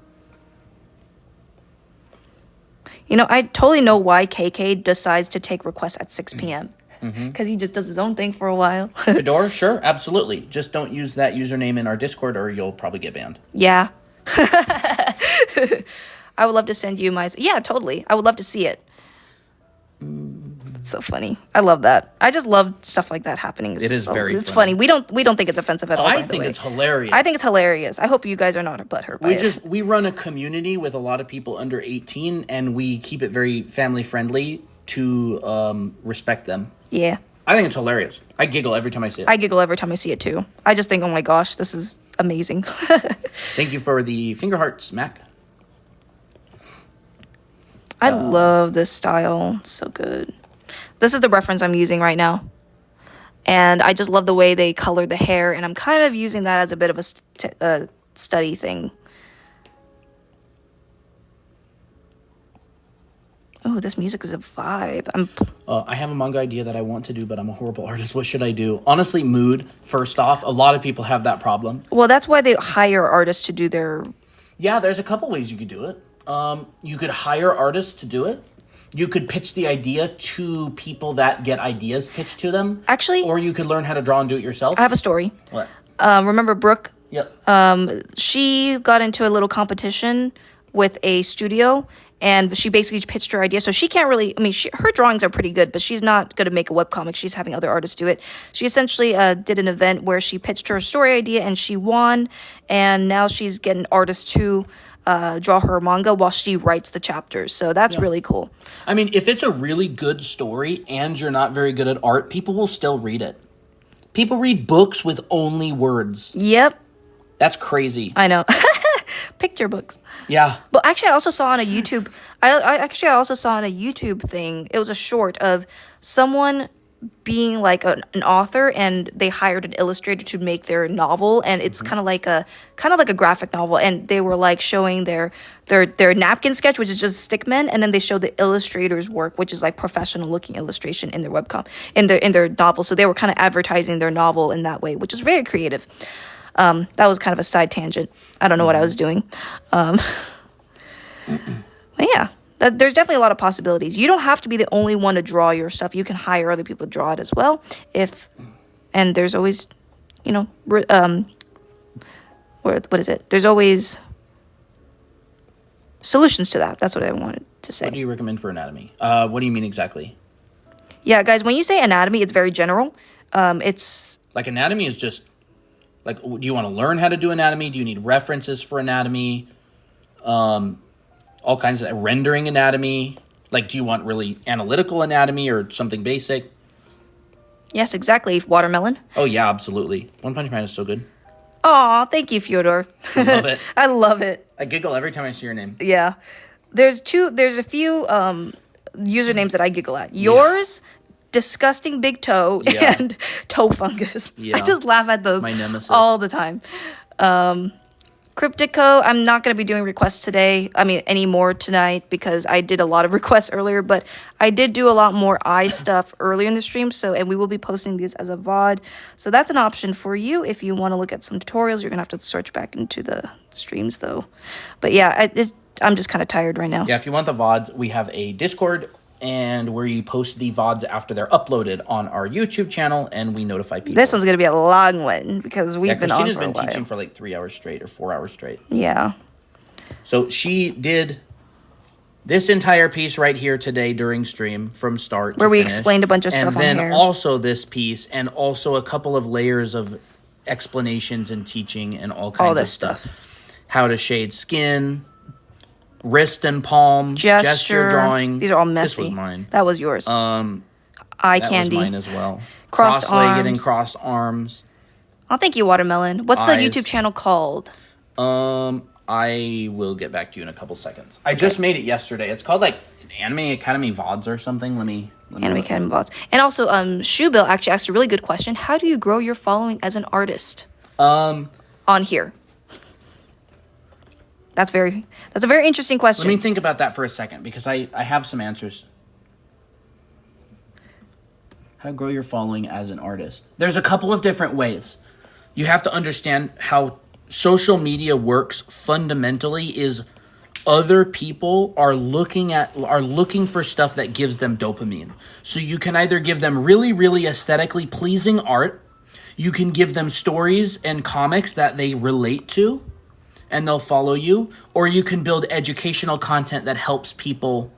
You know, I totally know why KK decides to take requests at 6 p.m. Because he just does his own thing for a while. Fedor, sure, absolutely. Just don't use that username in our Discord or you'll probably get banned. Yeah. I would love to send you my... Yeah, totally. I would love to see it. It's so funny. I love that. I just love stuff like that happening. It's very funny. We don't think it's offensive at all. I think it's hilarious. I think it's hilarious. I hope you guys are not butthurt by it. We run a community with a lot of people under 18, and we keep it very family friendly to respect them. Yeah. I think it's hilarious. I giggle every time I see it. I giggle every time I see it too. I just think, oh my gosh, this is amazing. Thank you for the finger hearts, Mac. I love this style. It's so good. This is the reference I'm using right now. And I just love the way they color the hair. And I'm kind of using that as a bit of a study thing. Oh, this music is a vibe. I have a manga idea that I want to do, but I'm a horrible artist. What should I do? Honestly, mood, first off. A lot of people have that problem. Well, that's why they hire artists to do their... Yeah, there's a couple ways you could do it. You could hire artists to do it. You could pitch the idea to people that get ideas pitched to them. Actually... Or you could learn how to draw and do it yourself. I have a story. What? Remember Brooke? Yep. She got into a little competition with a studio, and she basically pitched her idea. So she can't really... I mean, her drawings are pretty good, but she's not going to make a webcomic. She's having other artists do it. She essentially did an event where she pitched her story idea, and she won. And now she's getting artists to... draw her manga while she writes the chapters. So that's really cool. I mean, if it's a really good story and you're not very good at art, people will still read it. People read books with only words. Yep. That's crazy. I know. Picture books. Yeah. But actually, I also saw on a YouTube... I also saw on a YouTube thing, it was a short of someone being like an author, and they hired an illustrator to make their novel, and it's kind of like a graphic novel, and they were like showing their their napkin sketch, which is just stick men, and then they show the illustrator's work, which is like professional looking illustration in their webcom in their novel. So they were kind of advertising their novel in that way, which is very creative. That was kind of a side tangent. I don't know what I was doing. But yeah, there's definitely a lot of possibilities. You don't have to be the only one to draw your stuff. You can hire other people to draw it as well. And there's always, you know, what is it? There's always solutions to that. That's what I wanted to say. What do you recommend for anatomy? What do you mean exactly? Yeah, guys, when you say anatomy, it's very general. It's like anatomy is just like, do you want to learn how to do anatomy? Do you need references for anatomy? All kinds of rendering anatomy. Like, do you want really analytical anatomy or something basic? Yes, exactly. Watermelon. Oh yeah, absolutely. One Punch Man is so good. Aw, thank you, Fyodor. I love it. I love it. I giggle every time I see your name. Yeah. There's a few usernames that I giggle at. Yours, Disgusting Big Toe, and Toe Fungus. Yeah. I just laugh at those. My nemesis. All the time. Cryptico, I'm not going to be doing requests today. I mean, anymore tonight because I did a lot of requests earlier, but I did do a lot more eye stuff earlier in the stream. And we will be posting these as a VOD. So that's an option for you if you want to look at some tutorials. You're going to have to search back into the streams though. But yeah, I'm just kind of tired right now. Yeah, if you want the VODs, we have a Discord and where you post the VODs after they're uploaded on our YouTube channel, and we notify people. This one's going to be a long one because we've been on for a while. Christina's been teaching for like 3 hours straight or 4 hours straight. Yeah. So she did this entire piece right here today during stream from start where to we finish. Explained a bunch of stuff on here. And then also this piece, and also a couple of layers of explanations and teaching and all kinds of stuff. How to shade skin, wrist and palm, gesture drawing. These are all messy. This was mine. That was yours. Eye candy. That was mine as well. Cross-legged and crossed arms. Oh, thank you, Watermelon. What's the YouTube channel called? I will get back to you in a couple seconds. I just made it yesterday. It's called like Anime Academy VODs or something. Let me Anime Academy VODs. And also, Shoebill actually asked a really good question. How do you grow your following as an artist? On here. That's a very interesting question. Let me think about that for a second because I have some answers. How to grow your following as an artist. There's a couple of different ways. You have to understand how social media works fundamentally is other people are looking for stuff that gives them dopamine. So you can either give them really, really aesthetically pleasing art, you can give them stories and comics that they relate to, and they'll follow you, or you can build educational content that helps people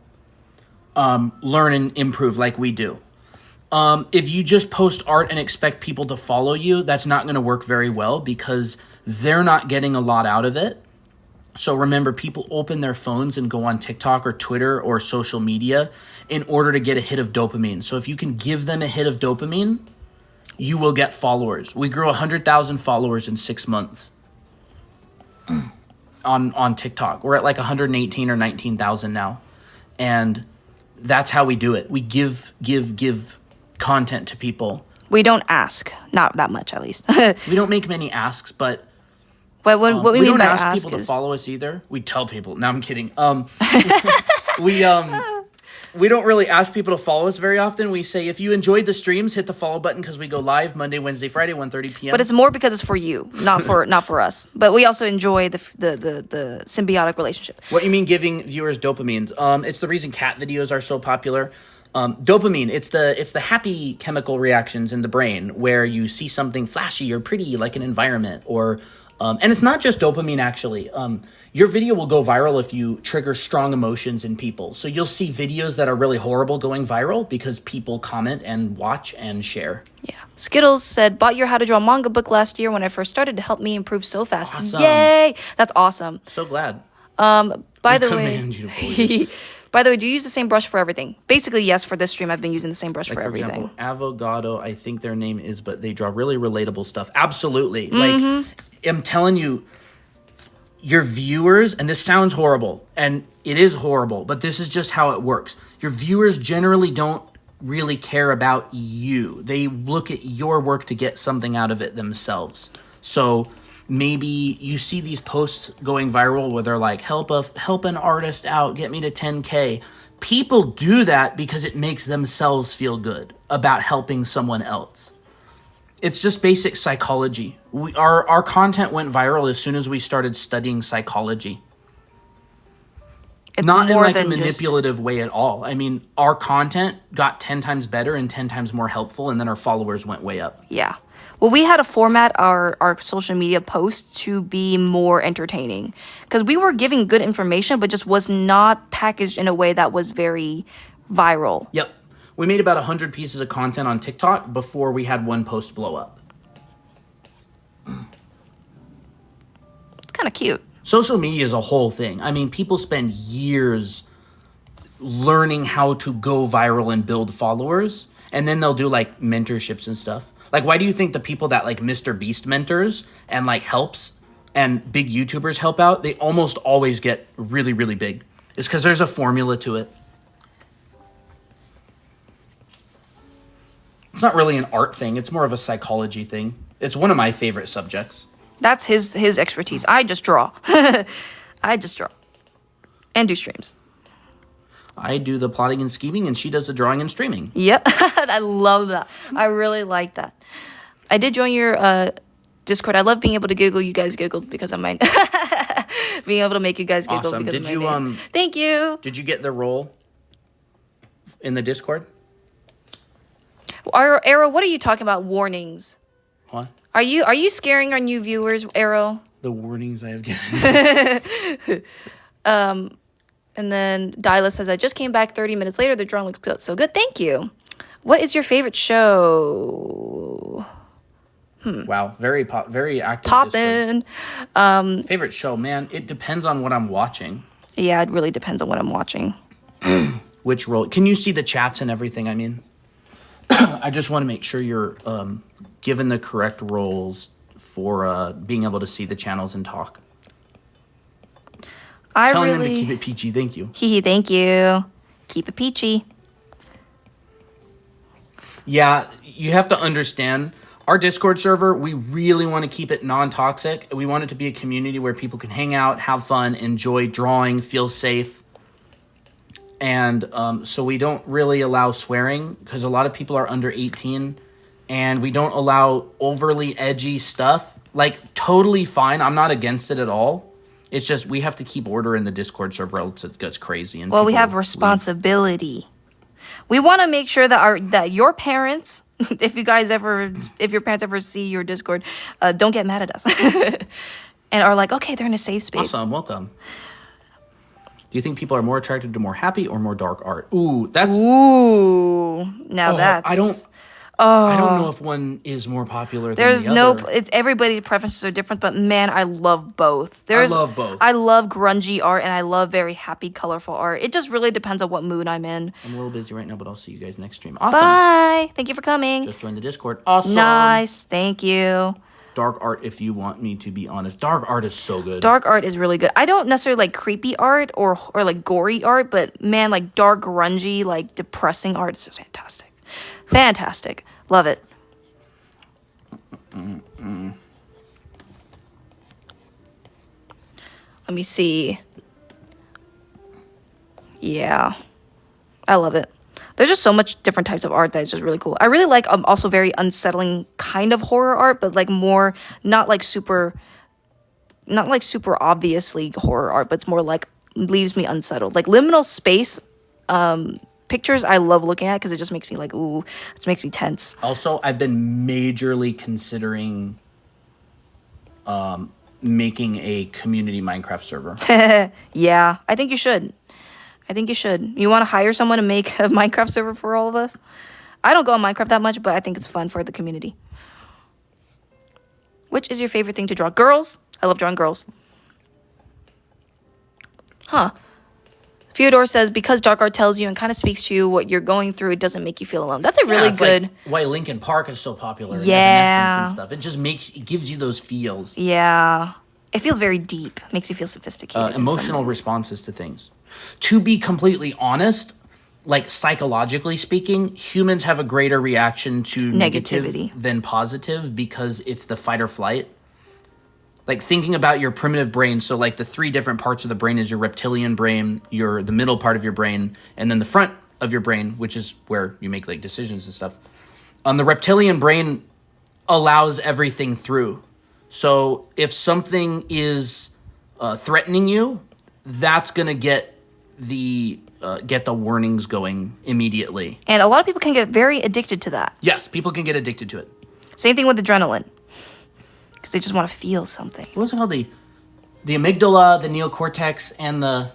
learn and improve like we do. If you just post art and expect people to follow you, that's not going to work very well because they're not getting a lot out of it. So remember, people open their phones and go on TikTok or Twitter or social media in order to get a hit of dopamine. So if you can give them a hit of dopamine, you will get followers. We grew 100,000 followers in 6 months. On TikTok. We're at like 118 or 19,000 now. And that's how we do it. We give content to people. We don't ask. Not that much, at least. We don't make many asks, but what we mean don't by ask people to follow us either. We tell people. No, I'm kidding. We don't really ask people to follow us very often. We say, if you enjoyed the streams, hit the follow button because we go live Monday, Wednesday, Friday, 1:30 p.m. But it's more because it's for you, not for us. But we also enjoy the symbiotic relationship. What you mean giving viewers dopamines? It's the reason cat videos are so popular. Dopamine, it's the happy chemical reactions in the brain where you see something flashy or pretty like an environment or and it's not just dopamine actually. Your video will go viral if you trigger strong emotions in people. So you'll see videos that are really horrible going viral because people comment and watch and share. Yeah. Skittles said, bought your How to Draw manga book last year when I first started to help me improve so fast. Awesome. Yay! That's awesome. So glad. By the way, do you use the same brush for everything? Basically, yes, for this stream, I've been using the same brush for everything. For example, Avogado, I think their name is, but they draw really relatable stuff. Absolutely. Like, I'm telling you, your viewers, and this sounds horrible, and it is horrible, but this is just how it works. Your viewers generally don't really care about you. They look at your work to get something out of it themselves. So maybe you see these posts going viral where they're like, help an artist out, get me to 10K. People do that because it makes themselves feel good about helping someone else. It's just basic psychology. Our content went viral as soon as we started studying psychology. It's not in more like a than manipulative way at all. I mean, our content got 10 times better and 10 times more helpful, and then our followers went way up. Yeah. Well, we had to format our social media posts to be more entertaining because we were giving good information, but just was not packaged in a way that was very viral. Yep. We made about 100 pieces of content on TikTok before we had one post blow up. It's kind of cute. Social media is a whole thing. I mean, people spend years learning how to go viral and build followers, and then they'll do like mentorships and stuff. Like, why do you think the people that like Mr. Beast mentors and like helps and big YouTubers help out, they almost always get really, really big? It's because there's a formula to it. It's not really an art thing. It's more of a psychology thing. It's one of my favorite subjects. That's his expertise. I just draw. I just draw. And do streams. I do the plotting and scheming, and she does the drawing and streaming. Yep. I love that. I really like that. I did join your Discord. I love being able to giggle. You guys giggled because of my being able to make you guys giggle Awesome. because Did of my you name. Thank you. Did you get the role in the Discord? Arrow, what are you talking about? Warnings. What? Are you scaring our new viewers, Arrow? The warnings I have given. And then Dyla says, I just came back 30 minutes later. The drawing looks so good. Thank you. What is your favorite show? Wow, very active. Poppin'. Favorite show, man. It depends on what I'm watching. Yeah, it really depends on what I'm watching. Which role? Can you see the chats and everything? I mean, I just want to make sure you're given the correct roles for being able to see the channels and talk. Telling them to keep it peachy. Thank you. Thank you. Keep it peachy. Yeah, you have to understand. Our Discord server, we really want to keep it non-toxic. We want it to be a community where people can hang out, have fun, enjoy drawing, feel safe. And so we don't really allow swearing because a lot of people are under 18. And we don't allow overly edgy stuff. Like, totally fine. I'm not against it at all. It's just we have to keep order in the Discord server else it gets crazy. And well, we have responsibility. Leave. We want to make sure that your parents, if your parents ever see your Discord, don't get mad at us and are like, okay, they're in a safe space. Awesome, welcome. Do you think people are more attracted to more happy or more dark art? Ooh, that's I don't know if one is more popular than the other. It's everybody's preferences are different, but man, I love both. I love both. I love grungy art and I love very happy, colorful art. It just really depends on what mood I'm in. I'm a little busy right now, but I'll see you guys next stream. Awesome. Bye. Thank you for coming. Just joined the Discord. Awesome. Nice. Thank you. Dark art, if you want me to be honest. Dark art is so good. Dark art is really good. I don't necessarily like creepy art or like gory art, but man, like dark, grungy, like depressing art is just fantastic. Fantastic. Love it. Let me see. Yeah. I love it. There's just so much different types of art that is just really cool. I really like also very unsettling kind of horror art, but like more not like super obviously horror art, but it's more like leaves me unsettled. Like liminal space pictures I love looking at because it just makes me like, ooh, it just makes me tense. Also, I've been majorly considering making a community Minecraft server. Yeah, I think you should. You want to hire someone to make a Minecraft server for all of us? I don't go on Minecraft that much, but I think it's fun for the community. Which is your favorite thing to draw? Girls? I love drawing girls. Huh. Fyodor says, because dark art tells you and kind of speaks to you what you're going through, it doesn't make you feel alone. That's a really good... Like why Linkin Park is so popular. Yeah. And stuff. It just gives you those feels. Yeah. It feels very deep. Makes you feel sophisticated. Emotional responses to things. To be completely honest, like psychologically speaking, humans have a greater reaction to negativity than positive because it's the fight or flight. like thinking about your primitive brain. So like the 3 different parts of the brain is your reptilian brain, the middle part of your brain, and then the front of your brain, which is where you make like decisions and stuff. The reptilian brain allows everything through. So if something is threatening you, that's gonna get the warnings going immediately. And a lot of people can get very addicted to that. Yes, people can get addicted to it. Same thing with adrenaline. Because they just want to feel something. What was it called? The amygdala, the neocortex, and the...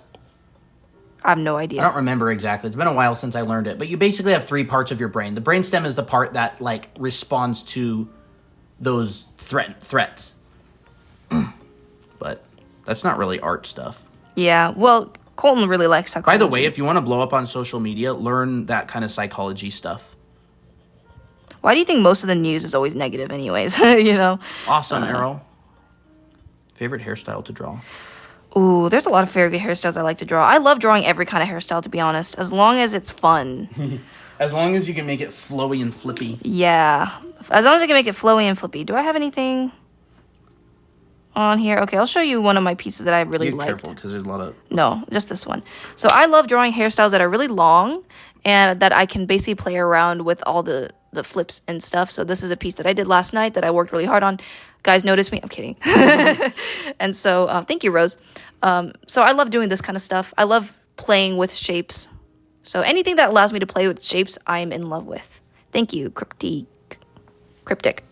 I have no idea. I don't remember exactly. It's been a while since I learned it. But you basically have 3 parts of your brain. The brainstem is the part that like responds to those threats. But that's not really art stuff. Yeah, well, Colton really likes psychology. By the way, if you want to blow up on social media, learn that kind of psychology stuff. Why do you think most of the news is always negative anyways? You know? Awesome, Arrow. Favorite hairstyle to draw? Ooh, there's a lot of favorite hairstyles I like to draw. I love drawing every kind of hairstyle, to be honest, as long as it's fun. As long as you can make it flowy and flippy. Yeah. As long as I can make it flowy and flippy. Do I have anything on here? Okay, I'll show you one of my pieces that I really like. Be careful, because there's a lot of... No, just this one. So I love drawing hairstyles that are really long and that I can basically play around with all the flips and stuff. So this is a piece that I did last night that I worked really hard on. Guys noticed me. I'm kidding. And so thank you, Rose. So I love doing this kind of stuff. I love playing with shapes. So anything that allows me to play with shapes, I'm in love with. Thank you, Cryptic.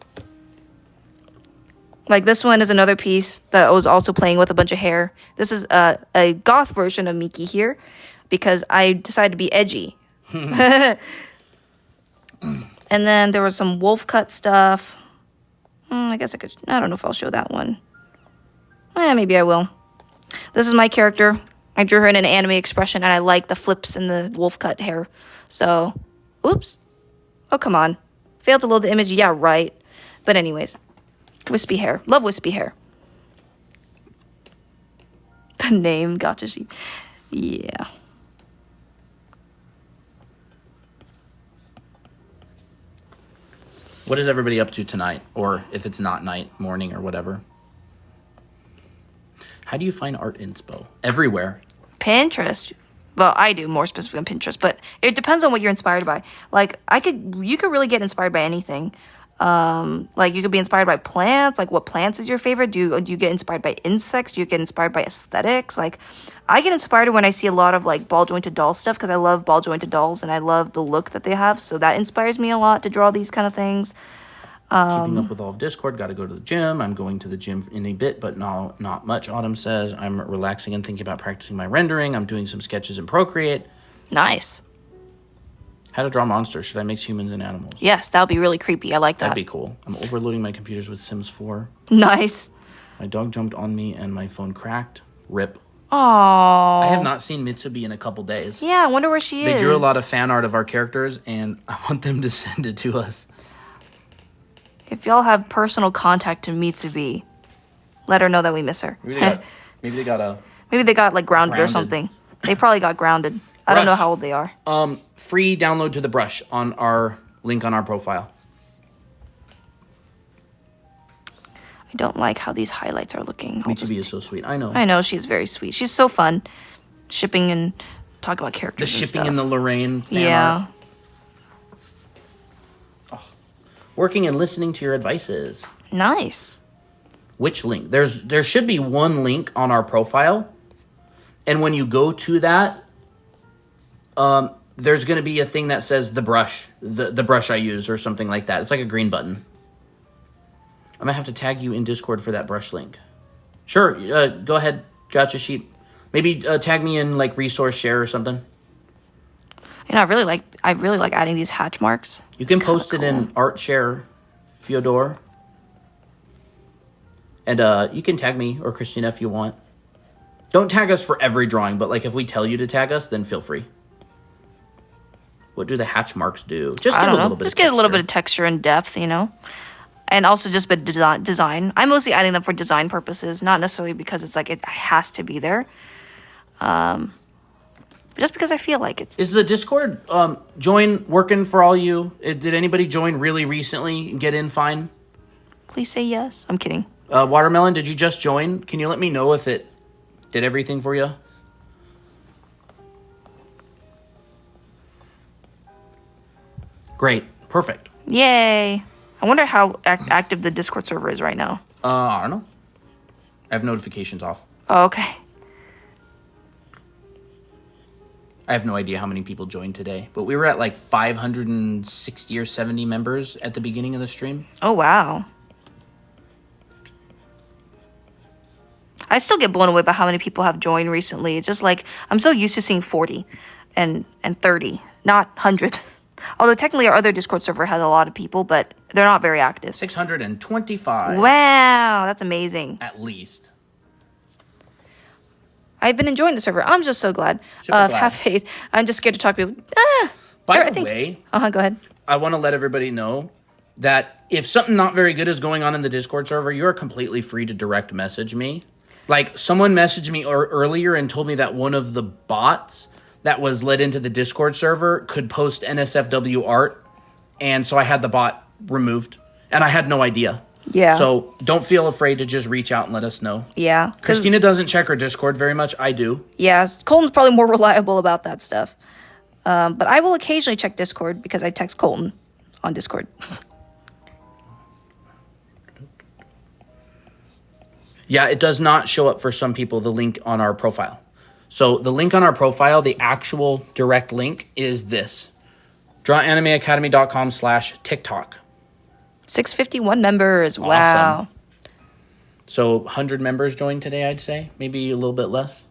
Like this one is another piece that I was also playing with a bunch of hair. This is a goth version of Miki here because I decided to be edgy. And then there was some wolf cut stuff. I guess I don't know if I'll show that one. Maybe I will. This is my character. I drew her in an anime expression, and I like the flips and the wolf cut hair. So, oops. Oh, come on. Failed to load the image. Yeah, right. But anyways, wispy hair. Love wispy hair. The name, Gotcha Sheep. Yeah. What is everybody up to tonight? Or if it's not night, morning, or whatever. How do you find art inspo? Everywhere. Pinterest. Well, I do more specifically on Pinterest, but it depends on what you're inspired by. Like you could really get inspired by anything. Like you could be inspired by plants. Like what plants is your favorite? Do you get inspired by insects? Do you get inspired by aesthetics? Like I get inspired when I see a lot of like ball jointed doll stuff because I love ball jointed dolls and I love the look that they have. So that inspires me a lot to draw these kind of things. Keeping up with all of Discord. Got to go to the gym. I'm going to the gym in a bit, but not much. Autumn says I'm relaxing and thinking about practicing my rendering. I'm doing some sketches in Procreate. Nice. How to draw monsters. Should I mix humans and animals? Yes, that would be really creepy. I like that. That'd be cool. I'm overloading my computers with Sims 4. Nice. My dog jumped on me and my phone cracked. Rip. Aww. I have not seen Mitsubi in a couple days. Yeah, I wonder where she is. They drew a lot of fan art of our characters, and I want them to send it to us. If y'all have personal contact to Mitsubi, let her know that we miss her. Maybe they got like grounded or something. They probably got grounded. I don't know how old they are. Free download to the brush on our link on our profile. I don't like how these highlights are looking. Mitsubi is so sweet. I know. I know, she's very sweet. She's so fun. Shipping and talk about characters. The and shipping stuff. in the Lorraine fan yeah. art. Oh. Working and listening to your advices. Nice. Which link? There should be one link on our profile. And when you go to that, there's going to be a thing that says the brush I use or something like that. It's like a green button. I'm going to have to tag you in Discord for that brush link. Sure, go ahead, Gotcha Sheep. Maybe tag me in like resource share or something. You know, I really like adding these hatch marks. You can post it in Art Share, Fyodor. And you can tag me or Christina if you want. Don't tag us for every drawing, but like if we tell you to tag us, then feel free. What do the hatch marks do? Just get a little bit. Just get a little bit of texture and depth, you know, and also just bit design. I'm mostly adding them for design purposes, not necessarily because it's like it has to be there. Just because I feel like it's. Is the Discord join working for all you? Did anybody join really recently and get in fine? Please say yes. I'm kidding. Watermelon, did you just join? Can you let me know if it did everything for you? Great. Perfect. Yay. I wonder how active the Discord server is right now. I don't know. I have notifications off. Oh, okay. I have no idea how many people joined today, but we were at like 560 or 70 members at the beginning of the stream. Oh, wow. I still get blown away by how many people have joined recently. It's just like, I'm so used to seeing 40 and 30, not hundreds. Although technically our other Discord server has a lot of people, but they're not very active. 625. Wow, that's amazing. At least. I've been enjoying the server. I'm just so glad. Glad. Have faith. I'm just scared to talk to people. By the way, go ahead. I want to let everybody know that if something not very good is going on in the Discord server, you are completely free to direct message me. Like, someone messaged me earlier and told me that one of the bots that was let into the Discord server could post NSFW art, and so I had the bot removed, and I had no idea. Yeah. So don't feel afraid to just reach out and let us know. Yeah. Christina doesn't check her Discord very much. I do. Yeah, Colton's probably more reliable about that stuff. But I will occasionally check Discord because I text Colton on Discord. Yeah, it does not show up for some people, the link on our profile. So the link on our profile, the actual direct link is this. DrawAnimeAcademy.com/TikTok. 651 members. Awesome. Wow. So 100 members joined today, I'd say. Maybe a little bit less.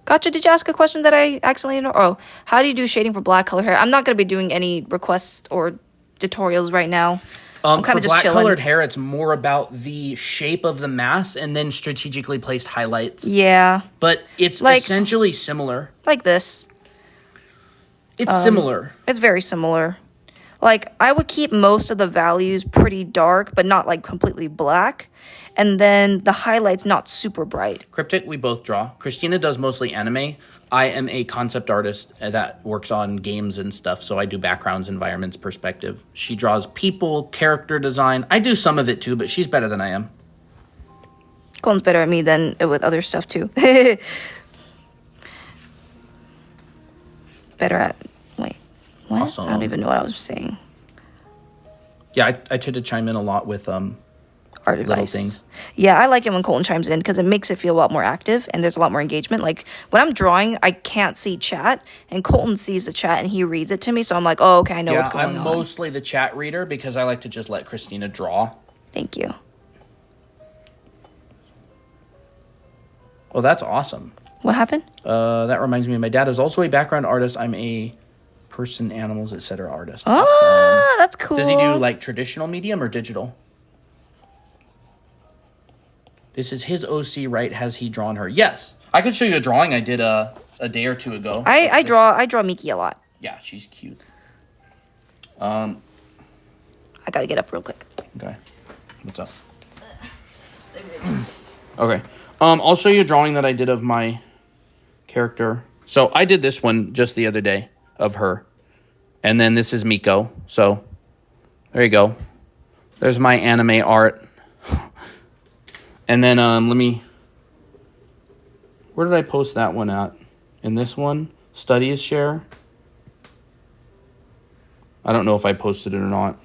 Gotcha. Did you ask a question that I accidentally know? Oh, how do you do shading for black color hair? I'm not going to be doing any requests or tutorials right now. I'm kind of just chilling. For black colored hair, it's more about the shape of the mass and then strategically placed highlights. Yeah. But it's like, essentially similar. Like this. It's similar. It's very similar. Like, I would keep most of the values pretty dark, but not, like, completely black. And then the highlights not super bright. Cryptic, we both draw. Christina does mostly anime. I am a concept artist that works on games and stuff, so I do backgrounds, environments, perspective. She draws people, character design. I do some of it, too, but she's better than I am. Colin's better at me than with other stuff, too. Better at... Wait. What? Awesome. I don't even know what I was saying. Yeah, I tend to chime in a lot with art advice. Things. Yeah, I like it when Colton chimes in because it makes it feel a lot more active and there's a lot more engagement. Like, when I'm drawing, I can't see chat, and Colton sees the chat and he reads it to me, so I'm like, oh, okay, I know what's going on. I'm mostly the chat reader because I like to just let Christina draw. Thank you. Oh, that's awesome. What happened? That reminds me, my dad is also a background artist. I'm a person, animals, etc. artist. Oh, that's cool. Does he do like traditional medium or digital? This is his OC, right? Has he drawn her? Yes. I could show you a drawing I did a day or two ago. I draw Miki a lot. Yeah, she's cute. I gotta get up real quick. Okay. What's up? Okay. I'll show you a drawing that I did of my character. So I did this one just the other day of her. And then this is Miko. So there you go. There's my anime art. And then where did I post that one at? In this one? Studies share? I don't know if I posted it or not.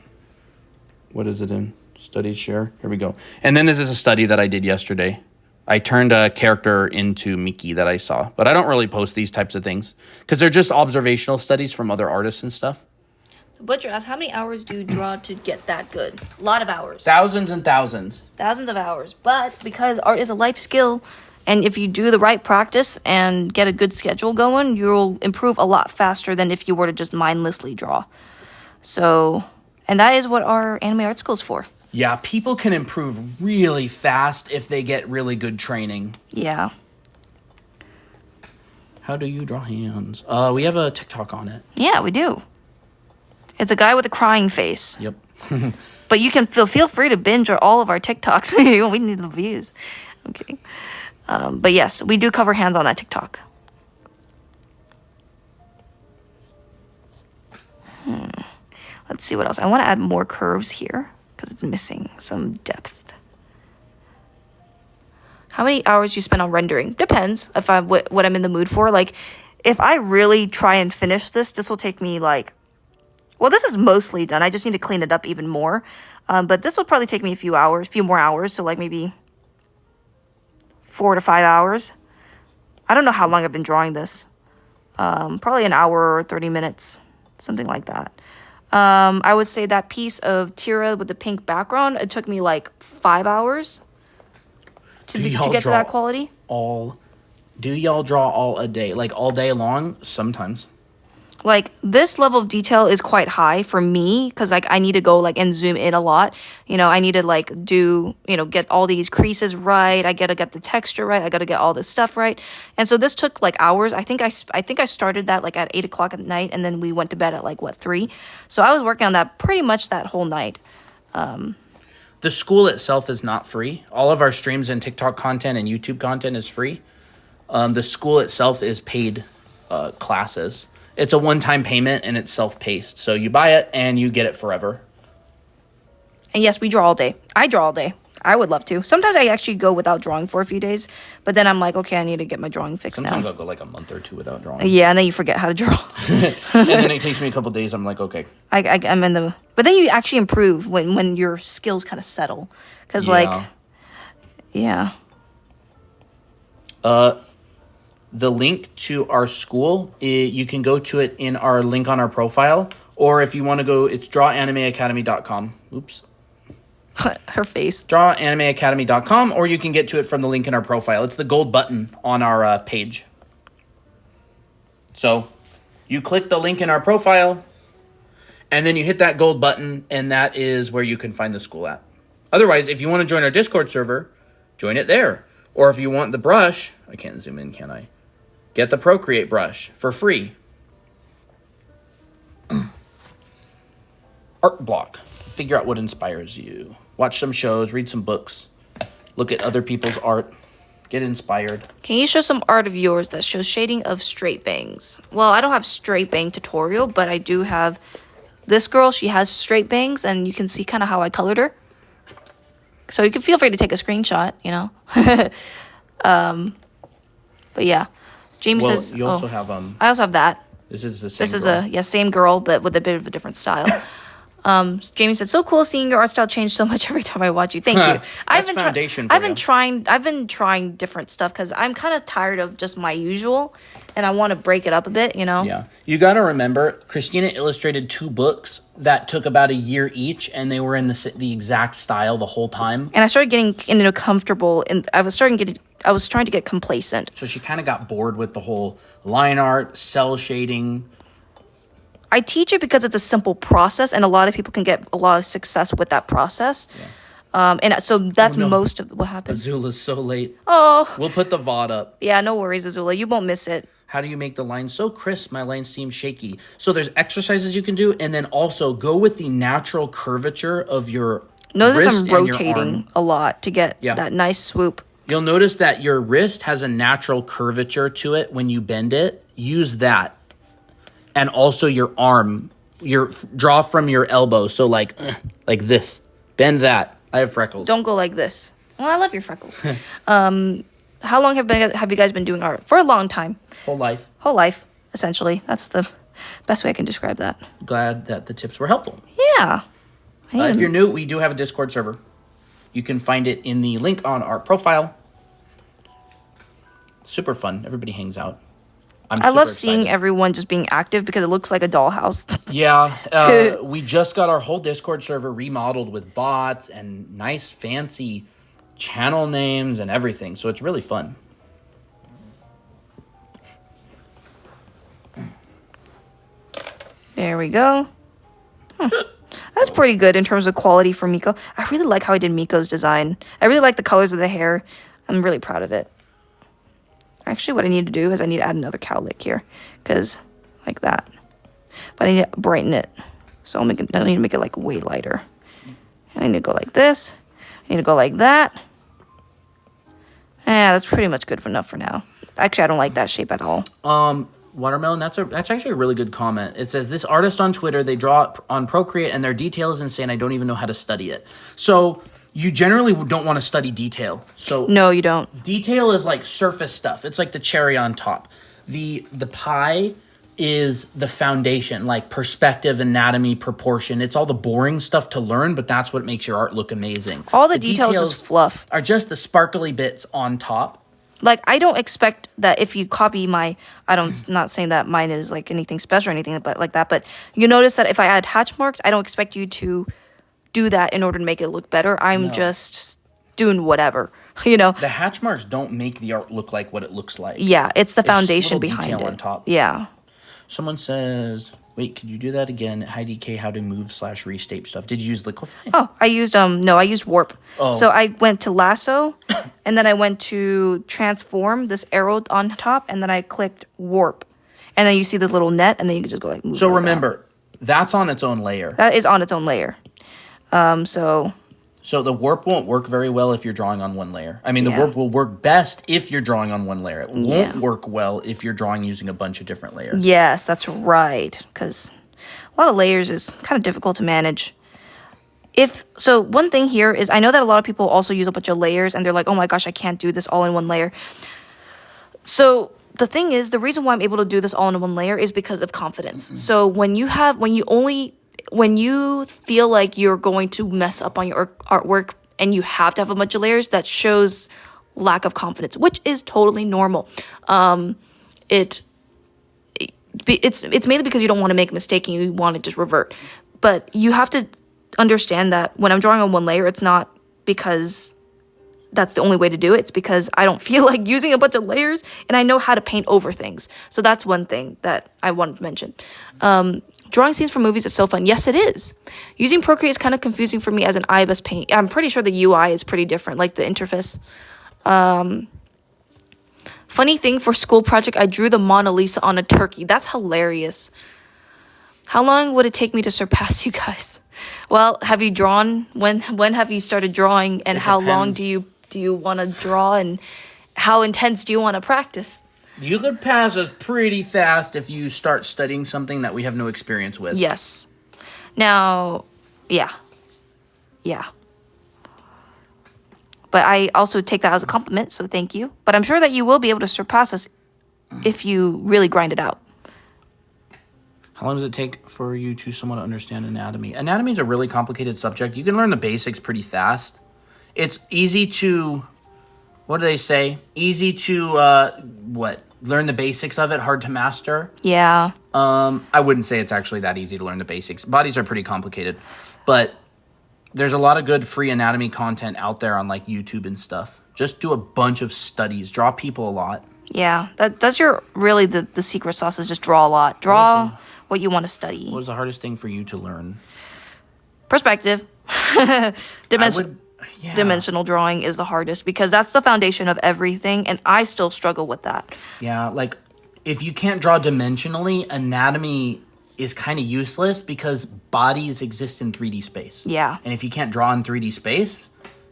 What is it in? Studies share? Here we go. And then this is a study that I did yesterday. I turned a character into Miki that I saw. But I don't really post these types of things because they're just observational studies from other artists and stuff. The Butcher asks, how many hours do you draw to get that good? A lot of hours. Thousands and thousands. Thousands of hours. But because art is a life skill, and if you do the right practice and get a good schedule going, you'll improve a lot faster than if you were to just mindlessly draw. So, and that is what our anime art school is for. Yeah, people can improve really fast if they get really good training. Yeah. How do you draw hands? We have a TikTok on it. Yeah, we do. It's a guy with a crying face. Yep. But you can feel free to binge all of our TikToks. We need the views. Okay. But yes, we do cover hands on that TikTok. Let's see what else. I want to add more curves here because it's missing some depth. How many hours you spend on rendering? Depends if I'm what I'm in the mood for. Like, if I really try and finish this will take me like, well, this is mostly done. I just need to clean it up even more. But this will probably take me a few more hours. So like maybe 4 to 5 hours. I don't know how long I've been drawing this. Probably an hour or 30 minutes, something like that. I would say that piece of Tira with the pink background, it took me like 5 hours to get to that quality. Do y'all draw all a day? Like all day long? Sometimes. Like, this level of detail is quite high for me because, like, I need to go, like, and zoom in a lot. You know, I need to, like, get all these creases right. I got to get the texture right. I got to get all this stuff right. And so this took, like, hours. I think I started that, like, at 8 o'clock at night, and then we went to bed at, like, 3? So I was working on that pretty much that whole night. The school itself is not free. All of our streams and TikTok content and YouTube content is free. The school itself is paid classes. It's a one-time payment, and it's self-paced. So you buy it, and you get it forever. And yes, we draw all day. I draw all day. I would love to. Sometimes I actually go without drawing for a few days. But then I'm like, okay, I need to get my drawing fixed Sometimes now. I'll go like a month or 2 without drawing. Yeah, and then you forget how to draw. And then it takes me a couple days. I'm like, okay. I'm in the... But then you actually improve when your skills kind of settle. Because, like... Yeah. The link to our school, you can go to it in our link on our profile. Or if you want to go, it's drawanimeacademy.com. Oops. Her face. Drawanimeacademy.com, or you can get to it from the link in our profile. It's the gold button on our page. So you click the link in our profile, and then you hit that gold button, and that is where you can find the school at. Otherwise, if you want to join our Discord server, join it there. Or if you want the brush, I can't zoom in, can I? Get the Procreate brush for free. Art block. Figure out what inspires you. Watch some shows, read some books, look at other people's art, get inspired. Can you show some art of yours that shows shading of straight bangs? Well, I don't have straight bang tutorial, but I do have this girl. She has straight bangs, and you can see kind of how I colored her. So you can feel free to take a screenshot, you know. But yeah, Jamie says. You also have I also have that. This is the same. This is same girl, but with a bit of a different style. Jamie said, "So cool seeing your art style change so much every time I watch you." Thank you. I've been trying different stuff because I'm kind of tired of just my usual, and I want to break it up a bit. You know. Yeah, you got to remember, Christina illustrated 2 books that took about a year each, and they were in the exact style the whole time. And I started getting comfortable, and I was trying to get complacent. So she kind of got bored with the whole line art, cell shading. I teach it because it's a simple process, and a lot of people can get a lot of success with that process. Yeah. And so that's most of what happens. Azula's so late. Oh. We'll put the VOD up. Yeah, no worries, Azula. You won't miss it. How do you make the lines so crisp? My lines seem shaky. So there's exercises you can do, and then also go with the natural curvature of your Notice wrist I'm rotating a lot to get that nice swoop. You'll notice that your wrist has a natural curvature to it when you bend it. Use that. And also your arm, draw from your elbow. So like this, bend that. I have freckles. Don't go like this. Well, I love your freckles. How long have you guys been doing art? For a long time. Whole life, essentially. That's the best way I can describe that. Glad that the tips were helpful. Yeah. If you're new, we do have a Discord server. You can find it in the link on our profile. Super fun. Everybody hangs out. I love seeing everyone just being active because it looks like a dollhouse. Yeah. We just got our whole Discord server remodeled with bots and nice fancy channel names and everything. So it's really fun. There we go. That's pretty good in terms of quality for Miko. I really like how I did Miko's design. I really like the colors of the hair. I'm really proud of it. Actually, what I need to do is I need to add another cowlick here. Because, like that. But I need to brighten it. So I need to make it, like, way lighter. I need to go like this. I need to go like that. Yeah, that's pretty much good enough for now. Actually, I don't like that shape at all. Watermelon, that's actually a really good comment. It says, this artist on Twitter, they draw on Procreate, and their detail is insane. I don't even know how to study it. So you generally don't want to study detail. So No, you don't. detail is like surface stuff. It's like the cherry on top. The pie is the foundation, like perspective, anatomy, proportion. It's all the boring stuff to learn, but that's what makes your art look amazing. All the details is just fluff. Are just the sparkly bits on top. Like, I don't expect that if you copy not saying that mine is like anything special or anything but like that, but you notice that if I add hatch marks, I don't expect you to do that in order to make it look better. I'm just doing whatever, you know. The hatch marks don't make the art look like what it looks like. Yeah, it's the foundation little behind detail it. on top. Yeah. Someone says, wait, could you do that again? Heidi K, how to move / reshape stuff. Did you use liquify? Oh, I used I used warp. Oh. So I went to lasso and then I went to transform this arrow on top and then I clicked warp. And then you see the little net and then you can just go like move. So like remember, that's on its own layer. that is on its own layer. So the warp won't work very well if you're drawing on one layer. I mean, the Yeah. warp will work best if you're drawing on one layer. It won't Yeah. work well if you're drawing using a bunch of different layers. Yes, that's right. Because a lot of layers is kind of difficult to manage. So one thing here is I know that a lot of people also use a bunch of layers and they're like, oh my gosh, I can't do this all in one layer. So the thing is, the reason why I'm able to do this all in one layer is because of confidence. So when you feel like you're going to mess up on your artwork and you have to have a bunch of layers, that shows lack of confidence, which is totally normal. It's mainly because you don't want to make a mistake and you want to just revert. But you have to understand that when I'm drawing on one layer, it's not because that's the only way to do it. It's because I don't feel like using a bunch of layers and I know how to paint over things. So that's one thing that I wanted to mention. Drawing scenes for movies is so fun. Yes, it is. Using Procreate is kind of confusing for me as an IBIS paint. I'm pretty sure the UI is pretty different, like the interface. Funny thing, for school project, I drew the Mona Lisa on a turkey. That's hilarious. How long would it take me to surpass you guys? Well, have you drawn? When have you started drawing? And how long do you want to draw? And how intense do you want to practice? You could pass us pretty fast if you start studying something that we have no experience with. Yes. Now, yeah. But I also take that as a compliment, so thank you. But I'm sure that you will be able to surpass us if you really grind it out. How long does it take for you to somewhat understand anatomy? Anatomy is a really complicated subject. You can learn the basics pretty fast. It's easy to, what do they say? Easy to, learn the basics of it, hard to master. Yeah. I wouldn't say it's actually that easy to learn the basics. Bodies are pretty complicated. But there's a lot of good free anatomy content out there on like YouTube and stuff. Just do a bunch of studies. Draw people a lot. Yeah. That's the secret sauce is just draw a lot. Draw what you want to study. What was the hardest thing for you to learn? Perspective. Dimensional drawing is the hardest because that's the foundation of everything, and I still struggle with that. Yeah, like if you can't draw dimensionally, anatomy is kind of useless because bodies exist in 3D space. Yeah. And if you can't draw in 3D space,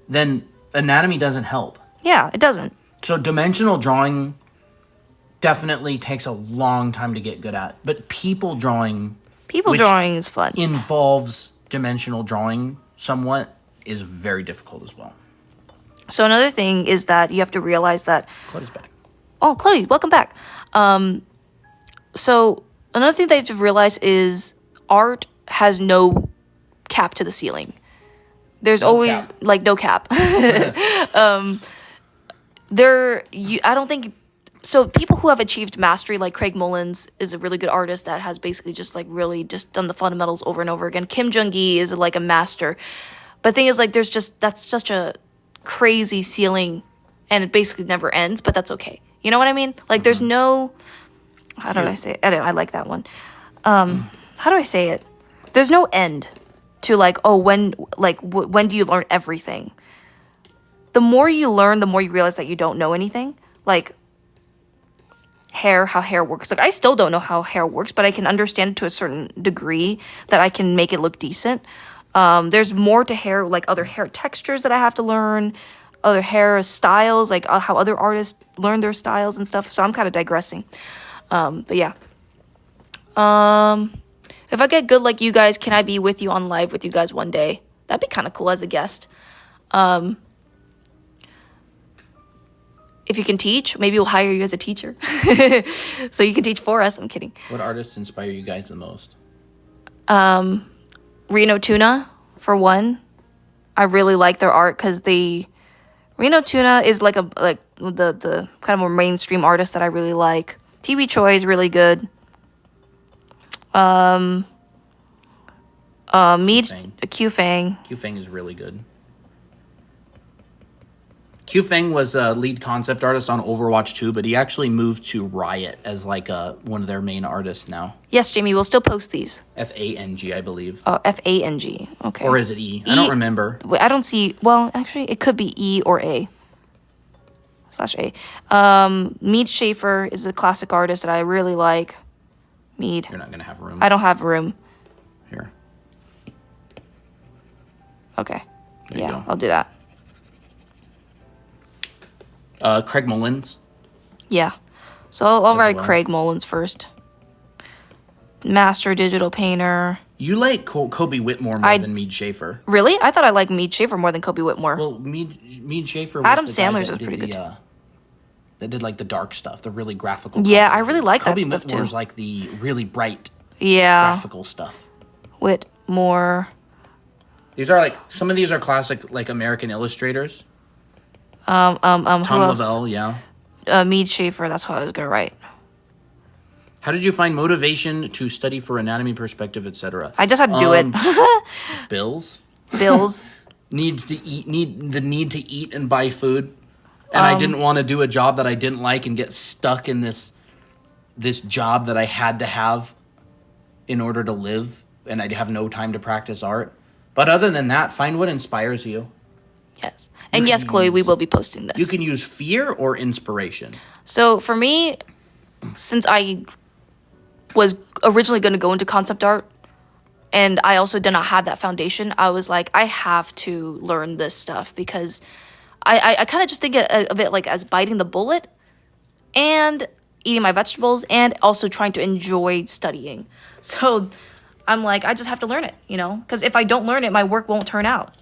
then anatomy doesn't help. Yeah, it doesn't. So dimensional drawing definitely takes a long time to get good at. But people drawing is fun. Involves dimensional drawing somewhat is very difficult as well. So another thing is that you have to realize that... Chloe's back. Oh, Chloe, welcome back. So another thing that you have to realize is art has no cap to the ceiling. There's always cap. like no cap. I don't think so. People who have achieved mastery, like Craig Mullins, is a really good artist that has basically just like really just done the fundamentals over and over again. Kim Jung-gi is like a master. But the thing is, like, that's such a crazy ceiling, and it basically never ends, but that's okay. You know what I mean? Like, there's no, how do I say it? I like that one. How do I say it? There's no end to, like, when do you learn everything? The more you learn, the more you realize that you don't know anything. Like, how hair works. Like, I still don't know how hair works, but I can understand it to a certain degree that I can make it look decent. There's more to hair, like other hair textures that I have to learn, other hair styles, like how other artists learn their styles and stuff. So I'm kind of digressing. But yeah. If I get good like you guys, can I be with you on live with you guys one day? That'd be kind of cool as a guest. If you can teach, maybe we'll hire you as a teacher. So you can teach for us. I'm kidding. What artists inspire you guys the most? Reno Tuna, for one. I really like their art because Reno Tuna is like the kind of a mainstream artist that I really like. TV Choi is really good. Q Fang. Q Fang is really good. Q Fang was a lead concept artist on Overwatch 2, but he actually moved to Riot as like one of their main artists now. Yes, Jamie, we'll still post these. Fang, I believe. Oh, Fang. Okay. Or is it E? I don't remember. Wait, I don't see. Well, actually, it could be E or A. /A. Mead Schaefer is a classic artist that I really like. Mead. You're not going to have room. I don't have room. Here. Okay. There you go. I'll do that. Craig Mullins. Yeah. So I'll write well. Craig Mullins first. Master digital painter. You like Kobe Whitmore more than Mead Schaefer. Really? I thought I liked Mead Schaefer more than Kobe Whitmore. Well, Mead Schaefer was Adam the guy Sandler's that is did pretty good. That did like the dark stuff, the really graphical. Yeah, I really like that Kobe stuff too. Whitmore's like the really bright graphical stuff. Whitmore. These are like some of these are classic like American illustrators. Tom Lavelle, yeah. Mead Schaefer, that's what I was gonna write. How did you find motivation to study for anatomy, perspective, etc.? I just had to do it. Bills. Need to eat and buy food. And I didn't want to do a job that I didn't like and get stuck in this job that I had to have in order to live, and I'd have no time to practice art. But other than that, find what inspires you. Yes. And yes, Chloe, we will be posting this. You can use fear or inspiration. So for me, since I was originally going to go into concept art, and I also did not have that foundation, I was like, I have to learn this stuff because I kind of just think of it like as biting the bullet and eating my vegetables and also trying to enjoy studying. So I'm like, I just have to learn it, because if I don't learn it, my work won't turn out.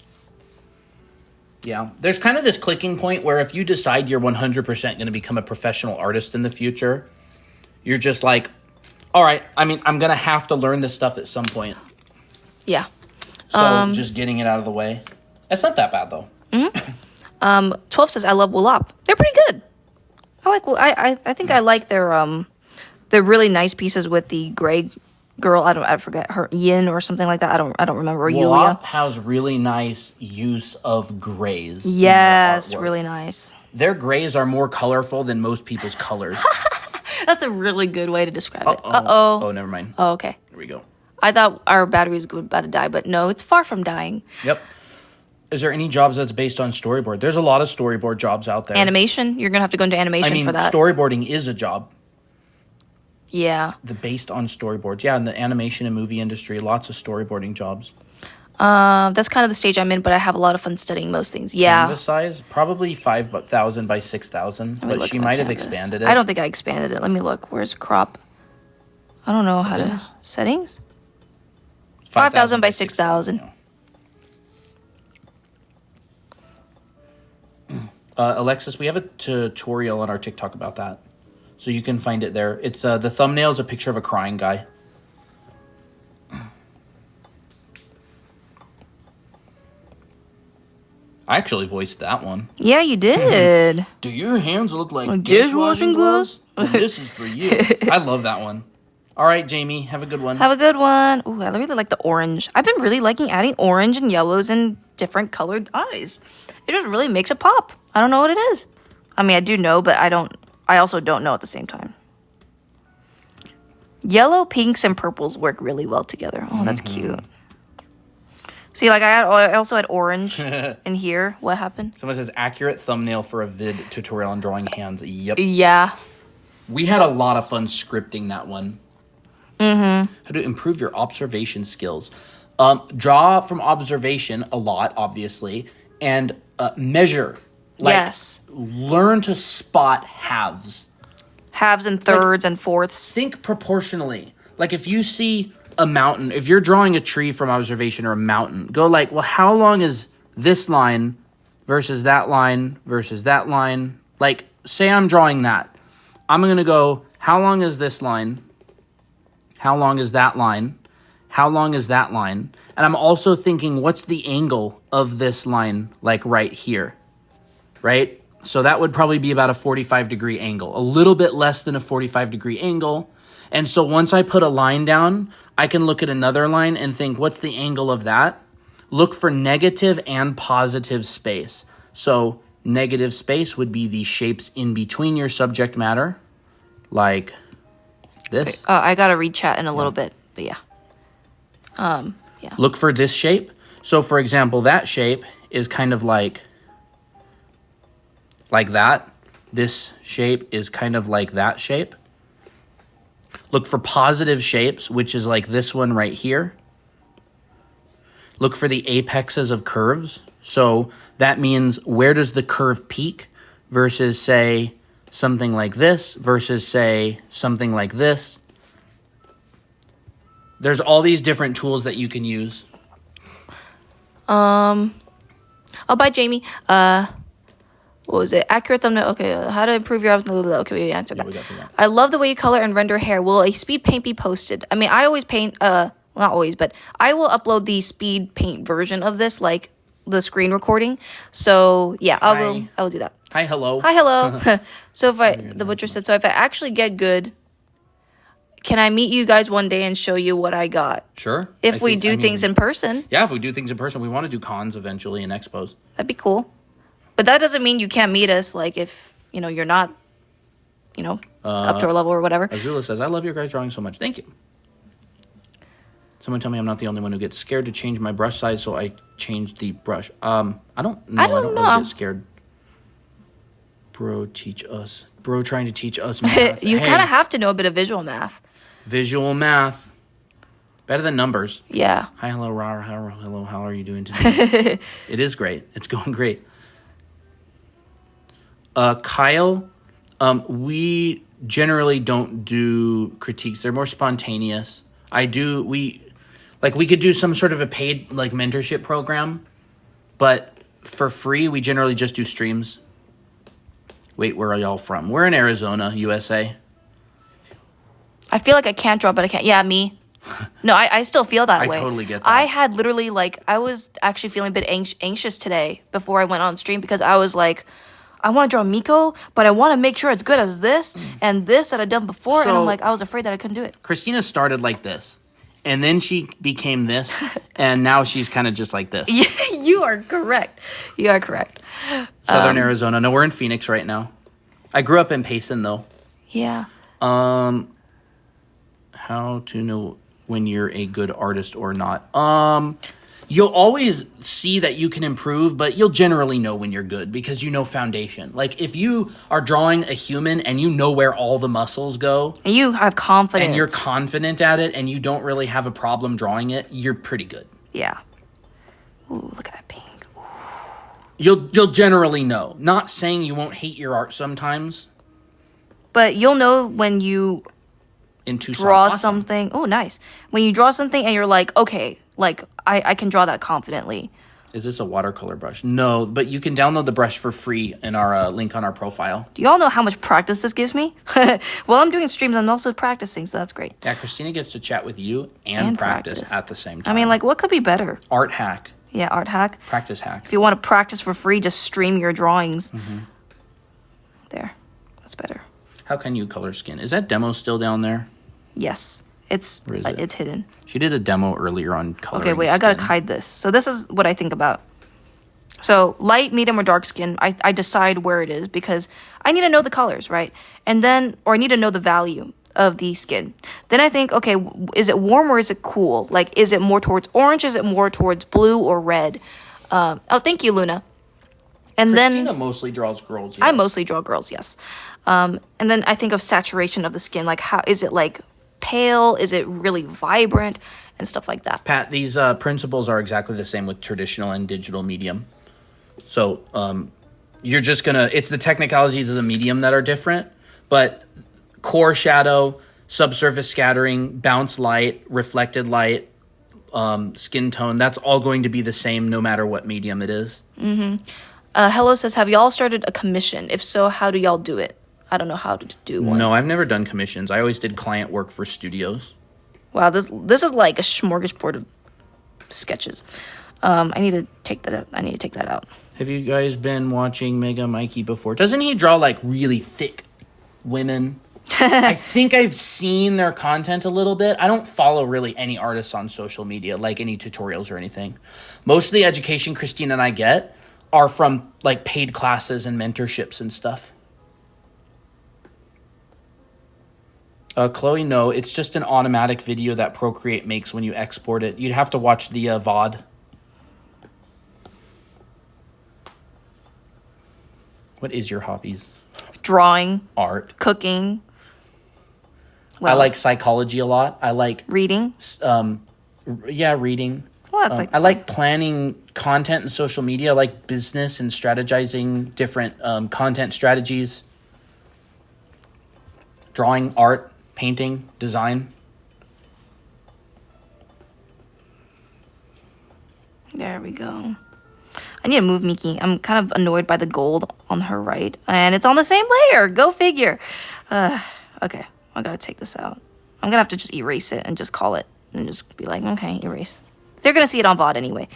Yeah, there's kind of this clicking point where if you decide you're 100% going to become a professional artist in the future, you're just like, all right, I'm going to have to learn this stuff at some point. Yeah. So just getting it out of the way. It's not that bad, though. 12 says, I love Woolop. They're pretty good. I think I like their really nice pieces with the gray girl. I forget her, Yin or something like that. I don't remember. Or Yulia. Woolop has really nice use of grays. Yes, really nice. Their grays are more colorful than most people's colors. That's a really good way to describe it. Oh, never mind. Oh, okay. There we go. I thought our battery was about to die, but no, it's far from dying. Yep. Is there any jobs that's based on storyboard? There's a lot of storyboard jobs out there. Animation? You're going to have to go into animation for that. Storyboarding is a job. Yeah. Based on storyboards. Yeah, in the animation and movie industry, lots of storyboarding jobs. That's kind of the stage I'm in, but I have a lot of fun studying most things. Yeah. Canvas size? Probably 5,000 by 6,000, but she might have expanded it. I don't think I expanded it. Let me look. Where's crop? I don't know how to... Settings? 5,000 by 6,000. Yeah. Alexis, we have a tutorial on our TikTok about that. So you can find it there. It's the thumbnail is a picture of a crying guy. I actually voiced that one. Yeah, you did. Do your hands look like dishwashing gloves? Well, this is for you. I love that one. All right, Jamie, have a good one. Have a good one. Ooh, I really like the orange. I've been really liking adding orange and yellows and different colored eyes. It just really makes it pop. I don't know what it is. I mean, I do know, but I also don't know at the same time. Yellow, pinks, and purples work really well together. Oh, that's cute. See, like I also had orange in here. What happened? Someone says accurate thumbnail for a vid tutorial on drawing hands. Yep. Yeah. We had a lot of fun scripting that one. How to improve your observation skills. Draw from observation a lot, obviously, and measure. Yes. Learn to spot halves. Halves and thirds and fourths. Think proportionally. Like if you see a mountain, if you're drawing a tree from observation or a mountain, go like, well, how long is this line versus that line versus that line. Like, say I'm drawing that. I'm going to go, how long is this line? How long is that line? How long is that line? And I'm also thinking, what's the angle of this line, like right here, right? So that would probably be about a 45-degree angle, a little bit less than a 45-degree angle. And so once I put a line down, I can look at another line and think, what's the angle of that? Look for negative and positive space. So negative space would be the shapes in between your subject matter, like this. I got to read chat in a little bit, but yeah. Yeah. Look for this shape. So for example, that shape is kind of like that. This shape is kind of like that shape. Look for positive shapes, which is like this one right here. Look for the apexes of curves. So that means where does the curve peak versus, say, something like this versus, say, something like this. There's all these different tools that you can use. Oh, bye, Jamie. What was it? Accurate thumbnail. Okay, how to improve your okay, we answered that. We got through that. I love the way you color and render hair. Will a speed paint be posted? I mean, I always paint, well, not always, but I will upload the speed paint version of this, like the screen recording. So yeah, I will do that. Hi, hello. Hi, hello. So if the butcher said, so if I actually get good, can I meet you guys one day and show you what I got? Sure. If we do things in person. Yeah, if we do things in person, we want to do cons eventually and expos. That'd be cool. But that doesn't mean you can't meet us, like, if, you're not, up to our level or whatever. Azula says, I love your guys' drawing so much. Thank you. Someone tell me I'm not the only one who gets scared to change my brush size, so I changed the brush. I don't know. I don't really get scared. Bro, teach us. Bro, trying to teach us math. You kind of have to know a bit of visual math. Visual math. Better than numbers. Yeah. Hi, hello, Rar. Hello, how are you doing today? It is great. It's going great. Kyle, we generally don't do critiques. They're more spontaneous. We could do some sort of a paid, like, mentorship program, but for free, we generally just do streams. Wait, where are y'all from? We're in Arizona, USA. I feel like I can't draw, but I can't. Yeah, me. No, I still feel that way. I totally get that. I had literally, I was actually feeling a bit anxious today before I went on stream because I was like, I want to draw Miko, but I want to make sure it's good as this and this that I've done before. And I'm like, I was afraid that I couldn't do it. Christina started like this, and then she became this, and now she's kind of just like this. Yeah, you are correct. You are correct. Southern Arizona. No, we're in Phoenix right now. I grew up in Payson, though. Yeah. How to know when you're a good artist or not? You'll always see that you can improve, but you'll generally know when you're good because you know foundation. Like, if you are drawing a human and you know where all the muscles go. And you have confidence. And you're confident at it and you don't really have a problem drawing it, you're pretty good. Yeah. Ooh, look at that pink. Ooh. You'll generally know. Not saying you won't hate your art sometimes. But you'll know when you draw something. Oh, nice. When you draw something and you're like, okay, like, I can draw that confidently. Is this a watercolor brush? No, but you can download the brush for free in our link on our profile. Do y'all know how much practice this gives me? While I'm doing streams, I'm also practicing, so that's great. Yeah, Christina gets to chat with you and practice at the same time. I mean, like, what could be better? Art hack. Yeah, art hack. Practice hack. If you want to practice for free, just stream your drawings. Mm-hmm. There. That's better. How can you color skin? Is that demo still down there? Yes. It's hidden. She did a demo earlier on coloring. Okay, wait, skin. I gotta hide this. So this is what I think about. So light, medium, or dark skin, I decide where it is because I need to know the colors, right? And then, or I need to know the value of the skin. Then I think, okay, is it warm or is it cool? Like, is it more towards orange? Is it more towards blue or red? Oh, thank you, Luna. And Christina mostly draws girls. Yes. I mostly draw girls, yes. And then I think of saturation of the skin. Like, how is it, like, pale? Is it really vibrant? And stuff like that. Pat, these principles are exactly the same with traditional and digital medium. So you're just gonna, it's the technicalities of the medium that are different, but core shadow, subsurface scattering, bounce light, reflected light, skin tone, that's all going to be the same no matter what medium it is. Mm-hmm. Hello says, have y'all started a commission? If so, how do y'all do it? I don't know how to do one. No, I've never done commissions. I always did client work for studios. Wow, this is like a smorgasbord of sketches. I need to take that out. Have you guys been watching Mega Mikey before? Doesn't he draw like really thick women? I think I've seen their content a little bit. I don't follow really any artists on social media, like any tutorials or anything. Most of the education Christine and I get are from like paid classes and mentorships and stuff. Chloe, no, it's just an automatic video that Procreate makes when you export it. You'd have to watch the VOD. What is your hobbies? Drawing. Art. Cooking. I like psychology a lot. I like... Reading. Reading. Well, that's I like planning content and social media. I like business and strategizing different content strategies. Drawing, art, painting, design. There we go. I need to move Miki. I'm kind of annoyed by the gold on her right. And it's on the same layer. Go figure. Okay. I gotta take this out. I'm gonna have to just erase it and just call it. And just be like, okay, erase. They're gonna see it on VOD anyway.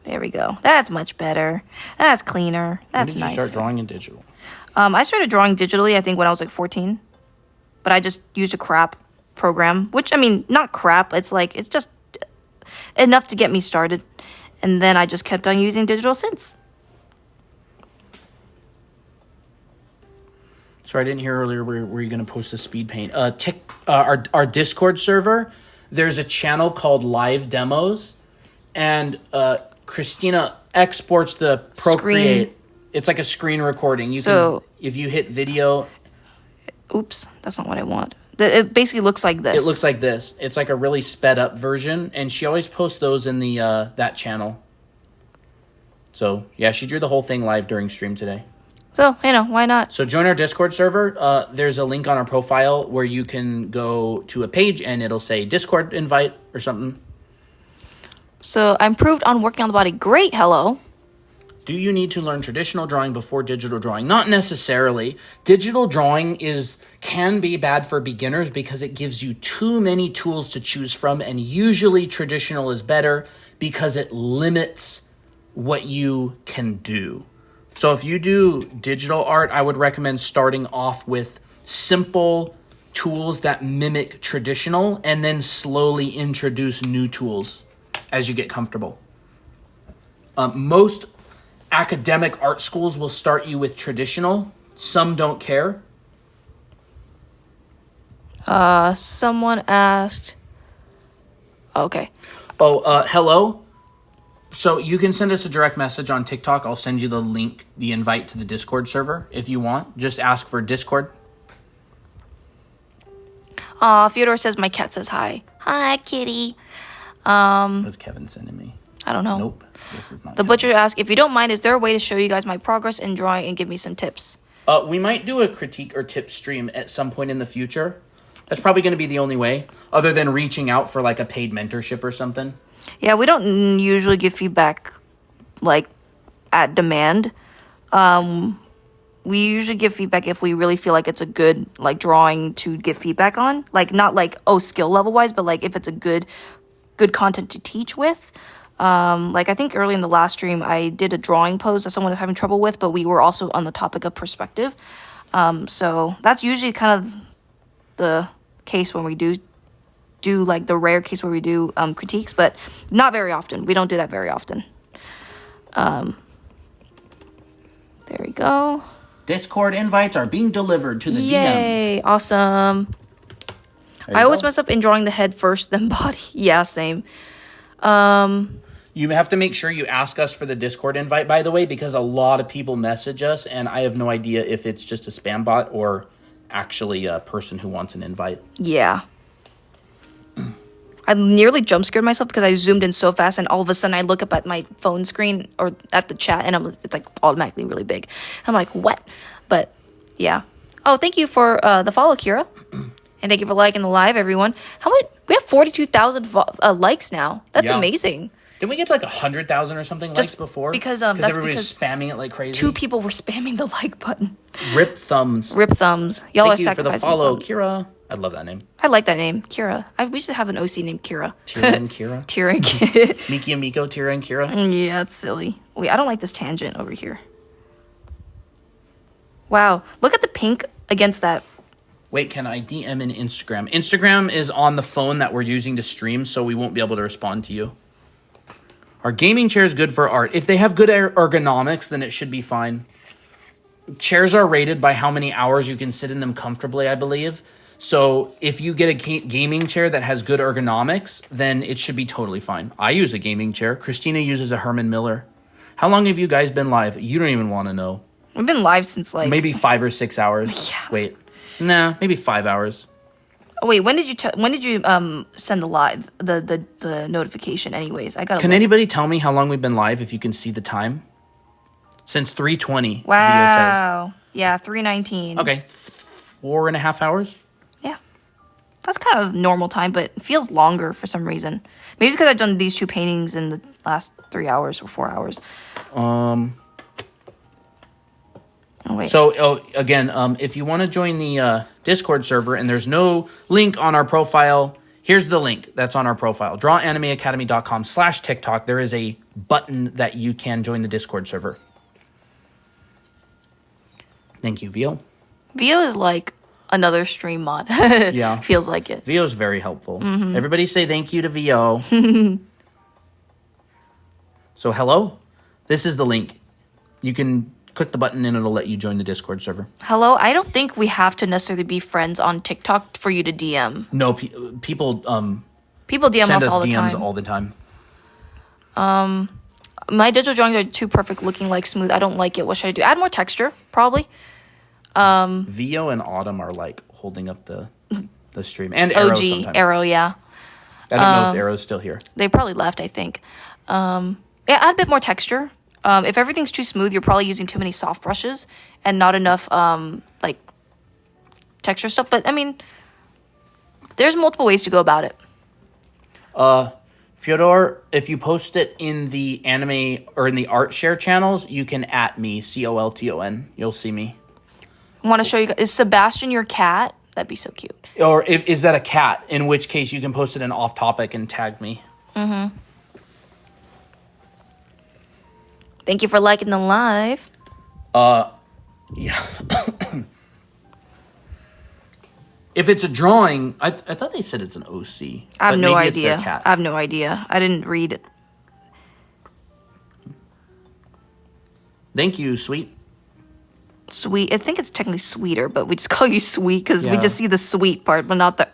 There we go. That's much better. That's cleaner. That's nice. When did you start drawing in digital? I started drawing digitally, I think, when I was like 14. But I just used a crap program. Which, I mean, not crap. It's like, it's just enough to get me started. And then I just kept on using digital since. Sorry, I didn't hear earlier. Were you going to post a speed paint? Our Discord server, there's a channel called Live Demos. And Christina exports the Procreate. Screen. It's like a screen recording. If you hit video... Oops, that's not what I want. It basically looks like this. It looks like this. It's like a really sped up version, and she always posts those in the that channel. So, yeah, she drew the whole thing live during stream today. So, why not? So join our Discord server. There's a link on our profile where you can go to a page, and it'll say Discord invite or something. So, I improved on working on the body. Great, hello. Do you need to learn traditional drawing before digital drawing? Not necessarily. Digital drawing can be bad for beginners because it gives you too many tools to choose from, and usually traditional is better because it limits what you can do. So if you do digital art, I would recommend starting off with simple tools that mimic traditional and then slowly introduce new tools as you get comfortable. Most academic art schools will start you with traditional. Some don't care. Someone asked... Okay. Hello? So you can send us a direct message on TikTok. I'll send you the link, the invite to the Discord server if you want. Just ask for Discord. Fyodor says my cat says hi. Hi, kitty. That's Kevin sending me. I don't know. Nope. This is not The Kevin. Butcher asked, if you don't mind, is there a way to show you guys my progress in drawing and give me some tips? We might do a critique or tip stream at some point in the future. That's probably going to be the only way, other than reaching out for like a paid mentorship or something. Yeah, we don't usually give feedback, like, at demand. We usually give feedback if we really feel like it's a good, like, drawing to give feedback on. Like, not like, skill level-wise, but, like, if it's a good content to teach with. Like, I think early in the last stream, I did a drawing pose that someone was having trouble with, but we were also on the topic of perspective. So that's usually kind of the case when we do like the rare case where we do critiques, but not very often. We don't do that very often. There we go. Discord invites are being delivered to the Yay, DMs. Awesome. I always mess up in drawing the head first, then body. Yeah, same. You have to make sure you ask us for the Discord invite, by the way, because a lot of people message us, and I have no idea if it's just a spam bot or actually a person who wants an invite. Yeah. I nearly jump scared myself because I zoomed in so fast, and all of a sudden I look up at my phone screen or at the chat, and it's like automatically really big. I'm like, what? But yeah. Oh, thank you for the follow, Kira, and thank you for liking the live, everyone. How many? We have 42,000 likes now. That's amazing. Didn't we get to like 100,000 or something likes before? Because that's everybody's spamming it like crazy. 2 people were spamming the like button. Rip thumbs. Rip thumbs. Y'all are Thank you for the sacrificing follow, thumbs. Kira. I love that name. I like that name, Kira. We should have an OC named Kira. Tira and Kira. Tira and Kira. Miki and Miko, Tira and Kira. Yeah, it's silly. Wait, I don't like this tangent over here. Wow, look at the pink against that. Wait, can I DM in Instagram? Instagram is on the phone that we're using to stream, so we won't be able to respond to you. Are gaming chairs good for art? If they have good ergonomics, then it should be fine. Chairs are rated by how many hours you can sit in them comfortably, I believe. So if you get a gaming chair that has good ergonomics, then it should be totally fine. I use a gaming chair. Christina uses a Herman Miller. How long have you guys been live? You don't even want to know. We've been live since like... Maybe 5 or 6 hours. Yeah. Wait. Nah, maybe 5 hours. Oh, wait, when did you send the live, the notification anyways? I got. Can anybody tell me how long we've been live if you can see the time? Since 3:20. Wow. Yeah, 3:19. Okay. 4.5 hours? Yeah. That's kind of normal time, but it feels longer for some reason. Maybe it's because I've done these 2 paintings in the last 3 hours or 4 hours. Oh, wait. So, again, if you want to join the Discord server and there's no link on our profile, here's the link that's on our profile. drawanimeacademy.com/TikTok. There is a button that you can join the Discord server. Thank you, Vio. Vio is like another stream mod. Yeah. Feels like it. Vio's very helpful. Mm-hmm. Everybody say thank you to Vio. So, hello? This is the link. You can click the button and it'll let you join the Discord server. Hello? I don't think we have to necessarily be friends on TikTok for you to DM. No, people DM send us all the DMs time. all the time. My digital drawings are too perfect looking like smooth. I don't like it. What should I do? Add more texture, probably. Vio and Autumn are like holding up the stream. And Arrow OG, sometimes. Arrow, yeah. I don't know if Arrow's still here. They probably left, I think. Yeah, add a bit more texture. If everything's too smooth, you're probably using too many soft brushes and not enough like texture stuff. But I mean, there's multiple ways to go about it. Fyodor, if you post it in the anime or in the art share channels, you can @ me, COLTON. You'll see me. I want to show you guys. Is Sebastian your cat? That'd be so cute. Or is that a cat? In which case you can post it in off topic and tag me. Mm-hmm. Thank you for liking the live. Yeah. If it's a drawing, I thought they said it's an OC. I have no idea. Cat. I have no idea. I didn't read it. Thank you, sweet. Sweet. I think it's technically sweeter, but we just call you sweet because we Yeah. just see the sweet part, but not the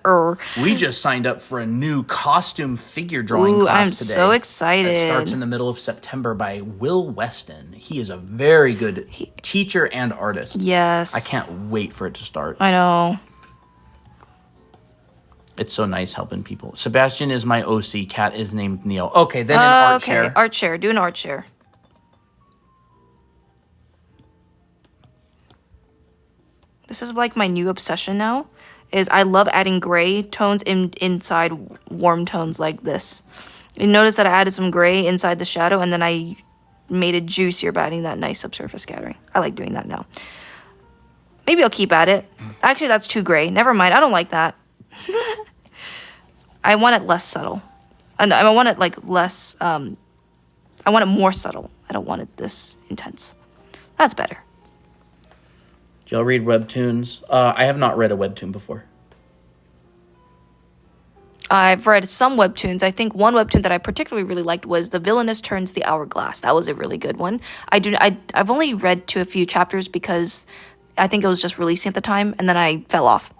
We just signed up for a new costume figure drawing Ooh, class I'm today. so excited. It starts in the middle of September by Will Weston. He is a very good teacher and artist. Yes. I can't wait for it to start. I know. It's so nice helping people. Sebastian is my OC. Cat is named Neil. Okay, then an art Okay, share. art share. Do an art share. This is like my new obsession now. Is I love adding gray tones inside warm tones like this. You notice that I added some gray inside the shadow, and then I made it juicier by adding that nice subsurface scattering. I like doing that now. Maybe I'll keep at it. Actually, that's too gray. Never mind. I don't like that. I want it less subtle. And I want it like less. I want it more subtle. I don't want it this intense. That's better. Do y'all read webtoons? I have not read a webtoon before. I've read some webtoons. I think one webtoon that I particularly really liked was The Villainess Turns the Hourglass. That was a really good one. I've only read to a few chapters because I think it was just releasing at the time, and then I fell off.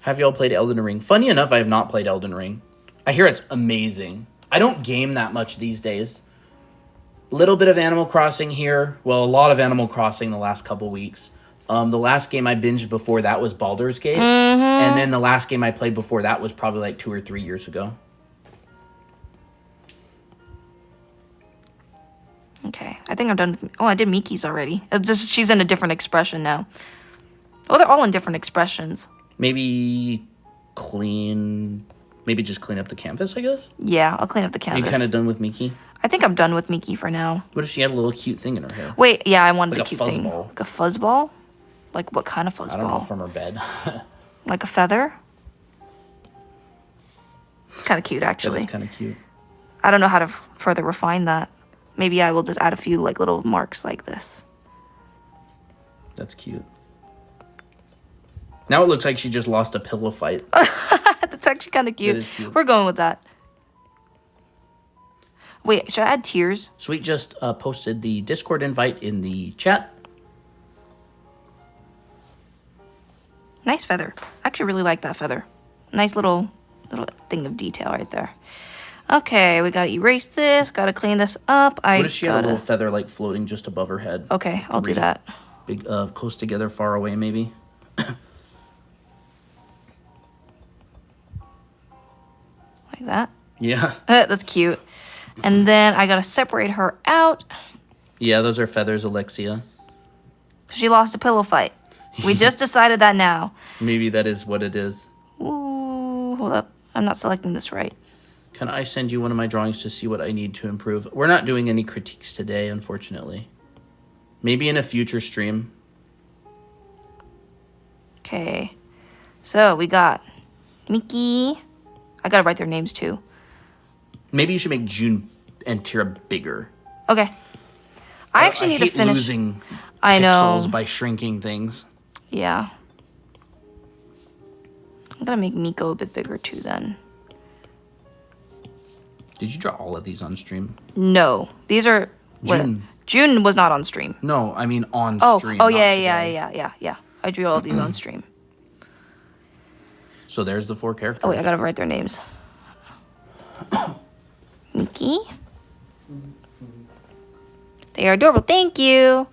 Have y'all played Elden Ring? Funny enough, I have not played Elden Ring. I hear it's amazing. I don't game that much these days. Little bit of Animal Crossing here. Well, a lot of Animal Crossing the last couple weeks. The last game I binged before that was Baldur's Gate. Mm-hmm. And then the last game I played before that was probably like 2 or 3 years ago. Okay, I think I'm done. Oh, I did Miki's already. It's just, she's in a different expression now. Oh, they're all in different expressions. Maybe just clean up the canvas, I guess? Yeah, I'll clean up the You canvas. kind of done with Miki? I think I'm done with Miki for now. What if she had a little cute thing in her hair? Wait, yeah, I wanted Like a a cute thing. fuzzball. Like a fuzzball? Like what kind of fuzzball? I don't know, from her bed. Like a feather? It's kind of cute, actually. That is kind of cute. I don't know how to further refine that. Maybe I will just add a few like little marks like this. That's cute. Now it looks like she just lost a pillow fight. That's actually kind of cute. That is cute. We're going with that. Wait, should I add tears? Sweet just posted the Discord invite in the chat. Nice feather. I actually really like that feather. Nice little thing of detail right there. Okay, we gotta erase this. Gotta clean this up. What if she had a little feather like floating just above her head? Okay, I'll do that. Big, close together, far away, maybe. Like that. Yeah. That's cute. And then I gotta separate her out. Yeah, those are feathers, Alexia. She lost a pillow fight. We just decided that now. Maybe that is what it is. Ooh, hold up. I'm not selecting this right. Can I send you one of my drawings to see what I need to improve? We're not doing any critiques today, unfortunately. Maybe in a future stream. Okay. So we got Miki. I gotta write their names too. Maybe you should make June and Tira bigger. Okay. I actually need to finish. Losing I know. pixels by shrinking things. Yeah. I'm gonna make Miko a bit bigger too then. Did you draw all of these on stream? No. These are... June. June was not on stream. No, I mean on stream. Oh, yeah. I drew all these on stream. So there's the 4 characters. Oh, wait, I gotta write their names. Miki. They are adorable. Thank you.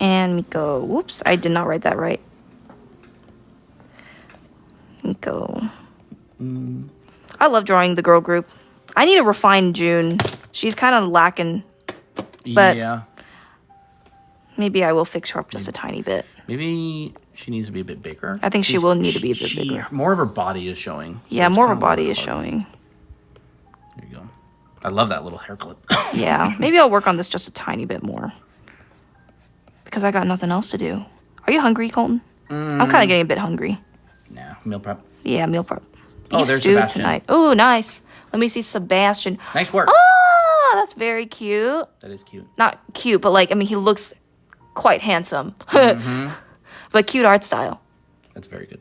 And Miko. Whoops, I did not write that right. Miko. I love drawing the girl group. I need to refine June. She's kind of lacking. But yeah. Maybe I will fix her up just a tiny bit. Maybe she needs to be a bit bigger. I think she will need to be a bit bigger. More of her body is showing. Yeah, more of her body is showing. There you go. I love that little hair clip. Yeah, maybe I'll work on this just a tiny bit more. Because I got nothing else to do. Are you hungry, Colton? I'm kind of getting a bit hungry. Nah, meal prep. Yeah, meal prep. Oh, there's stew Sebastian. tonight. Oh, nice. Let me see Sebastian. Nice work. Oh, that's very cute. That is cute. Not cute, but like, I mean, he looks quite handsome. But cute art style. That's very good.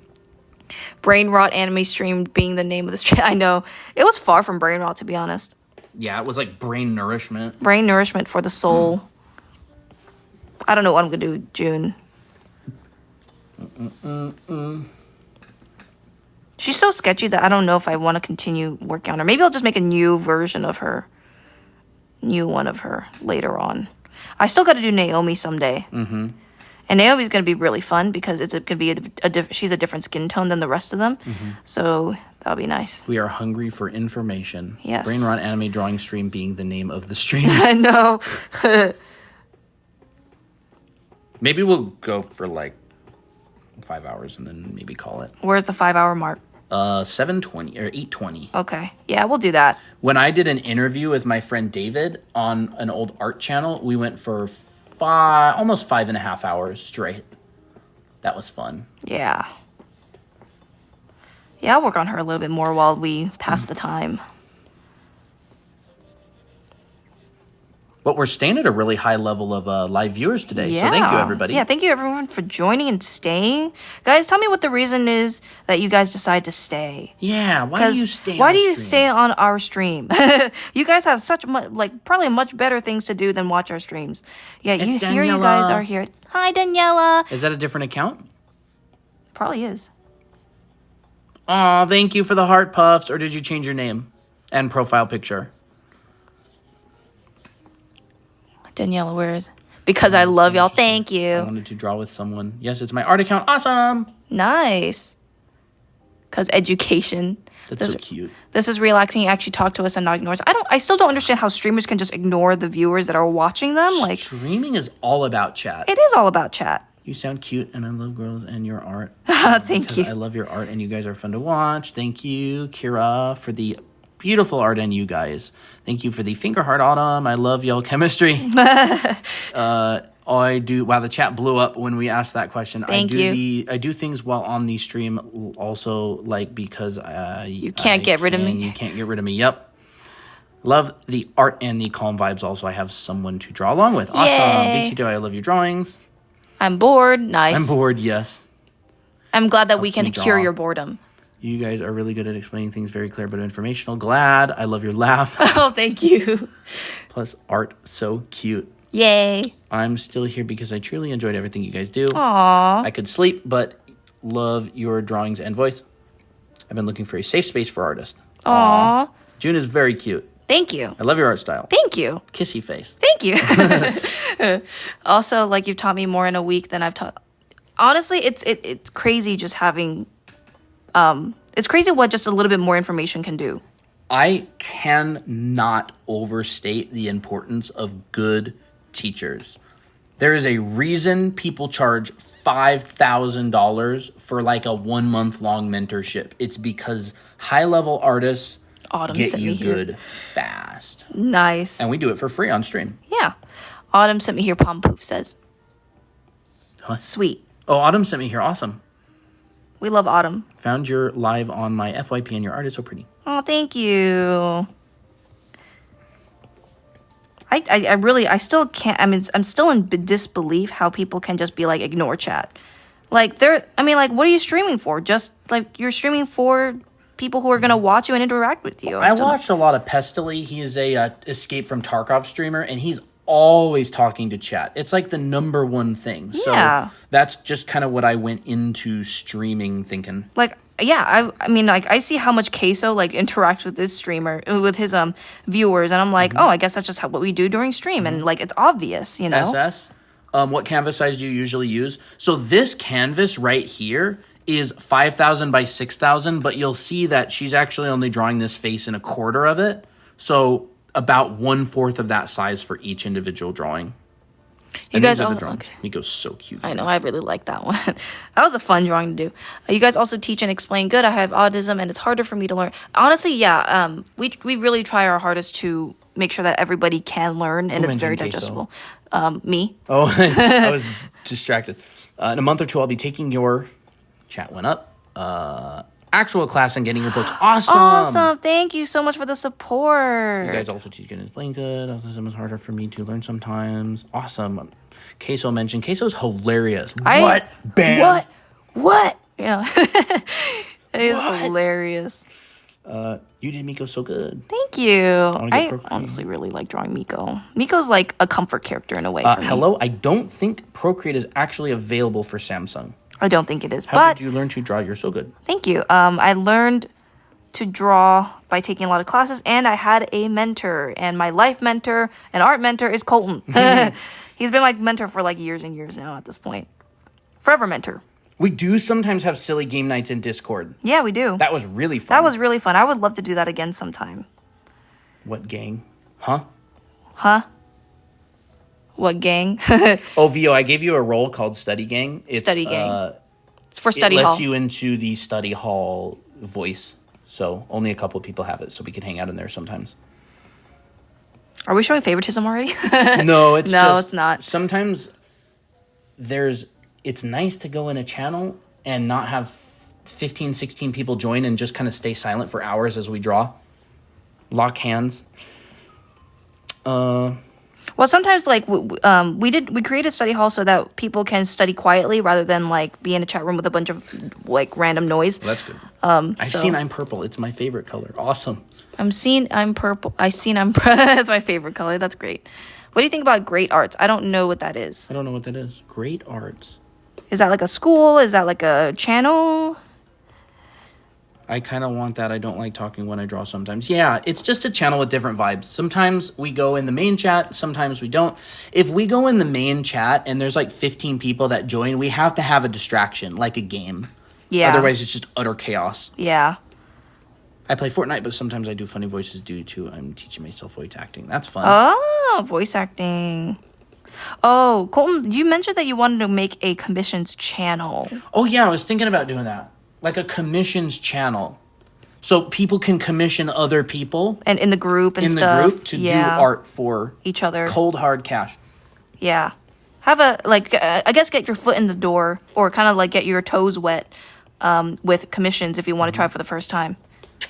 Brainrot anime stream being the name of the stream. I know. It was far from Brainrot, to be honest. Yeah, it was like brain nourishment. Brain nourishment for the soul. I don't know what I'm going to do with June. She's so sketchy that I don't know if I want to continue working on her. Maybe I'll just make a new version of her. New one of her later on. I still got to do Naomi someday. Mm-hmm. And Naomi's going to be really fun because it's going to be she's a different skin tone than the rest of them. So that'll be nice. We are hungry for information. Yes. Brainrot anime drawing stream being the name of the stream. I know. Maybe we'll go for like 5 hours and then maybe call it. Where's the 5-hour mark? 7:20 or 8:20. Okay. Yeah, we'll do that. When I did an interview with my friend David on an old art channel, we went for almost 5.5 hours straight. That was fun. Yeah. Yeah, I'll work on her a little bit more while we pass the time. But we're staying at a really high level of live viewers today. So thank you, everybody. Yeah, thank you, everyone, for joining and staying. Guys, tell me what the reason is that you guys decide to stay. Yeah, why do you stay Why do you stay on our stream? You guys have probably much better things to do than watch our streams. Yeah, you guys are here. Hi, Daniela. Is that a different account? Probably is. Aw, thank you for the heart puffs. Or did you change your name and profile picture? Daniela, where is? Because I love y'all. Thank I you. wanted to draw with someone. Yes, it's my art account. Awesome. Nice. Because education. That's so cute. This is relaxing. You actually talk to us and not ignore us. I still don't understand how streamers can just ignore the viewers that are watching them. Like, streaming is all about chat. it is all about chat. You sound cute, and I love girls and your art. Thank you. I love your art, and you guys are fun to watch. Thank you, Kira, for the beautiful art, and you guys. Thank you for the finger heart, Autumn. I love y'all chemistry. I do. Wow, the chat blew up when we asked that question. Thank you. I do things while on the stream also, like, because you can't get rid of me. You can't get rid of me. Yep. Love the art and the calm vibes. Also, I have someone to draw along with. Awesome. Yay. BT2, I love your drawings. I'm bored. Nice. I'm bored, yes. I'm glad that we can cure your boredom. You guys are really good at explaining things, very clear but informational. Glad. I love your laugh. Oh, thank you. Plus, art so cute. Yay. I'm still here because I truly enjoyed everything you guys do. Aww. I could sleep, but love your drawings and voice. I've been looking for a safe space for artists. Aww. June is very cute. Thank you. I love your art style. Thank you. Kissy face. Thank you. Also, like, you've taught me more in a week than I've taught. Honestly, it's crazy just having... it's crazy what just a little bit more information can do. I cannot overstate the importance of good teachers. There is a reason people charge $5,000 for like a 1 month long mentorship. It's because high level artists get you good fast. Nice. And we do it for free on stream. Yeah. Autumn sent me here. Palm Poof says. Huh? Sweet. Oh, Autumn sent me here. Awesome. We love Autumn. Found your live on my FYP and your art is so pretty. Oh, thank you. I still can't. I mean, I'm still in disbelief how people can just be like, ignore chat. Like, what are you streaming for? Just like, you're streaming for people who are going to watch you and interact with you. I watched a lot of Pestily. He is a Escape from Tarkov streamer, and he's always talking to chat. It's like the number one thing. Yeah. So that's just kind of what I went into streaming thinking. Like, yeah, I mean, like, I see how much Queso, like, interacts with this streamer, with his viewers, and I'm like, oh, I guess that's just what we do during stream, and, like, it's obvious, you know? SS? What canvas size do you usually use? So this canvas right here is 5,000 by 6,000, but you'll see that she's actually only drawing this face in a quarter of it. So about 1/4 of that size for each individual drawing. You guys all okay. Miko's so cute. I know, I really like that one. That was a fun drawing to do. You guys also teach and explain good. I have autism and it's harder for me to learn. Honestly, yeah, we really try our hardest to make sure that everybody can learn and it's very digestible. Me. Oh, I was distracted. In a month or two, I'll be taking your chat went up. Actual class and getting your books. Awesome. Awesome. Thank you so much for the support. You guys also teach good and explain good. Autism is harder for me to learn sometimes. Awesome. Queso mentioned. Queso's hilarious. What? Bam. What? Yeah. It is hilarious. You did Miko so good. Thank you. I honestly really like drawing Miko. Miko's like a comfort character in a way for me. Hello, I don't think Procreate is actually available for Samsung. I don't think it is. How did you learn to draw? You're so good. Thank you. I learned to draw by taking a lot of classes, and I had a mentor. And my life mentor and art mentor is Colton. He's been my mentor for like years and years now at this point. Forever mentor. We do sometimes have silly game nights in Discord. Yeah, we do. That was really fun. That was really fun. I would love to do that again sometime. What gang? Huh? What gang? Oh, Vio, I gave you a role called Study Gang. Study Gang. It's for study hall. It lets you into the study hall voice. So only a couple of people have it, so we can hang out in there sometimes. Are we showing favoritism already? No, it's not. Sometimes it's nice to go in a channel and not have 15, 16 people join and just kind of stay silent for hours as we draw. Lock hands. Well, sometimes like we created study hall so that people can study quietly rather than like be in a chat room with a bunch of like random noise. Well, that's good. I've seen I'm purple. It's my favorite color. Awesome. I'm purple. That's my favorite color. That's great. What do you think about Great Arts? I don't know what that is. I don't know what that is. Great Arts. Is that like a school? Is that like a channel? I kind of want that. I don't like talking when I draw sometimes. Yeah, it's just a channel with different vibes. Sometimes we go in the main chat. Sometimes we don't. If we go in the main chat and there's like 15 people that join, we have to have a distraction, like a game. Yeah. Otherwise, it's just utter chaos. Yeah. I play Fortnite, but sometimes I do funny voices due to I'm teaching myself voice acting. That's fun. Oh, voice acting. Oh, Colton, you mentioned that you wanted to make a commissions channel. Oh, yeah. I was thinking about doing that. Like a commissions channel. So people can commission other people And in the group and in stuff. the group to do art for each other. cold hard cash. Yeah. Have a, like, I guess get your foot in the door or kind of like get your toes wet with commissions if you want to try for the first time.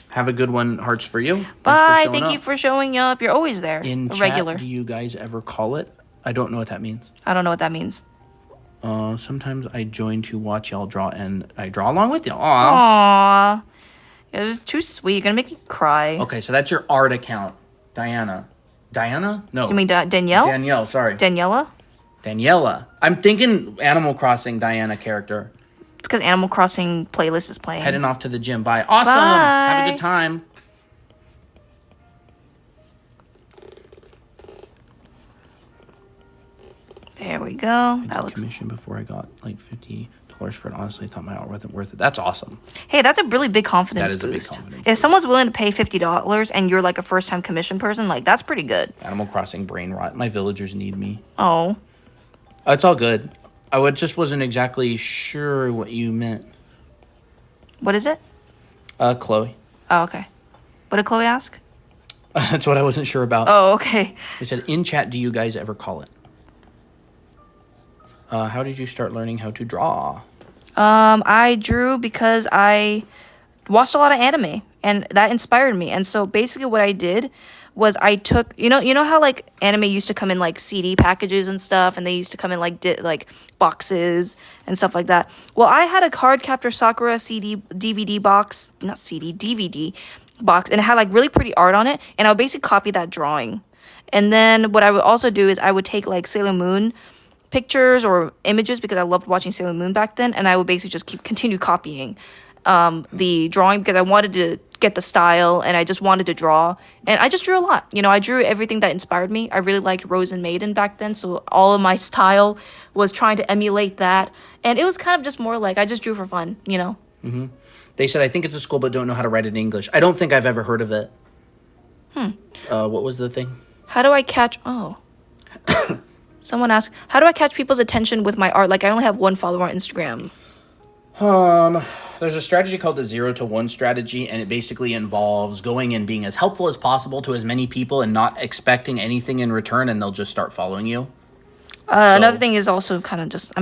Have a good one. Hearts for you. Bye. Thank you for showing up. You're always there. In a chat, regular. do you guys ever call it? I don't know what that means. I don't know what that means. Sometimes I join to watch y'all draw, and I draw along with y'all. Aww. You're just too sweet. You're going to make me cry. Okay, so that's your art account. Diana? No. You mean Danielle? Danielle, sorry. Daniela? Daniela. I'm thinking Animal Crossing Diana character. Because Animal Crossing playlist is playing. Heading off to the gym. Bye. Awesome. Bye. Have a good time. There we go. That looks. Commission before I got like $50 for it. Honestly, I thought my art wasn't worth it. That's awesome. Hey, that's a really big confidence That is a big boost. confidence If someone's willing to pay $50 and you're like a first time commission person, like that's pretty good. Animal Crossing Brainrot. My villagers need me. Oh. It's all good. Just wasn't exactly sure what you meant. What is it? Chloe. Oh, okay. What did Chloe ask? That's what I wasn't sure about. Oh, okay. They said, in chat, do you guys ever call it? How did you start learning how to draw? I drew because I watched a lot of anime and that inspired me. And so basically what I did was I took, you know how like anime used to come in like CD packages and stuff, and they used to come in like boxes and stuff like that. Well, I had a Cardcaptor Sakura DVD box, and it had like really pretty art on it, and I would basically copy that drawing. And then what I would also do is I would take like Sailor Moon pictures or images because I loved watching Sailor Moon back then, and I would basically just continue copying the drawing because I wanted to get the style and I just wanted to draw, and I just drew a lot. I drew everything that inspired me. I really liked Rose and Maiden back then, so all of my style was trying to emulate that, and it was kind of just more like I just drew for fun. Mm-hmm. They said, I think it's a school but don't know how to write it in English. I don't think I've ever heard of it. What was the thing? How do I catch Someone asked, how do I catch people's attention with my art? Like, I only have one follower on Instagram. There's a strategy called the 0 to 1 strategy, and it basically involves going and being as helpful as possible to as many people and not expecting anything in return, and they'll just start following you. Another thing is also kind of just,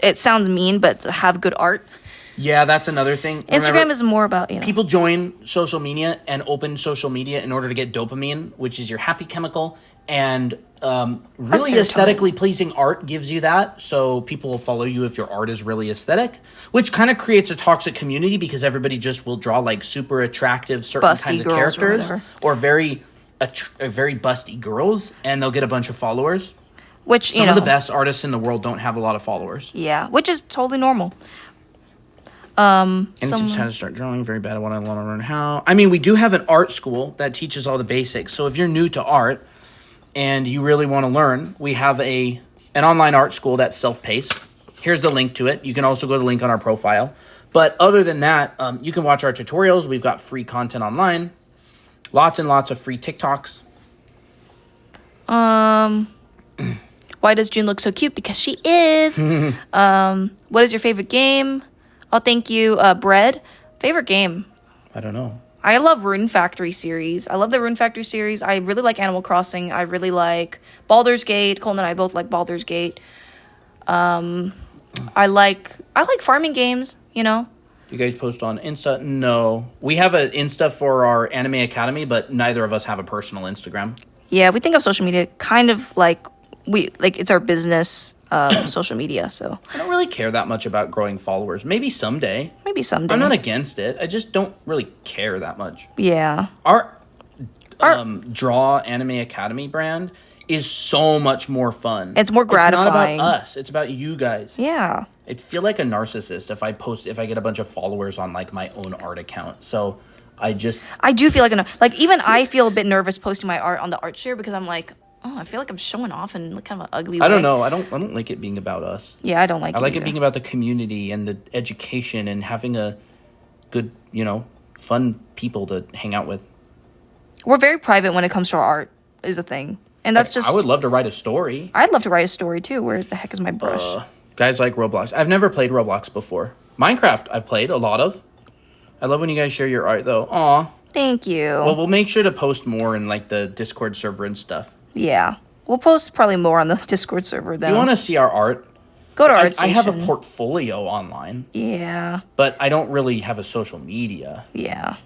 it sounds mean, but to have good art. Yeah, that's another thing. Instagram is more about, People join social media and open social media in order to get dopamine, which is your happy chemical, and really aesthetically pleasing art gives you that, so people will follow you if your art is really aesthetic, which kind of creates a toxic community because everybody just will draw like super attractive certain busty kinds of girls characters or very busty girls, and they'll get a bunch of followers. Which some of the best artists in the world don't have a lot of followers. Yeah, which is totally normal. And just how to start drawing, very bad at what I want to learn how. We do have an art school that teaches all the basics, so if you're new to art and you really want to learn, we have an online art school that's self-paced. Here's the link to it. You can also go to the link on our profile. But other than that, you can watch our tutorials. We've got free content online. Lots and lots of free TikToks. Why does June look so cute? Because she is. What is your favorite game? Oh, thank you, Bread. Favorite game? I don't know. I love Rune Factory series. I love the Rune Factory series. I really like Animal Crossing. I really like Baldur's Gate. Colin and I both like Baldur's Gate. I like farming games, Do you guys post on Insta? No. We have an Insta for our Anime Academy, but neither of us have a personal Instagram. Yeah, we think of social media kind of like it's our business social media, so. I don't really care that much about growing followers. Maybe someday. I'm not against it. I just don't really care that much. Yeah. Our Draw Anime Academy brand is so much more fun. It's more gratifying. It's not about us. It's about you guys. Yeah. I feel like a narcissist if I get a bunch of followers on like my own art account. So I do feel even I feel a bit nervous posting my art on the art share because I'm like, I feel like I'm showing off in kind of an ugly way. I don't know. I don't like it being about us. Yeah, I don't like it. I like it being about the community and the education and having a good, fun people to hang out with. We're very private when it comes to our art, is a thing. And that's just... I would love to write a story. I'd love to write a story, too. Where the heck is my brush? Guys like Roblox. I've never played Roblox before. Minecraft, I've played a lot of. I love when you guys share your art, though. Aw. Thank you. Well, we'll make sure to post more in, like, the Discord server and stuff. Yeah. We'll post probably more on the Discord server, though. If you want to see our art, go to ArtStation. I have a portfolio online. Yeah. But I don't really have a social media. Yeah.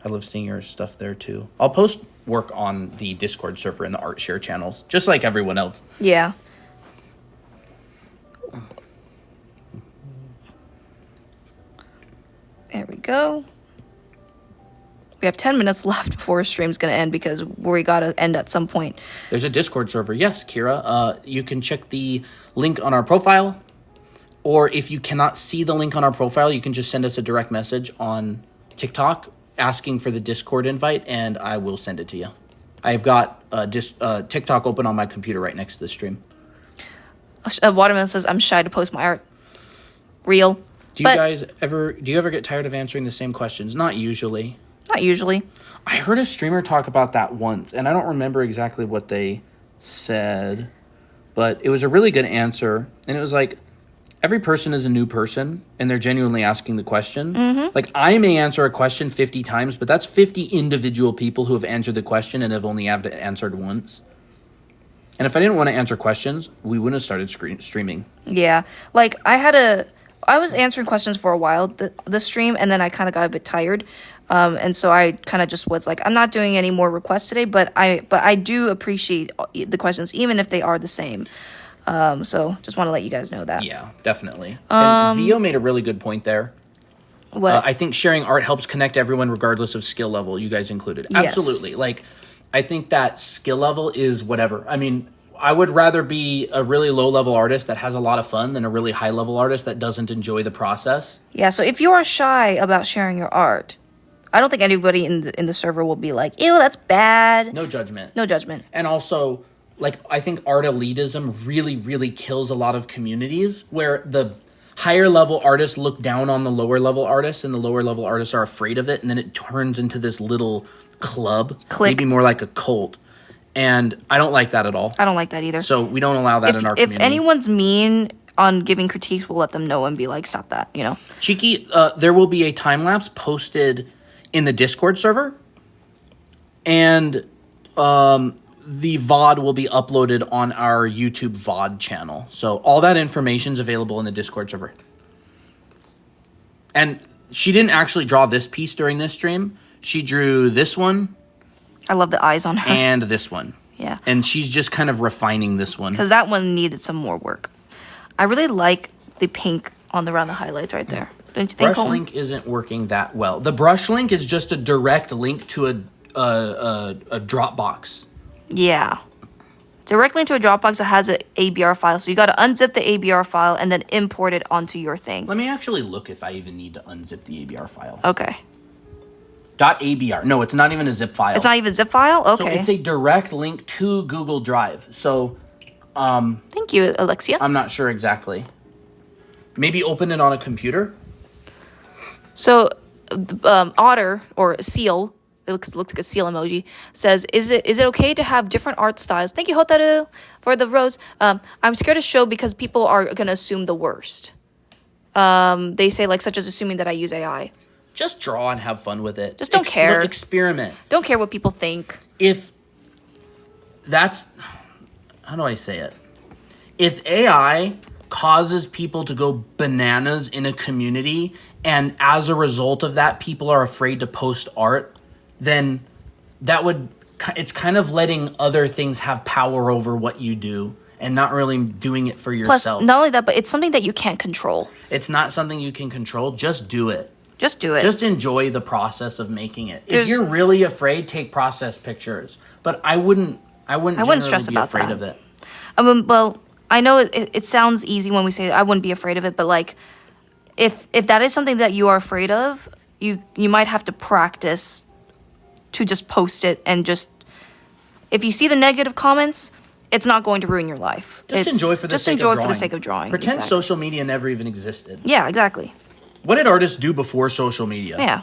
I love seeing your stuff there, too. I'll post work on the Discord server and the art share channels, just like everyone else. Yeah. There we go. We have 10 minutes left before our stream's going to end because we got to end at some point. There's a Discord server. Yes, Kira. You can check the link on our profile. Or if you cannot see the link on our profile, you can just send us a direct message on TikTok asking for the Discord invite, and I will send it to you. I've got TikTok open on my computer right next to the stream. Watermelon says, I'm shy to post my art. Real. Do you ever get tired of answering the same questions? Not usually. Not usually. I heard a streamer talk about that once, and I don't remember exactly what they said, but it was a really good answer, and it was like, every person is a new person, and they're genuinely asking the question. Mm-hmm. Like, I may answer a question 50 times, but that's 50 individual people who have answered the question and have only answered once. And if I didn't want to answer questions, we wouldn't have started streaming. Yeah. Like, I was answering questions for a while, the stream, and then I kind of got a bit tired. And so I kind of just was like, I'm not doing any more requests today, but I do appreciate the questions, even if they are the same. So just want to let you guys know that. Yeah, definitely. And Vio made a really good point there. What? I think sharing art helps connect everyone regardless of skill level, you guys included. Yes. Absolutely. Like, I think that skill level is whatever. I mean, I would rather be a really low-level artist that has a lot of fun than a really high-level artist that doesn't enjoy the process. Yeah, so if you are shy about sharing your art, I don't think anybody in the server will be like, ew, that's bad. No judgment. No judgment. And also, like, I think art elitism really, really kills a lot of communities where the higher level artists look down on the lower level artists and the lower level artists are afraid of it. And then it turns into this little club, maybe more like a cult. And I don't like that at all. I don't like that either. So we don't allow that in our community. If anyone's mean on giving critiques, we'll let them know and be like, stop that, you know? Cheeky, there will be a time-lapse posted in the Discord server. And the VOD will be uploaded on our YouTube VOD channel. So all that information is available in the Discord server. And she didn't actually draw this piece during this stream. She drew this one. I love the eyes on her. And this one. Yeah. And she's just kind of refining this one. Because that one needed some more work. I really like the pink around the highlights right there. Don't you think, Brush link isn't working that well. The brush link is just a direct link to a Dropbox. Yeah. Directly into a Dropbox that has an ABR file. So you got to unzip the ABR file and then import it onto your thing. Let me actually look if I even need to unzip the ABR file. Okay. .abr. No, it's not even a zip file. It's not even a zip file? Okay. So it's a direct link to Google Drive. So, thank you, Alexia. I'm not sure exactly. Maybe open it on a computer? So, Otter, or Seal, it looks like a seal emoji, says, is it okay to have different art styles? Thank you, Hotaru, for the rose. I'm scared to show because people are going to assume the worst. They say, like, such as assuming that I use AI. Just draw and have fun with it. Just don't care. Experiment. Don't care what people think. If that's... How do I say it? If AI causes people to go bananas in a community, and as a result of that, people are afraid to post art, then it's kind of letting other things have power over what you do and not really doing it for yourself. Plus, not only that, but it's something that you can't control. It's not something you can control. Just do it. Just do it. Just enjoy the process of making it. If you're really afraid, take process pictures. But I wouldn't stress about afraid that. of it. Well, I know it sounds easy when we say I wouldn't be afraid of it, but like, if that is something that you are afraid of, you might have to practice to just post it and just. If you see the negative comments, it's not going to ruin your life. Enjoy for the sake of drawing. Pretend exactly. social media never even existed. Yeah, exactly. What did artists do before social media? Yeah.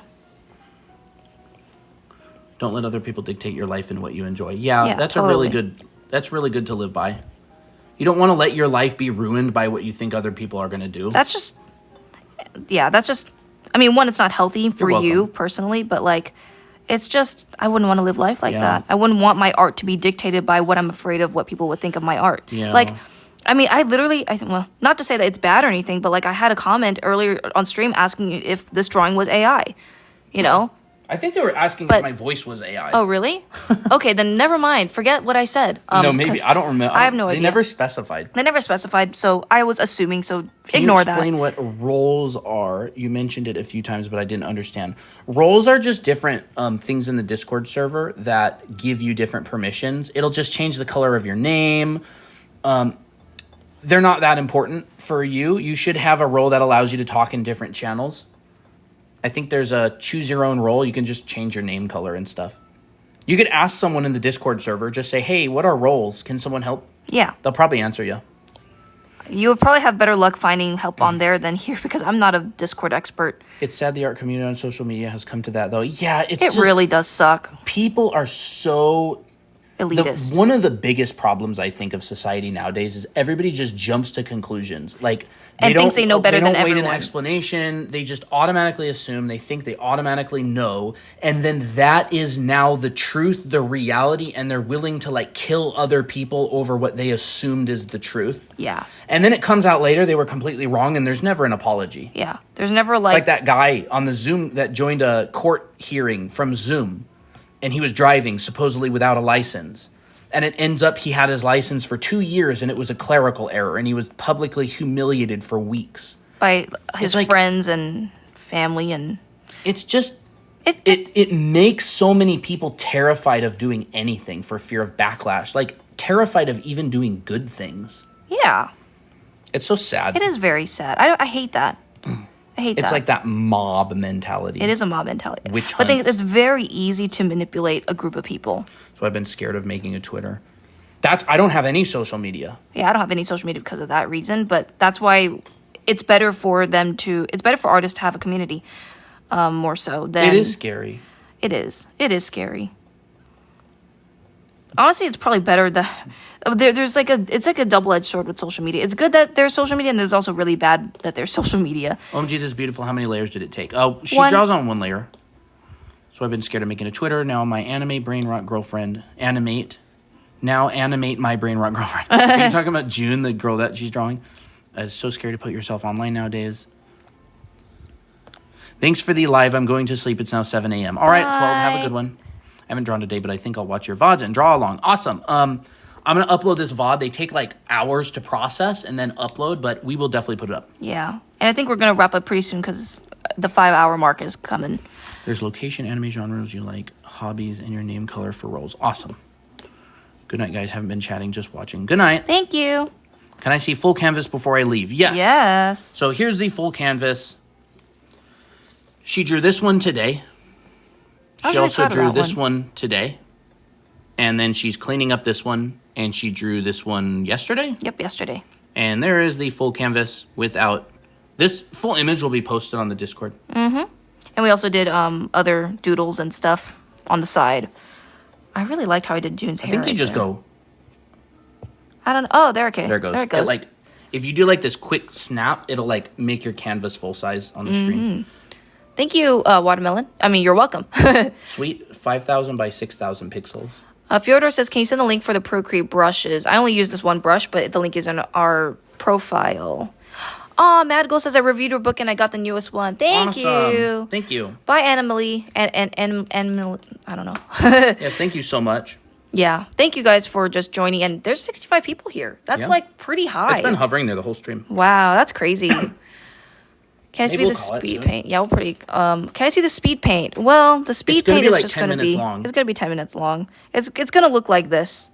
Don't let other people dictate your life and what you enjoy. Yeah, that's totally. That's really good to live by. You don't want to let your life be ruined by what you think other people are going to do. That's just yeah, that's just, I mean, one, it's not healthy for You're you welcome. personally, but like, it's just, I wouldn't want to live life like Yeah. that. I wouldn't want my art to be dictated by what I'm afraid of what people would think of my art. Yeah. Like, I mean, I literally, well, not to say that it's bad or anything, but like I had a comment earlier on stream asking if this drawing was AI, you know? I think they were asking But- if my voice was AI. Oh, really? Okay, then never mind. Forget what I said. no, maybe. 'cause I don't remember. I have no They idea. never specified. They never specified, so I was assuming, so Can ignore you explain what roles are? You mentioned it a few times, but I didn't understand. Roles are just different things in the Discord server that give you different permissions. It'll just change the color of your name. They're not that important for you. You should have a role that allows you to talk in different channels. I think there's a choose your own role. You can just change your name color and stuff. You could ask someone in the Discord server, just say, hey, what are roles? Can someone help? that. Yeah. They'll probably answer you. You would probably have better luck finding help on there than here because I'm not a Discord expert. It's sad the art community on social media has come to that, though. Yeah, it's It just, really does suck. people are so... Elitist. One of the biggest problems I think of society nowadays is everybody just jumps to conclusions. Like And thinks they know better than They don't wait everyone. an explanation. They just automatically assume. They think they automatically know, and then that is now the truth, the reality, and they're willing to like kill other people over what they assumed is the truth. Yeah. And then it comes out later they were completely wrong, and there's never an apology. Yeah. There's never Like that guy on the Zoom that joined a court hearing from Zoom, and he was driving supposedly without a license. And it ends up he had his license for 2 years, and it was a clerical error, and he was publicly humiliated for weeks. by his like- friends and family and It's just... it just It makes so many people terrified of doing anything for fear of backlash. Like, terrified of even doing good things. yeah. It's so sad. It is very sad. I hate that. I hate It's that. like that mob mentality. It is a mob mentality. Witch But I think hunts. it's very easy to manipulate a group of people. So I've been scared of making a Twitter. I don't have any social media. Yeah, I don't have any social media because of that reason, but that's why it's better for artists to have a community, more so than... It is scary. It is. It is scary. Honestly, it's probably better that it's like a double-edged sword with social media. It's good that there's social media, and there's also really bad that there's social media. OMG, this is beautiful. How many layers did it take? Oh, she One. draws on one layer. So I've been scared of making a Twitter. Now my anime Brainrot girlfriend animate my Brainrot girlfriend. Are you talking about June, the girl that she's drawing? I'm so scared to put yourself online nowadays. Thanks for the live. I'm going to sleep. It's now 7 a.m. All right, 12. Have a Bye. good one. I haven't drawn today, but I think I'll watch your VODs and draw along. Awesome. I'm going to upload this VOD. They take like hours to process and then upload, but we will definitely put it up. Yeah. And I think we're going to wrap up pretty soon because the 5-hour mark is coming. There's location, anime genres you like, hobbies, and your name color for roles. Awesome. Good night, guys. Haven't been chatting, just watching. Good night. Thank you. Can I see full canvas before I leave? Yes. Yes. So here's the full canvas. She drew this one today. I was She really also proud of drew that this one. one today. And then she's cleaning up this one, and she drew this one yesterday. Yep, yesterday. And there is the full canvas without... This full image will be posted on the Discord. And we also did other doodles and stuff on the side. I really liked how I did June's hair. I think you right just there. go... I don't know. Oh, there, okay. There it goes. There it goes. Like, if you do like this quick snap, it'll like make your canvas full size on the screen. Thank you, Watermelon. I mean, you're welcome. Sweet. 5,000 by 6,000 pixels. Fyodor says, can you send the link for the Procreate brushes? I only use this one brush, but the link is in our profile. Oh, Madgo says I reviewed her book and I got the newest one. Thank you. Thank you. Bye, Anna-Malie. And I don't know. Yes, thank you so much. Yeah. Thank you guys for just joining. And there's 65 people here. That's Yeah. like pretty high. It's been hovering there the whole stream. Wow, that's crazy. Can I see we'll the call it speed soon. paint? Yeah, we'll pretty. Can I see the speed paint? Well, the speed gonna paint be is like just 10 going to minutes be. long. It's going to be 10 minutes long. It's going to look like this.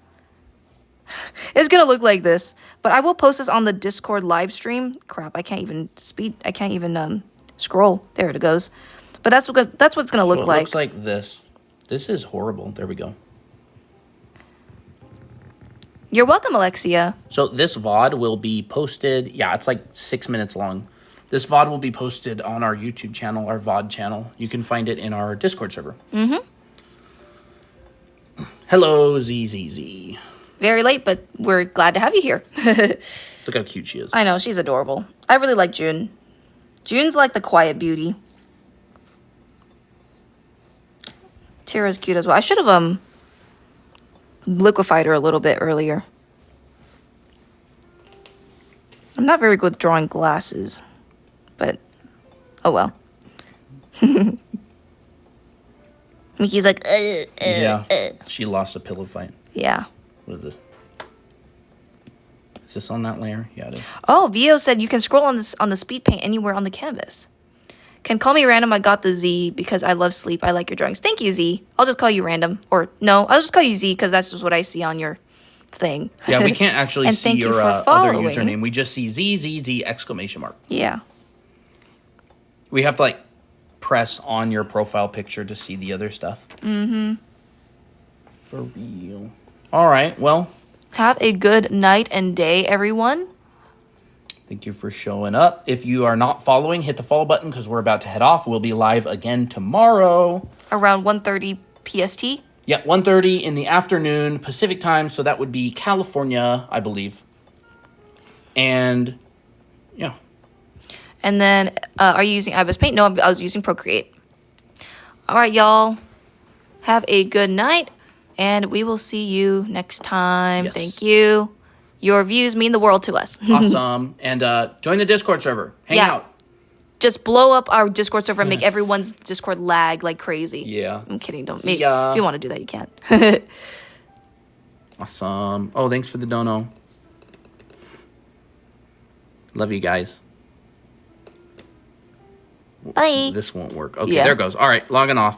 It's going to look like this. But I will post this on the Discord live stream. Crap, I can't even scroll. There it goes. But that's what it's going to So look it like. looks like this. This is horrible. There we go. You're welcome, Alexia. So this VOD will be posted. Yeah, it's like 6 minutes long. This VOD will be posted on our YouTube channel, our VOD channel. You can find it in our Discord server. Hello, ZZZ. Very late, but we're glad to have you here. Look how cute she is. I know, she's adorable. I really like June. June's like the quiet beauty. Tira's cute as well. I should have liquefied her a little bit earlier. I'm not very good with drawing glasses, but oh well. Mickey's like, yeah. She lost a pillow fight. Yeah. What is this? Is this on that layer? Yeah, it is. Oh, Vio said you can scroll on the speed paint anywhere on the canvas. Can call me random. I got the Z because I love sleep. I like your drawings. Thank you, Z. I'll just call you random. Or no, I'll just call you Z because that's just what I see on your thing. Yeah, we can't actually And see thank you your for other following. username. We just see Z exclamation mark. Yeah. We have to like press on your profile picture to see the other stuff. Mm-hmm. For real. All right, well. Have a good night and day, everyone. Thank you for showing up. If you are not following, hit the follow button because we're about to head off. We'll be live again tomorrow. Around 1:30 PST. Yeah, 1:30 in the afternoon Pacific time. So that would be California, I believe. And yeah. And then, are you using IBIS Paint? No, I was using Procreate. All right, y'all. Have a good night. And we will see you next time. Yes. Thank you. Your views mean the world to us. Awesome. And join the Discord server. Hang out. Just blow up our Discord server and make everyone's Discord lag like crazy. Yeah. I'm kidding. Don't. See ya. If you want to do that, you can. Awesome. Oh, thanks for the dono. Love you guys. Bye. This won't work. Okay, Yeah. there it goes. All right, logging off.